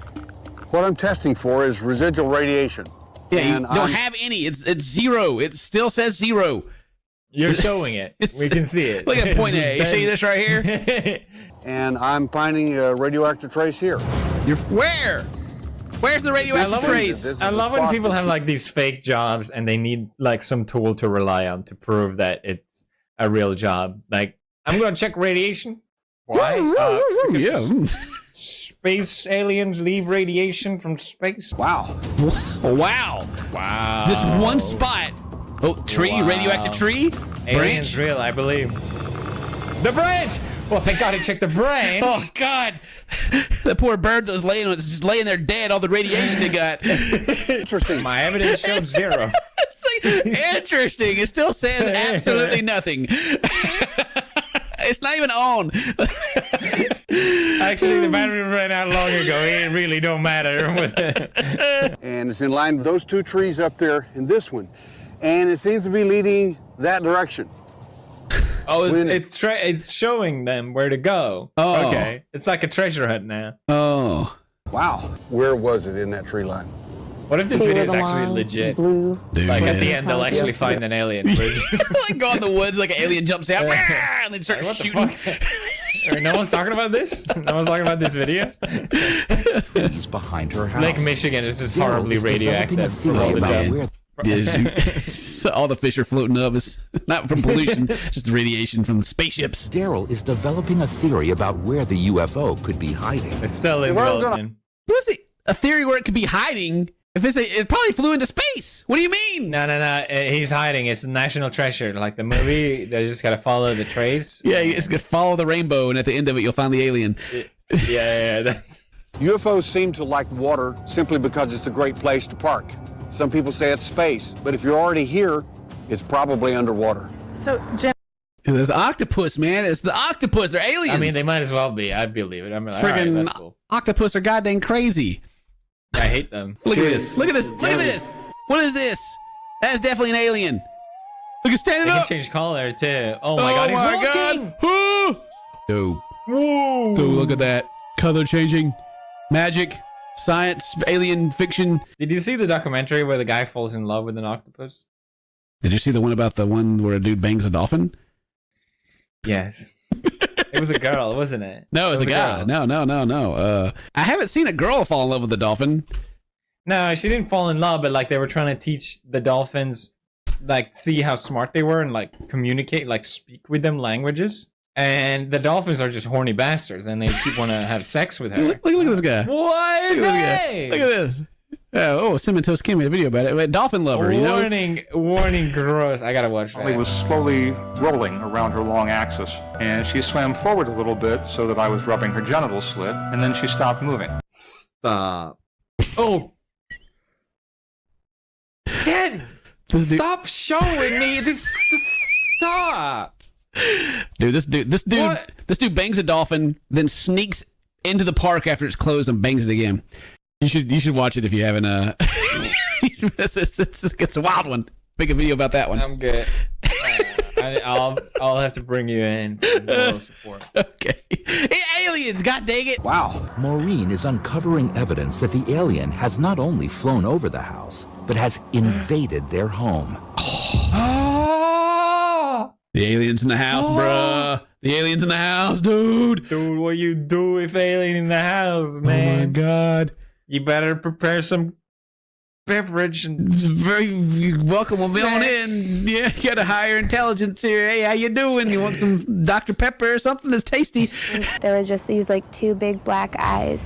What I'm testing for is residual radiation. Yeah, you And don't I'm- have any. It's zero. It still says zero. You're showing it. We can see it. Look at point A. You see this right here? and I'm finding a radioactive trace here. You're where? Where's the radioactive trace? I love when people have like these fake jobs and they need like some tool to rely on to prove that it's a real job. Like, I'm gonna check radiation. Why? Because space aliens leave radiation from space. Wow. Wow. Wow. This one spot. Oh, tree, Wow. radioactive tree. Aliens real, I believe. The branch. Well, thank God he checked the branch. Oh God, that poor bird that was laying, was just laying there dead. All the radiation they got. Interesting. My evidence showed zero. It's like, interesting. It still says absolutely nothing. It's not even on. Actually, the battery ran out long ago. It really don't matter. And it's in line with those two trees up there and this one. And it seems to be leading that direction. Oh, it's showing them where to go. Oh. Okay. It's like a treasure hunt now. Oh. Wow. Where was it in that tree line? What if this video is actually legit? Blue. Dude, Like at yeah. the end, they'll actually find an alien. Like go in the woods, like an alien jumps out, and they start What the shooting. fuck? No one's talking about this? No one's talking about this video? He's behind her house. Lake Michigan is just Daryl horribly is developing a radioactive for theory all the about time. where All the fish are floating up. It's not from pollution, just the radiation from the spaceships. Daryl is developing a theory about where the UFO could be hiding. It's still in development. What's a theory where it could be hiding? If it probably flew into space. What do you mean? No. He's hiding. It's a national treasure. Like the movie, they just gotta follow the trace. Yeah, you just gotta follow the rainbow, and at the end of it, you'll find the alien. Yeah. That's. UFOs seem to like water simply because it's a great place to park. Some people say it's space, but if you're already here, it's probably underwater. So, Jim. There's octopus, man. It's the octopus. They're aliens. I mean, they might as well be. I believe it. I'm like, all right, Friggin' that's cool. octopus are goddamn crazy. I hate them. Look at this. Look at this. Look at this. What is this? That's definitely an alien. Look, it's standing They up. can change color too. Oh my god, he's walking. God. Yo. Whoa. Dude, look at that. Color changing. Magic. Science. Alien fiction. Did you see the documentary where the guy falls in love with an octopus? Did you see the one about the one where a dude bangs a dolphin? Yes. It was a girl, wasn't it? No, it was a guy. girl. No. I haven't seen a girl fall in love with a dolphin. No, she didn't fall in love, but like they were trying to teach the dolphins, like see how smart they were and like communicate, like speak with them languages. And the dolphins are just horny bastards, and they keep want to have sex with her. Look at this guy. What is Look at it? Look at this. Cinnamon Toast Kim made a video about it. Dolphin lover, you know? Warning, gross. I gotta watch that. He was slowly rolling around her long axis, and she swam forward a little bit so that I was rubbing her genital slit, and then she stopped moving. Stop. Oh. Ken! Stop showing me this. Stop. Dude, this dude bangs a dolphin, then sneaks into the park after it's closed and bangs it again. You should watch it if you haven't. It's a wild one. Make a video about that one. I'm good. I'll have to bring you in for moral support. Okay. Aliens, god dang it! Wow. Maureen is uncovering evidence that the alien has not only flown over the house, but has invaded their home. The aliens in the house, bruh. The aliens in the house, dude. Dude, what you do if alien in the house, man? Oh my god. You better prepare some beverage and It's very welcome on in. Yeah, you got a higher intelligence here. Hey, how you doing? You want some Dr. Pepper or something that's tasty? There was just these like two big black eyes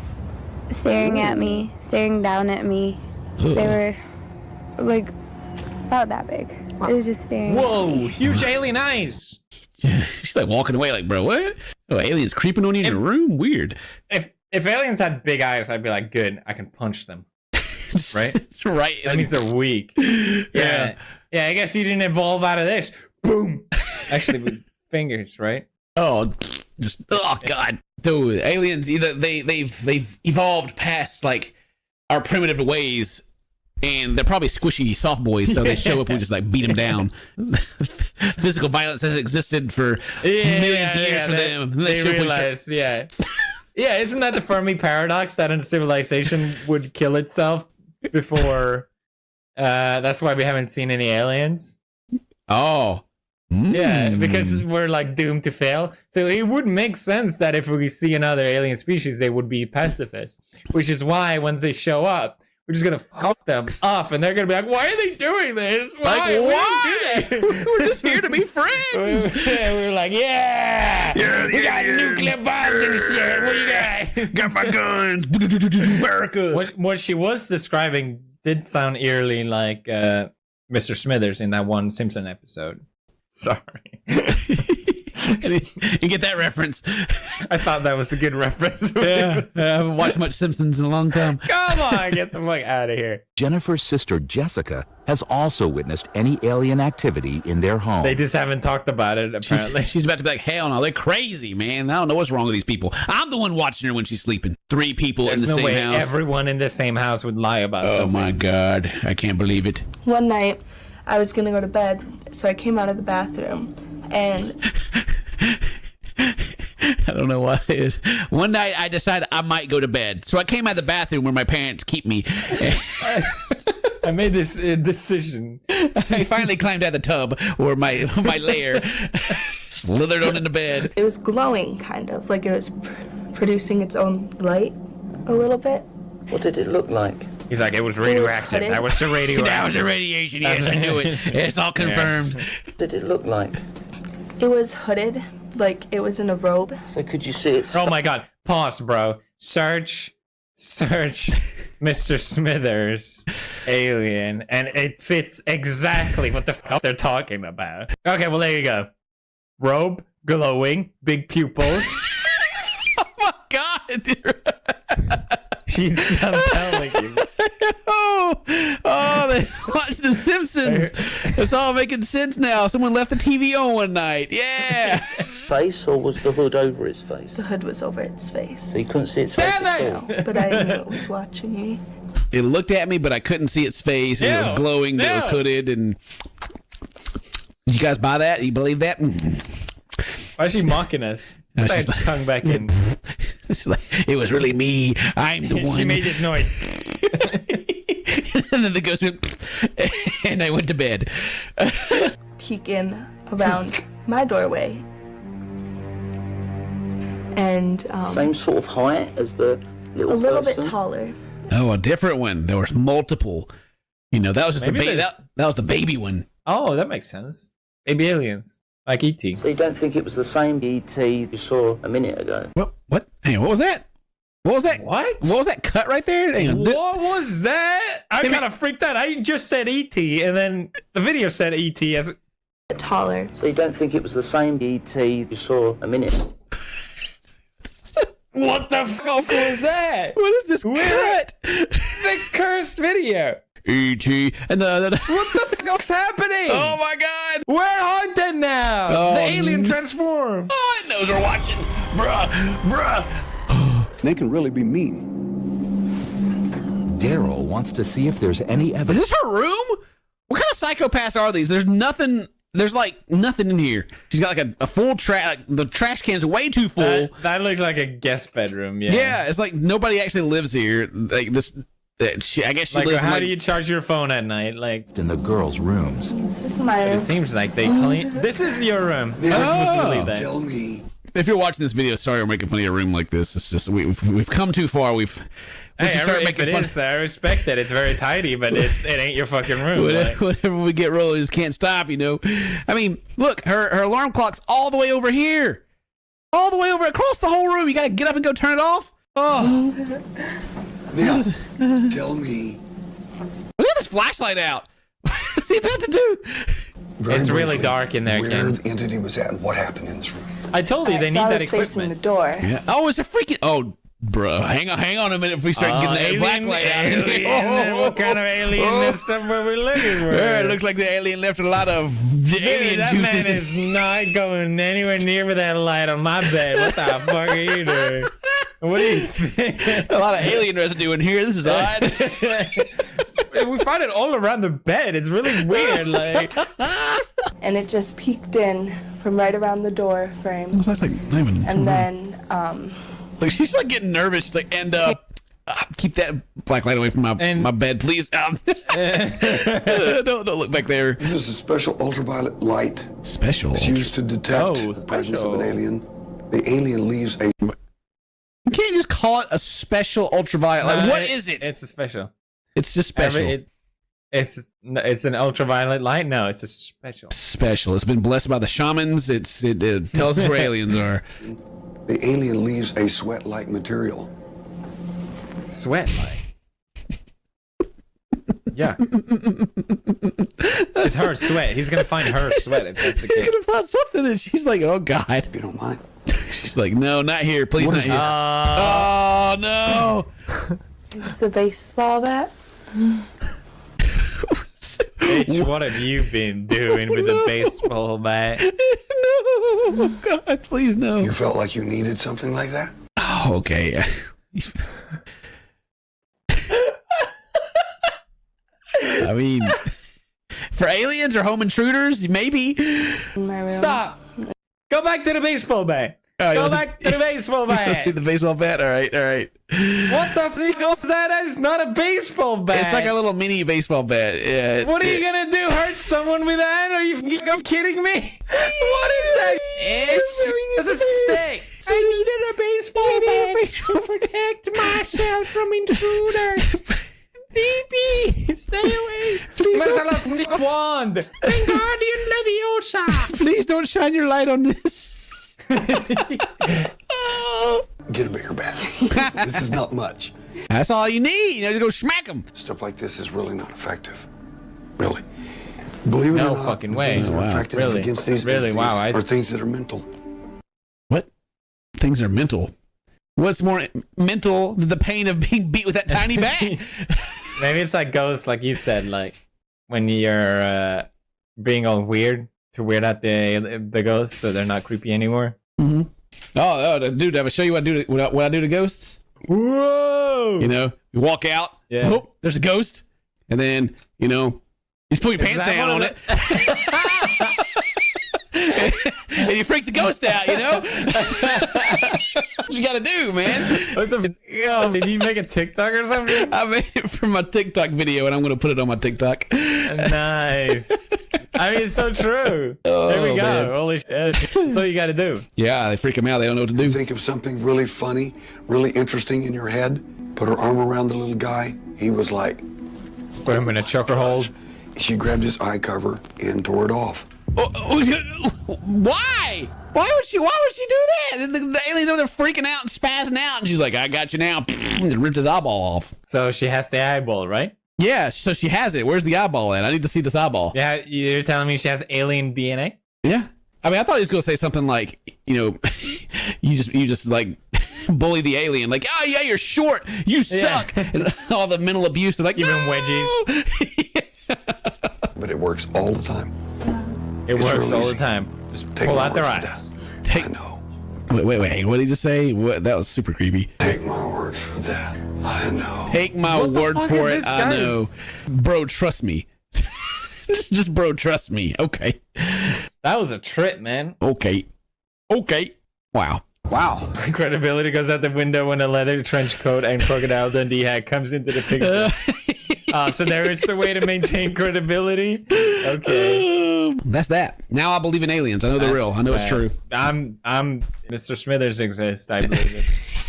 staring at me, staring down at me. They were like about that big. It was just staring. whoa, huge alien eyes. She's like walking away like, bro, what? Oh, aliens creeping on you in your room? Weird. If aliens had big eyes, I'd be like, good, I can punch them. Right? Right. That means they're weak. Yeah. Yeah, I guess you didn't evolve out of this. Boom. Actually, with fingers, right? Oh, god, dude! Aliens, they've evolved past like our primitive ways, and they're probably squishy soft boys, so they show up and just like beat them down. Physical violence has existed for millions of years for them. They realize, yeah, isn't that the Fermi paradox that a civilization would kill itself before? That's why we haven't seen any aliens. Oh. Yeah, because we're like doomed to fail. So it would make sense that if we see another alien species, they would be pacifists. Which is why when they show up, we're just gonna fuck them up, and they're gonna be like, "Why are they doing this? Why? Why? We didn't do that. We're just here to be friends." We're like, we got nuclear bombs and shit. What do you got? Got my guns, America. What she was describing did sound eerily like Mr. Smithers in that one Simpson episode. Sorry. You get that reference? I thought that was a good reference. Yeah, I haven't watched much Simpsons in a long time. Come on, get the fuck out of here. Jennifer's sister Jessica has also witnessed any alien activity in their home. They just haven't talked about it, apparently. She's about to be like, hell no, they're crazy, man. I don't know what's wrong with these people. I'm the one watching her when she's sleeping. 3 people There's in the no same way house. everyone in the same house would lie about Oh something. my god, I can't believe it. One night, I was gonna go to bed, so I came out of the bathroom, and I don't know what it is. One night I decided I might go to bed. So I came out of the bathroom where my parents keep me. I made this decision. I finally climbed out of the tub or my lair, slithered on into bed. It was glowing, kind of, like it was producing its own light a little bit. What did it look like? He's like, it was radioactive. hooded. That was the radioactive. That was the radiation. Yes, I knew it. It's all confirmed. What did it look like? It was hooded, like it was in a robe. So could you see it? Oh my god. Pause, bro. Search Mr. Smithers alien, and it fits exactly what the fuck they're talking about. Okay, well, there you go. Robe, glowing, big pupils. Oh my god. I'm telling you. Oh, they watched The Simpsons. It's all making sense now. Someone left the TV on one night. Yeah. Face, or was the hood over its face? The hood was over its face. So you couldn't see its face at all? But I knew it was watching me. It looked at me, but I couldn't see its face. And it was glowing, but it was hooded. And did you guys buy that? You believe that? Why is she mocking us? She's Like, tongue back in. It was really me. I'm the one. She made this noise. And then the ghost went, and I went to bed. Peek in around my doorway. And same sort of height as the little a little person? bit taller. Oh, a different one. There was multiple. You know, that was just Maybe the baby. there's- That was the baby one. Oh, that makes sense. Baby aliens. Like E.T. So you don't think it was the same E.T. you saw a minute ago? What? Hang on, what was that? What was that? What? What was that cut right there? Hang on. What was that? I kind of freaked out. I just said E.T. and then the video said E.T. as taller. So you don't think it was the same E.T. you saw a minute? What the fuck was that? What is this cut? The cursed video. E.T. and the What the fuck's happening? Oh my god! We're haunted now. Oh, the alien transformed. Oh, it knows we're watching. Bruh. They can really be mean. Daryl wants to see if there's any Is evidence. this her room? What kind of psychopaths are these? There's nothing. There's like nothing in here. She's got like a full trash. The trash can's way too full. That looks like a guest bedroom. Yeah. Yeah, it's like nobody actually lives here. Like this. I guess she Like, lives. how in, do you charge your phone at night? Like, In the girls' rooms. This is my room. it seems like they clean. This is your room. We're supposed to leave that. Tell me. If you're watching this video, sorry we're making fun of your room like this. It's just we've come too far. We've Hey, just started if it fun. is, I respect that. It's very tidy, but it ain't your fucking room. Like, Whenever we get rolling, we just can't stop. You know. I mean, look, her alarm clock's all the way over here, all the way over across the whole room. You gotta get up and go turn it off. Oh. Now, tell me. Look at this flashlight out. What's he about to do? It's really dark in there, Where Ken. the entity was at and what happened in this room. I told you they need so I that was facing equipment. the door. Yeah. Oh, it's a freaking. Oh, bro, hang on a minute if we start getting that black light out. Alien, what kind of alien stuff were we looking for? Yeah, it looks like the alien left a lot of alien that juices. man is not going anywhere near with that light on my bed. What the fuck are you doing? What do you think? A lot of alien residue in here. This is odd. We find it all around the bed. It's really weird. Like, And it just peeked in from right around the door frame. That's like not even. And then Like she's like getting nervous. She's like, and keep that black light away from my bed, please. Don't look back there. This is a special ultraviolet light. Special. It's used to detect the presence of an alien. The alien leaves a. You can't just call it a special ultraviolet. Like, what is it? It's a special. It's just special. It's an ultraviolet light. No, it's a special. Special. It's been blessed by the shamans. It tells us where aliens are. The alien leaves a sweat-like material. Sweat-like. Yeah. It's her sweat. He's gonna find her sweat if that's the case. He's gonna find something, and she's like, "Oh God." If you don't mind. She's like, "No, not here. Please, What not is here." that? Oh no. it's a baseball bat. Bitch, what have you been doing with the baseball bat? No, God, please no. You felt like you needed something like that? Oh, okay. I mean, for aliens or home intruders, maybe. In my room. Stop. Go back to the baseball bat. Go back to the baseball bat. See the baseball bat? All right. What the fuck is that? It's not a baseball bat. It's like a little mini baseball bat. Yeah. What are you gonna do? Hurt someone with that? Are you kidding me? What is that? It's a stick. I needed a baseball bat to protect myself from intruders. DP, stay away. Please don't. Wand. Wingardium Leviosa. Please don't shine your light on this. Get a bigger bat. This is not much. That's all you need. You know, to go smack them. Stuff like this is really not effective. Really. Believe it or No not, fucking the way. things that are Wow. effective Really? against these Really? entities Wow, are things that are mental. What? Things are mental. What's more mental than the pain of being beat with that tiny bat? Maybe it's like ghosts, like you said, like when you're being all weird to weird out the ghosts, so they're not creepy anymore. Mm-hmm. Oh, dude, I will show you what I do to ghosts. Whoa! You know, you walk out. Yeah. Oh, there's a ghost, and then you know, you just pull your pants down on it, and you freak the ghost out. You know. What you gotta do, man? What the? Did you make a TikTok or something? I made it for my TikTok video, and I'm gonna put it on my TikTok. Nice. I mean, it's so true. Oh, there we go. man. Holy shit. That's all you got to do. Yeah, they freak them out. They don't know what to do. Think of something really funny, really interesting in your head. Put her arm around the little guy. He was like, put him in a choker hold. She grabbed his eye cover and tore it off. Why? Why would she do that? The aliens over there freaking out and spazzing out, and she's like, "I got you now," and ripped his eyeball off. So she has the eyeball, right? Yeah, so she has it. Where's the eyeball at? I need to see this eyeball. Yeah, you're telling me she has alien DNA? Yeah. I mean, I thought he was going to say something like, you know, you just like bully the alien. Like, oh, yeah, you're short. You suck. Yeah. And all the mental abuse. They're like, give him wedgies. But it works all the time. It works all the time. Just pull out their eyes. I know. Wait. What did he just say? That was super creepy. Take my word for that. I know. Take my word for it. I know. Bro, trust me. just bro, trust me. Okay. That was a trip, man. Okay. Wow. Credibility goes out the window when a leather trench coat and Crocodile Dundee hat comes into the picture. So there is a way to maintain credibility. Okay. That's that. Now I believe in aliens. I know they're real. I know it's true. I'm Mr. Smithers exists. I believe it.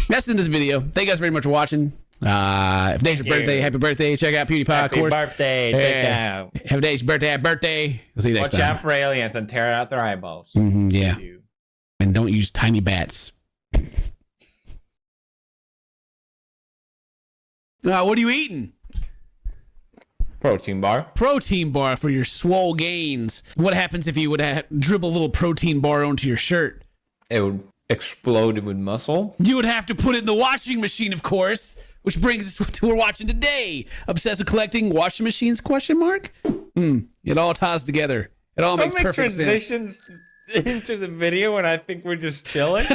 That's in this video. Thank you guys very much for watching. If today's your birthday, happy birthday. Check out PewDiePie, of course. Happy birthday. Check out. Have today's birthday. We'll see you next Watch time. out for aliens and tear out their eyeballs. Mm-hmm, yeah. And don't use tiny bats. What are you eating? Protein bar. Protein bar for your swole gains. What happens if you would dribble a little protein bar onto your shirt? It would explode with muscle. You would have to put it in the washing machine, of course. Which brings us to what we're watching today. Obsessed with collecting washing machines? ? It all ties together. It all makes perfect transitions into the video when I think we're just chilling.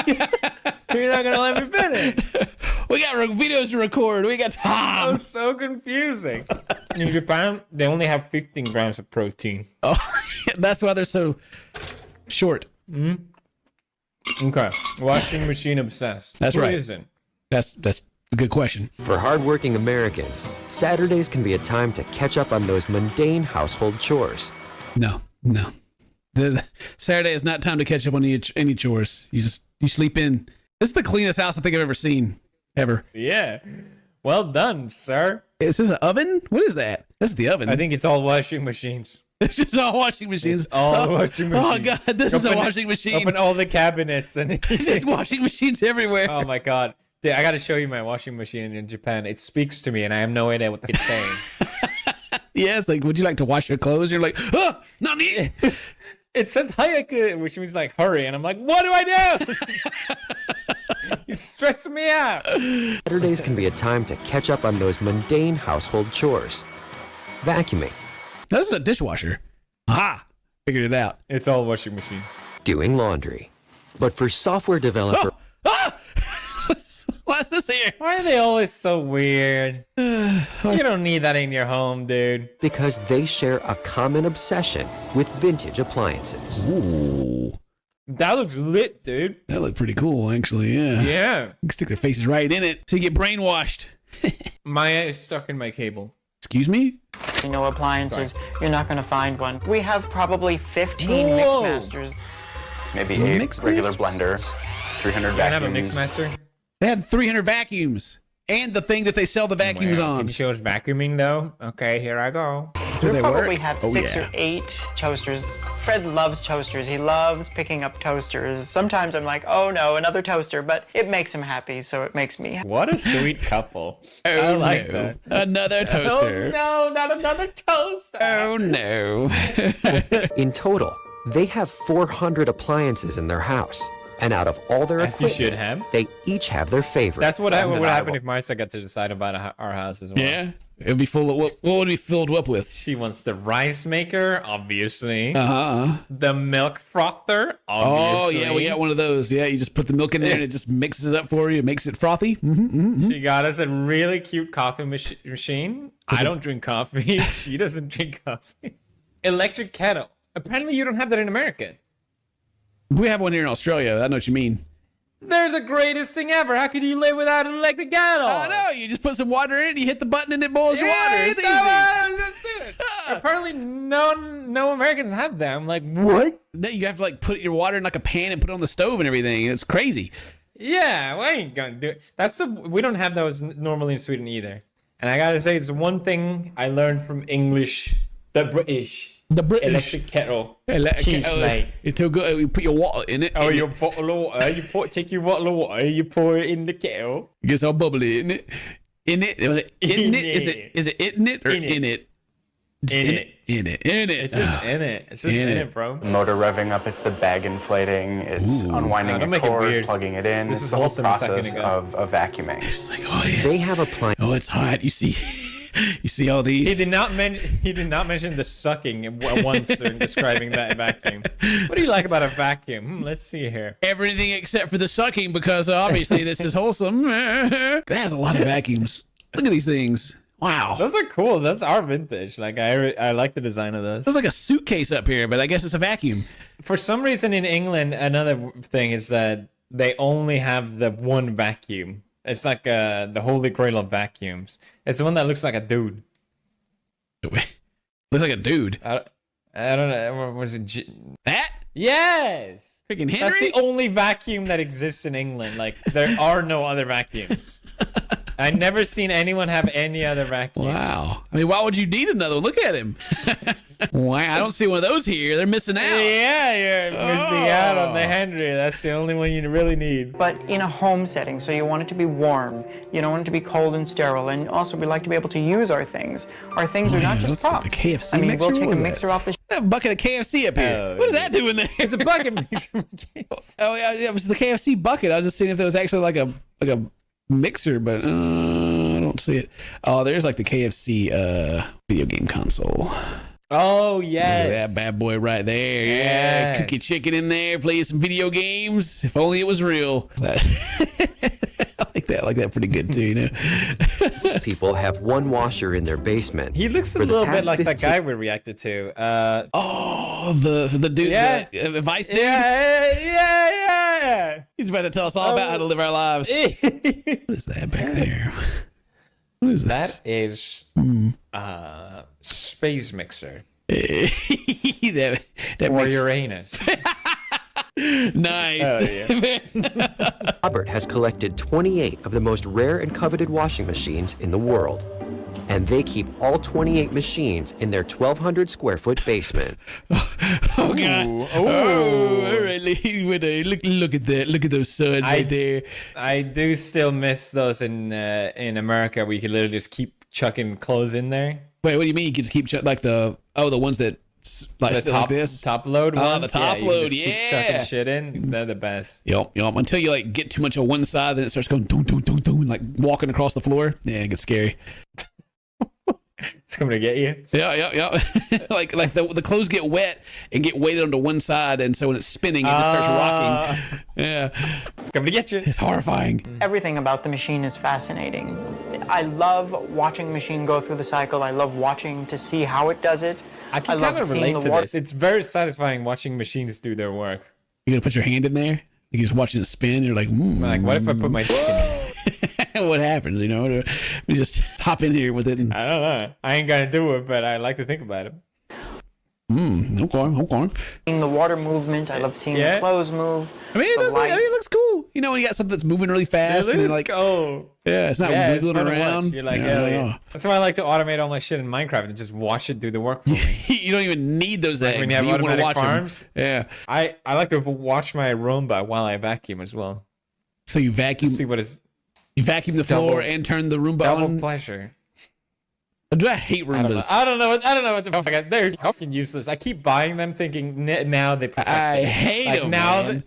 You're not gonna let me finish. We got videos to record. We got time. It's so confusing. In Japan, they only have 15 grams of protein. Oh, that's why they're so short. Mm-hmm. Okay. Washing machine obsessed. That's right. Who isn't? That's a good question. For hardworking Americans, Saturdays can be a time to catch up on those mundane household chores. No. Saturday is not time to catch up on any chores. You sleep in. This is the cleanest house I think I've ever seen. Ever. Yeah. Well done, sir. Is this an oven? What is that? This is the oven. I think it's all washing machines. It's just all washing machines. It's all washing machines. Oh, God. This is a washing machine. Open all the cabinets. And There's washing machines everywhere. Oh, my God. Dude, I got to show you my washing machine in Japan. It speaks to me, and I have no idea what it's saying. Yeah, it's like, would you like to wash your clothes? You're like, not me. It says hayaka, which means like hurry, and I'm like, what do I do? You're stressing me out. Saturdays can be a time to catch up on those mundane household chores. Vacuuming. This is a dishwasher. Aha! Figured it out. It's all washing machine. Doing laundry. But for software developer... What's this here? Why are they always so weird? You don't need that in your home, dude. Because they share a common obsession with vintage appliances. Ooh. That looks lit, dude. That looked pretty cool, actually. Yeah. Yeah. You can stick their faces right in it so you get brainwashed. Maya is stuck in my cable. Excuse me? No appliances, you're not going to find one. We have probably 15 Whoa. Mixmasters. Maybe 8 regular blenders, 300 Can I have a vacuums. Mixmaster? They had 300 vacuums and the thing that they sell the vacuums Wow. on. Can you show us vacuuming though? Okay, here I go. Do We they probably work? have Oh, 6 yeah. or 8 toasters. Fred loves toasters. He loves picking up toasters. Sometimes I'm like, oh no, another toaster, but it makes him happy, so it makes me happy. What a sweet couple. Oh, I like no. that. Another toaster. Oh no, not another toaster. Oh no. In total, they have 400 appliances in their house. And out of all their As you equipment, should have. they each have their favorites. That's what would happen if Martha got to decide about our house as well. Yeah. It'd be full of what would it be filled up with? She wants the rice maker, obviously. Uh-huh. The milk frother, Oh obviously. yeah, we got one of those. Yeah, you just put the milk in there and it just mixes it up for you. It makes it frothy. Mm-hmm. She got us a really cute coffee machine. I don't drink coffee. She doesn't drink coffee. Electric kettle. Apparently you don't have that in America. We have one here in Australia. I know what you mean. They're the greatest thing ever. How could you live without an electric kettle? I know. You just put some water in it, you hit the button, and it boils your water. It's easy. Apparently no Americans have them. I'm like, what? You have to like put your water in like a pan and put it on the stove and everything. It's crazy. Yeah, we ain't gonna do it. We don't have those normally in Sweden either. And I gotta say, it's one thing I learned from English, the British. The British electric kettle. Cheese, mate. It's too good. You put your water in it. Oh, your bottle of water. Take your bottle of water. You pour it in the kettle. It gets all bubbly, isn't it? In it. In it. Is it in it or in it? In it. In it. In it. It's just in it. It's just in it, bro. Motor revving up, it's the bag inflating, it's unwinding don't a make it cord, weird. plugging it in. This It's is the whole wholesome a second process ago. of vacuuming. It's like, oh yes. They have a plan. Oh, it's hot. You see. You see all these. He did not mention the sucking once in describing that vacuum. What do you like about a vacuum? Let's see here. Everything except for the sucking, because obviously this is wholesome. That has a lot of vacuums. Look at these things. Wow. Those are cool. That's our vintage. Like I like the design of those. There's like a suitcase up here, but I guess it's a vacuum. For some reason in England, another thing is that they only have the one vacuum. It's like the holy grail of vacuums. It's the one that looks like a dude. Looks like a dude. I don't know. Was it that? Yes. Freaking Henry. That's the only vacuum that exists in England. Like there are no other vacuums. I never seen anyone have any other vacuum. Wow. I mean, why would you need another one? Look at him. Wow, I don't see one of those here. They're missing out. Yeah, you're missing out on the Henry. That's the only one you really need. But in a home setting, so you want it to be warm. You don't want it to be cold and sterile. And also, we like to be able to use our things. Our things are not just props. A KFC I mean, mixer? we'll take What a is mixer off the that? A bucket of KFC up here. What is that doing there? It's a bucket mixer. Oh yeah, it was the KFC bucket. I was just seeing if there was actually like a mixer, but I don't see it. Oh, there's like the KFC video game console. Oh yes, that bad boy right there. Yeah, Yeah. cook your chicken in there, play some video games. If only it was real. I like that pretty good too. You know, Most people have one washer in their basement. He looks a For the little bit past like that 15 guy we reacted to. oh, the dude, Yeah. the Vice dude. Yeah. He's about to tell us all about how to live our lives. What is that back there? What is That is space mixer that or makes- Uranus. Nice. Oh, yeah. Robert has collected 28 of the most rare and coveted washing machines in the world. And they keep all 28 machines in their 1,200 square foot basement. Oh god! Oh, all right. Look at that! Look at those suds right there. I do still miss those in America where you could literally just keep chucking clothes in there. Wait, what do you mean? You can just keep like the ones that like The sit top like this? top load Oh, ones. the top you can load, just keep yeah. chucking shit in. They're the best. Yup. Until you like get too much on one side, then it starts going doom, like walking across the floor. Yeah, it gets scary. It's coming to get you. Yeah. like the clothes get wet and get weighted onto one side, and so when it's spinning, it just starts rocking. Yeah, it's coming to get you. It's horrifying. Everything about the machine is fascinating. I love watching machine go through the cycle. I love watching to see how it does it. I can love kind of seeing relate the to water- this. It's very satisfying watching machines do their work. You're gonna put your hand in there. You're just watching it spin. You're like, Like, what if I put my dick in there? what happens? You know, we just hop in here with it. And... I don't know. I ain't gonna do it, but I like to think about it. Okay. Seeing the water movement, I love seeing the clothes move. I mean, it looks cool. You know, when you got something that's moving really fast, and like, yeah, it's not wiggling around. You're like, yeah. That's why I like to automate all my shit in Minecraft and just watch it do the work for me. You don't even need those eggs. When you have automatic farms. Yeah. I like to watch my Roomba while I vacuum as well. So you vacuum. See what is. You vacuum the floor and turn the Roomba on. Double pleasure. Do I hate Roombas? I don't know what the fuck. They're fucking useless. I keep buying them, thinking now they. I hate them. Now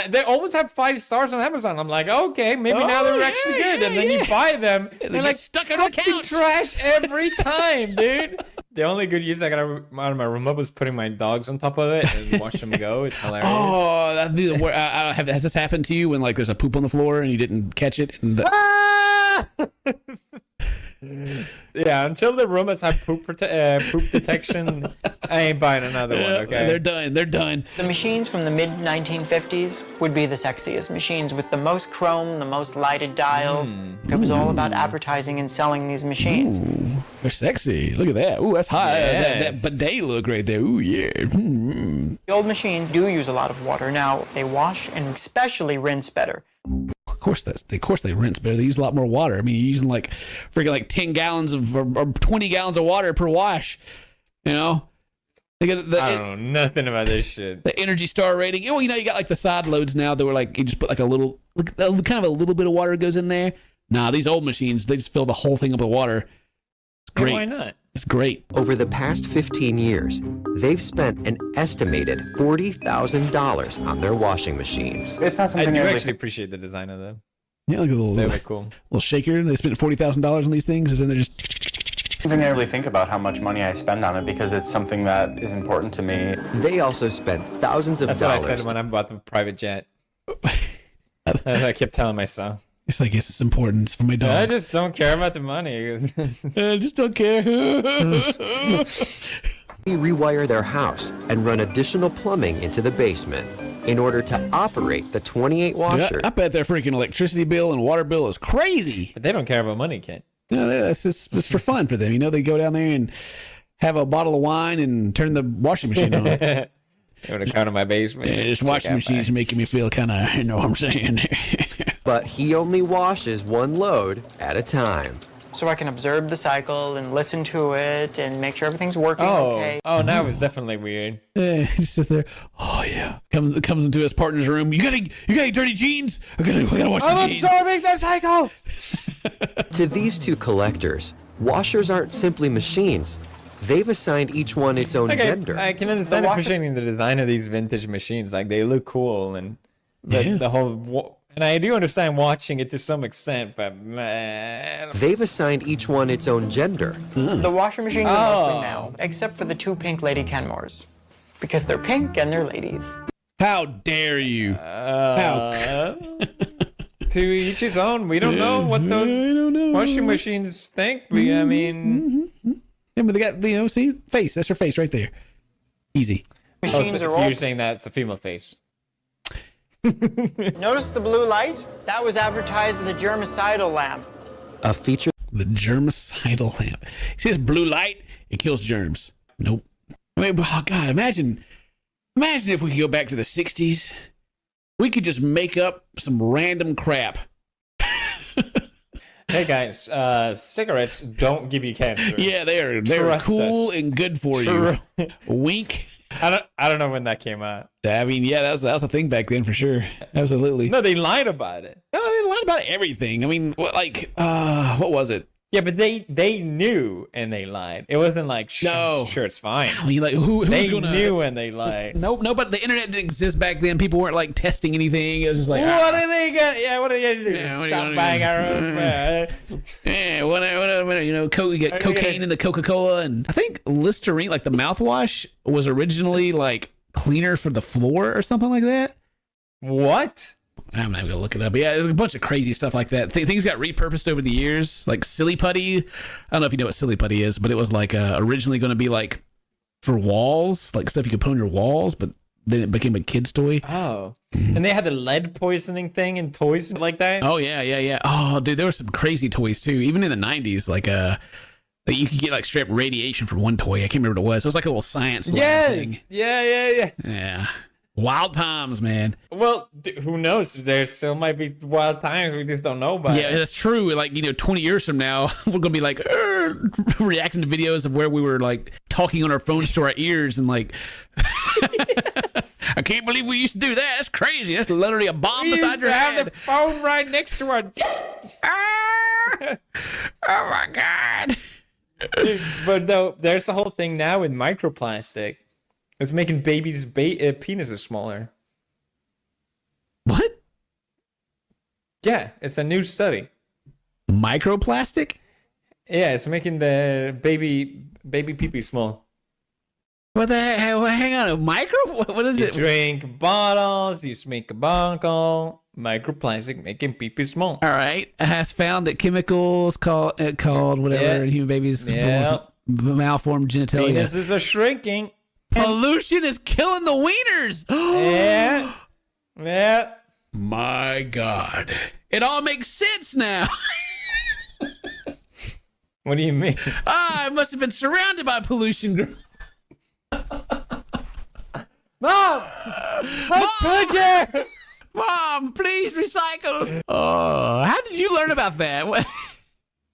they always have 5 stars on Amazon. I'm like, okay, maybe now they're actually good. And then you buy them, and they're like stuck on the couch. Trash every time, dude. The only good use I got out of my Roomba was putting my dogs on top of it and watch them go. It's hilarious. Oh, that'd be the worst. Has this happened to you when like there's a poop on the floor and you didn't catch it? And Yeah, until the Roombas have poop detection, I ain't buying another one. Okay, they're done. The machines from the mid 1950s would be the sexiest machines with the most chrome, the most lighted dials. It was all about advertising and selling these machines. Ooh, they're sexy. Look at that. Ooh, that's hot. Yes. That bidet look right there. Ooh, yeah. The old machines do use a lot of water. Now they wash and especially rinse better. Of course they rinse better. They use a lot more water. I mean, you're using like freaking like 10 gallons of or 20 gallons of water per wash. You know, I don't know nothing about this shit. The Energy Star rating. Oh, you know, you got like the side loads now that were like you just put like a little, kind of a little bit of water goes in there. Nah, these old machines, they just fill the whole thing up with water. It's great. Why not? It's great. Over the past 15 years, they've spent an estimated $40,000 on their washing machines. It's not I something do I actually appreciate the design of them. Yeah, like a little, they look cool. Little shaker. They spent $40,000 on these things, and then they're just. I never really think about how much money I spend on it because it's something that is important to me. They also spent thousands of dollars. That's what I said when I bought the private jet. I kept telling myself. It's like, yes, it's important. It's for my dogs. I just don't care about the money. I just don't care. They rewire their house and run additional plumbing into the basement in order to operate the 28 washer. I bet their freaking electricity bill and water bill is crazy. But they don't care about money, Kent. No, that's just it's for fun for them. You know, they go down there and have a bottle of wine and turn the washing machine on. You want to come to my basement? Yeah, this washing machine is making me feel kind of, you know what I'm saying? But he only washes one load at a time. So I can observe the cycle and listen to it and make sure everything's working okay. Oh, now it's definitely weird. Yeah, he sits there. Oh yeah, comes into his partner's room. You got any dirty jeans? I gotta wash the jeans. I'm absorbing the cycle. To these two collectors, washers aren't simply machines. They've assigned each one its own gender. I can understand appreciating the design of these vintage machines. Like, they look cool, and the whole. And I do understand watching it to some extent, but man. They've assigned each one its own gender. The washing machines are mostly male, except for the 2 pink Lady Kenmores, because they're pink and they're ladies. How dare you? To each his own. We don't know what those washing machines think. I mean, yeah, but they got see face. That's her face right there. Easy. Machines so you're saying that it's a female face? Notice the blue light? That was advertised as a germicidal lamp. A feature. The germicidal lamp. See this blue light? It kills germs. Nope. I mean, oh God, imagine if we could go back to the 60s. We could just make up some random crap. Hey guys, cigarettes don't give you cancer. Yeah, they're cool and good for you. Wink. I don't know when that came out. I mean, yeah, that was a thing back then for sure. Absolutely. No, they lied about it. No, they lied about everything. I mean, what was it? Yeah, but they knew and they lied. It wasn't like sure it's fine. I mean, like who's they gonna... knew and they lied. Nope. But the internet didn't exist back then. People weren't like testing anything. It was just like, what are they gonna? Yeah, what are you gonna do? Yeah, Stop buying our own. Yeah, you get cocaine in the Coca-Cola, and I think Listerine, like the mouthwash, was originally like cleaner for the floor or something like that. What? I'm not gonna look it up. Yeah, there's a bunch of crazy stuff like that. Things got repurposed over the years, like Silly Putty. I don't know if you know what Silly Putty is, but it was like originally going to be like for walls, like stuff you could put on your walls. But then it became a kid's toy. Oh. And they had the lead poisoning thing in toys like that? Oh, yeah. Oh, dude, there were some crazy toys, too. Even in the 90s, like you could get, like, straight up radiation from one toy. I can't remember what it was. It was like a little science lab thing. Yeah. Yeah. Wild times, man. Well, who knows? There still might be wild times we just don't know about. Yeah, that's true. Like, 20 years from now, we're going to be like reacting to videos of where we were like talking on our phones to our ears and like, I can't believe we used to do that. That's crazy. That's literally a bomb beside your head. Have the phone right next to our oh my God. But though, there's a whole thing now with microplastic. It's making babies' penises smaller. What? Yeah, it's a new study. Microplastic? Yeah, it's making the baby pee-pee small. What the hell? Hang on, a micro? What is you it? Drink bottles, you smoke a bongo. Microplastic making pee-pee small. All right. It has found that chemicals called whatever in human babies malformed genitalia. Penises are shrinking. Pollution is killing the wieners. Yeah. My God. It all makes sense now. What do you mean? I must have been surrounded by pollution. Mom! Mom, please recycle. Oh, how did you learn about that?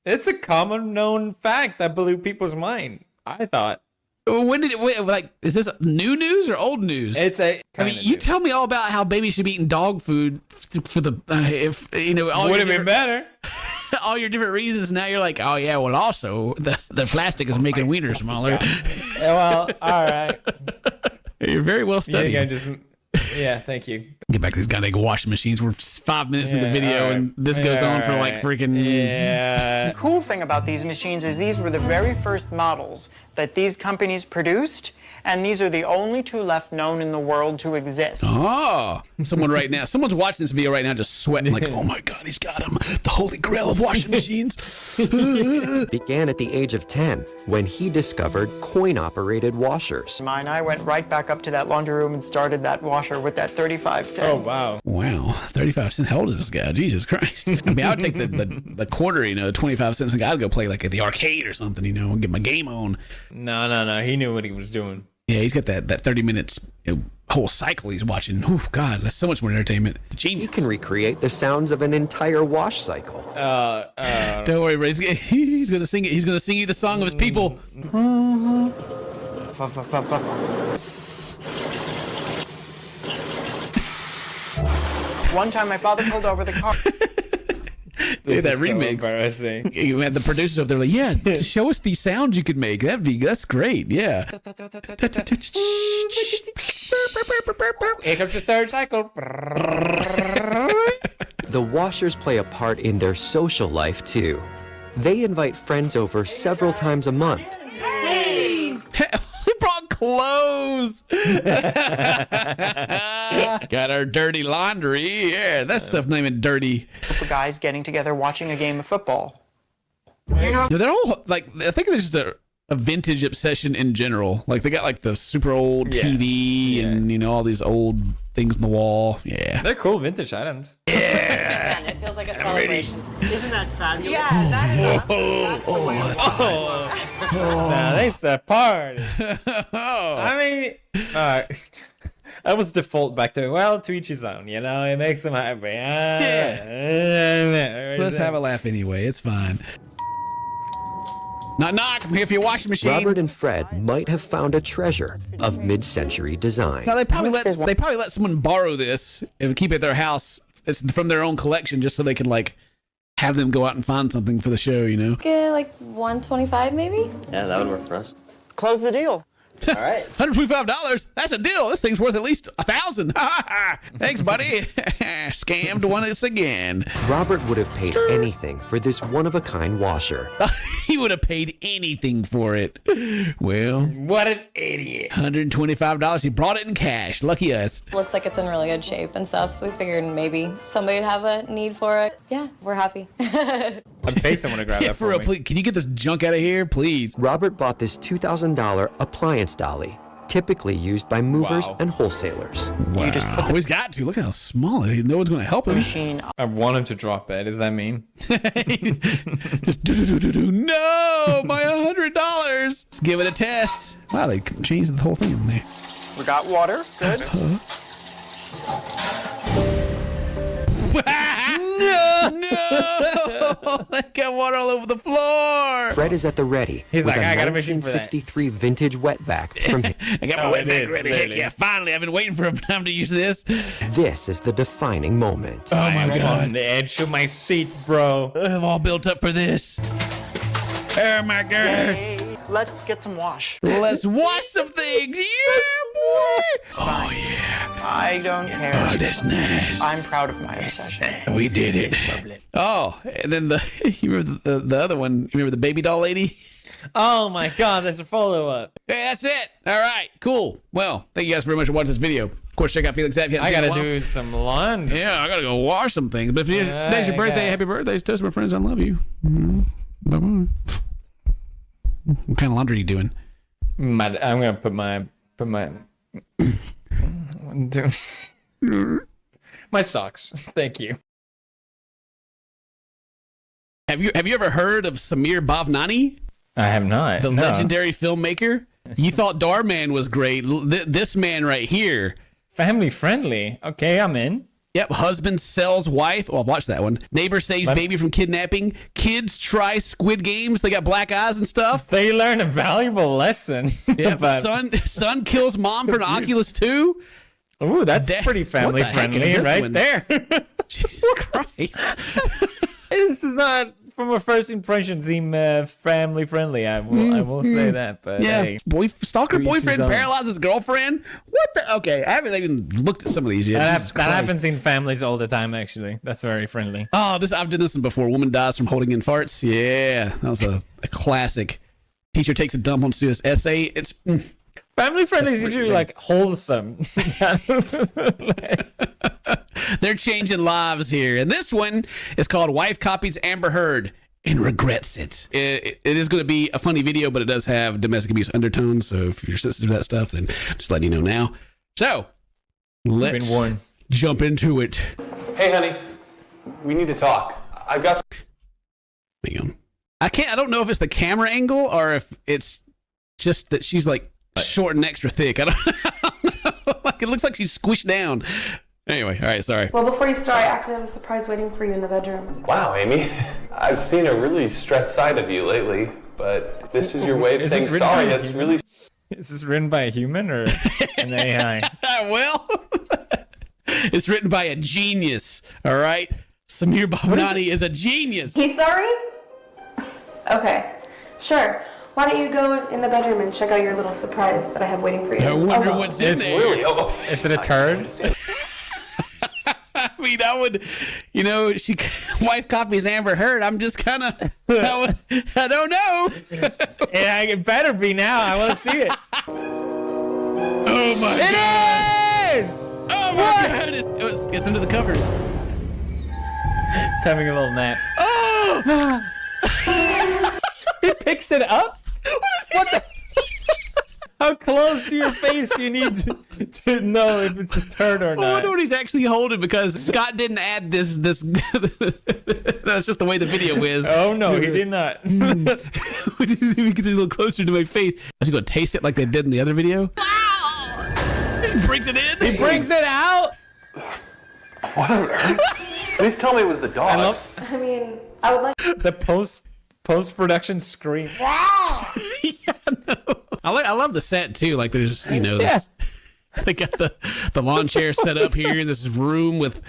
It's a common known fact that blew people's mind, I thought. When did it, like, is this new news or old news? It's you tell me all about how babies should be eating dog food for the, if, all would have been better. All your different reasons. Now you're like, oh yeah, well also the plastic is making wieners smaller. Well, all right. You're very well studied. Yeah, thank you. Get back to these goddamn washing machines. We're 5 minutes in the video and this goes on for like freaking... The cool thing about these machines is these were the very first models that these companies produced, and these are the only 2 left known in the world to exist. Oh, someone's watching this video right now just sweating like, oh my God, he's got him. The holy grail of washing machines. Began at the age of 10 when he discovered coin-operated washers. Mine, I went right back up to that laundry room and started that washer with that 35 cents. Oh, wow. Wow, 35 cents. How old is this guy? Jesus Christ. I mean, I would take the quarter, 25 cents, and I'd go play like at the arcade or something, and get my game on. No. He knew what he was doing. Yeah, he's got that 30 minutes whole cycle he's watching. Oh, God, that's so much more entertainment. Genius. He can recreate the sounds of an entire wash cycle. Don't worry, bro. He's going to sing it. He's going to sing you the song of his people. One time my father pulled over the car. That remix. So embarrassing. You had the producers over there like, yeah, show us these sounds you could make. That's great. Yeah. Here comes the third cycle. The washers play a part in their social life too. They invite friends over several times a month. Hey! We brought clothes. Got our dirty laundry. Yeah, that stuff not even dirty. Guys getting together watching a game of football. They're all like, I think there's just a vintage obsession in general. Like they got like the super old TV and all these old things on the wall. Yeah, they're cool vintage items. Yeah, it feels like a celebration. Isn't that fabulous? Yeah, that is Now that's a party. I mean, I was default back to to each his own. It makes them happy. Let's have a laugh anyway. It's fine. Knock. I'm here for your washing machine. Robert and Fred might have found a treasure of mid-century design. Now they probably let someone borrow this and keep it at their house. It's from their own collection, just so they can like have them go out and find something for the show. Get like $125 maybe. Yeah, that would work for us. Close the deal. All right. $125. That's a deal. This thing's worth at least $1,000. Thanks, buddy. Scammed once again. Robert would have paid anything for this one-of-a-kind washer. He would have paid anything for it. Well, what an idiot. $125. He brought it in cash. Lucky us. Looks like it's in really good shape and stuff, so we figured maybe somebody would have a need for it. Yeah, we're happy. I'd pay someone to grab that for real, me. please, can you get this junk out of here, please? Robert bought this $2,000 appliance dolly typically used by movers and wholesalers. Wow. He's got to. Look how small it is. No one's going to help him. I want him to drop it. Does that mean? Just no, my $100. Let's give it a test. Wow, they changed the whole thing in there. We got water. Good. No! I got water all over the floor. Fred is at the ready He's with like, a I got a machine for that. 1963 vintage wet vac from him. I got my wet vac ready. Heck yeah, finally. I've been waiting for a time to use this. This is the defining moment. Oh my I'm God. on the edge of my seat, bro. I'm all built up for this. Oh my God. Let's get some wash. Let's wash some things. Yeah, boy. Oh, yeah. I don't care. Oh, that's nice. I'm proud of my obsession. We did it. Oh, and then you remember the other one? You remember the baby doll lady? Oh my God, there's a follow-up. Hey, that's it. All right, cool. Well, thank you guys very much for watching this video. Of course, check out Felix App. I gotta do some laundry. Yeah, I gotta go wash some things. But if today's your birthday, happy birthday. Tell my friends I love you. Bye-bye. What kind of laundry are you doing? I'm gonna put my my socks. Thank you. Have you ever heard of Samir Bhavnani? I have not. The legendary filmmaker. You thought Darman was great. This man right here. Family friendly. Okay, I'm in. Yep. Husband sells wife. Oh, watch that one. Neighbor saves baby from kidnapping. Kids try Squid Games. They got black eyes and stuff. They learn a valuable lesson. Yep. Son kills mom for an Oculus 2. Ooh, that's pretty family friendly right there. Jesus Christ. This is not, from a first impression, seem family friendly. I will say that. But yeah, hey, stalker boyfriend paralyzes girlfriend. What the? Okay, I haven't even looked at some of these yet. That happens in families all the time. Actually, that's very friendly. Oh, I've done this one before. Woman dies from holding in farts. Yeah, that was a classic. Teacher takes a dump on student's essay. It's family friendly is usually like wholesome. They're changing lives here. And this one is called Wife Copies Amber Heard and Regrets It. It is going to be a funny video, but it does have domestic abuse undertones. So if you're sensitive to that stuff, then just letting you know now. So let's jump into it. Hey, honey, we need to talk. I've got. Hang on. I don't know if it's the camera angle or if it's just that she's like short and extra thick. I don't know. Like, it looks like she's squished down. Anyway, all right, sorry. Well, before you start, I actually have a surprise waiting for you in the bedroom. Wow, Amy. I've seen a really stressed side of you lately, but this is your way of saying sorry. That's really. Is this written by a human or an AI? Well, it's written by a genius, all right? Samir Bhavnani is a genius. He's sorry? Okay, sure. Why don't you go in the bedroom and check out your little surprise that I have waiting for you? I wonder what's in there. Is it a turd? I mean, I would, she wife copies Amber Heard. I'm just kind of, I don't know. Yeah, it better be now. I want to see it. Oh my God. It is! Oh my God. It's under the covers. It's having a little nap. Oh! It picks it up? What the? How close to your face do you need to know if it's a turd or not? I wonder what he's actually holding, because Scott didn't add this. That's just the way the video is. Oh no, he did not. We get a little closer to my face. I was going to taste it like they did in the other video. He brings it in. He brings it out. What on earth? Please tell me it was the dogs. I mean, I would like the post-production scream. Yeah, no. I love the set too. Like there's, this, they got the lawn chair set up here in this room with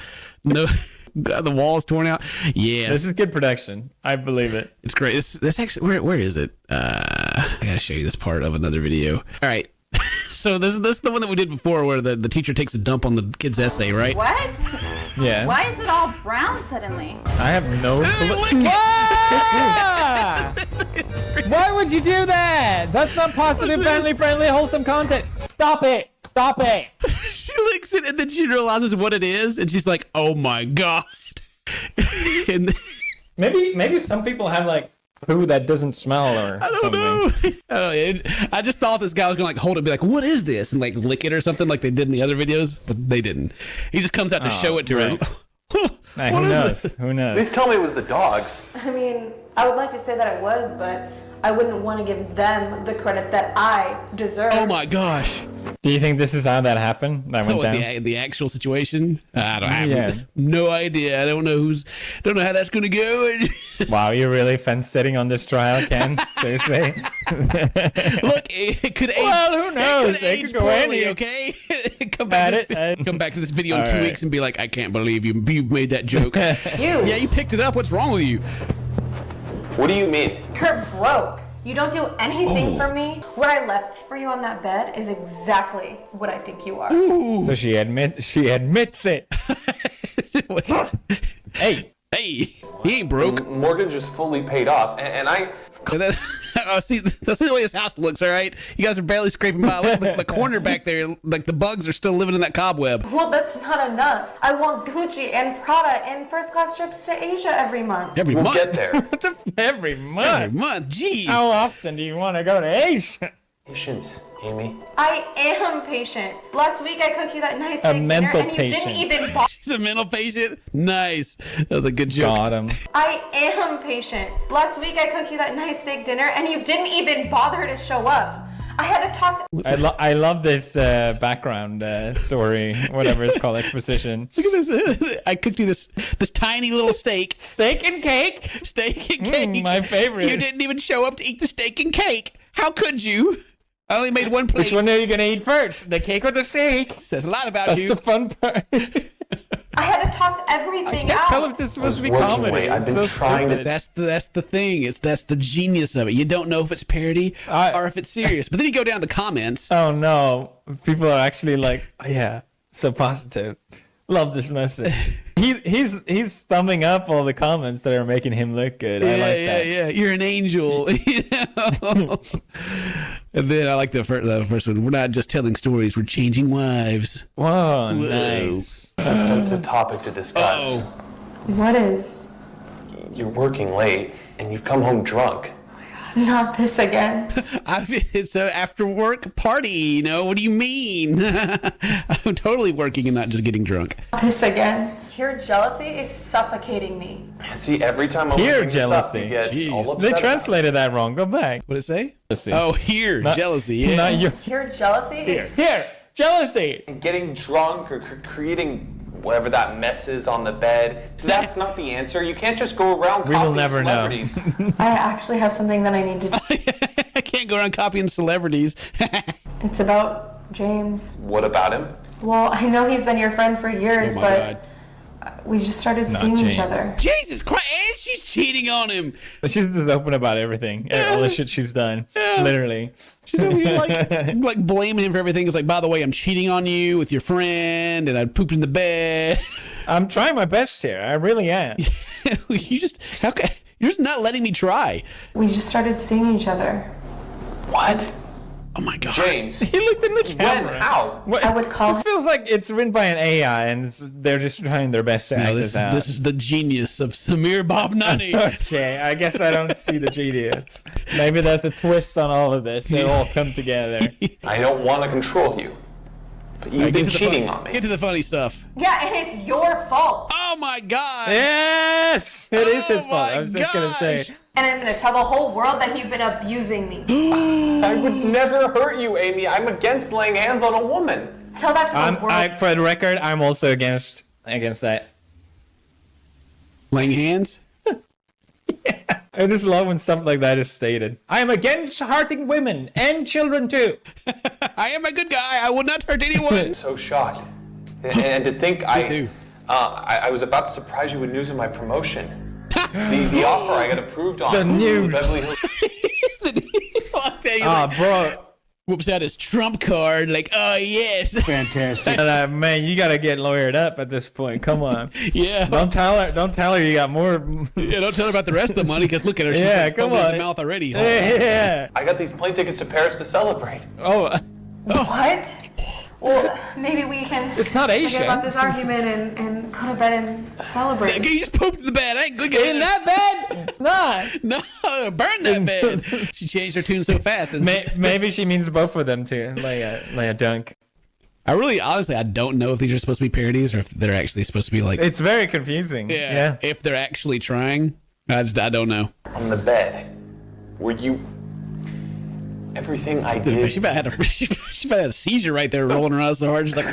the walls torn out. Yeah, this is good production. I believe it. It's great. This actually, where is it? I gotta show you this part of another video. All right. So this is the one that we did before, where the teacher takes a dump on the kid's essay, right? What? Yeah. Why is it all brown suddenly? I have no clue. Why would you do that? That's not positive, family-friendly, wholesome content. Stop it. Stop it. She licks it, and then she realizes what it is, and she's like, "Oh my God." And maybe some people have like poo that doesn't smell or something. I just thought this guy was gonna like hold it and be like, what is this? And like lick it or something like they did in the other videos, but they didn't. He just comes out to show it to her. Nah, who knows? Who knows? Please tell me it was the dogs. I mean, I would like to say that it was, but I wouldn't want to give them the credit that I deserve. Oh my gosh. Do you think this is how that happened? That went down? The actual situation? I have no idea. I don't know how that's gonna go. Wow, you're really fence sitting on this trial, Ken? Seriously? Look, it could age. Well, who knows? It could go poorly, okay? Come back to this video in 2 weeks and be like, I can't believe you made that joke. Yeah, you picked it up. What's wrong with you? What do you mean? You're broke. You don't do anything for me. What I left for you on that bed is exactly what I think you are. So she admits it. Hey, he ain't broke. The mortgage is fully paid off, and I. Oh, see, that's the way his house looks, all right? You guys are barely scraping by. Look, the corner back there, like the bugs are still living in that cobweb. Well, that's not enough. I want Gucci and Prada and first-class trips to Asia every month. Every month? We'll get there. Every month? Every month, geez. How often do you want to go to Asia? Patience, Amy. I am patient. Last week I cooked you that nice steak dinner mental and you patient. didn't even bother. She's a mental patient? Nice. That was a good joke. Got him. I am patient. Last week I cooked you that nice steak dinner and you didn't even bother to show up. I had to toss. I love this background story, whatever it's called, exposition. Look at this. I cooked you this tiny little steak. Steak and cake? Steak and cake. My favorite. You didn't even show up to eat the steak and cake. How could you? I only made one plate. Which one are you going to eat first? The cake or the steak? Says a lot about That's you. the fun part. I had to toss everything out. Tell if this is supposed to be comedy. I've been trying to. That's the thing. That's the genius of it. You don't know if it's parody or if it's serious. But then you go down the comments. Oh no, people are actually like, oh, yeah, so positive. Love this message. He's thumbing up all the comments that are making him look good. I like that. Yeah. You're an angel. You know? And then I like the first one. We're not just telling stories. We're changing wives. Whoa, nice. It's a sensitive topic to discuss. What is? You're working late and you've come home drunk. Not this again. It's a after work party, you know? What do you mean? I'm totally working and not just getting drunk. This again. Your jealousy is suffocating me. See, every time I Here, bring jealousy. this up, you get all upset They about translated that wrong. Go back. What did it say? Jealousy. Oh, here, jealousy. Yeah. Not your. Your jealousy is. Here, jealousy. it. Getting drunk or creating whatever that mess is on the bed, that's not the answer. You can't just go around We will copying never know. celebrities. I actually have something that I need to do. I can't go around copying celebrities. It's about James. What about him? Well, I know he's been your friend for years, Oh my but God. we just started Not seeing each James. other. Jesus Christ, and she's cheating on him. But she's just open about everything. All the shit she's done. Literally. She's over here like blaming him for everything. It's like, by the way, I'm cheating on you with your friend, and I pooped in the bed. I'm trying my best here. I really am. You're just not letting me try. We just started seeing each other. What? Oh my God. James. He looked in the camera. When? How? What? I would call This feels like it's written by an AI, and they're just trying their best to act No, this out. this is the genius of Samir Babnani. Okay, I guess I don't see the genius. Maybe there's a twist on all of this. It all come together. I don't want to control you, but you've been cheating on me. Get to the funny stuff. Yeah, and it's your fault. Oh my God. Yes! It is his fault. I was just going to say. And I'm going to tell the whole world that you've been abusing me. I would never hurt you, Amy. I'm against laying hands on a woman. Tell that to the world. For the record, I'm also against that. Laying hands? I just love when stuff like that is stated. I am against hurting women and children too. I am a good guy. I will not hurt anyone. I'm so shocked. And to think I was about to surprise you with news of my promotion. The offer I got approved on. The news. Beverly Hills. Bro. Whoops out his trump card. Like, oh, yes. Fantastic. Man, you got to get lawyered up at this point. Come on. Yeah. Don't tell her you got more. Yeah, don't tell her about the rest of the money, because look at her. She's Yeah, like come foaming at on. the mouth already. Yeah. I got these plane tickets to Paris to celebrate. Oh. What? Well, maybe we can. It's not Asian. Forget about this argument and go to bed and celebrate. You just pooped in the bed. I ain't good. In that bed? not. No, burn that bed. She changed her tune so fast. Maybe she means both of them to lay a dunk. Honestly, I don't know if these are supposed to be parodies or if they're actually supposed to be like. It's very confusing. Yeah. If they're actually trying, I don't know. On the bed, were you... Everything I did... She about had a seizure right there, rolling her eyes so hard. She's like,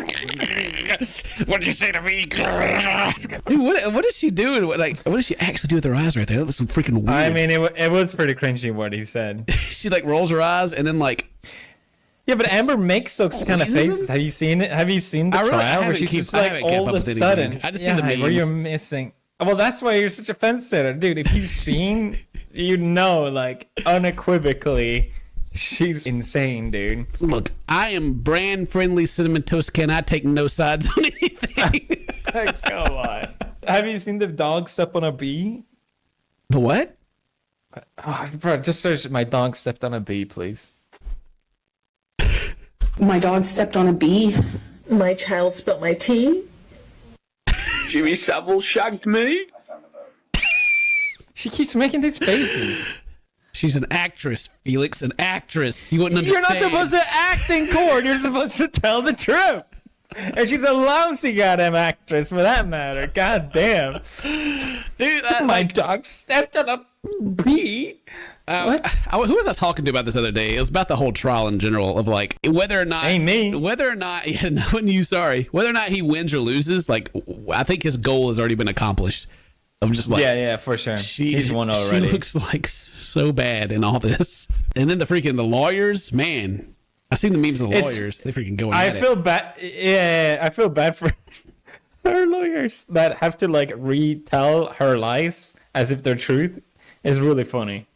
"What'd you say to me?" Dude, what is she doing? What does she actually do with her eyes right there? That was some freaking weird. I mean, it was pretty cringy what he said. She like rolls her eyes and then like... Yeah, but Amber makes those kind of faces. Have you seen it? Have you seen the trial where she's just like all of a sudden? I just seen the memes. Where you're missing. Well, that's why you're such a fence sitter, dude. If you've seen, you know, like unequivocally, she's insane, dude. Look, I am brand friendly cinnamon toast can. I take no sides on anything. Come on. Have you seen the dog step on a bee? The what? Oh, bro, just search "my dog stepped on a bee," please. My dog stepped on a bee. My child spilled my tea. Jimmy Savile shagged me. She keeps making these faces. She's an actress, Felix, an actress. You wouldn't understand. You're not supposed to act in court. You're supposed to tell the truth. And she's a lousy goddamn actress for that matter. God damn. Dude, my dog stepped on a bee. What? Who was I talking to about this other day? It was about the whole trial in general of like whether or not ain't me. Whether or not whether or not he wins or loses. Like I think his goal has already been accomplished. I'm just like yeah, for sure. He's won already. She looks like so bad in all this. And then the lawyers, man. I seen the memes of the lawyers. They freaking going. I feel bad. Yeah, I feel bad for her lawyers that have to like retell her lies as if they're truth. It's really funny.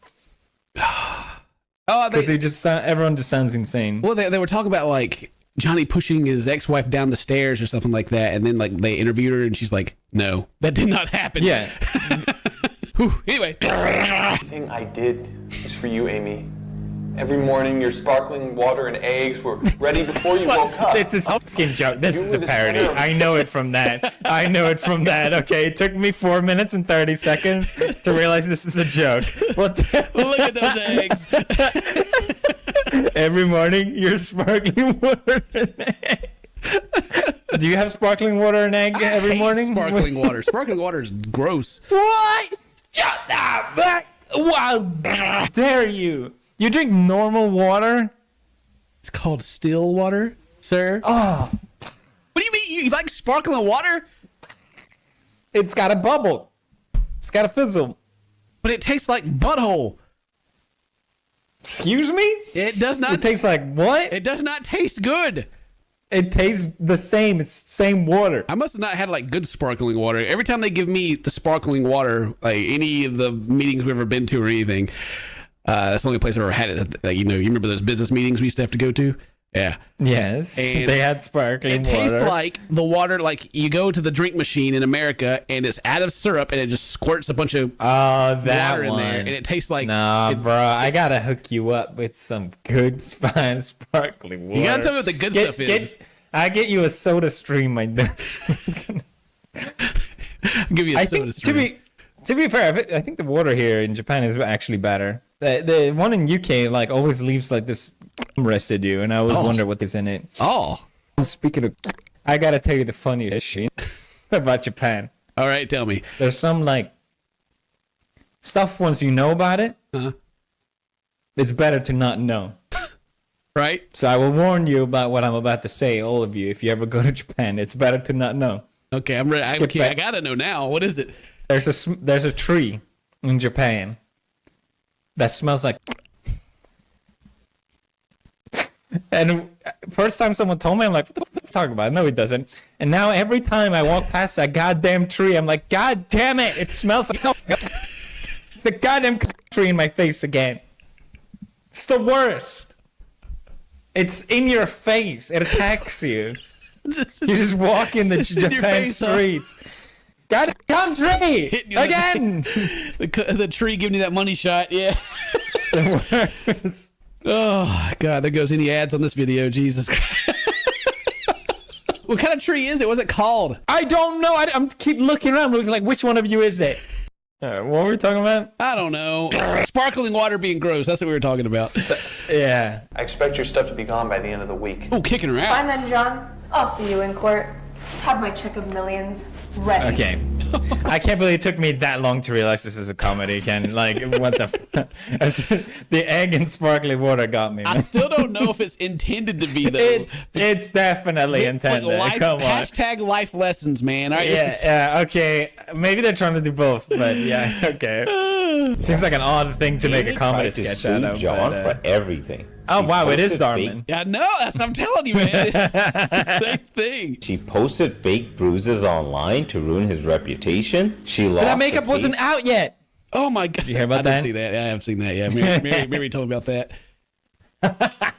Because everyone just sounds insane. Well, they were talking about like Johnny pushing his ex-wife down the stairs or something like that, and then like they interviewed her and she's like, "No, that did not happen." Yeah. Anyway, Everything I did was for you, Amy. Every morning, your sparkling water and eggs were ready before you woke up. This is a skin joke. This is a parody. I know it from that. Okay, it took me 4 minutes and 30 seconds to realize this is a joke. Look at those eggs. Every morning, your sparkling water and egg. Do you have sparkling water and egg every morning? Sparkling water. Sparkling water is gross. What? Shut up! Wow! Dare you? You drink normal water? It's called still water, sir. Oh. What do you mean? You like sparkling water? It's got a bubble. It's got a fizzle. But it tastes like butthole. Excuse me? It does not. It tastes like what? It does not taste good. It tastes the same. It's the same water. I must have not had like good sparkling water. Every time they give me the sparkling water, like any of the meetings we've ever been to or anything, that's the only place I've ever had it. Like, you remember those business meetings we used to have to go to? Yeah. Yes. And they had sparkling water. It tastes like the water, like you go to the drink machine in America and it's out of syrup and it just squirts a bunch of water in there. And it tastes like... Nah, bro. I gotta hook you up with some good fine sparkling water. You gotta tell me what the good stuff is. I get you a soda stream, my dude. Give you a soda stream. To be fair, I think the water here in Japan is actually better. The one in UK like always leaves like this residue, and I always wonder what is in it. Oh. Speaking of, I gotta tell you the funniest shit about Japan. All right, tell me. There's some like stuff once you know about it, it's better to not know. Right? So I will warn you about what I'm about to say, all of you. If you ever go to Japan, it's better to not know. Okay, I'm ready. I gotta know now. What is it? There's a tree in Japan that smells like. And first time someone told me, I'm like, what the fuck are you talking about? No, it doesn't. And now every time I walk past that goddamn tree, I'm like, God damn it, it smells like. It's the goddamn tree in my face again. It's the worst. It's in your face. It attacks you. You just walk in the Japan streets. Goddamn tree! Again! The tree giving you that money shot, yeah. It's the worst. Oh, God, there goes any ads on this video. Jesus Christ. What kind of tree is it? What's it called? I don't know. I'm keep looking around, looking like, which one of you is it? What were we talking about? I don't know. Sparkling water being gross. That's what we were talking about. Yeah. I expect your stuff to be gone by the end of the week. Oh, kicking her out. Fine then, John. I'll see you in court. Have my check of millions ready. Okay. I can't believe it took me that long to realize this is a comedy, Ken. Like, what the the egg and sparkling water got me. I still don't know if it's intended to be, though. It's definitely intended. Come on. Hashtag life lessons, man. All right, Yeah, okay. Maybe they're trying to do both, but yeah, okay. Seems like an odd thing to make a comedy sketch out of. John for everything. Oh, wow, it is Darwin. Yeah, no, I'm telling you, man. It's the same thing. She posted fake bruises online to ruin his reputation. She lost. But that makeup wasn't out yet. Oh my god! You hear about I that? didn't see that. Yeah, I haven't seen that. Yeah, Mary told me about that.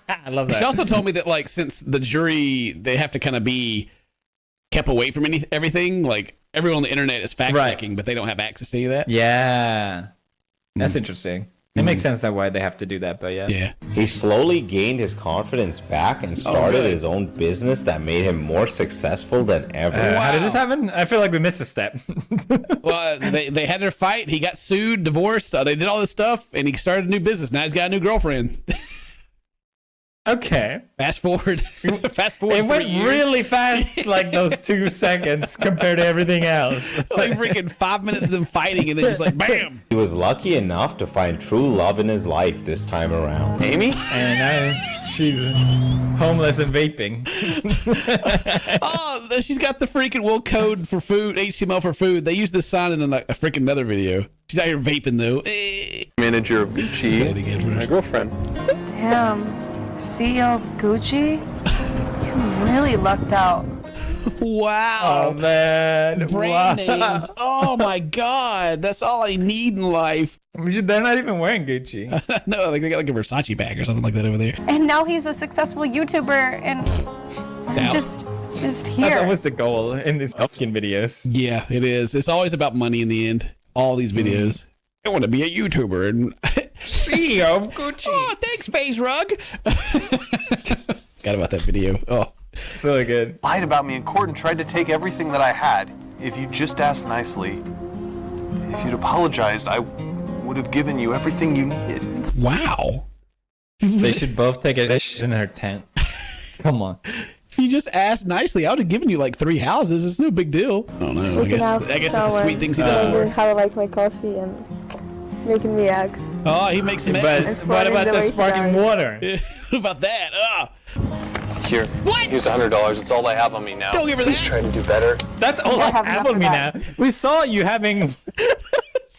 I love that. She also told me that, like, since the jury, they have to kind of be kept away from everything. Like, everyone on the internet is fact checking, but they don't have access to any of that. Yeah, that's interesting. It makes sense that why they have to do that, but yeah. Yeah. He slowly gained his confidence back and started his own business that made him more successful than ever. How did this happen? I feel like we missed a step. Well, they had their fight. He got sued, divorced. They did all this stuff, and he started a new business. Now he's got a new girlfriend. Okay. Fast forward. It went really fast, like those 2 seconds compared to everything else. Like freaking 5 minutes of them fighting, and then just like bam. He was lucky enough to find true love in his life this time around. Amy? And now she's homeless and vaping. Oh, she's got the freaking will code for food, HTML for food. They used this sign in a freaking another video. She's out here vaping though. Manager of Gucci, my girlfriend. Damn. CEO of Gucci? You really lucked out. Wow. Oh, man. Brand names. Oh, my God. That's all I need in life. They're not even wearing Gucci. No, like they got like a Versace bag or something like that over there. And now he's a successful YouTuber and Now. just here. That's always the goal in these fucking videos. Yeah, it is. It's always about money in the end. All these videos. I want to be a YouTuber and CEO of Gucci. Oh, thanks, Phase Rug. Forgot about that video. Oh, so good. Lied about me in court and tried to take everything that I had. If you just asked nicely, if you'd apologized, I would have given you everything you needed. Wow. They should both take a dish in her tent. Come on. If you just asked nicely, I would have given you like 3 houses. It's no big deal. I don't know. I guess that's the sweet things he does. How I like my coffee and making me eggs. Oh, he makes some But eggs. what about the sparkling water? What about that? Here, here's $100. It's all I have on me now. Don't give her Please that. try to do better. That's all I have on me now. We saw you having...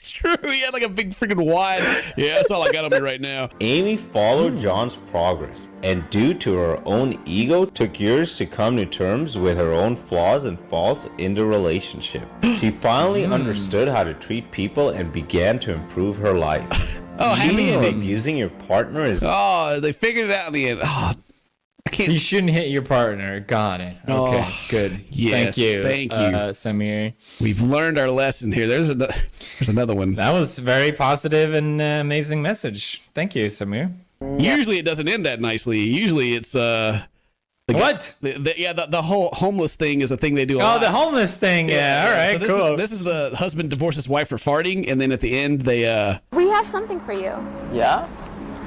True, he had like a big freaking wad. Yeah, that's all I got on me right now. Amy followed John's progress, and due to her own ego, took years to come to terms with her own flaws and faults in the relationship. She finally understood how to treat people and began to improve her life. Oh, happy Cheating or ending. abusing your partner is... Oh, they figured it out in the end. Oh, I can't. You shouldn't hit your partner. Got it. Okay, good. Yes, Thank you. thank you. Samir. We've learned our lesson here. There's another one. That was very positive and amazing message. Thank you, Samir. Usually it doesn't end that nicely. Usually it's what? The whole homeless thing is a thing they do a lot. Oh, the homeless thing. Yeah, all right, so cool. This is the husband divorces his wife for farting, and then at the end they We have something for you. Yeah?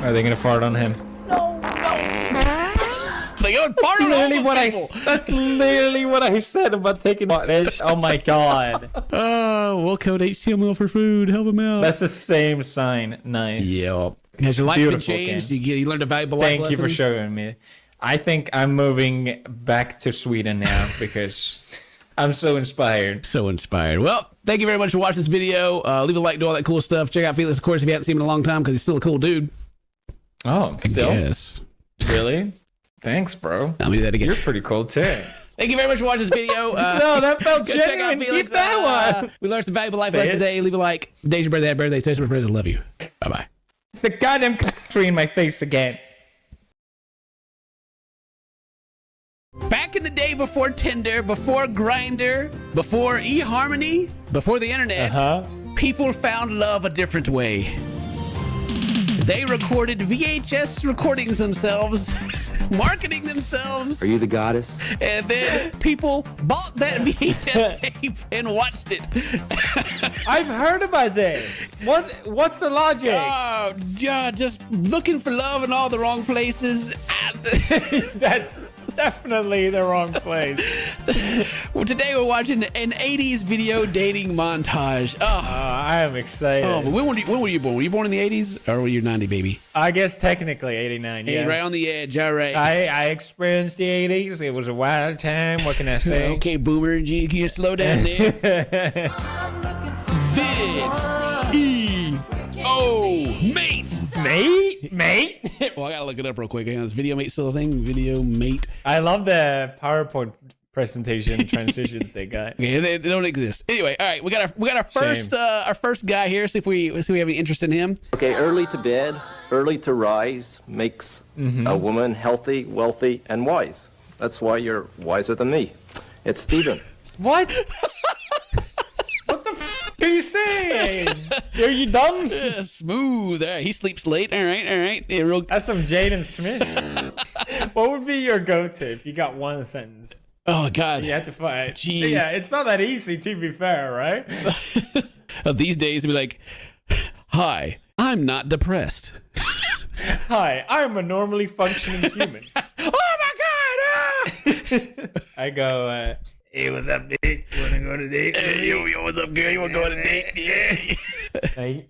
Are they gonna fart on him? They go and fart on Literally homeless what people. that's literally what I said about taking footage. Oh my god. Oh, we'll code HTML for food. Help him out. That's the same sign. Nice. Yep. Has your life Beautiful, been changed? Ken. You learned a valuable life Thank lesson? you for showing me. I think I'm moving back to Sweden now because I'm so inspired. So inspired. Well, thank you very much for watching this video. Leave a like, do all that cool stuff. Check out Felix, of course, if you haven't seen him in a long time because he's still a cool dude. Oh, still? Yes. Really? Thanks, bro. I'll do that again. You're pretty cool too. Thank you very much for watching this video. No, that felt go check out genuine. Felix. Keep that one. We learned some valuable life Say lessons it. today. Leave a like. Today's your birthday. Happy birthday. Today's my birthday. I love you. Bye-bye. It's the goddamn tree in my face again. Back in the day before Tinder, before Grindr, before eHarmony, before the internet, people found love a different way. They recorded VHS recordings themselves marketing themselves. Are you the goddess? And then people bought that VHS tape and watched it. I've heard about this. What's the logic? Oh, God, just looking for love in all the wrong places. That's definitely the wrong place. Well, today we're watching an 80s video dating montage. Oh, I am excited. Oh, but when were you born? Were you born in the 80s or were you a 90 baby? I guess technically 89, yeah. Hey, right on the edge, all right. I experienced the 80s. It was a wild time. What can I say? Okay, boomer, you slow down there. Z-E-O, mate. Mate? Well, I gotta look it up real quick. Is video mate still a thing? Video mate. I love the PowerPoint presentation transitions they got. Okay, they don't exist. Anyway, all right, we got our first guy here. See if we have any interest in him. Okay, early to bed, early to rise makes a woman healthy, wealthy, and wise. That's why you're wiser than me. It's Steven. What? What the f*** are you saying? Are you dumb? Yeah, smooth. All right, he sleeps late. All right. Yeah, That's some Jaden Smith. What would be your go-to if you got one sentence? Oh, God. You have to find. Jeez. Yeah, it's not that easy, to be fair, right? These days, it'd be like, hi, I'm not depressed. Hi, I'm a normally functioning human. Oh, my God. I go, hey, what's up, Dick? You want to go to date? Hey, yo, what's up, girl? You want to go on a date? Yeah.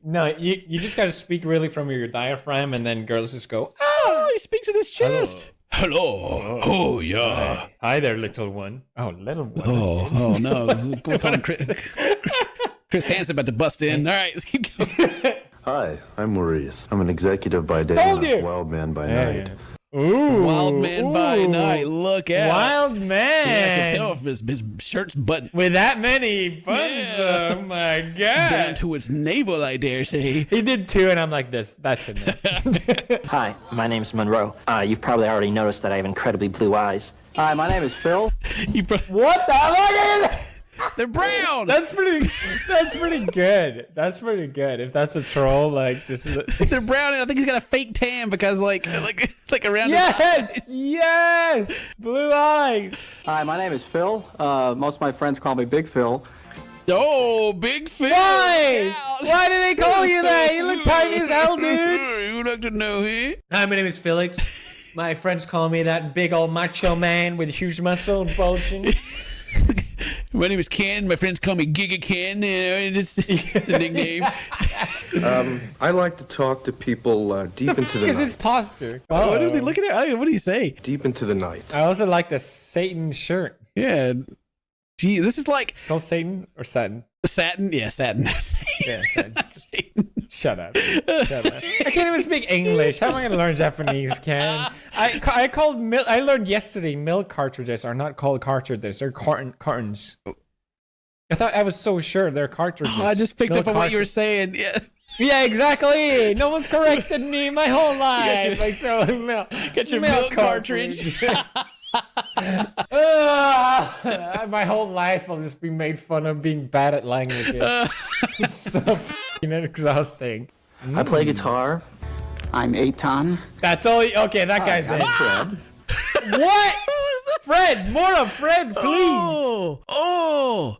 No, you just got to speak really from your diaphragm, and then girls just go, oh, he speaks with his chest. Hello. Oh, yeah. Hi there, little one. Oh, little one. Oh, no. We're calling Chris Hansen about to bust in. All right, let's keep going. Hi, I'm Maurice. I'm an executive by day and a wild man by night. Yeah. Ooh, Wild man by night. Look out. Wild man. Yeah, I can tell if his shirt's buttoned. With that many buttons, oh my God. Down to its navel, I dare say. He did two, and I'm like this. That's enough. Hi, my name's Monroe. You've probably already noticed that I have incredibly blue eyes. Hi, my name is Phil. What the fuck? They're brown. That's pretty good. That's pretty good. If that's a troll, like just they're brown, and I think he's got a fake tan because like around. Yes, blue eyes. Hi, my name is Phil. Most of my friends call me Big Phil. Oh, Big Phil. Why? Why do they call you that? You look tiny as hell, dude. You'd like to know he? Hi, my name is Felix. My friends call me that big old macho man with huge muscle bulging. My name is Ken. My friends call me Giga Ken. It's the nickname. I like to talk to people deep into the night. Is his posture? What is he looking at? What do you say? Deep into the night. I also like the Satan shirt. Yeah. Gee, this is like... It's called Satan or Satin? Satin? Yeah, Satin. Yeah, Satin. Shut up. Shut up. I can't even speak English. How am I going to learn Japanese, Ken? I learned yesterday milk cartridges are not called cartridges. They're cartons. I thought I was so sure they're cartridges. Oh, I just picked up on what you were saying. Yeah. Yeah, exactly. No one's corrected me my whole life. Get your milk cartridge. My whole life I'll just be made fun of being bad at languages. It's so f***ing exhausting. I play guitar. I'm Eitan. That's all. Okay, that guy's in. Fred. What? Fred, more of Fred, please. Oh.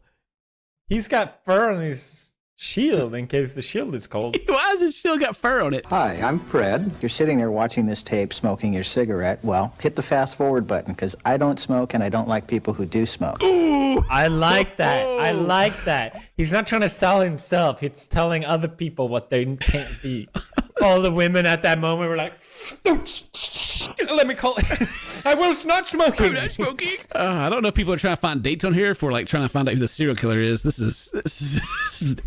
He's got fur on his shield in case the shield is cold. Why has his shield got fur on it? Hi, I'm Fred. You're sitting there watching this tape, smoking your cigarette. Well, hit the fast forward button because I don't smoke and I don't like people who do smoke. Ooh. I like that. I like that. He's not trying to sell himself. He's telling other people what they can't be. All the women at that moment were like, let me call it. I was not smoking. I'm not smoking. I don't know if people are trying to find dates on here for like trying to find out who the serial killer is. This is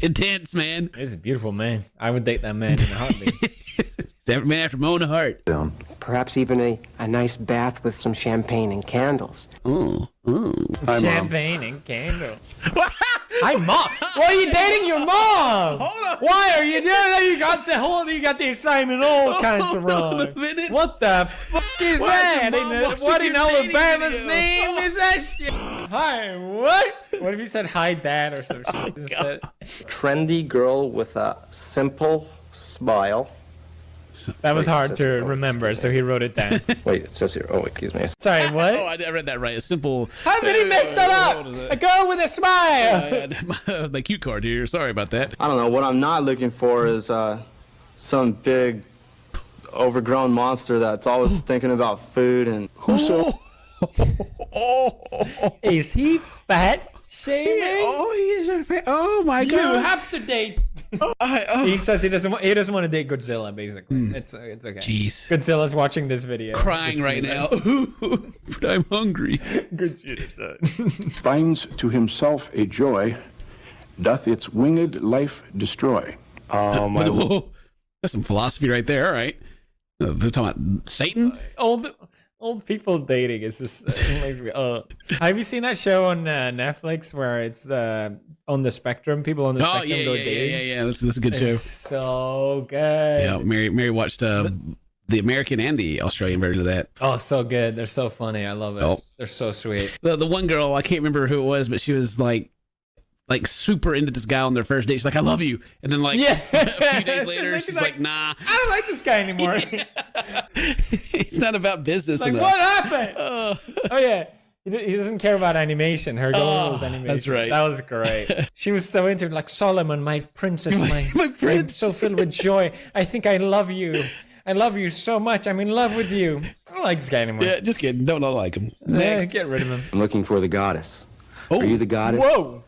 intense, man. He's a beautiful man. I would date that man in a heartbeat. That man after my own heart. Perhaps even a nice bath with some champagne and candles. Champagne and candles. Hi, Mom. Why are you dating your mom? Hold on. Why are you doing that? You got the assignment all kinds of wrong. What the fuck is that? What in Alabama's name is that shit? Hi, what? What if you said hi, Dad, or some shit instead? Trendy girl with a simple smile That was Wait, hard it to says here. remember, so he wrote it down. Wait, it says here. Oh, excuse me. Sorry, what? Oh, I read that right. A simple. How did he mess that up? A girl with a smile. My cue card here. Sorry about that. I don't know. What I'm not looking for is some big, overgrown monster that's always thinking about food and. Is he fat shaming? Oh, he is a fat. Oh my God! You have to date. He says he doesn't want to date Godzilla. Basically, it's okay. Jeez. Godzilla's watching this video, Crying right now. But I'm hungry. Good shit, son. Finds to himself a joy, doth its winged life destroy. Whoa. That's some philosophy right there. All right. They're talking about Satan. Old people dating is just it makes me. Have you seen that show on Netflix where it's on the spectrum? People on the spectrum go dating. Yeah. That's a good show. It's so good. Yeah, Mary watched the American and the Australian version of that. Oh, it's so good. They're so funny. I love it. They're so sweet. The one girl, I can't remember who it was, but she was like super into this guy on their first date. She's like, I love you. And then a few days later, she's like, nah. I don't like this guy anymore. It's not about business. Like, enough. what happened? Oh, yeah. He doesn't care about animation. Her goal was animation. That's right. That was great. She was so into it, like, Solomon, my princess, my prince. I'm so filled with joy. I think I love you. I love you so much. I'm in love with you. I don't like this guy anymore. Yeah, just kidding. Don't like him. Yeah, get rid of him. I'm looking for the goddess. Are you the goddess? Whoa.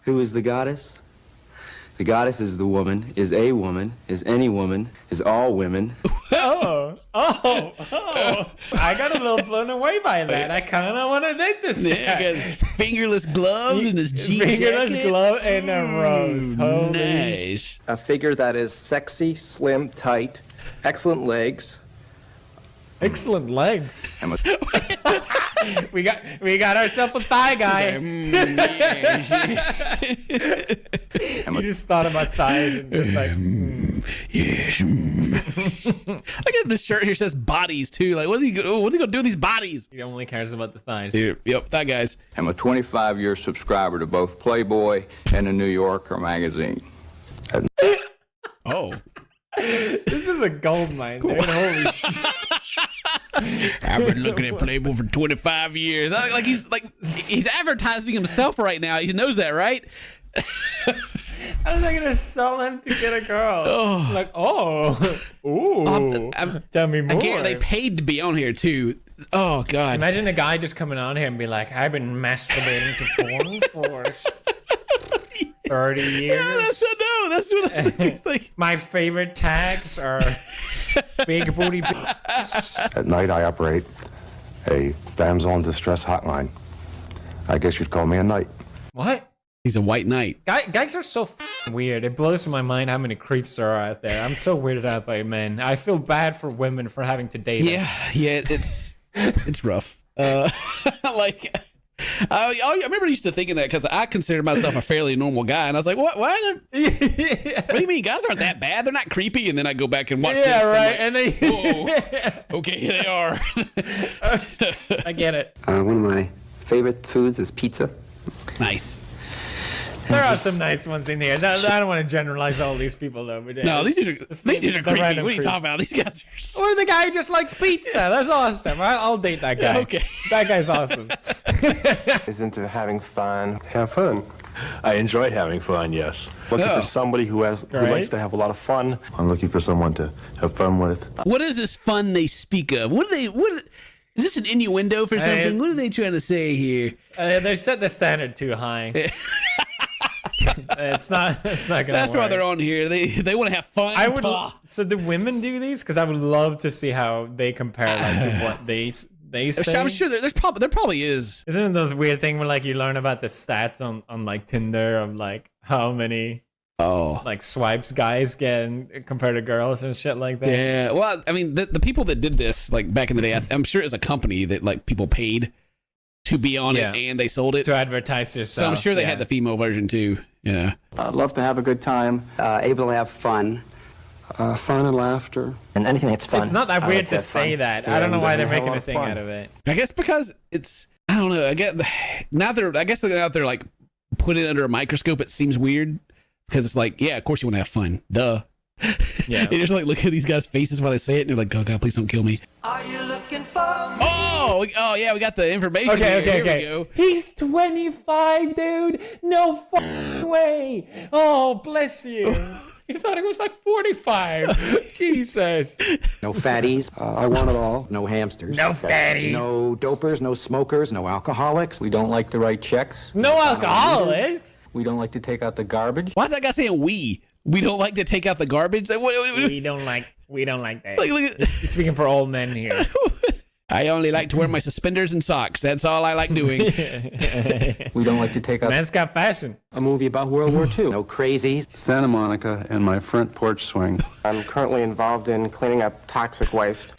Who is the goddess? The goddess is the woman, is a woman, is any woman, is all women. Oh. I got a little blown away by that. I kind of want to date this guy. Yeah, got his fingerless gloves and his jean fingerless jacket. glove and a rose. Holy Nice. A figure that is sexy, slim, tight, excellent legs. Excellent legs. we got ourselves a thigh guy. You just thought about thighs and just like. Yes. Look at the shirt here says bodies too. Like, what's he gonna do with these bodies? He only cares about the thighs. Yep, that guy's. I'm a 25-year subscriber to both Playboy and the New Yorker magazine. Oh. This is a gold mine, dude. Holy shit. I've been looking at Playboy for 25 years. He's advertising himself right now. He knows that, right? How was I gonna sell him to get a girl? Tell me more. Again, they paid to be on here too. Oh God! Imagine a guy just coming on here and be like, "I've been masturbating to porn for 30 years." Yeah, that's what I think. My favorite tags are big booty. At night, I operate a damsel in distress hotline. I guess you'd call me a knight. What? He's a white knight. Guys are so weird. It blows my mind how many creeps there are out there. I'm so weirded out by men. I feel bad for women for having to date them. Yeah, it's rough. I remember used to thinking that because I considered myself a fairly normal guy, and I was like, "What? What do you mean? Guys aren't that bad? They're not creepy." And then I go back and watch. Yeah, this, right. And And whoa, okay, they are. I get it. One of my favorite foods is pizza. Nice. There are some nice ones in here. I don't want to generalize all these people though. But No, these are creepy. the What are random you creeps. talking about? These guys are. Or the guy who just likes pizza. That's awesome. I'll date that guy. Okay. That guy's awesome. Is into having fun. Have fun. I enjoy having fun, yes. Looking Oh. for somebody who likes to have a lot of fun. I'm looking for someone to have fun with. What is this fun they speak of? What is this an innuendo for something? What are they trying to say here? They set the standard too high. It's not gonna That's why work. they're on here. They want to have fun. I would. So do women do these? Because I would love to see how they compare to what they say. I'm sure there probably is. Isn't it those weird thing where like you learn about the stats on like Tinder of like how many like swipes guys get and compared to girls and shit like that? Yeah. Well, I mean, the people that did this like back in the day, I'm sure it was a company that like people paid to be on it and they sold it to advertise yourself. So I'm sure they had the female version too. Yeah. Love to have a good time. Able to have fun. Fun and laughter. And anything that's fun. It's not that I weird like to have say fun. that. I don't know why they're have a making lot a of thing fun. out of it. I guess because it's I don't know. I get now they're out there like put it under a microscope. It seems weird because it's like of course you want to have fun. Duh. Yeah. You just like look at these guys' faces while they say it, and you're like, oh god, please don't kill me. Are you looking for me? Oh yeah, we got the information. Okay, here. okay. Here we go. He's 25, dude. No fucking way. Oh, bless you. He thought it was like 45. Jesus. No fatties. I want it all. No hamsters. No fatties. No dopers, no smokers, no alcoholics. We don't like to write checks. No alcoholics. We don't like to take out the garbage. Why is that guy saying we? We don't like to take out the garbage. We don't like that. Look at He's speaking for all men here. I only like to wear my suspenders and socks. That's all I like doing. We don't like to take out. Man's got fashion. A movie about World War II. No crazies. Santa Monica and my front porch swing. I'm currently involved in cleaning up toxic waste.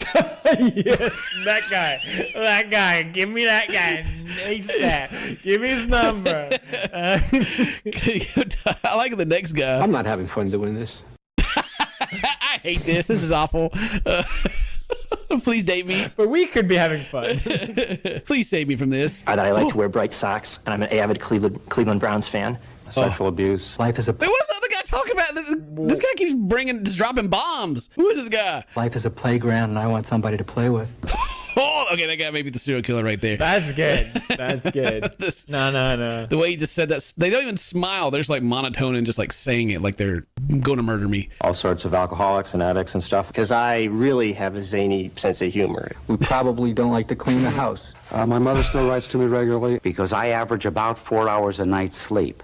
Yes, that guy. Give me that guy. ASAP. Give me his number. I like the next guy. I'm not having fun doing this. I hate this. This is awful. Please date me. But we could be having fun. Please save me from this. That I like to wear bright socks, and I'm an avid Cleveland Browns fan. Sexual abuse. Life is a Wait, what's the other guy talking about? This guy keeps just dropping bombs. Who is this guy? life is a playground, and I want somebody to play with. Oh, okay, that guy may be the serial killer right there. That's good. That's good. No. The way he just said that, they don't even smile. They're just like monotone and just like saying it like they're going to murder me. All sorts of alcoholics and addicts and stuff. Because I really have a zany sense of humor. We probably don't like to clean the house. My mother still writes to me regularly. Because I average about 4 hours a night sleep.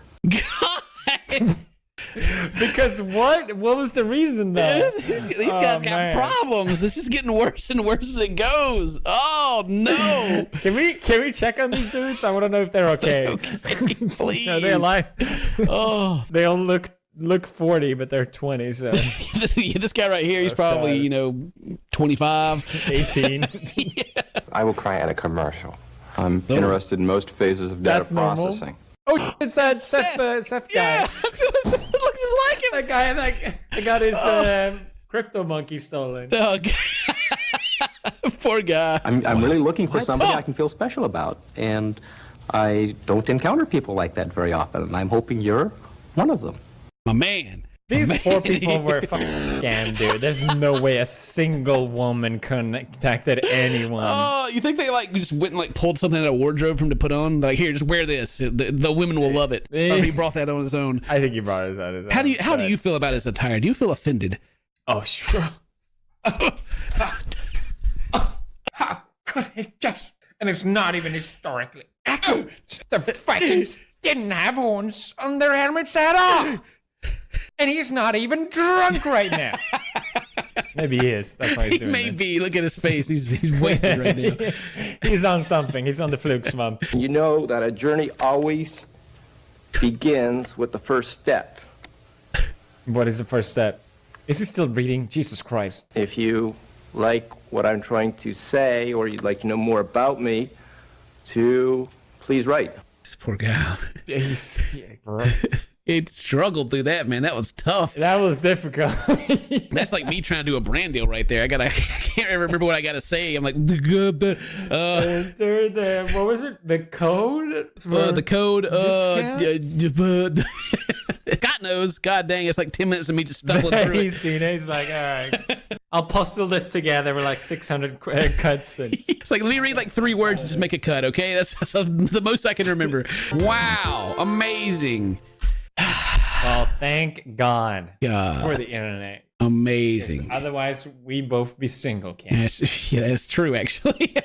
Because what? What was the reason though? These guys got problems. It's just getting worse and worse as it goes. Oh no! Can we check on these dudes? I want to know if they're okay. Okay, please. Are they alive? Oh, they all look 40, but they're 20. So this guy right here, he's probably 25, 18. Yeah. I will cry at a commercial. I'm interested in most phases of data That's normal. processing. Oh, it's that Seth guy. Yeah, it looks just like him. That guy that got his crypto monkey stolen. Oh, poor guy. I'm really looking for somebody I can feel special about. And I don't encounter people like that very often. And I'm hoping you're one of them. My man. These poor people were fucking scammed, dude. There's no way a single woman contacted anyone. Oh, you think they like just went and like pulled something out of a wardrobe for him to put on? Like, here, just wear this. The women will love it. Or he brought that on his own. I think he brought it on his own. How do you feel about his attire? Do you feel offended? Oh, sure. How could it just? And it's not even historically accurate. The Vikings didn't have horns on their helmets at all. And he's not even drunk right now. Maybe he is. That's why he's doing He may this. be. Look at his face. He's wasted right now. He's on something. He's on the fluke swamp. You know that a journey always begins with the first step. What is the first step? Is he still reading? Jesus Christ. If you like what I'm trying to say, or you'd like to know more about me, please write. This poor guy. He's, bro. He struggled through that, man. That was tough. That was difficult. That's like me trying to do a brand deal right there. I can't remember what I gotta say. I'm like, Enter the what was it? The code? The code. God knows. God dang, it's like 10 minutes of me just stumbling through it. He's seen it. He's like, all right, I'll puzzle this together with like 600 cuts. And it's like, let me read like 3 words and just make a cut, okay? That's the most I can remember. Wow, amazing. Well, thank God for the internet. Amazing. Otherwise, we'd both be single, Cam. Yeah, that's true, actually.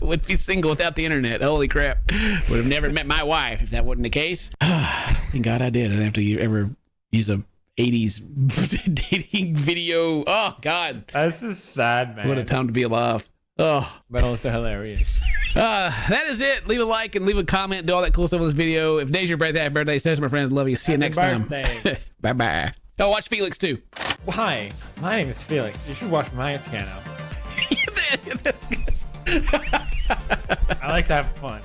Would be single without the internet. Holy crap. Would have never met my wife if that wasn't the case. Thank God I did. I didn't have to ever use a 80s dating video. Oh, God. This is sad, man. What a time to be alive. Oh, but also hilarious. That is it. Leave a like and leave a comment. Do all that cool stuff on this video. If today's your birthday, happy birthday. Stay, my friends. Love you. See you next time. Bye-bye. Oh, watch Felix too. Hi, my name is Felix. You should watch my channel. I like to have fun.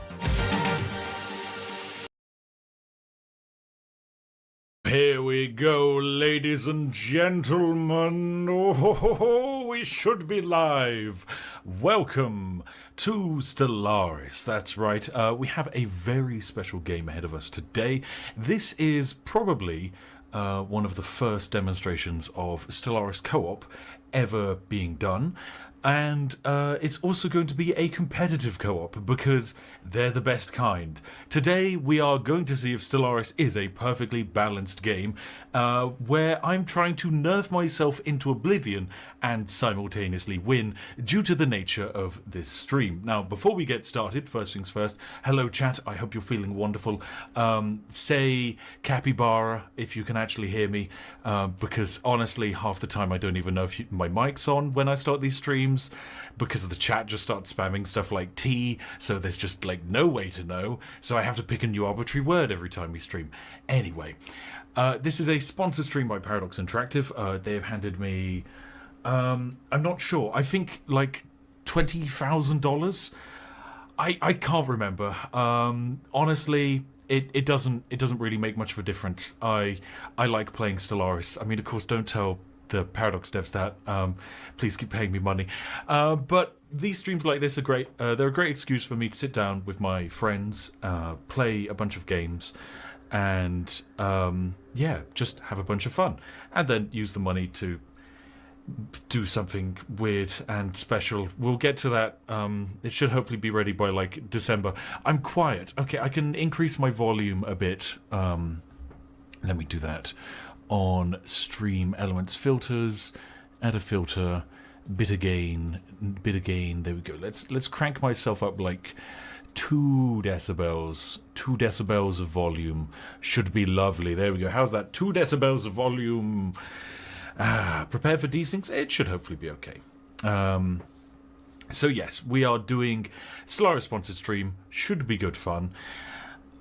Here we go, ladies and gentlemen. Oh, we should be live. Welcome to Stellaris. That's right. We have a very special game ahead of us today. This is probably one of the first demonstrations of Stellaris co-op ever being done. And it's also going to be a competitive co-op because they're the best kind. Today we are going to see if Stellaris is a perfectly balanced game where I'm trying to nerve myself into oblivion and simultaneously win due to the nature of this stream. Now, before we get started, first things first, hello chat, I hope you're feeling wonderful. Say capybara if you can actually hear me, because honestly half the time I don't even know if my mic's on when I start these streams, because the chat just starts spamming stuff like T, so there's just like no way to know, so I have to pick a new arbitrary word every time we stream. Anyway, this is a sponsored stream by Paradox Interactive. They have handed me, I'm not sure, I think like $20,000. I can't remember. Honestly, it doesn't really make much of a difference. I like playing Stellaris. I mean, of course, don't tell the Paradox devs that. Please keep paying me money. But these streams like this are great. They're a great excuse for me to sit down with my friends, play a bunch of games, and yeah, just have a bunch of fun, and then use the money to do something weird and special. We'll get to that. It should hopefully be ready by like December. I'm quiet. Okay, I can increase my volume a bit. Let me do that. On stream elements filters, add a filter, bit gain. There we go. Let's crank myself up like 2 decibels. 2 decibels of volume should be lovely. There we go. How's that? 2 decibels of volume. Prepare for these things. It should hopefully be okay. So yes, we are doing Stellaris sponsored stream. Should be good fun.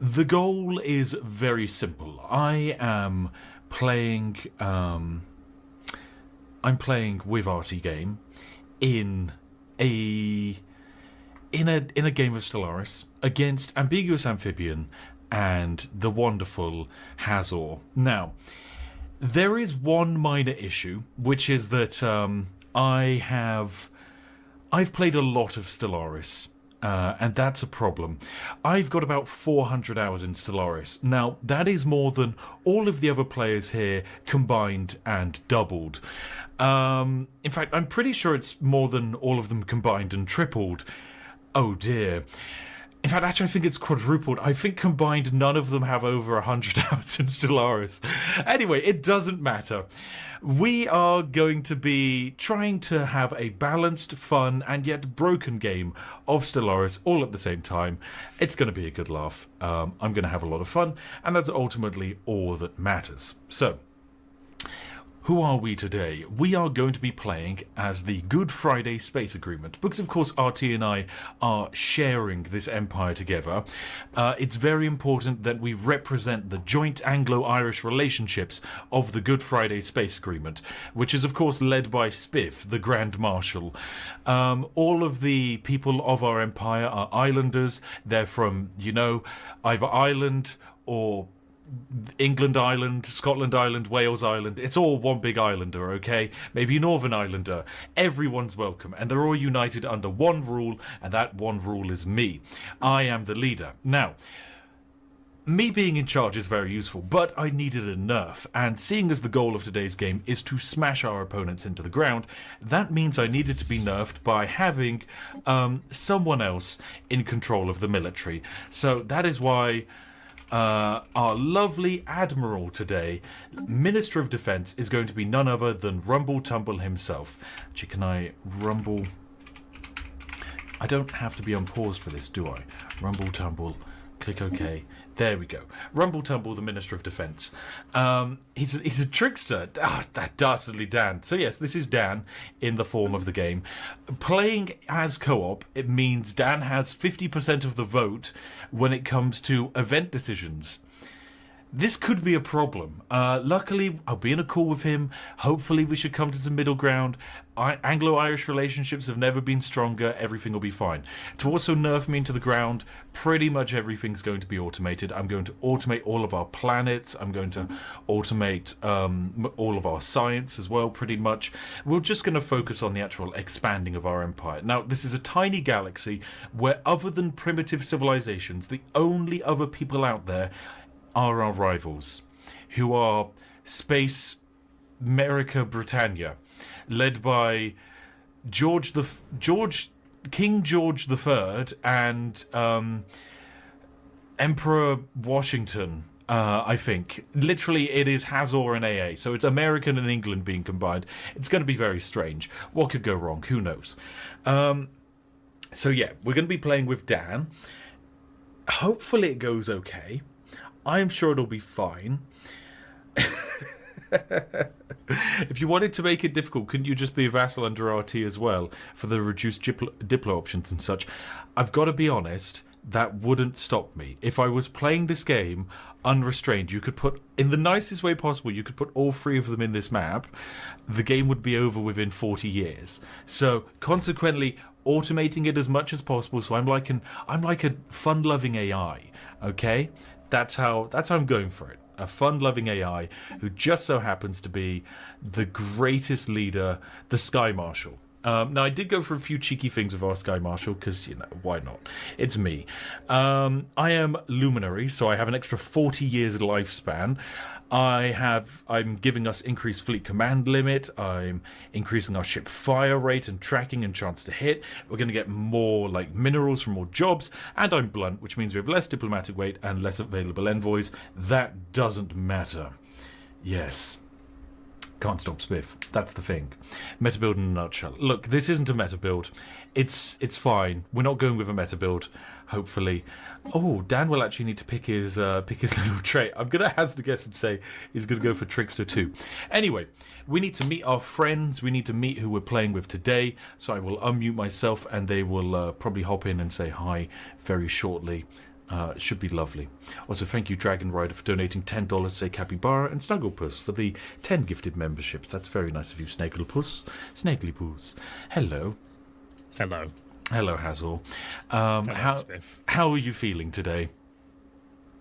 The goal is very simple. I am playing I'm playing with RT Game in a game of Stellaris against Ambiguous Amphibian and the wonderful Hazor. Now, there is one minor issue, which is that I've played a lot of Stellaris. And that's a problem. I've got about 400 hours in Stellaris. Now, that is more than all of the other players here combined and doubled. In fact, I'm pretty sure it's more than all of them combined and tripled. Oh dear. In fact, actually, I think it's quadrupled. I think combined, none of them have over 100 hours in Stellaris. Anyway, it doesn't matter. We are going to be trying to have a balanced, fun, and yet broken game of Stellaris all at the same time. It's going to be a good laugh. I'm going to have a lot of fun, and that's ultimately all that matters. So, who are we today? We are going to be playing as the Good Friday Space Agreement, because of course RT and I are sharing this empire together. It's very important that we represent the joint Anglo-Irish relationships of the Good Friday Space Agreement, which is of course led by Spiff, the Grand Marshal. All of the people of our empire are islanders. They're from, either Ireland or England Island, Scotland Island, Wales Island. It's all one big islander, okay? Maybe Northern Islander. Everyone's welcome, and they're all united under one rule, and that one rule is me. I am the leader. Now, me being in charge is very useful, but I needed a nerf, and seeing as the goal of today's game is to smash our opponents into the ground, that means I needed to be nerfed by having someone else in control of the military. So that is why our lovely Admiral today, Minister of Defence, is going to be none other than Rumble Tumble himself. Actually, can I rumble? I don't have to be unpaused for this, do I? Rumble Tumble, click OK. There we go. Rumble Tumble, the Minister of Defence. He's a trickster. That dastardly Dan. So yes, this is Dan in the form of the game. Playing as co-op, it means Dan has 50% of the vote when it comes to event decisions. This could be a problem. Luckily, I'll be in a call with him. Hopefully, we should come to some middle ground. Anglo-Irish relationships have never been stronger. Everything will be fine. To also nerf me into the ground, pretty much everything's going to be automated. I'm going to automate all of our planets. I'm going to automate all of our science as well, pretty much. We're just going to focus on the actual expanding of our empire. Now, this is a tiny galaxy where, other than primitive civilizations, the only other people out there are our rivals, who are Space America Britannia, led by King George III and Emperor Washington. I think literally it is Hazor and AA, so it's American and England being combined. It's going to be very strange. What could go wrong? Who knows? So yeah, we're going to be playing with Dan. Hopefully it goes okay. I'm sure it'll be fine. If you wanted to make it difficult, couldn't you just be a vassal under RT as well for the reduced Diplo options and such? I've got to be honest, that wouldn't stop me. If I was playing this game unrestrained, you could put, in the nicest way possible, you could put all 3 of them in this map. The game would be over within 40 years. So consequently, automating it as much as possible. So I'm like a fun-loving AI. Okay, that's how I'm going for it. A fun-loving AI who just so happens to be the greatest leader, the Sky Marshal. Now, I did go for a few cheeky things with our Sky Marshal, because, you know, why not? It's me. I am Luminary, so I have an extra 40 years lifespan. I'm giving us increased fleet command limit. I'm increasing our ship fire rate and tracking and chance to hit. We're going to get more, like, minerals from more jobs. And I'm blunt, which means we have less diplomatic weight and less available envoys. That doesn't matter. Yes. Can't stop Spiff. That's the thing. Meta build in a nutshell. Look, this isn't a meta build. It's fine. We're not going with a meta build, hopefully. Oh, Dan will actually need to pick his little trait. I'm gonna hazard a guess and say he's gonna go for Trickster 2. Anyway, we need to meet our friends. We need to meet who we're playing with today. So I will unmute myself, and they will probably hop in and say hi very shortly. It should be lovely. Also, thank you, Dragon Rider, for donating $10, say Capybara, and Snugglepuss for the 10 gifted memberships. That's very nice of you, Snagglepuss. Snagglypuss. Hello. Hello. Hello, Hazel. Spiff. How are you feeling today?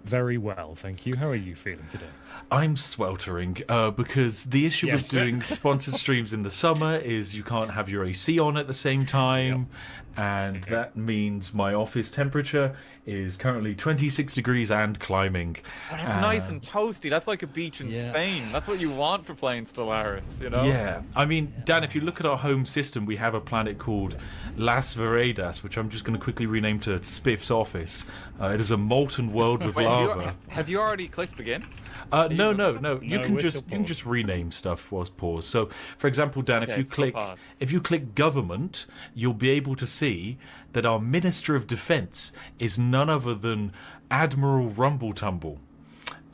Very well, thank you. How are you feeling today? I'm sweltering because the issue with doing sponsored streams in the summer is you can't have your AC on at the same time, and that means my office temperature is currently 26 degrees and climbing. But it's nice and toasty. That's like a beach in Spain. That's what you want for playing Stellaris, you know? Yeah. I mean, Dan, if you look at our home system, we have a planet called Las Veredas, which I'm just going to quickly rename to Spiff's office. It is a molten world with lava. Have you already clicked begin? No. You can just rename stuff whilst paused. So, for example, Dan, if you click government, you'll be able to see that our Minister of Defence is none other than Admiral Rumbletumble.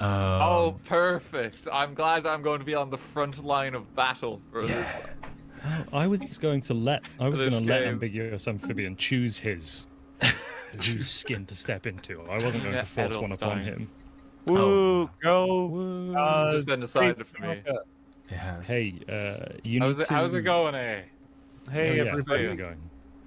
Oh, perfect! I'm glad I'm going to be on the front line of battle for this. I was going to let Ambiguous Amphibian choose whose skin to step into. I wasn't going to force one upon him. Woo! Go! Woo. It's just been decided for me. It has. Hey, how's it going, eh? Hey, how's everybody. it going?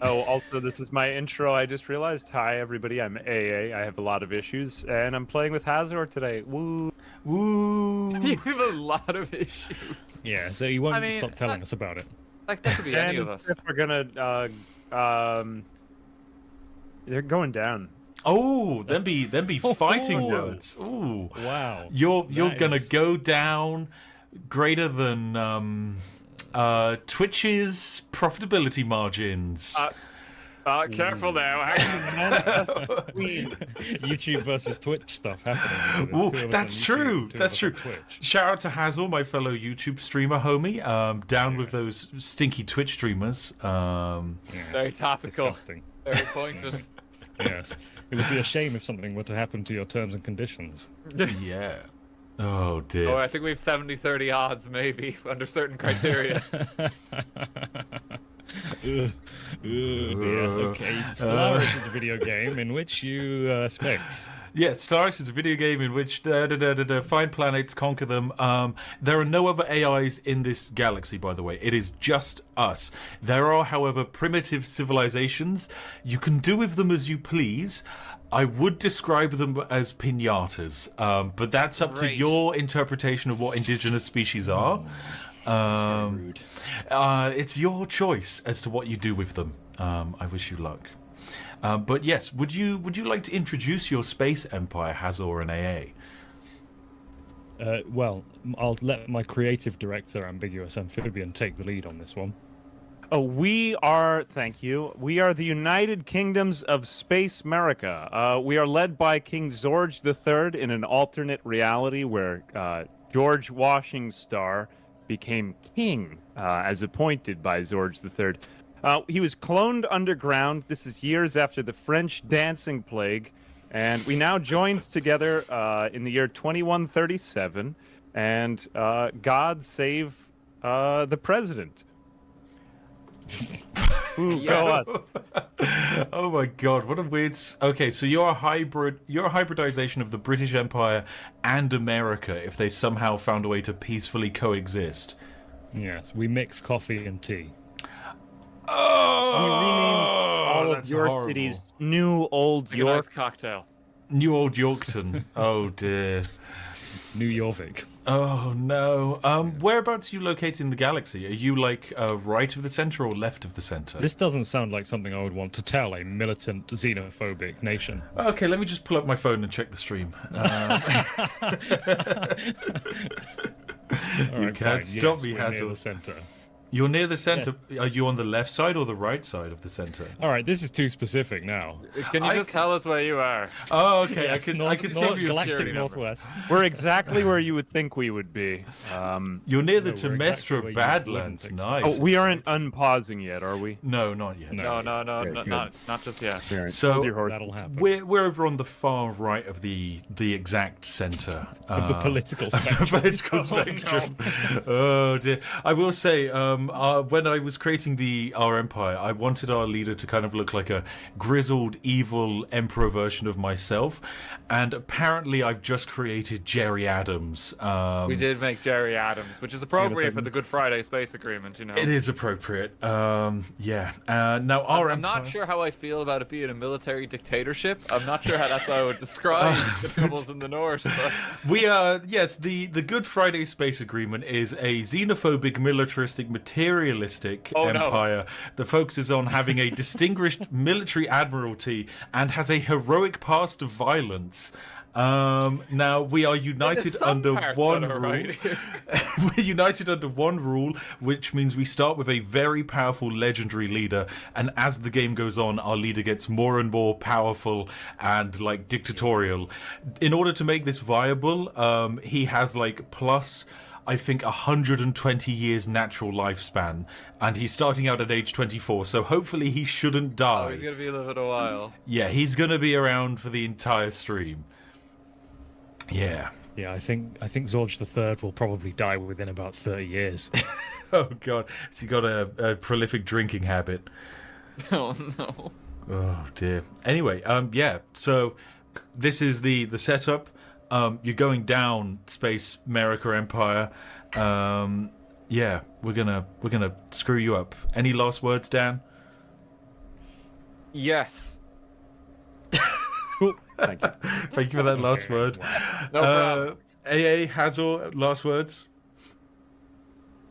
Oh, also, this is my intro. I just realized. Hi, everybody. I'm AA. I have a lot of issues, and I'm playing with Hazor today. Woo! Woo! You have a lot of issues. Yeah, so you won't stop telling us about it. Like, that could be any of us. If we're gonna, they're going down. Oh, them be fighting words. Ooh, wow! You're gonna go down greater than Twitch's profitability margins. Careful now. YouTube versus Twitch stuff happening. Ooh, that's true. That's true. Shout out to Hazel, my fellow YouTube streamer homie. Down with those stinky Twitch streamers. Very topical. Disgusting. Very pointed. Yes. It would be a shame if something were to happen to your terms and conditions. Yeah. Oh, dear. Oh, I think we have 70-30 odds, maybe, under certain criteria. Dear. Okay, Stellaris is a video game in which you specs. Yeah, Stellaris is a video game in which find planets, conquer them. There are no other AIs in this galaxy, by the way. It is just us. There are, however, primitive civilizations. You can do with them as you please. I would describe them as pinatas, but that's up to your interpretation of what indigenous species are. That's very rude. It's your choice as to what you do with them. I wish you luck. But yes, would you like to introduce your space empire, Hazor and AA? Well, I'll let my creative director, Ambiguous Amphibian, take the lead on this one. Oh, thank you. We are the United Kingdoms of Space America. We are led by King George III in an alternate reality where George Washington Star became king as appointed by George III. He was cloned underground. This is years after the French dancing plague. And we now joined together in the year 2137. And God save the president. Ooh, go us. Oh my god, what a weird. Okay, so you're a hybridization of the British Empire and America if they somehow found a way to peacefully coexist. Yes, we mix coffee and tea. Oh, we renamed all of your horrible. cities New Old York. Nice cocktail. New Old Yorkton. Oh dear. New Yorvik. Oh no. Whereabouts are you located in the galaxy? Are you like right of the center or left of the center? This doesn't sound like something I would want to tell a militant xenophobic nation. Okay, let me just pull up my phone and check the stream. You can't stop me, Hazel. Near the center. You're near the center. Yeah. Are you on the left side or the right side of the center? All right, this is too specific now. Can you just tell us where you are? Oh, okay. Yes, I can see you. Galactic Northwest. We're exactly where you would think we would be. You're near the Temestra Badlands. Nice. Oh, we aren't unpausing yet, are we? No, not yet. No, not just yet. So that'll happen. We're over on the far right of the exact center of the political spectrum. Of the political spectrum. Oh dear. I will say, when I was creating our empire, I wanted our leader to kind of look like a grizzled, evil emperor version of myself, and apparently I've just created Jerry Adams. We did make Jerry Adams, which is appropriate for the Good Friday Space Agreement, you know. It is appropriate. Yeah. Now I'm not sure how I feel about it being a military dictatorship. I'm not sure how that's how I would describe the troubles in the north. But... We are yes. The Good Friday Space Agreement is a xenophobic, militaristic, materialistic empire that focuses on having a distinguished military admiralty and has a heroic past of violence. Now we are united under one rule. We're united under one rule, which means we start with a very powerful legendary leader, and as the game goes on, our leader gets more and more powerful and like dictatorial. In order to make this viable, he has like plus I think 120 years natural lifespan, and he's starting out at age 24, so hopefully he shouldn't die. Oh, he's gonna be living a while. Yeah, he's gonna be around for the entire stream. Yeah. Yeah, I think George III will probably die within about 30 years. Oh god, has he got a prolific drinking habit? Oh no. Oh dear. Anyway, yeah. So this is the setup. You're going down Space America Empire. Yeah, we're gonna screw you up. Any last words, Dan? Yes. Thank you. Thank you for that last word. No problem. AA, Hazel, last words?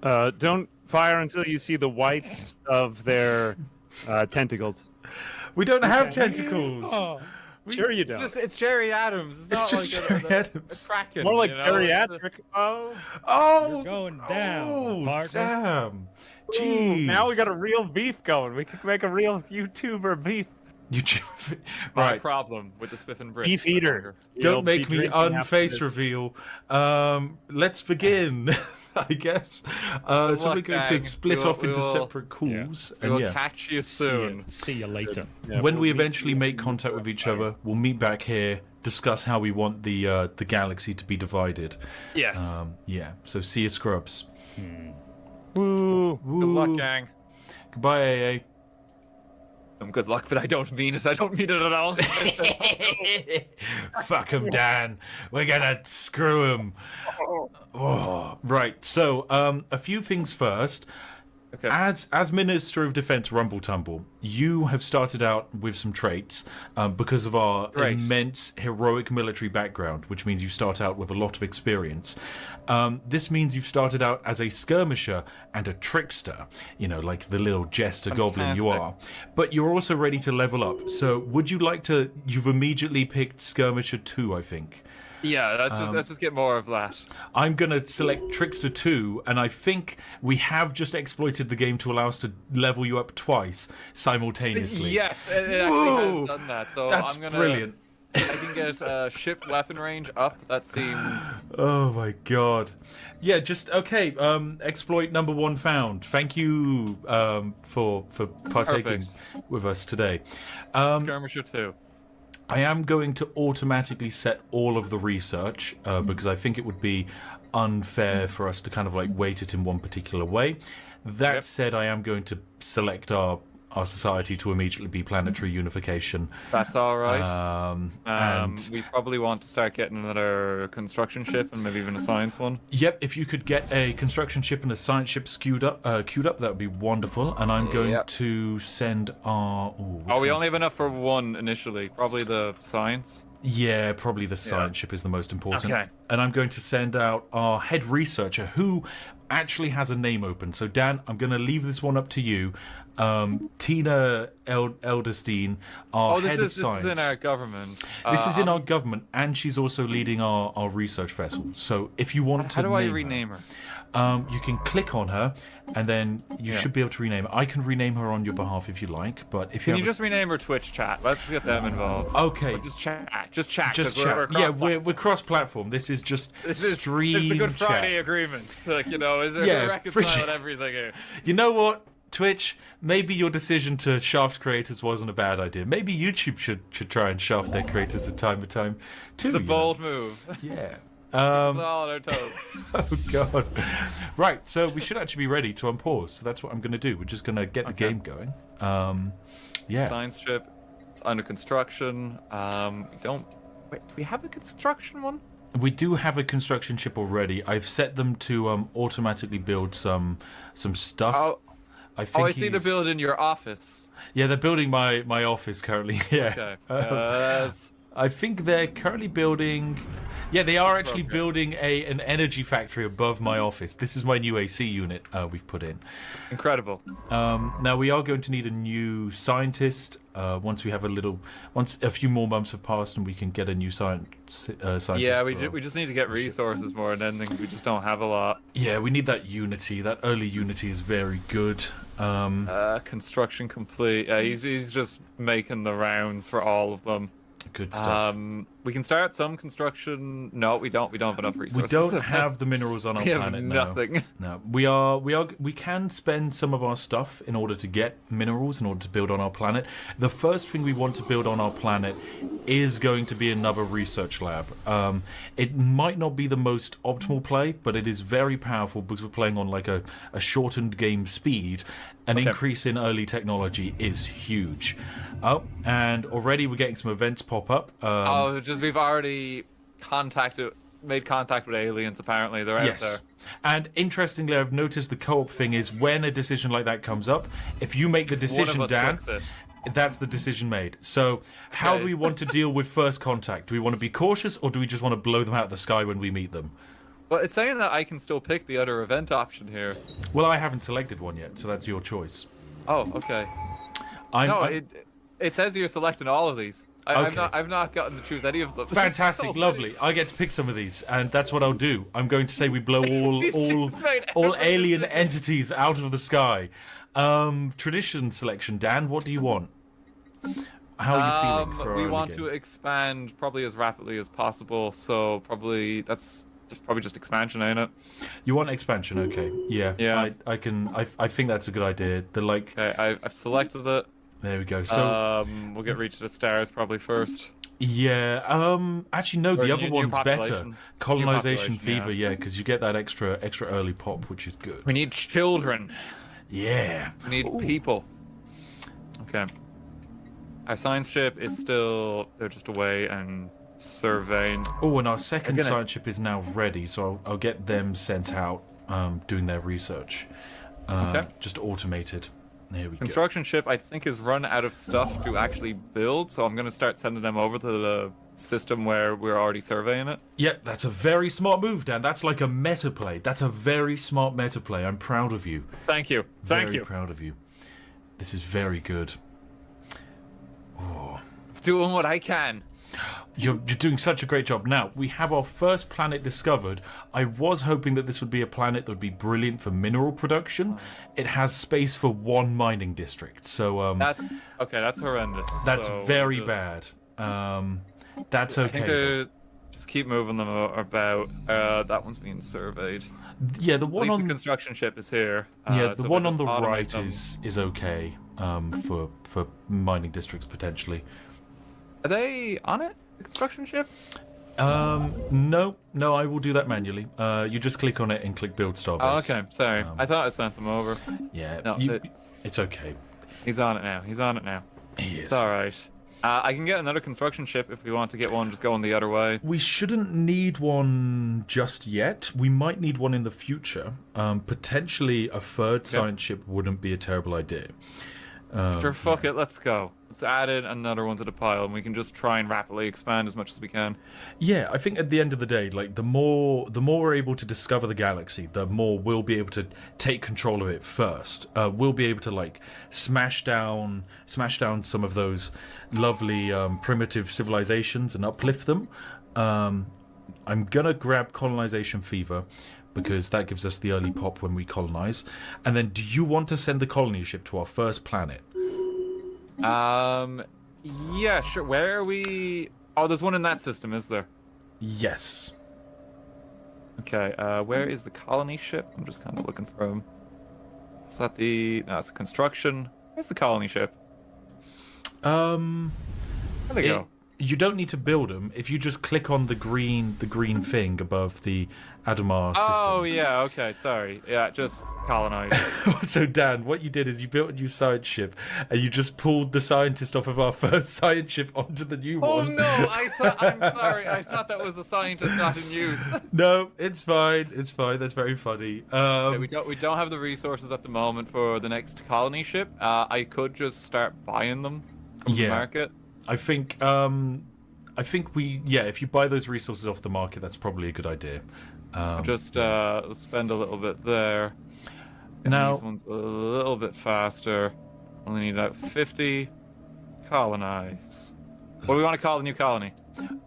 Don't fire until you see the whites of their tentacles. We don't have tentacles. Oh, sure you don't. It's Jerry Adams. It's just Jerry Adams. Kraken, more like you know? geriatric. You're going down, partner. Damn. Jeez. Now we got a real beef going. We could make a real YouTuber beef. Right. Problem with the Spiff and Brick. Beef eater. Don't make me unface reveal. Let's begin. I guess. So we're going to split off into separate calls. Yeah. We'll catch you soon. See you later. When we eventually make contact with each other, we'll meet back here, discuss how we want the galaxy to be divided. Yes. Yeah. So see you, scrubs. Woo. Good luck, gang. Goodbye, AA. Good luck, but I don't mean it. I don't mean it at all. Fuck him, Dan. We're gonna screw him. Oh, right. So, a few things first. Okay. As Minister of Defense Rumble Tumble, you have started out with some traits because of our immense heroic military background, which means you start out with a lot of experience. This means you've started out as a skirmisher and a trickster, you know, like the little jester goblin you are. But you're also ready to level up. So would you like to... You've immediately picked Skirmisher 2, I think. Yeah, let's just get more of that. I'm going to select Trickster 2, and I think we have just exploited the game to allow us to level you up twice simultaneously. Yes, it actually has done that. So That's I'm gonna, brilliant. I can get ship weapon range up. That seems... Oh my god. Yeah, just okay. Exploit number 1 found. Thank you for partaking with us today. Skirmisher 2. I am going to automatically set all of the research because I think it would be unfair for us to kind of like weight it in one particular way. That said, I am going to select our society to immediately be planetary unification. That's all right. And we probably want to start getting another construction ship and maybe even a science one. Yep, if you could get a construction ship and a science ship queued up, that would be wonderful. And I'm going to send our. We only have enough for one initially. Probably the science. Yeah, probably the science ship is the most important. Okay. And I'm going to send out our head researcher who actually has a name open. So Dan, I'm going to leave this one up to you. Tina Elderstein, our head of science. This is in our government. This is in our government, and she's also leading our research vessel. So if you want to How do I rename her? You can click on her, and then you should be able to rename her. I can rename her on your behalf if you like, but if you Can you just rename her Twitch chat? Let's get them involved. Okay. Or just chat. Just chat. Just 'cause chat. We're cross-platform. This is just stream This is the Good chat. Friday agreement. Like, is there reconcile everything here? You know what, Twitch? Maybe your decision to shaft creators wasn't a bad idea. Maybe YouTube should try and shaft their creators from time to time too. It's a bold move. Yeah. It's all on our toes. Oh god. Right, so we should actually be ready to unpause. So that's what I'm going to do. We're just going to get the game going. Yeah. Science ship. It's under construction. Do we have a construction one? We do have a construction ship already. I've set them to automatically build some stuff. I see they're building your office. Yeah, they're building my office currently. Yeah. Okay. I think they're currently building. Yeah, they are actually building an energy factory above my office. This is my new AC unit we've put in. Incredible. Now we are going to need a new scientist once a few more months have passed and we can get a new scientist. Yeah, we just need to get resources more than anything. We just don't have a lot. Yeah, we need that unity. That early unity is very good. Construction complete. He's just making the rounds for all of them. Good stuff. We can start some construction. No, we don't. We don't have enough resources. We don't have the minerals on our planet. We have nothing. No, we can spend some of our stuff in order to get minerals in order to build on our planet. The first thing we want to build on our planet is going to be another research lab. It might not be the most optimal play, but it is very powerful because we're playing on like a shortened game speed. An increase in early technology is huge. Oh, and already we're getting some events pop up. We've already made contact with aliens. Apparently, they're out there. And interestingly, I've noticed the co-op thing is when a decision like that comes up, if you make the decision, Dan, that's the decision made. So, how do we want to deal with first contact? Do we want to be cautious, or do we just want to blow them out of the sky when we meet them? Well, it's saying that I can still pick the other event option here. Well, I haven't selected one yet, so that's your choice. Oh, okay. It says you're selecting all of these. I've not gotten to choose any of them. Fantastic, lovely. I get to pick some of these, and that's what I'll do. I'm going to say we blow all alien entities out of the sky. Tradition selection, Dan. What do you want? How are you feeling for we our want game? to expand probably as rapidly as possible, so probably that's probably just expansion, ain't it? You want expansion, okay? Yeah. I think that's a good idea. Okay, I've selected it. There we go. So we'll get Reach of the Stars probably first. Yeah. Actually, no. The other one's better. Colonization fever. Yeah, because you get that extra early pop, which is good. We need children. Yeah. We need people. Okay. Our science ship is still they're just away and surveying. Oh, and our second science ship is now ready, so I'll get them sent out doing their research. Just automated. There we go. Construction ship, I think, is run out of stuff to actually build, so I'm going to start sending them over to the system where we're already surveying it. Yep, that's a very smart move, Dan. That's like a meta play. That's a very smart meta play. I'm proud of you. Thank you. Very proud of you. This is very good. Doing what I can. You're doing such a great job. Now, we have our first planet discovered. I was hoping that this would be a planet that would be brilliant for mineral production. It has space for 1 mining district, so... That's horrendous. That's so very bad. That's okay. I think just keep moving them about. That one's being surveyed. Yeah, the one on the construction ship is here. Yeah, the so one we'll on the just automate right them. is okay for mining districts potentially. Are they on it? The construction ship? No, I will do that manually. You just click on it and click build starbase. Oh, okay. Sorry, I thought I sent them over. Yeah, No, it's okay. He's on it now. He is. It's all right. I can get another construction ship if we want to get one. Just going the other way. We shouldn't need one just yet. We might need one in the future. Potentially a third science ship wouldn't be a terrible idea. Sure, fuck it. Let's go. Let's add in another one to the pile, and we can just try and rapidly expand as much as we can. Yeah, I think at the end of the day, like the more we're able to discover the galaxy, the more we'll be able to take control of it first. We'll be able to like smash down some of those lovely primitive civilizations and uplift them. I'm gonna grab colonization fever, because that gives us the early pop when we colonize. And then, do you want to send the colony ship to our first planet? Yeah, sure. Where are we? Oh, there's one in that system, is there? Yes. Okay, where is the colony ship? I'm just kind of looking for him. Is that the... No, it's construction. Where's the colony ship? Where'd they go? You don't need to build them. If you just click on the green thing above the Adamar system. Oh, yeah, okay, sorry. Yeah, just colonize. So, Dan, what you did is you built a new science ship, and you just pulled the scientist off of our first science ship onto the new one. Oh, no, I'm sorry. I thought that was a scientist not in use. No, it's fine. It's fine. That's very funny. Okay, we don't have the resources at the moment for the next colony ship. I could just start buying them from the market. I think if you buy those resources off the market, that's probably a good idea. Just spend a little bit there. And Now, these ones a little bit faster. Only need about 50. Colonize. What do we want to call the new colony?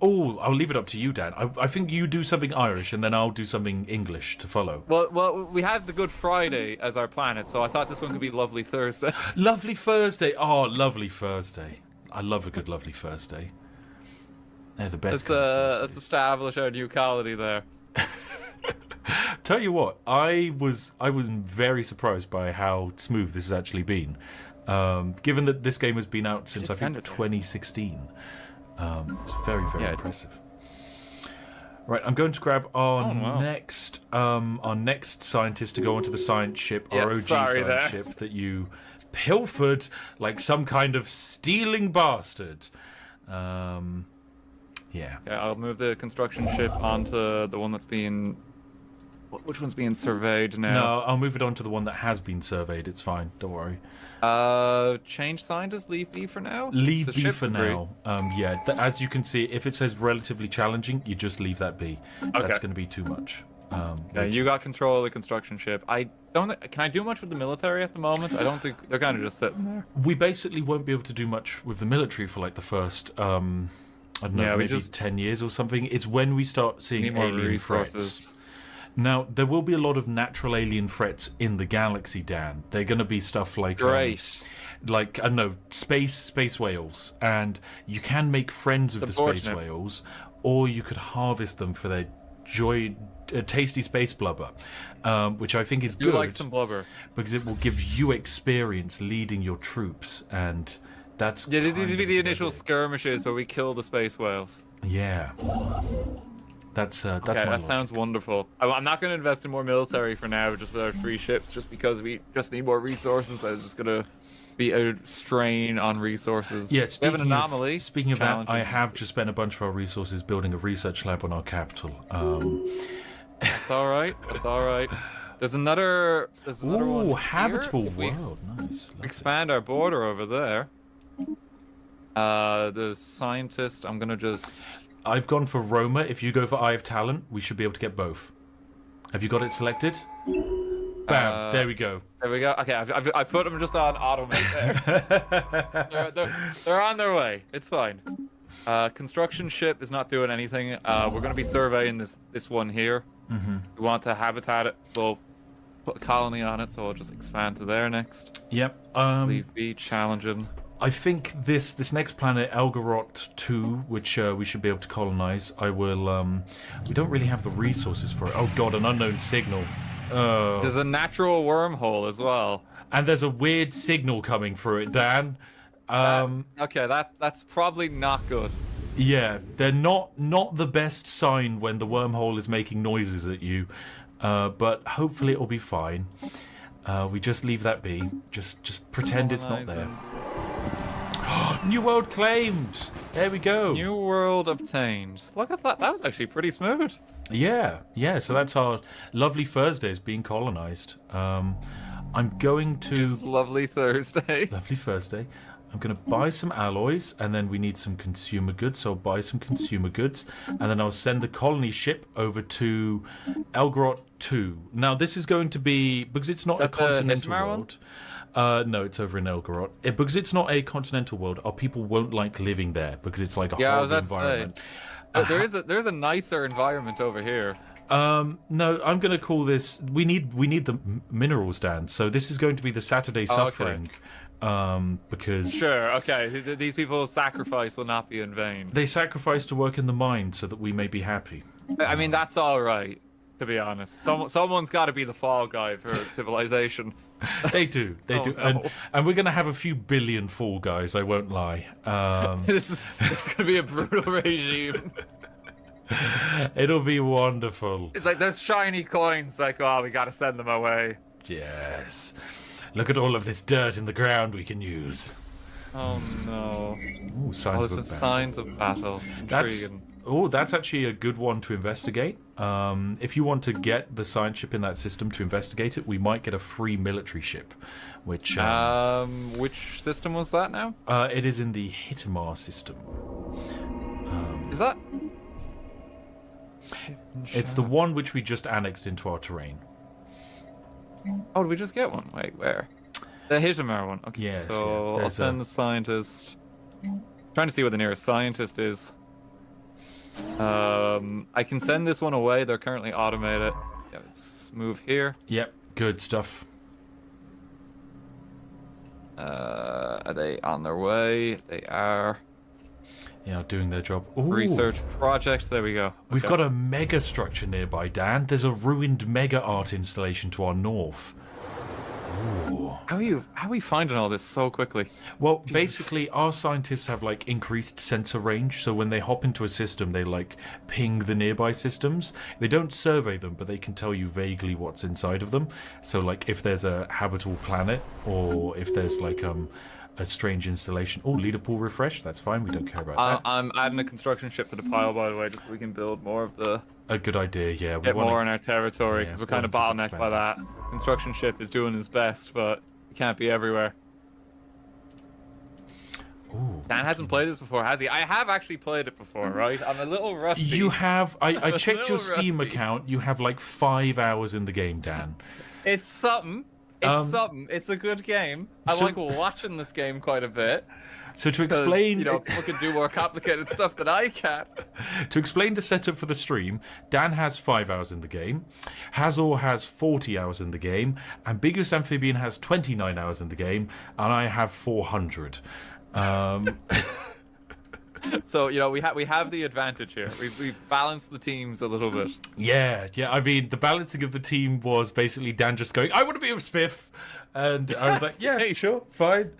Oh, I'll leave it up to you, Dan. I think you do something Irish, and then I'll do something English to follow. Well, we have the Good Friday as our planet, so I thought this one could be Lovely Thursday. Lovely Thursday. Oh, Lovely Thursday. I love a good Lovely Thursday. They're the best. Let's establish our new colony there. Tell you what, I was very surprised by how smooth this has actually been. Given that this game has been out since I think 2016, it's very impressive. Right, I'm going to grab our next scientist to go onto the science ship, our OG science ship that you pilfered like some kind of stealing bastard. Yeah. Okay, I'll move the construction ship onto the one that's being... Which one's being surveyed now? No, I'll move it on to the one that has been surveyed. It's fine. Don't worry. Change scientist, leave B for now? Leave B for now. Yeah, as you can see, if it says relatively challenging, you just leave that be. That's going to be too much. Okay, you got control of the construction ship. I don't. Can I do much with the military at the moment? I don't think they're kind of just sitting there. We basically won't be able to do much with the military for like the first, I don't know, maybe 10 years or something. It's when we start seeing alien threats. Now, there will be a lot of natural alien threats in the galaxy, Dan. They're going to be stuff like, like, I don't know, space whales. And you can make friends with the space whales, or you could harvest them for their tasty space blubber, which I think is good. I do like some blubber. Because it will give you experience leading your troops, and that's... Yeah, these would be the initial skirmishes where we kill the space whales. Yeah. That's my that logic. sounds wonderful. I'm not going to invest in more military for now, just with our 3 ships, just because we just need more resources. That's just going to be a strain on resources. Yeah, we have an anomaly. Speaking of that, I have just spent a bunch of our resources building a research lab on our capital. That's all right. That's all right. There's another one here. Habitable world. Nice. Expand our border over there. The scientist, I'm going to just... I've gone for Roma. If you go for Eye of Talent, we should be able to get both. Have you got it selected? Bam! There we go. There we go. Okay, I put them just on automate there. they're on their way. It's fine. Construction ship is not doing anything. We're going to be surveying this one here. Mm-hmm. We want to habitat it. We'll put a colony on it, so I'll just expand to there next. Yep. Leave be challenging. I think this next planet, Elgarot 2, which we should be able to colonize, I will... we don't really have the resources for it. Oh god, an unknown signal. Oh. There's a natural wormhole as well. And there's a weird signal coming through it, Dan. Okay, that's probably not good. Yeah, they're not the best sign when the wormhole is making noises at you, but hopefully it'll be fine. We just leave that be. Just pretend it's not there. New world claimed. There we go. New world obtained. Look at that. That was actually pretty smooth. Yeah. So that's our lovely Thursdays being colonized. I'm going to... It's lovely Thursday. Lovely Thursday. I'm going to buy some alloys, and then we need some consumer goods, so I'll buy some consumer goods, and then I'll send the colony ship over to Elgarot 2. Now, this is going to be... Because it's not a continental world... no, it's over in Elgarot. Because it's not a continental world, our people won't like living there, because it's like a horrible environment. There's a nicer environment over here. No, I'm going to call this... We need the minerals, Dan. So this is going to be the Saturday Suffering. Because... Sure, okay. These people's sacrifice will not be in vain. They sacrifice to work in the mine so that we may be happy. I mean, that's all right, to be honest. Someone's got to be the fall guy for civilization. They do. They do. No. And we're going to have a few billion fall guys, I won't lie. This is going to be a brutal regime. It'll be wonderful. It's like those shiny coins, like, oh, we got to send them away. Yes. Look at all of this dirt in the ground we can use. Oh no. Ooh, signs of battle. Signs of battle. Intriguing. That's actually a good one to investigate. If you want to get the science ship in that system to investigate it, we might get a free military ship. Which system was that now? It is in the Hitamar system. Is that... It's the one which we just annexed into our terrain. Oh, did we just get one? Wait, where? The Hitamar one. Okay, yes, so I'll send the scientist. Trying to see where the nearest scientist is. I can send this one away. They're currently automated. Yeah, let's move here. Yep, good stuff. Are they on their way? They are. Yeah, doing their job. Ooh. Research projects. There we go. We've got a mega structure nearby, Dan. There's a ruined mega art installation to our north. Ooh. How are we finding all this so quickly? Well, basically, our scientists have like increased sensor range, so when they hop into a system, they like ping the nearby systems. They don't survey them, but they can tell you vaguely what's inside of them. So, like, if there's a habitable planet, or if there's like a strange installation. Oh, leader pool refresh. That's fine. We don't care about that. I'm adding a construction ship to the pile, by the way, just so we can build more of the... A good idea, yeah. Get more in our territory, because we're kind of bottlenecked by that. Construction ship is doing his best, but it can't be everywhere. Ooh, Dan hasn't played this before, has he? I have actually played it before, right? I'm a little rusty. You have... I checked your Steam account. You have like 5 hours in the game, Dan. It's something. It's something. It's a good game. I like watching this game quite a bit. So to explain... You know, people can do more complicated stuff than I can. To explain the setup for the stream, Dan has 5 hours in the game, Hazor has 40 hours in the game, Ambiguous Amphibian has 29 hours in the game, and I have 400. So, you know, we have the advantage here. We've balanced the teams a little bit. Yeah. I mean, the balancing of the team was basically Dan just going, I want to be a Spiff. And I was like, yeah, sure, fine.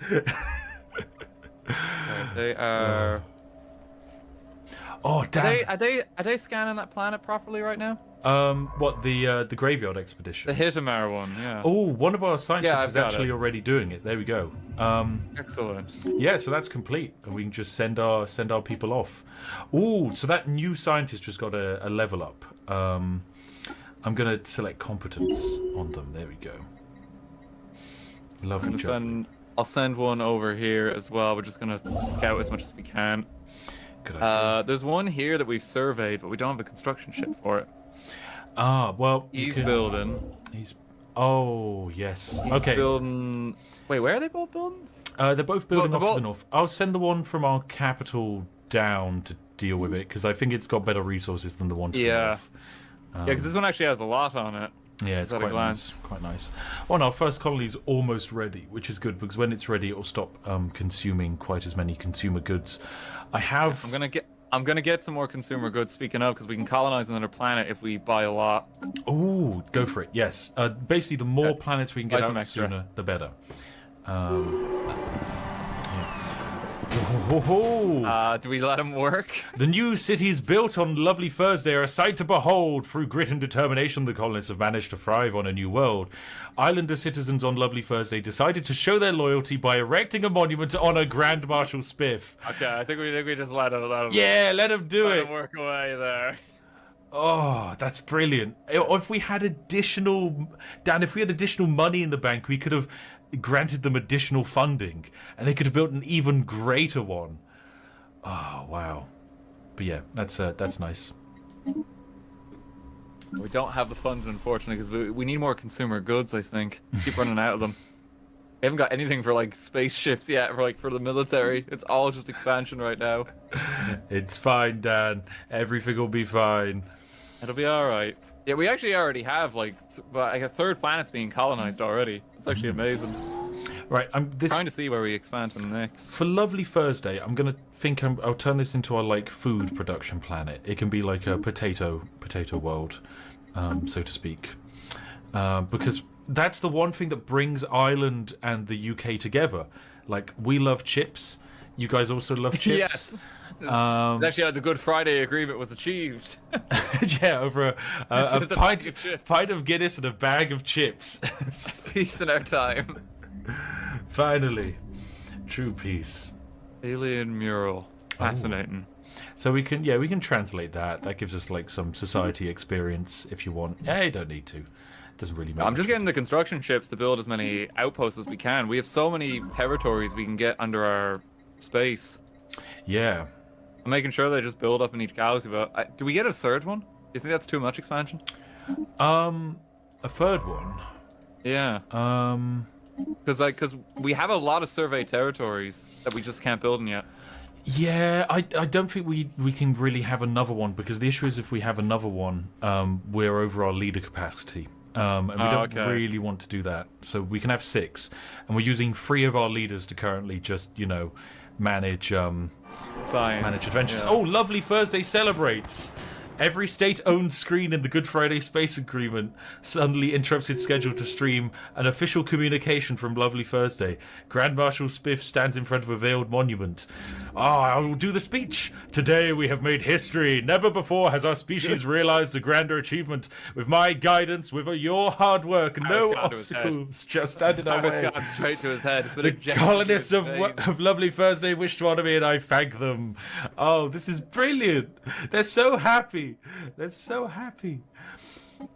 They are... Oh, damn. Are they scanning that planet properly right now? What, the graveyard expedition? The Hitamar one, yeah. Oh, one of our scientists is actually already doing it. There we go. Excellent. Yeah, so that's complete, and we can just send our people off. Oh, so that new scientist just got a level up. I'm gonna select competence on them. There we go. Lovely job. I'll send one over here as well. We're just gonna scout as much as we can. Good idea. There's one here that we've surveyed, but we don't have a construction ship for it. Ah, well, he's building. Oh, yes. He's building. Wait, where are they both building? They're both building off to the north. I'll send the one from our capital down to deal with it because I think it's got better resources than the one to the Yeah. north. Yeah, because this one actually has a lot on it. Yeah, it's Just at a quite glance. nice. Quite nice. Oh, and our first colony is almost ready, which is good because when it's ready, it will stop consuming quite as many consumer goods. I'm gonna get some more consumer goods. Speaking of, because we can colonize another planet if we buy a lot. Oh, go for it. Yes. Basically, the more planets we can Buy get some out extra. sooner, the better. Do we let them work? The new cities built on lovely Thursday are a sight to behold. Through grit and determination, the colonists have managed to thrive on a new world. Islander citizens on lovely Thursday decided to show their loyalty by erecting a monument to honor Grand Marshal Spiff. Okay, I think we just let them. Yeah, let them do let it. them work away there. Oh, that's brilliant. Or if we had additional... Dan, if we had additional money in the bank, we could have granted them additional funding, and they could have built an even greater one. Oh, wow. But yeah, that's nice. We don't have the funding, unfortunately, because we need more consumer goods, I think. Keep running out of them. We haven't got anything for, like, spaceships yet, for the military. It's all just expansion right now. It's fine, Dan. Everything will be fine. It'll be alright. Yeah, we actually already have, like a third planet's being colonized already. It's actually amazing. Right, I'm trying to see where we expand to next. For lovely Thursday, I'll turn this into our like food production planet. It can be like a potato world, so to speak, because that's the one thing that brings Ireland and the UK together. Like, we love chips. You guys also love chips. Yes. It's actually how the Good Friday Agreement was achieved. Yeah, over a just a pint of Guinness and a bag of chips. Peace in our time. Finally, true peace. Alien mural, fascinating. So we can translate that. That gives us like some society experience if you want. You don't need to. It doesn't really matter. I'm just getting the construction ships to build as many outposts as we can. We have so many territories we can get under our space. Yeah. I'm making sure they just build up in each galaxy. But do we get a third one? Do you think that's too much expansion? A third one. Yeah. Because we have a lot of survey territories that we just can't build in yet. Yeah, I don't think we can really have another one, because the issue is if we have another one, we're over our leader capacity. And we don't really want to do that. So we can have 6. And we're using 3 of our leaders to currently just, manage manage adventures. Yeah. Oh, lovely Thursday celebrates. Every state-owned screen in the Good Friday Space Agreement suddenly interrupts its schedule to stream an official communication from Lovely Thursday. Grand Marshal Spiff stands in front of a veiled monument. I will do the speech. Today we have made history. Never before has our species realized a grander achievement. With my guidance, with your hard work, no obstacles just stand in our way. It's gone straight to his head. It's been The colonists of Lovely Thursday wish to honor me, and I thank them. Oh, this is brilliant. They're so happy. They're so happy.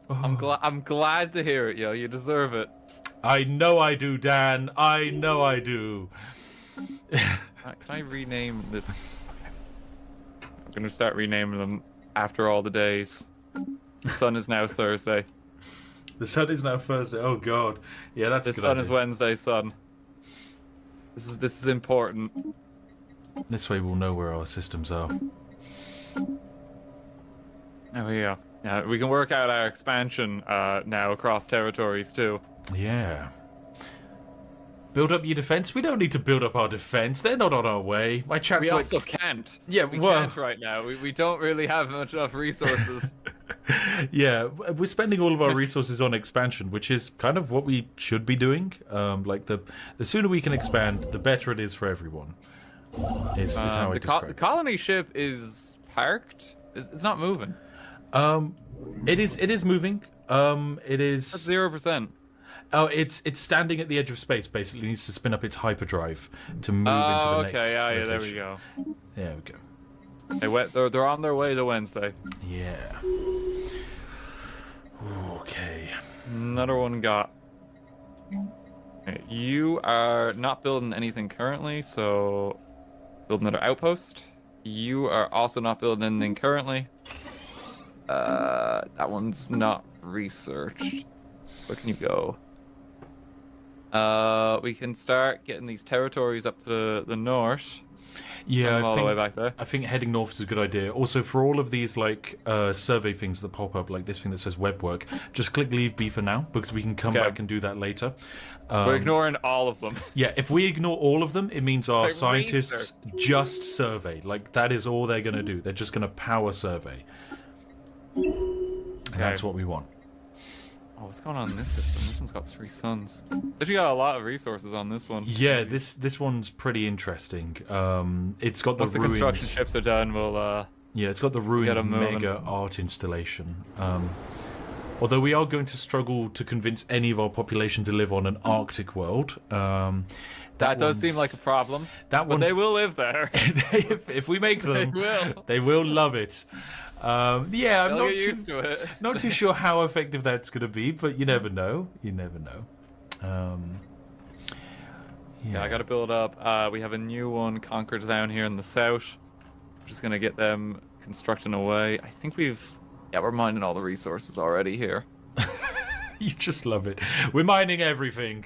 Oh. I'm glad to hear it, yo. You deserve it. I know I do, Dan. I know I do. Can I rename this? I'm gonna start renaming them after all the days. The sun is now Thursday. The sun is now Thursday. Oh God. Yeah, that's a the good sun idea. is Wednesday, son. This is important. This way we'll know where our systems are. There we go. Yeah, we can work out our expansion now across territories too. Yeah. Build up your defense? We don't need to build up our defense. They're not on our way. My chat's We like... also can't. Yeah, we well... can't right now. We don't really have enough resources. Yeah, we're spending all of our resources on expansion, which is kind of what we should be doing. Like the sooner we can expand, the better it is for everyone. Is how I describe it. The colony ship is parked. It's not moving. It is moving. It is 0%. Oh, it's standing at the edge of space. Basically, it needs to spin up its hyperdrive to move into the next. Yeah, there we location. go. There we go. They're on their way to Wednesday. Yeah. Okay. Another one got. Okay, you are not building anything currently, so build another outpost. You are also not building anything currently. That one's not researched. Where can you go? We can start getting these territories up to the north. Yeah, Send them all the way back there. I think heading north is a good idea. Also, for all of these like survey things that pop up, like this thing that says web work, just click leave B for now because we can come back and do that later. We're ignoring all of them. Yeah, if we ignore all of them, it means our Like scientists just survey. Like that is all they're gonna do. They're just gonna power survey, and that's what we want. Oh, what's going on in this system? This one's got 3 suns. Actually got a lot of resources on this one. Yeah, this one's pretty interesting. It's got Once the ruined... construction ships are done, we'll yeah, it's got the ruined mega art installation. Although we are going to struggle to convince any of our population to live on an Arctic world. That does seem like a problem. But they will live there. if we make them, they will love it. Yeah, I'm They'll get used to it. Not too sure how effective that's going to be, but you never know. You never know. Yeah, I got to build up. We have a new one conquered down here in the south. We're just going to get them constructing away. I think we're mining all the resources already here. You just love it. We're mining everything.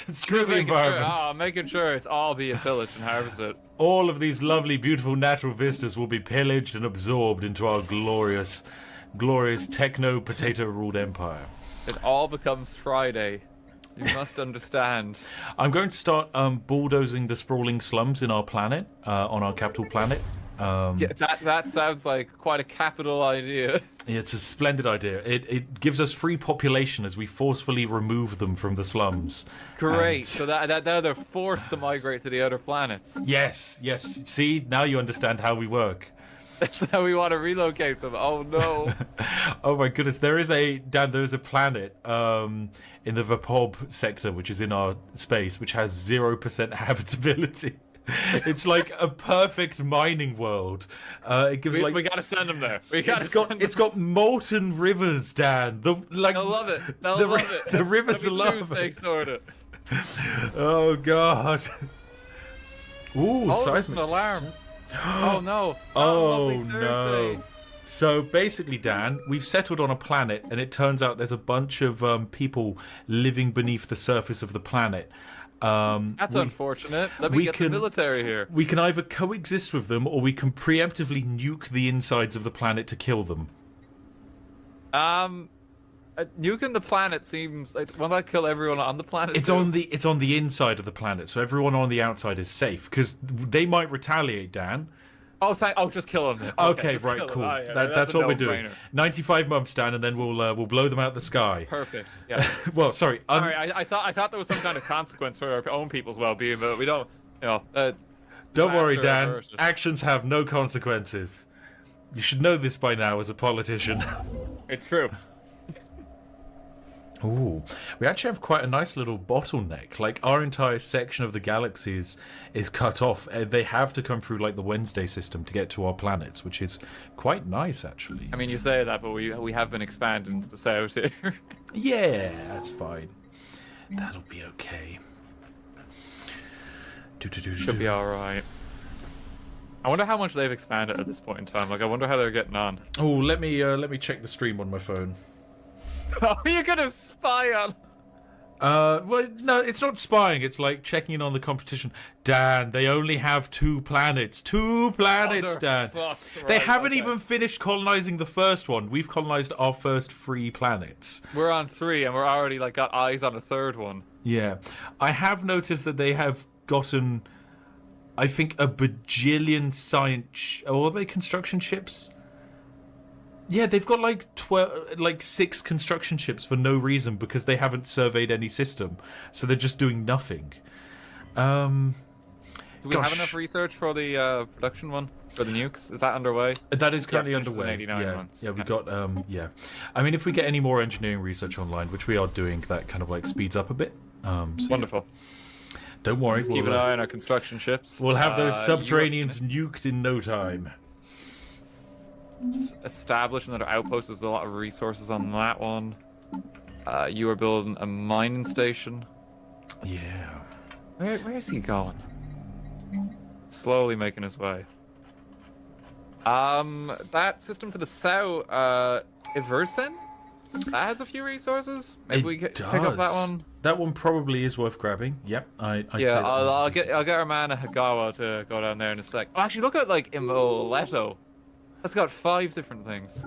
Screw the environment. Making sure it's all being pillaged and harvested. All of these lovely, beautiful natural vistas will be pillaged and absorbed into our glorious, glorious techno-potato-ruled empire. It all becomes Friday. You must understand. I'm going to start bulldozing the sprawling slums in our planet, on our capital planet. Yeah, that sounds like quite a capital idea. Yeah, it's a splendid idea. It gives us free population as we forcefully remove them from the slums. Great. And... So that now they're forced to migrate to the other planets. Yes. See, now you understand how we work. That's how we want to relocate them. Oh no. Oh my goodness, there is a planet in the Vapob sector, which is in our space, which has 0% habitability. It's like a perfect mining world. It gives we gotta send them there. It's got molten rivers, Dan. They'll love it. They'll love it. The rivers are love it. Sort of. Oh god. Ooh, that's seismic an alarm. Oh no. Oh no. So basically, Dan, we've settled on a planet, and it turns out there's a bunch of people living beneath the surface of the planet. That's unfortunate. Let me get the military here. We can either coexist with them, or we can preemptively nuke the insides of the planet to kill them. Nuking the planet seems like, won't that kill everyone on the planet? It's on the inside of the planet, so everyone on the outside is safe because they might retaliate, Dan. Oh, just kill them. Okay, right, cool. Oh, yeah, that's what we're doing. 95 months, Dan, and then we'll blow them out the sky. Perfect. Yeah. Well, sorry. Sorry, I thought there was some kind of consequence for our own people's well-being, but we don't. Don't worry, Dan. Actions have no consequences. You should know this by now as a politician. It's true. Ooh, we actually have quite a nice little bottleneck. Like, our entire section of the galaxy is cut off. They have to come through, like, the Wednesday system to get to our planets, which is quite nice, actually. I mean, you say that, but we have been expanding to the south here. Yeah, that's fine. That'll be okay. Should be alright. I wonder how much they've expanded at this point in time. Like, I wonder how they're getting on. Oh, let me check the stream on my phone. Oh, you're gonna spy on? Well, no, it's not spying. It's like checking in on the competition. Dan, they only have 2 planets. 2 planets, Dan. They haven't even finished colonizing the first one. We've colonized our first 3 planets. We're on 3, and we're already like got eyes on a 3rd one. Yeah, I have noticed that they have gotten, I think, a bajillion science. Oh, are they construction ships? Yeah, they've got like 6 construction ships for no reason because they haven't surveyed any system, so they're just doing nothing. Do we have enough research for the production one for the nukes? Is that underway? That is currently underway. 89 months. Yeah, we got yeah. I mean, if we get any more engineering research online, which we are doing, that kind of like speeds up a bit. So wonderful. Yeah. Don't worry. Just keep an eye on our construction ships. We'll have those subterraneans nuked in no time. Establish another outpost. There's a lot of resources on that one. You are building a mining station. Yeah. Where is he going? Slowly making his way. That system to the south, Iversen? That has a few resources. Maybe we pick up that does. one. That one probably is worth grabbing. Yep. I'd say Yeah, that one's I'll decent. get our man Hagawa to go down there in a sec. Oh, actually, look at like Imoleto. That's got 5 different things.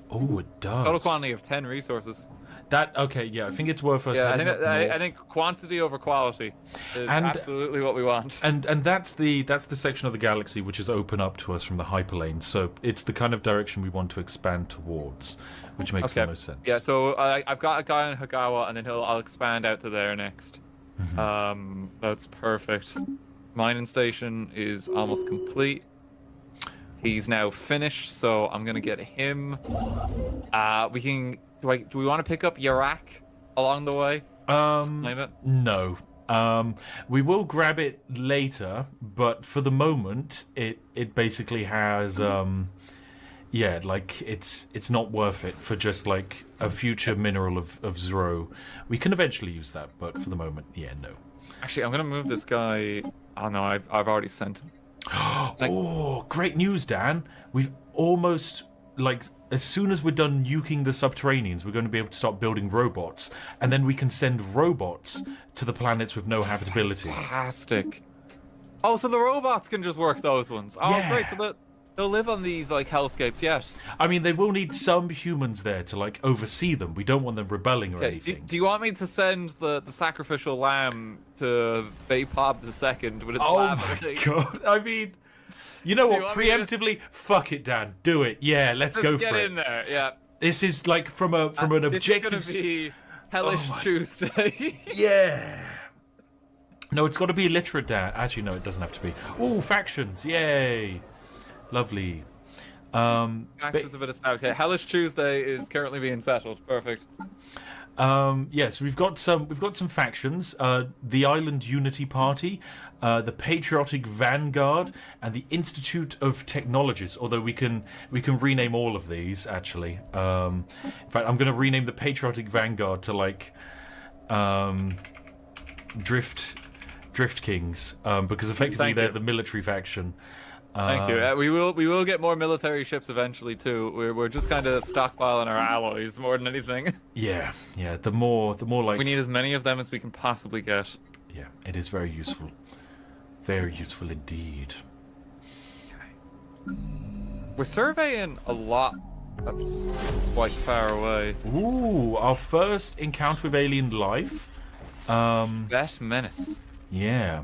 Oh, it does. Total quantity of 10 resources. That okay? Yeah, I think it's worth us. Yeah, I heading think up north. I think quantity over quality is And- absolutely what we want. And that's the section of the galaxy which is open up to us from the hyperlane. So it's the kind of direction we want to expand towards, which makes the most sense. Yeah, so I've got a guy in Hagawa, and then I'll expand out to there next. That's perfect. Mining station is almost complete. He's now finished, so I'm gonna get him. We can. Do we want to pick up Yarak along the way? Claim it? No. We will grab it later, but for the moment, it basically has yeah, like it's not worth it for just like a future mineral of 0. We can eventually use that, but for the moment, yeah, no. Actually, I'm gonna move this guy. Oh no, I've already sent him. Oh, great news, Dan! We've almost like. As soon as we're done nuking the subterraneans, we're going to be able to start building robots, and then we can send robots to the planets with no habitability. Fantastic. Oh, so the robots can just work those ones. Oh, Yeah. great. So they'll live on these like hellscapes yet. I mean, they will need some humans there to like oversee them. We don't want them rebelling or Okay. anything. Do you want me to send the sacrificial lamb to Vapop II with its Oh lamb? my god! I mean, you know Do you what? want me to Preemptively, fuck it, Dan. Do it. Yeah, let's Just go get for it. in there. Yeah. This is like from an objective. This is gonna be hellish Tuesday. Yeah. No, it's got to be illiterate, Dan. Actually, no, it doesn't have to be. Oh, factions! Yay! Lovely. Factors of it is okay. Hellish Tuesday is currently being settled. Perfect. Yes, we've got some factions. The Island Unity Party, the Patriotic Vanguard, and the Institute of Technologists. Although we can rename all of these actually. In fact, I'm going to rename the Patriotic Vanguard to like Drift Kings, because effectively Thank they're you. the military faction. Thank you. We will get more military ships eventually too. We're just kind of stockpiling our alloys more than anything. Yeah. The more like We need as many of them as we can possibly get. Yeah, it is very useful. Very useful indeed. We're surveying a lot that's quite far away. Ooh, our first encounter with alien life. Bet Menace. Yeah.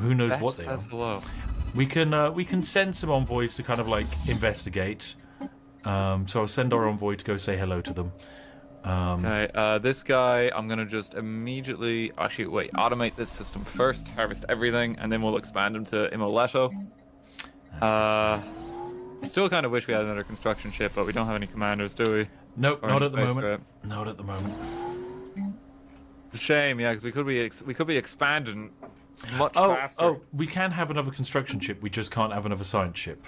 Who knows Bet what they says are. hello. We can send some envoys to kind of like investigate. So I'll send our envoy to go say hello to them. Okay, this guy, I'm gonna just immediately. Actually, wait. Automate this system first. Harvest everything, and then we'll expand him to Imoleto. I still kind of wish we had another construction ship, but we don't have any commanders, do we? Nope, Or not any at the moment. spacecraft. Not at the moment. It's a shame, yeah, because we could be expanding much faster. Oh, we can have another construction ship. We just can't have another science ship.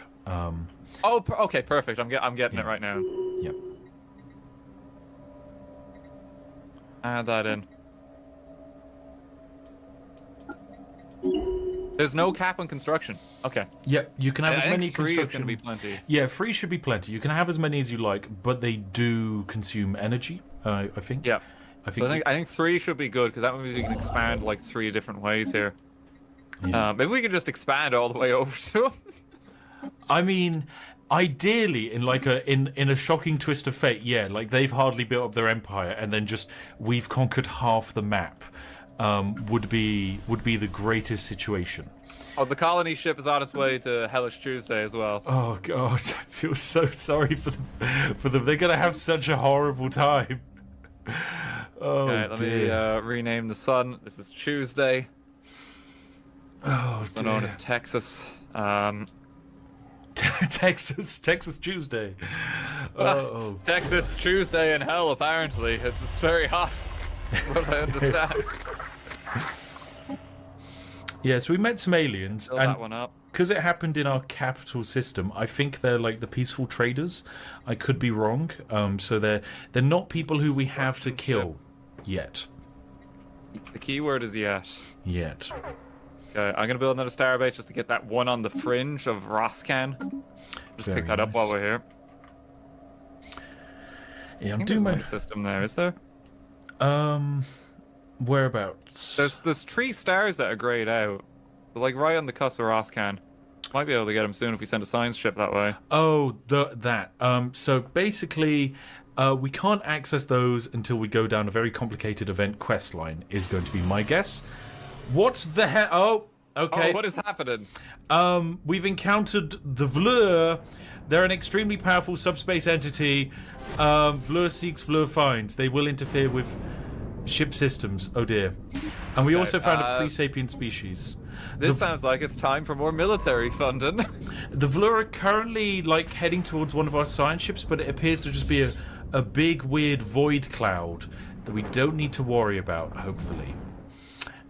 Okay, perfect. I'm getting it right now. Yep. Add that in. There's no cap on construction. Okay. Yep, you can have I as think many 3 is construction. gonna be plenty. Yeah, 3 should be plenty. You can have as many as you like, but they do consume energy. I think. Yeah. I think. I think 3 should be good because that means we can expand like 3 different ways here. Maybe we can just expand all the way over to them. I mean, ideally, in like in a shocking twist of fate, yeah, like they've hardly built up their empire, and then just we've conquered half the map. Would be the greatest situation. Oh, the colony ship is on its way to Hellish Tuesday as well. Oh god, I feel so sorry for them. They're gonna have such a horrible time. Oh Okay, let me rename the sun. This is Tuesday. Oh, also known as Texas. Texas Tuesday. Oh, Texas Tuesday in hell. Apparently, it's just very hot. What I understand. yeah. So we met some aliens, Fill and that one up. because it happened in our capital system, I think they're like the peaceful traders. I could be wrong. So they're not people who we have to kill yet. The key word is yet. Yet. Okay, I'm gonna build another starbase just to get that one on the fringe of Roscan. Just Very pick that up nice. while we're here. Yeah, I'm I think doing there's my another system there, is there? Whereabouts? There's 3 stars that are grayed out. They're like right on the cusp of Roscan. Might be able to get them soon if we send a science ship that way. Oh, that. So basically, we can't access those until we go down a very complicated event quest line, is going to be my guess. What the hell? Oh, okay. Oh, what is happening? We've encountered the Vleur. They're an extremely powerful subspace entity. Vleur seeks, Vleur finds. They will interfere with ship systems. Oh dear. And we also found a pre-sapient species. This sounds like it's time for more military funding. The Vleur are currently heading towards one of our science ships, but it appears to just be a big weird void cloud that we don't need to worry about, hopefully.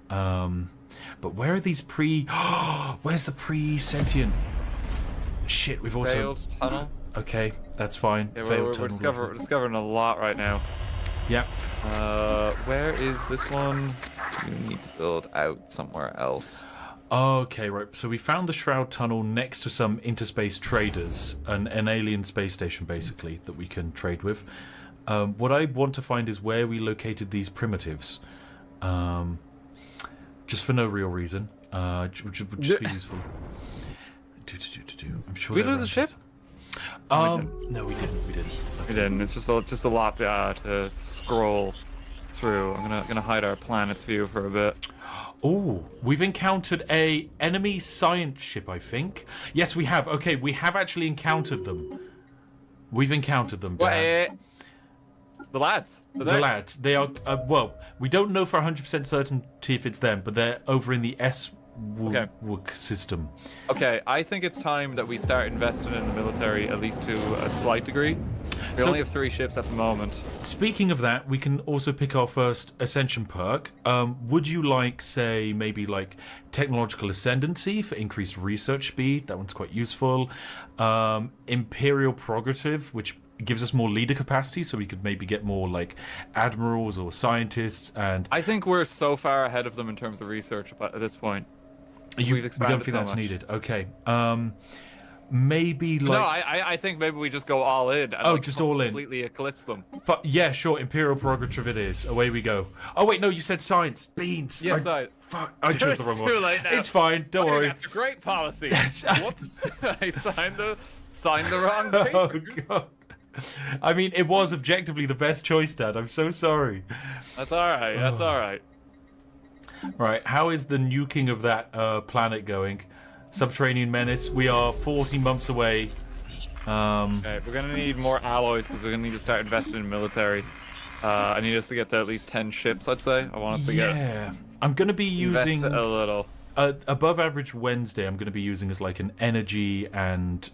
But where are these where's the pre-sentient? Shit, we've also... Failed tunnel. Okay, that's fine. Yeah, Failed we're tunnel. we're discovering a lot right now. Yeah. Where is this one? We need to build out somewhere else. Okay, right. So we found the Shroud Tunnel next to some interspace traders, an alien space station, basically, that we can trade with. What I want to find is where we located these primitives. Just for no real reason. Which would just be useful. I'm sure Did we lose a ship? No, we didn't. We didn't. It's just a lot to scroll through. I'm gonna hide our planet's view for a bit. Oh, we've encountered a enemy science ship, I think. Yes, we have. Okay, we have actually encountered them. We've encountered them. Dan. The lads. The lads. They are. Well, we don't know for 100% certainty if it's them, but they're over in the S-Wook system. Okay, I think it's time that we start investing in the military, at least to a slight degree. We only have 3 ships at the moment. Speaking of that, we can also pick our first ascension perk. Would you like, say, maybe like technological ascendancy for increased research speed? That one's quite useful. Imperial prerogative, which gives us more leader capacity, so we could maybe get more like admirals or scientists. And I think we're so far ahead of them in terms of research at this point. We don't think that's needed. Okay. Maybe like... No, I think maybe we just go all in. And just all in. Completely eclipse them. But yeah, sure. Imperial prerogative it is. Away we go. Oh wait, no, you said science. Beans. Yes, Fuck, I chose the wrong one. It's too late now. It's fine. Don't worry. That's a great policy. Whoops. I signed the wrong papers. Oh, God. I mean, it was objectively the best choice, Dad. I'm so sorry. That's all right. That's all right. Right. How is the nuking of that planet going? Subterranean menace. We are 40 months away. Okay, we're gonna need more alloys because we're gonna need to start investing in military. I need us to get to at least 10 ships. I'd say. I want us to get. Yeah. I'm gonna be using a little. Above average Wednesday. I'm gonna be using as like an energy and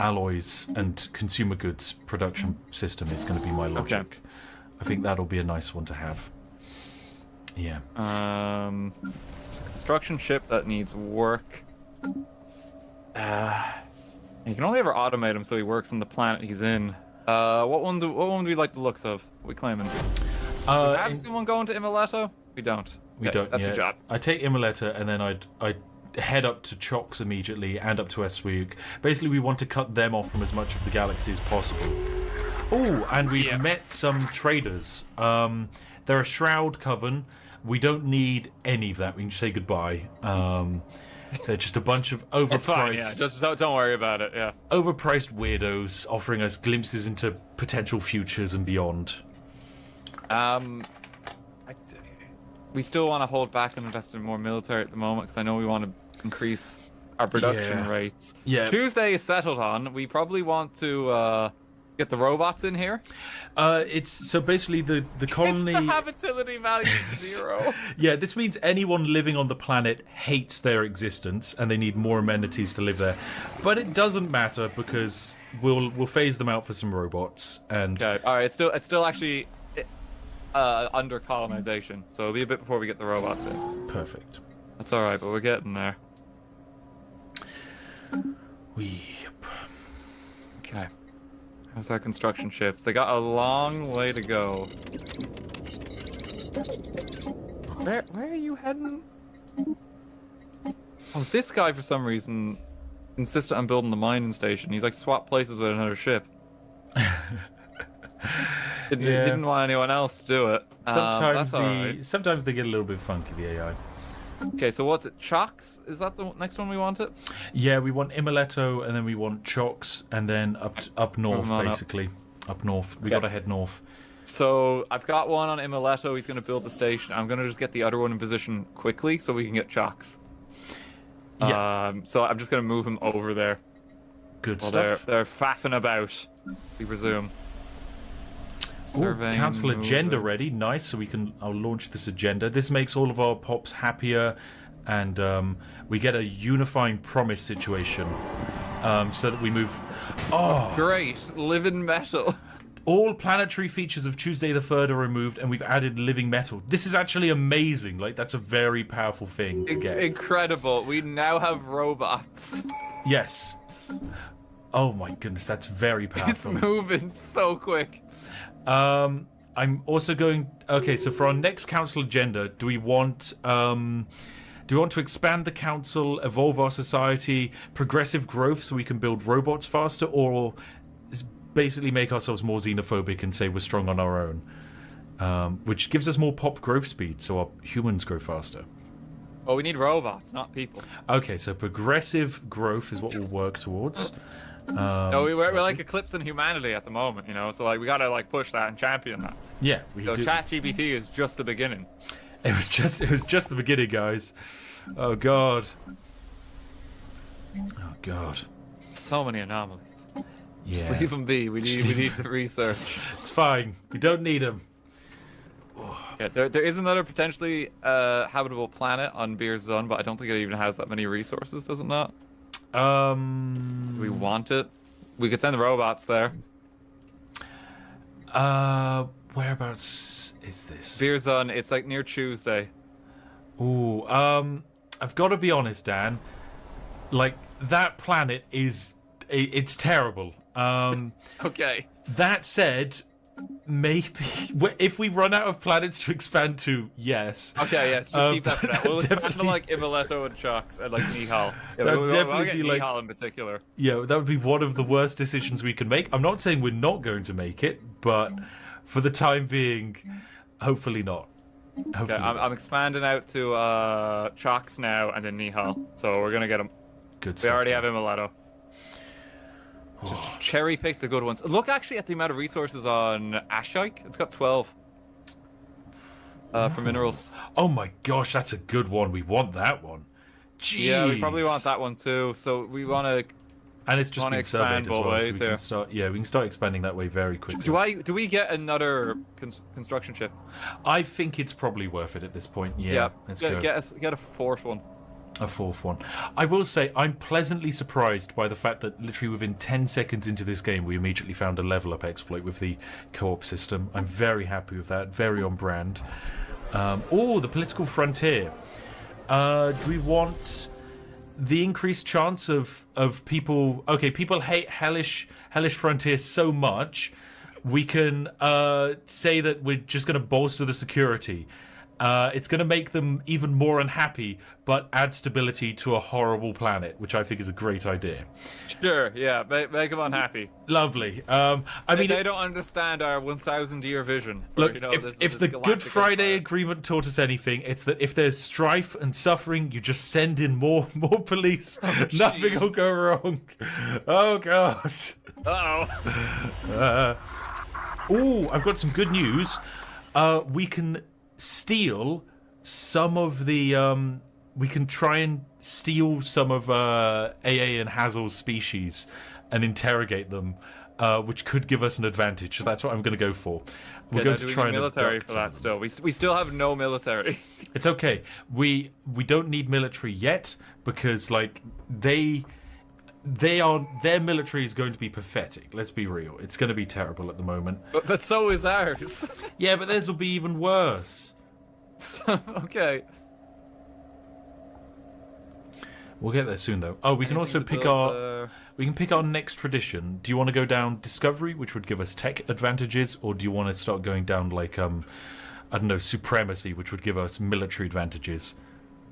alloys and consumer goods production system. It's gonna be my logic. Okay. I think that'll be a nice one to have. Yeah. It's a construction ship that needs work. You can only ever automate him so he works on the planet he's in. What one do we like the looks of? What are we claiming? Do we have someone going to Immolato? We don't. We Okay, don't. That's yet. your job. I take Immolata and then I'd head up to Chox immediately and up to Eswiuk. Basically, we want to cut them off from as much of the galaxy as possible. Oh, and we've met some traders. They're a Shroud Coven. We don't need any of that. We can just say goodbye. They're just a bunch of overpriced... It's fine, yeah. Just don't worry about it, yeah. Overpriced weirdos offering us glimpses into potential futures and beyond. We still want to hold back and invest in more military at the moment because I know we want to increase our production rates. Yeah. Tuesday is settled on. We probably want to get the robots in here. It's so basically the colony. It's the habitability value is 0. Yeah, this means anyone living on the planet hates their existence and they need more amenities to live there. But it doesn't matter because we'll phase them out for some robots and. Okay. All right. It's still actually under colonization, so it'll be a bit before we get the robots in. Perfect. That's all right, but we're getting there. Okay. How's our construction ships? They got a long way to go. Where are you heading? Oh, this guy for some reason insisted on building the mining station. He's like swap places with another ship. Didn't want anyone else to do it. Sometimes that's all right. sometimes they get a little bit funky, the AI. Okay, so what's it? Chocks? Is that the next one we want it? Yeah, we want Imaletto, and then we want Chocks, and then up north, Moving on up. basically. Up north. We Okay. gotta head north. So I've got one on Imaletto. He's going to build the station. I'm going to just get the other one in position quickly so we can get Chocks. Yeah. So I'm just going to move him over there. Good Well, stuff. They're faffing about, we presume. Ooh, council agenda ready. Nice. So I'll launch this agenda. This makes all of our pops happier, and we get a unifying promise situation, so that we move. Oh, great! Living metal. All planetary features of Tuesday the 3rd are removed, and we've added living metal. This is actually amazing. Like, that's a very powerful thing to get. Incredible. We now have robots. Yes. Oh my goodness, that's very powerful. It's moving so quick. I'm also going. Okay, so for our next council agenda, do we want to expand the council, evolve our society, progressive growth so we can build robots faster, or basically make ourselves more xenophobic and say we're strong on our own, which gives us more pop growth speed, so our humans grow faster. Oh, we need robots, not people. Okay, so progressive growth is what we'll work towards. No, we're like eclipsing humanity at the moment, you know. So like we gotta like push that and champion that. Yeah, we so do. ChatGPT is just the beginning. It was just the beginning, guys. Oh god. Oh god. So many anomalies. Yeah. Just leave them be. We need the research. It's fine. We don't need them. Yeah, there is another potentially habitable planet on Beer's Zone, but I don't think it even has that many resources, does it not? Do we want it? We could send the robots there. Whereabouts is this? Beer's Zone, it's like near Tuesday. Ooh, I've got to be honest, Dan. Like, that planet it's terrible. Okay. That said, maybe if we run out of planets to expand to, yes. Okay, yes, just keep that for now. We'll expand to definitely- like Imaletto and Chocks and like Nihal. Yeah, That'd we'll definitely get be like- Nihal in particular. Yeah, that would be one of the worst decisions we can make. I'm not saying we're not going to make it, but for the time being, hopefully not. Hopefully Okay, I'm expanding out to Chocks now and then Nihal. So we're gonna get him. Good We stuff, already man. have Imaletto. Just cherry pick the good ones. Look actually at the amount of resources on Ashike. It's got 12 for minerals. Oh my gosh, that's a good one. We want that one. Jeez. Yeah, we probably want that one too. So we want to. And it's just want to been surveyed expand as well, both so ways we here. can start. Yeah, we can start expanding that way very quickly. Do we get another construction ship? I think it's probably worth it at this point. Yeah, let's go. Get a fourth one. A fourth one. I will say I'm pleasantly surprised by the fact that literally within 10 seconds into this game we immediately found a level up exploit with the co-op system. I'm very happy with that. Very on brand. Oh, the political frontier. Do we want the increased chance of people? Okay, people hate hellish frontier so much. We can say that we're just going to bolster the security. It's going to make them even more unhappy, but add stability to a horrible planet, which I think is a great idea. Sure, yeah, make them unhappy. Lovely. I mean, they don't understand our 1,000-year vision. For, look, you know, if the Good Friday Agreement taught us anything, it's that if there's strife and suffering, you just send in more police. Nothing will go wrong. Oh god. Uh-oh. Oh, I've got some good news. We can steal some of the we can try and steal some of AA and Hazel's species and interrogate them, which could give us an advantage. So that's what I'm going to go for. We're going to try and military abduct for that still. We still have no military. It's okay. We don't need military yet because like their military is going to be pathetic. Let's be real. It's going to be terrible at the moment. But so is ours. Yeah, but theirs will be even worse. Okay. We'll get there soon, though. Oh, we can also pick our next tradition. Do you want to go down discovery, which would give us tech advantages, or do you want to start going down like I don't know, supremacy, which would give us military advantages?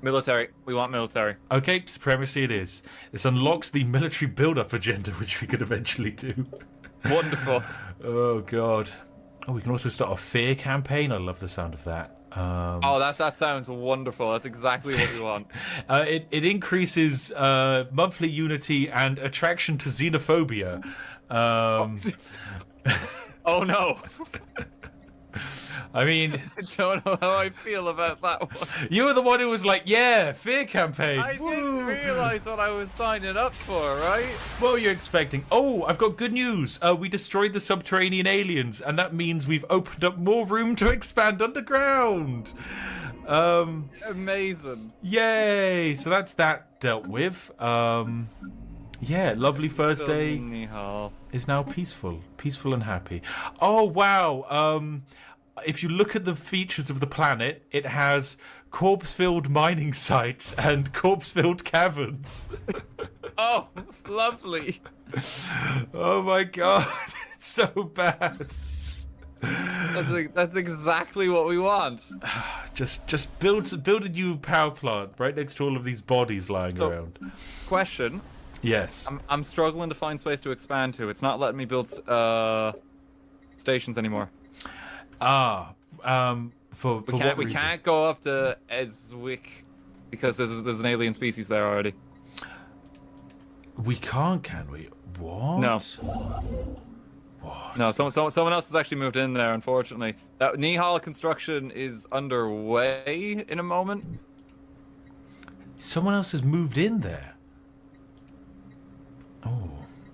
Military. We want military. Okay, supremacy it is. This unlocks the military build-up agenda, which we could eventually do. Wonderful. Oh god. Oh, we can also start a fear campaign. I love the sound of that. Oh, that sounds wonderful. That's exactly what we want. It increases monthly unity and attraction to xenophobia. Oh no. I mean, I don't know how I feel about that one. You were the one who was like, yeah, fear campaign. I didn't realize what I was signing up for, right? What were you expecting? Oh, I've got good news. We destroyed the subterranean aliens, and that means we've opened up more room to expand underground. Amazing. Yay! So that's that dealt with. Yeah, lovely Thursday is now peaceful and happy. Oh wow! If you look at the features of the planet, it has corpse-filled mining sites and corpse-filled caverns. Oh, lovely. Oh my god, it's so bad. That's exactly what we want. Just build a new power plant right next to all of these bodies lying around. Question. Yes. I'm struggling to find space to expand to. It's not letting me build stations anymore. For what we reason? can't go up to Eswick because there's an alien species there already. We can't, can we? What? No. What? No, someone else has actually moved in there, unfortunately. That Nihal construction is underway in a moment. Someone else has moved in there. Oh,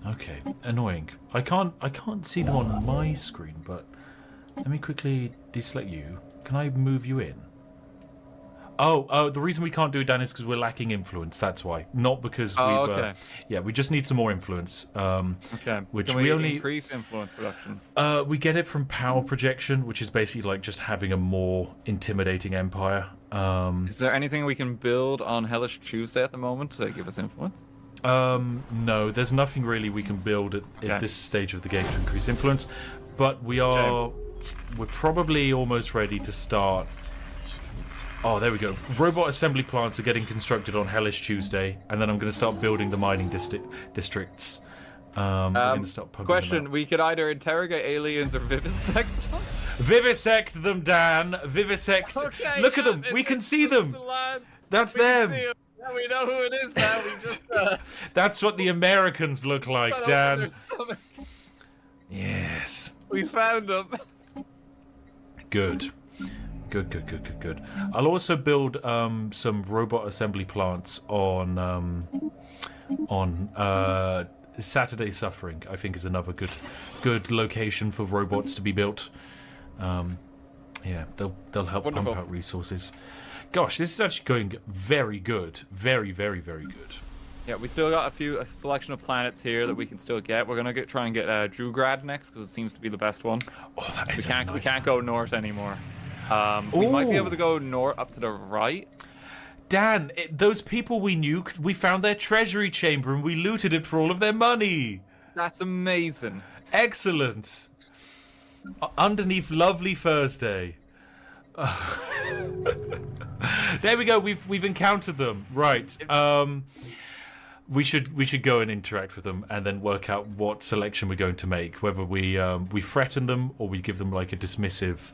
okay. Annoying. I can't see them on my screen, but let me quickly deselect you. Can I move you in? Oh, the reason we can't do it, Dan, is because we're lacking influence. That's why. Not because we've... okay. Yeah, we just need some more influence. Okay. Which Can we only increase influence production? We get it from power projection, which is basically like just having a more intimidating empire. Is there anything we can build on Hellish Tuesday at the moment to give us influence? No, there's nothing really we can build at this stage of the game to increase influence. But we're probably almost ready to start. Oh, there we go. Robot assembly plants are getting constructed on Hellish Tuesday, and then I'm going to start building the mining districts. We're going to start pumping Question: them out. we could either interrogate aliens or vivisect them. Vivisect them, Dan. Vivisect. Okay, Look at them. We can see them. That's them. Yeah, we know who it is now. We just. That's what the Americans look like, cut Dan. open their stomach. Yes. We found them. Good. I'll also build some robot assembly plants on Saturday Suffering. I think is another good location for robots to be built. Yeah, they'll help pump out resources. Gosh, this is actually going very good. Very good. Yeah, we still got a selection of planets here that we can still get. We're gonna try and get Drewgrad next because it seems to be the best one. Oh, that is we can't go north anymore. We might be able to go north up to the right. Dan, those people we knew, we found their treasury chamber and we looted it for all of their money. That's amazing. Excellent. Underneath lovely Thursday. There we go. We've encountered them. Right. We should go and interact with them and then work out what selection we're going to make. Whether we threaten them or we give them like a dismissive.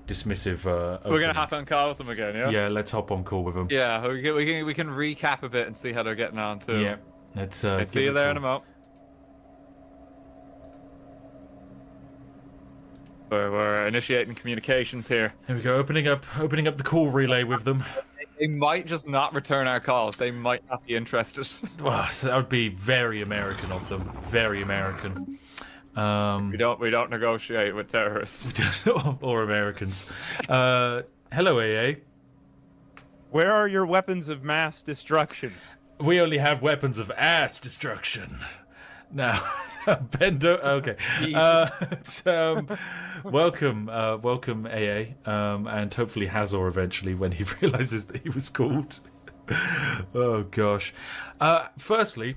We're gonna hop on call with them again, yeah. Yeah, let's hop on call with them. Yeah, we can recap a bit and see how they're getting on too. Yeah, let's. See you there in a moment. We're initiating communications here. Here we go. Opening up the call relay with them. They might just not return our calls. They might not be interested. Well, so that would be very American of them. Very American. We don't negotiate with terrorists or Americans. Hello, AA. Where are your weapons of mass destruction? We only have weapons of ass destruction. Now, Bendo. Okay. Welcome, AA, and hopefully Hazor eventually when he realizes that he was called. Oh gosh. Firstly,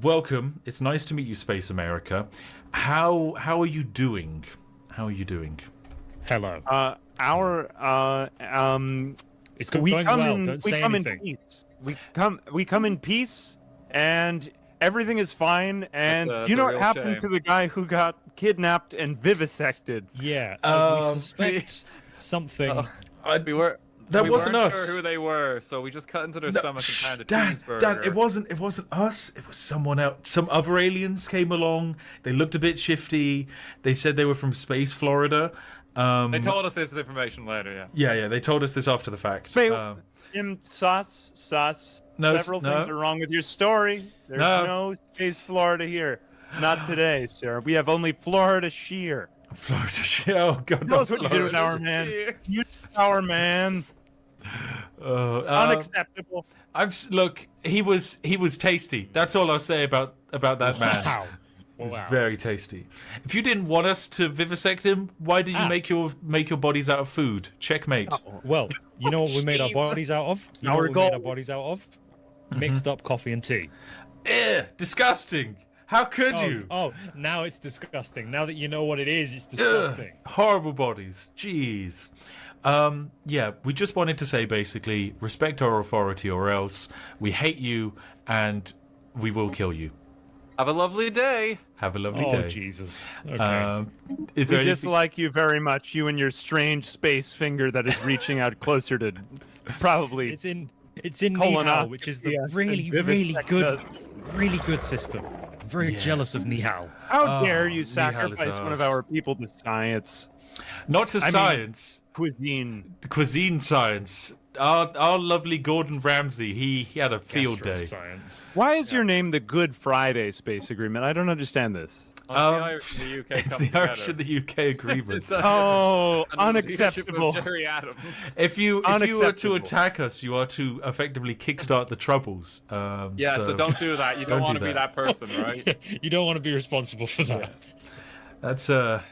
welcome. It's nice to meet you, Space America. How are you doing? Hello. It's we going come well. in, Don't we say come anything. in peace. We come in peace, and everything is fine. And do you know what happened to the guy who got kidnapped and vivisected. Yeah, we suspect something. We weren't wasn't us. sure who they were, so we just cut into their stomach and found a cheeseburger. Dan, it wasn't us. It was someone else. Some other aliens came along. They looked a bit shifty. They said they were from Space Florida. They told us this information later. Yeah. Yeah. They told us this after the fact. Wait, sus. No, Several things are wrong with your story. There's no Space Florida here. Not today, sir. We have only Florida Sheer. Florida Sheer. Oh God. Knows what you did with our man. You our man. Unacceptable. Look. He was tasty. That's all I'll say about that man. Wow. It was very tasty. If you didn't want us to vivisect him, why did you make your bodies out of food? Checkmate. Well, you know what we made our bodies out of? You know what we made our bodies out of? Mixed up coffee and tea. Disgusting. How could you? Oh, now it's disgusting. Now that you know what it is, it's disgusting. Horrible bodies. Jeez. Yeah, we just wanted to say basically, respect our authority or else we hate you and we will kill you. Have a lovely day. Have a lovely day. Oh, Jesus. Okay. We dislike you very much, you and your strange space finger that is reaching out closer to probably... It's in Nihao, which is the really good system. I'm very jealous of Nihao. How dare you sacrifice one of our people to science? Not to science. Cuisine. Cuisine science. Our lovely Gordon Ramsay, he had a field day. Science. Why is your name the Good Friday Space Agreement? I don't understand this. The Irish and the UK it's the Irish and the UK agreement. Unacceptable. Jerry Adams. If you were to attack us, you are to effectively kickstart the Troubles. So don't do that. You don't want to be that person, right? You don't want to be responsible for that.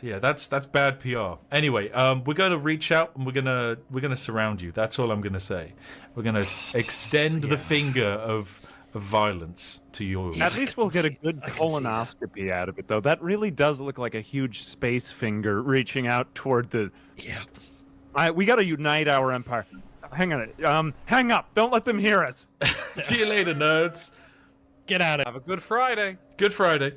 Yeah. That's bad PR. Anyway, we're going to reach out and we're gonna surround you. That's all I'm gonna say. We're gonna extend the finger of violence to you. At least we'll get a good colonoscopy out of it, though. That really does look like a huge space finger reaching out toward the. Yeah. We got to unite our empire. Hang on. Hang up. Don't let them hear us. See you later, nerds. Get out of. Have a good Friday. Good Friday.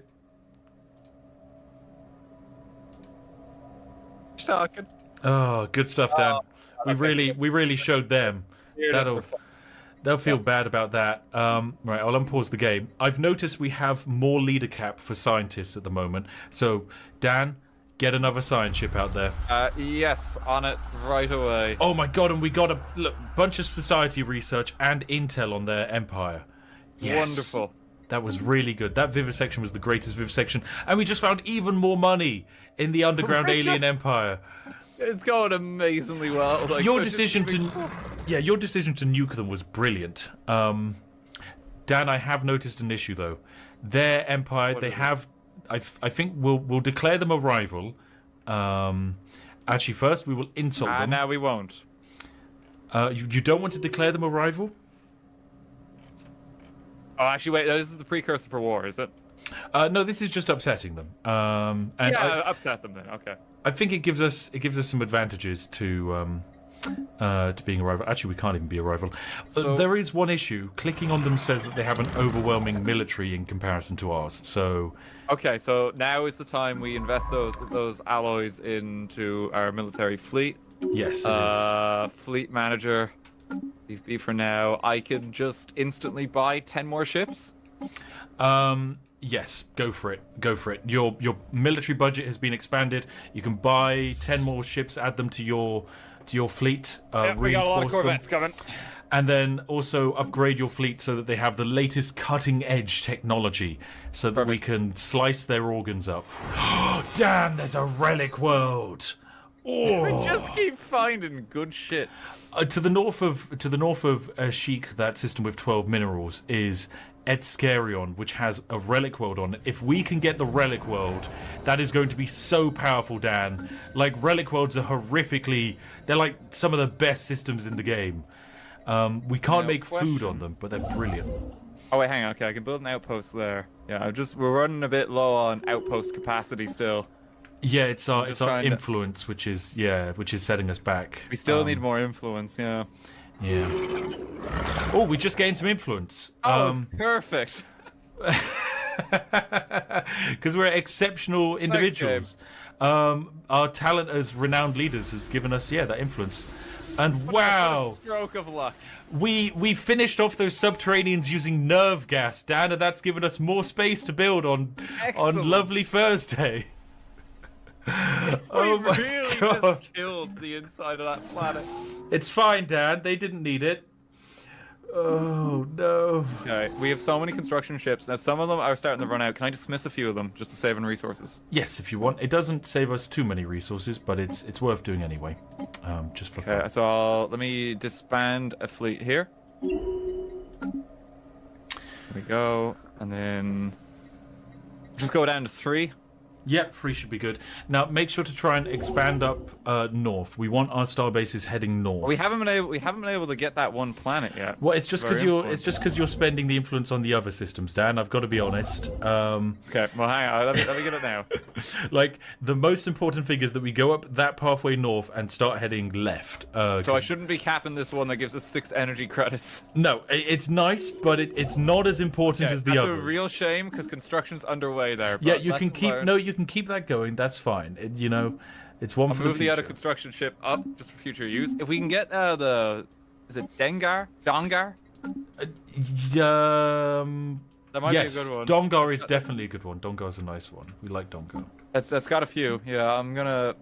Talking. Oh, good stuff, Dan. We really showed them. They'll feel bad about that. Right, I'll unpause the game. I've noticed we have more leader cap for scientists at the moment. So, Dan, get another science ship out there. Yes, on it right away. Oh my God, and we got a bunch of society research and intel on their empire. Yes. Wonderful. That was really good. That vivisection was the greatest vivisection. And we just found even more money in the underground alien empire. It's going amazingly well. Like, your decision to nuke them was brilliant. Dan, I have noticed an issue though. Their empire, they have. I think we'll declare them a rival. Actually, first we will insult them. No, we won't. You don't want to declare them a rival? Oh, actually, wait. This is the precursor for war, is it? No, this is just upsetting them. Upset them then. Okay. I think it gives us some advantages to being a rival. Actually, we can't even be a rival. There is one issue. Clicking on them says that they have an overwhelming military in comparison to ours. So. Okay, so now is the time we invest those alloys into our military fleet. Yes, it is. Fleet manager. Leave be for now. I can just instantly buy 10 more ships. Yes, go for it. Go for it. Your military budget has been expanded. You can buy 10 more ships, add them to your fleet. We got a lot of Corvettes coming. And then also upgrade your fleet so that they have the latest cutting edge technology, so that we can slice their organs up. Dan, there's a relic world. Oh. We just keep finding good shit. To the north of Sheik, that system with 12 minerals is Edskarion, which has a relic world on it. If we can get the relic world, that is going to be so powerful, Dan. Like, relic worlds are they're like some of the best systems in the game. We can't make food on them, but they're brilliant. Oh wait, hang on. Okay, I can build an outpost there. Yeah, we're running a bit low on outpost capacity still. Yeah, it's our influence, which is setting us back. We still need more influence, yeah. Yeah. Oh, we just gained some influence. Oh, perfect. Because we're exceptional individuals. Our talent as renowned leaders has given us, that influence. And wow, What a stroke of luck. we finished off those subterraneans using nerve gas, Dan, and that's given us more space to build on lovely Thursday. Oh my really God. just killed the inside of that planet. It's fine, Dan. They didn't need it. Oh no. Okay, we have so many construction ships. Now some of them are starting to run out. Can I dismiss a few of them just to save on resources? Yes, if you want. It doesn't save us too many resources, but it's worth doing anyway. Just for fun. So let me disband a fleet here. There we go, and then just go down to 3. Yep, 3 should be good. Now make sure to try and expand up north. We want our star bases heading north. We haven't been able to get that one planet yet. Well, it's just because you're spending the influence on the other systems, Dan. I've got to be honest. Okay, well hang on, let me get it now. Like the most important thing is that we go up that pathway north and start heading left. So I shouldn't be capping this one that gives us 6 energy credits. No, it's nice, but it's not as important as the others. That's a real shame because construction's underway there. Yeah, you can keep you can keep that going. That's fine. It's one for the move the future. other construction ship up just for future use. If we can get is it Dongar? That might be a good one. Dongar is definitely a good one. Dongar's a nice one. We like Dongar. That's got a few. Yeah, I'm gonna.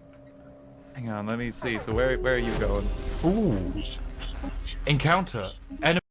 Hang on, let me see. So where are you going? Ooh. Encounter enemy.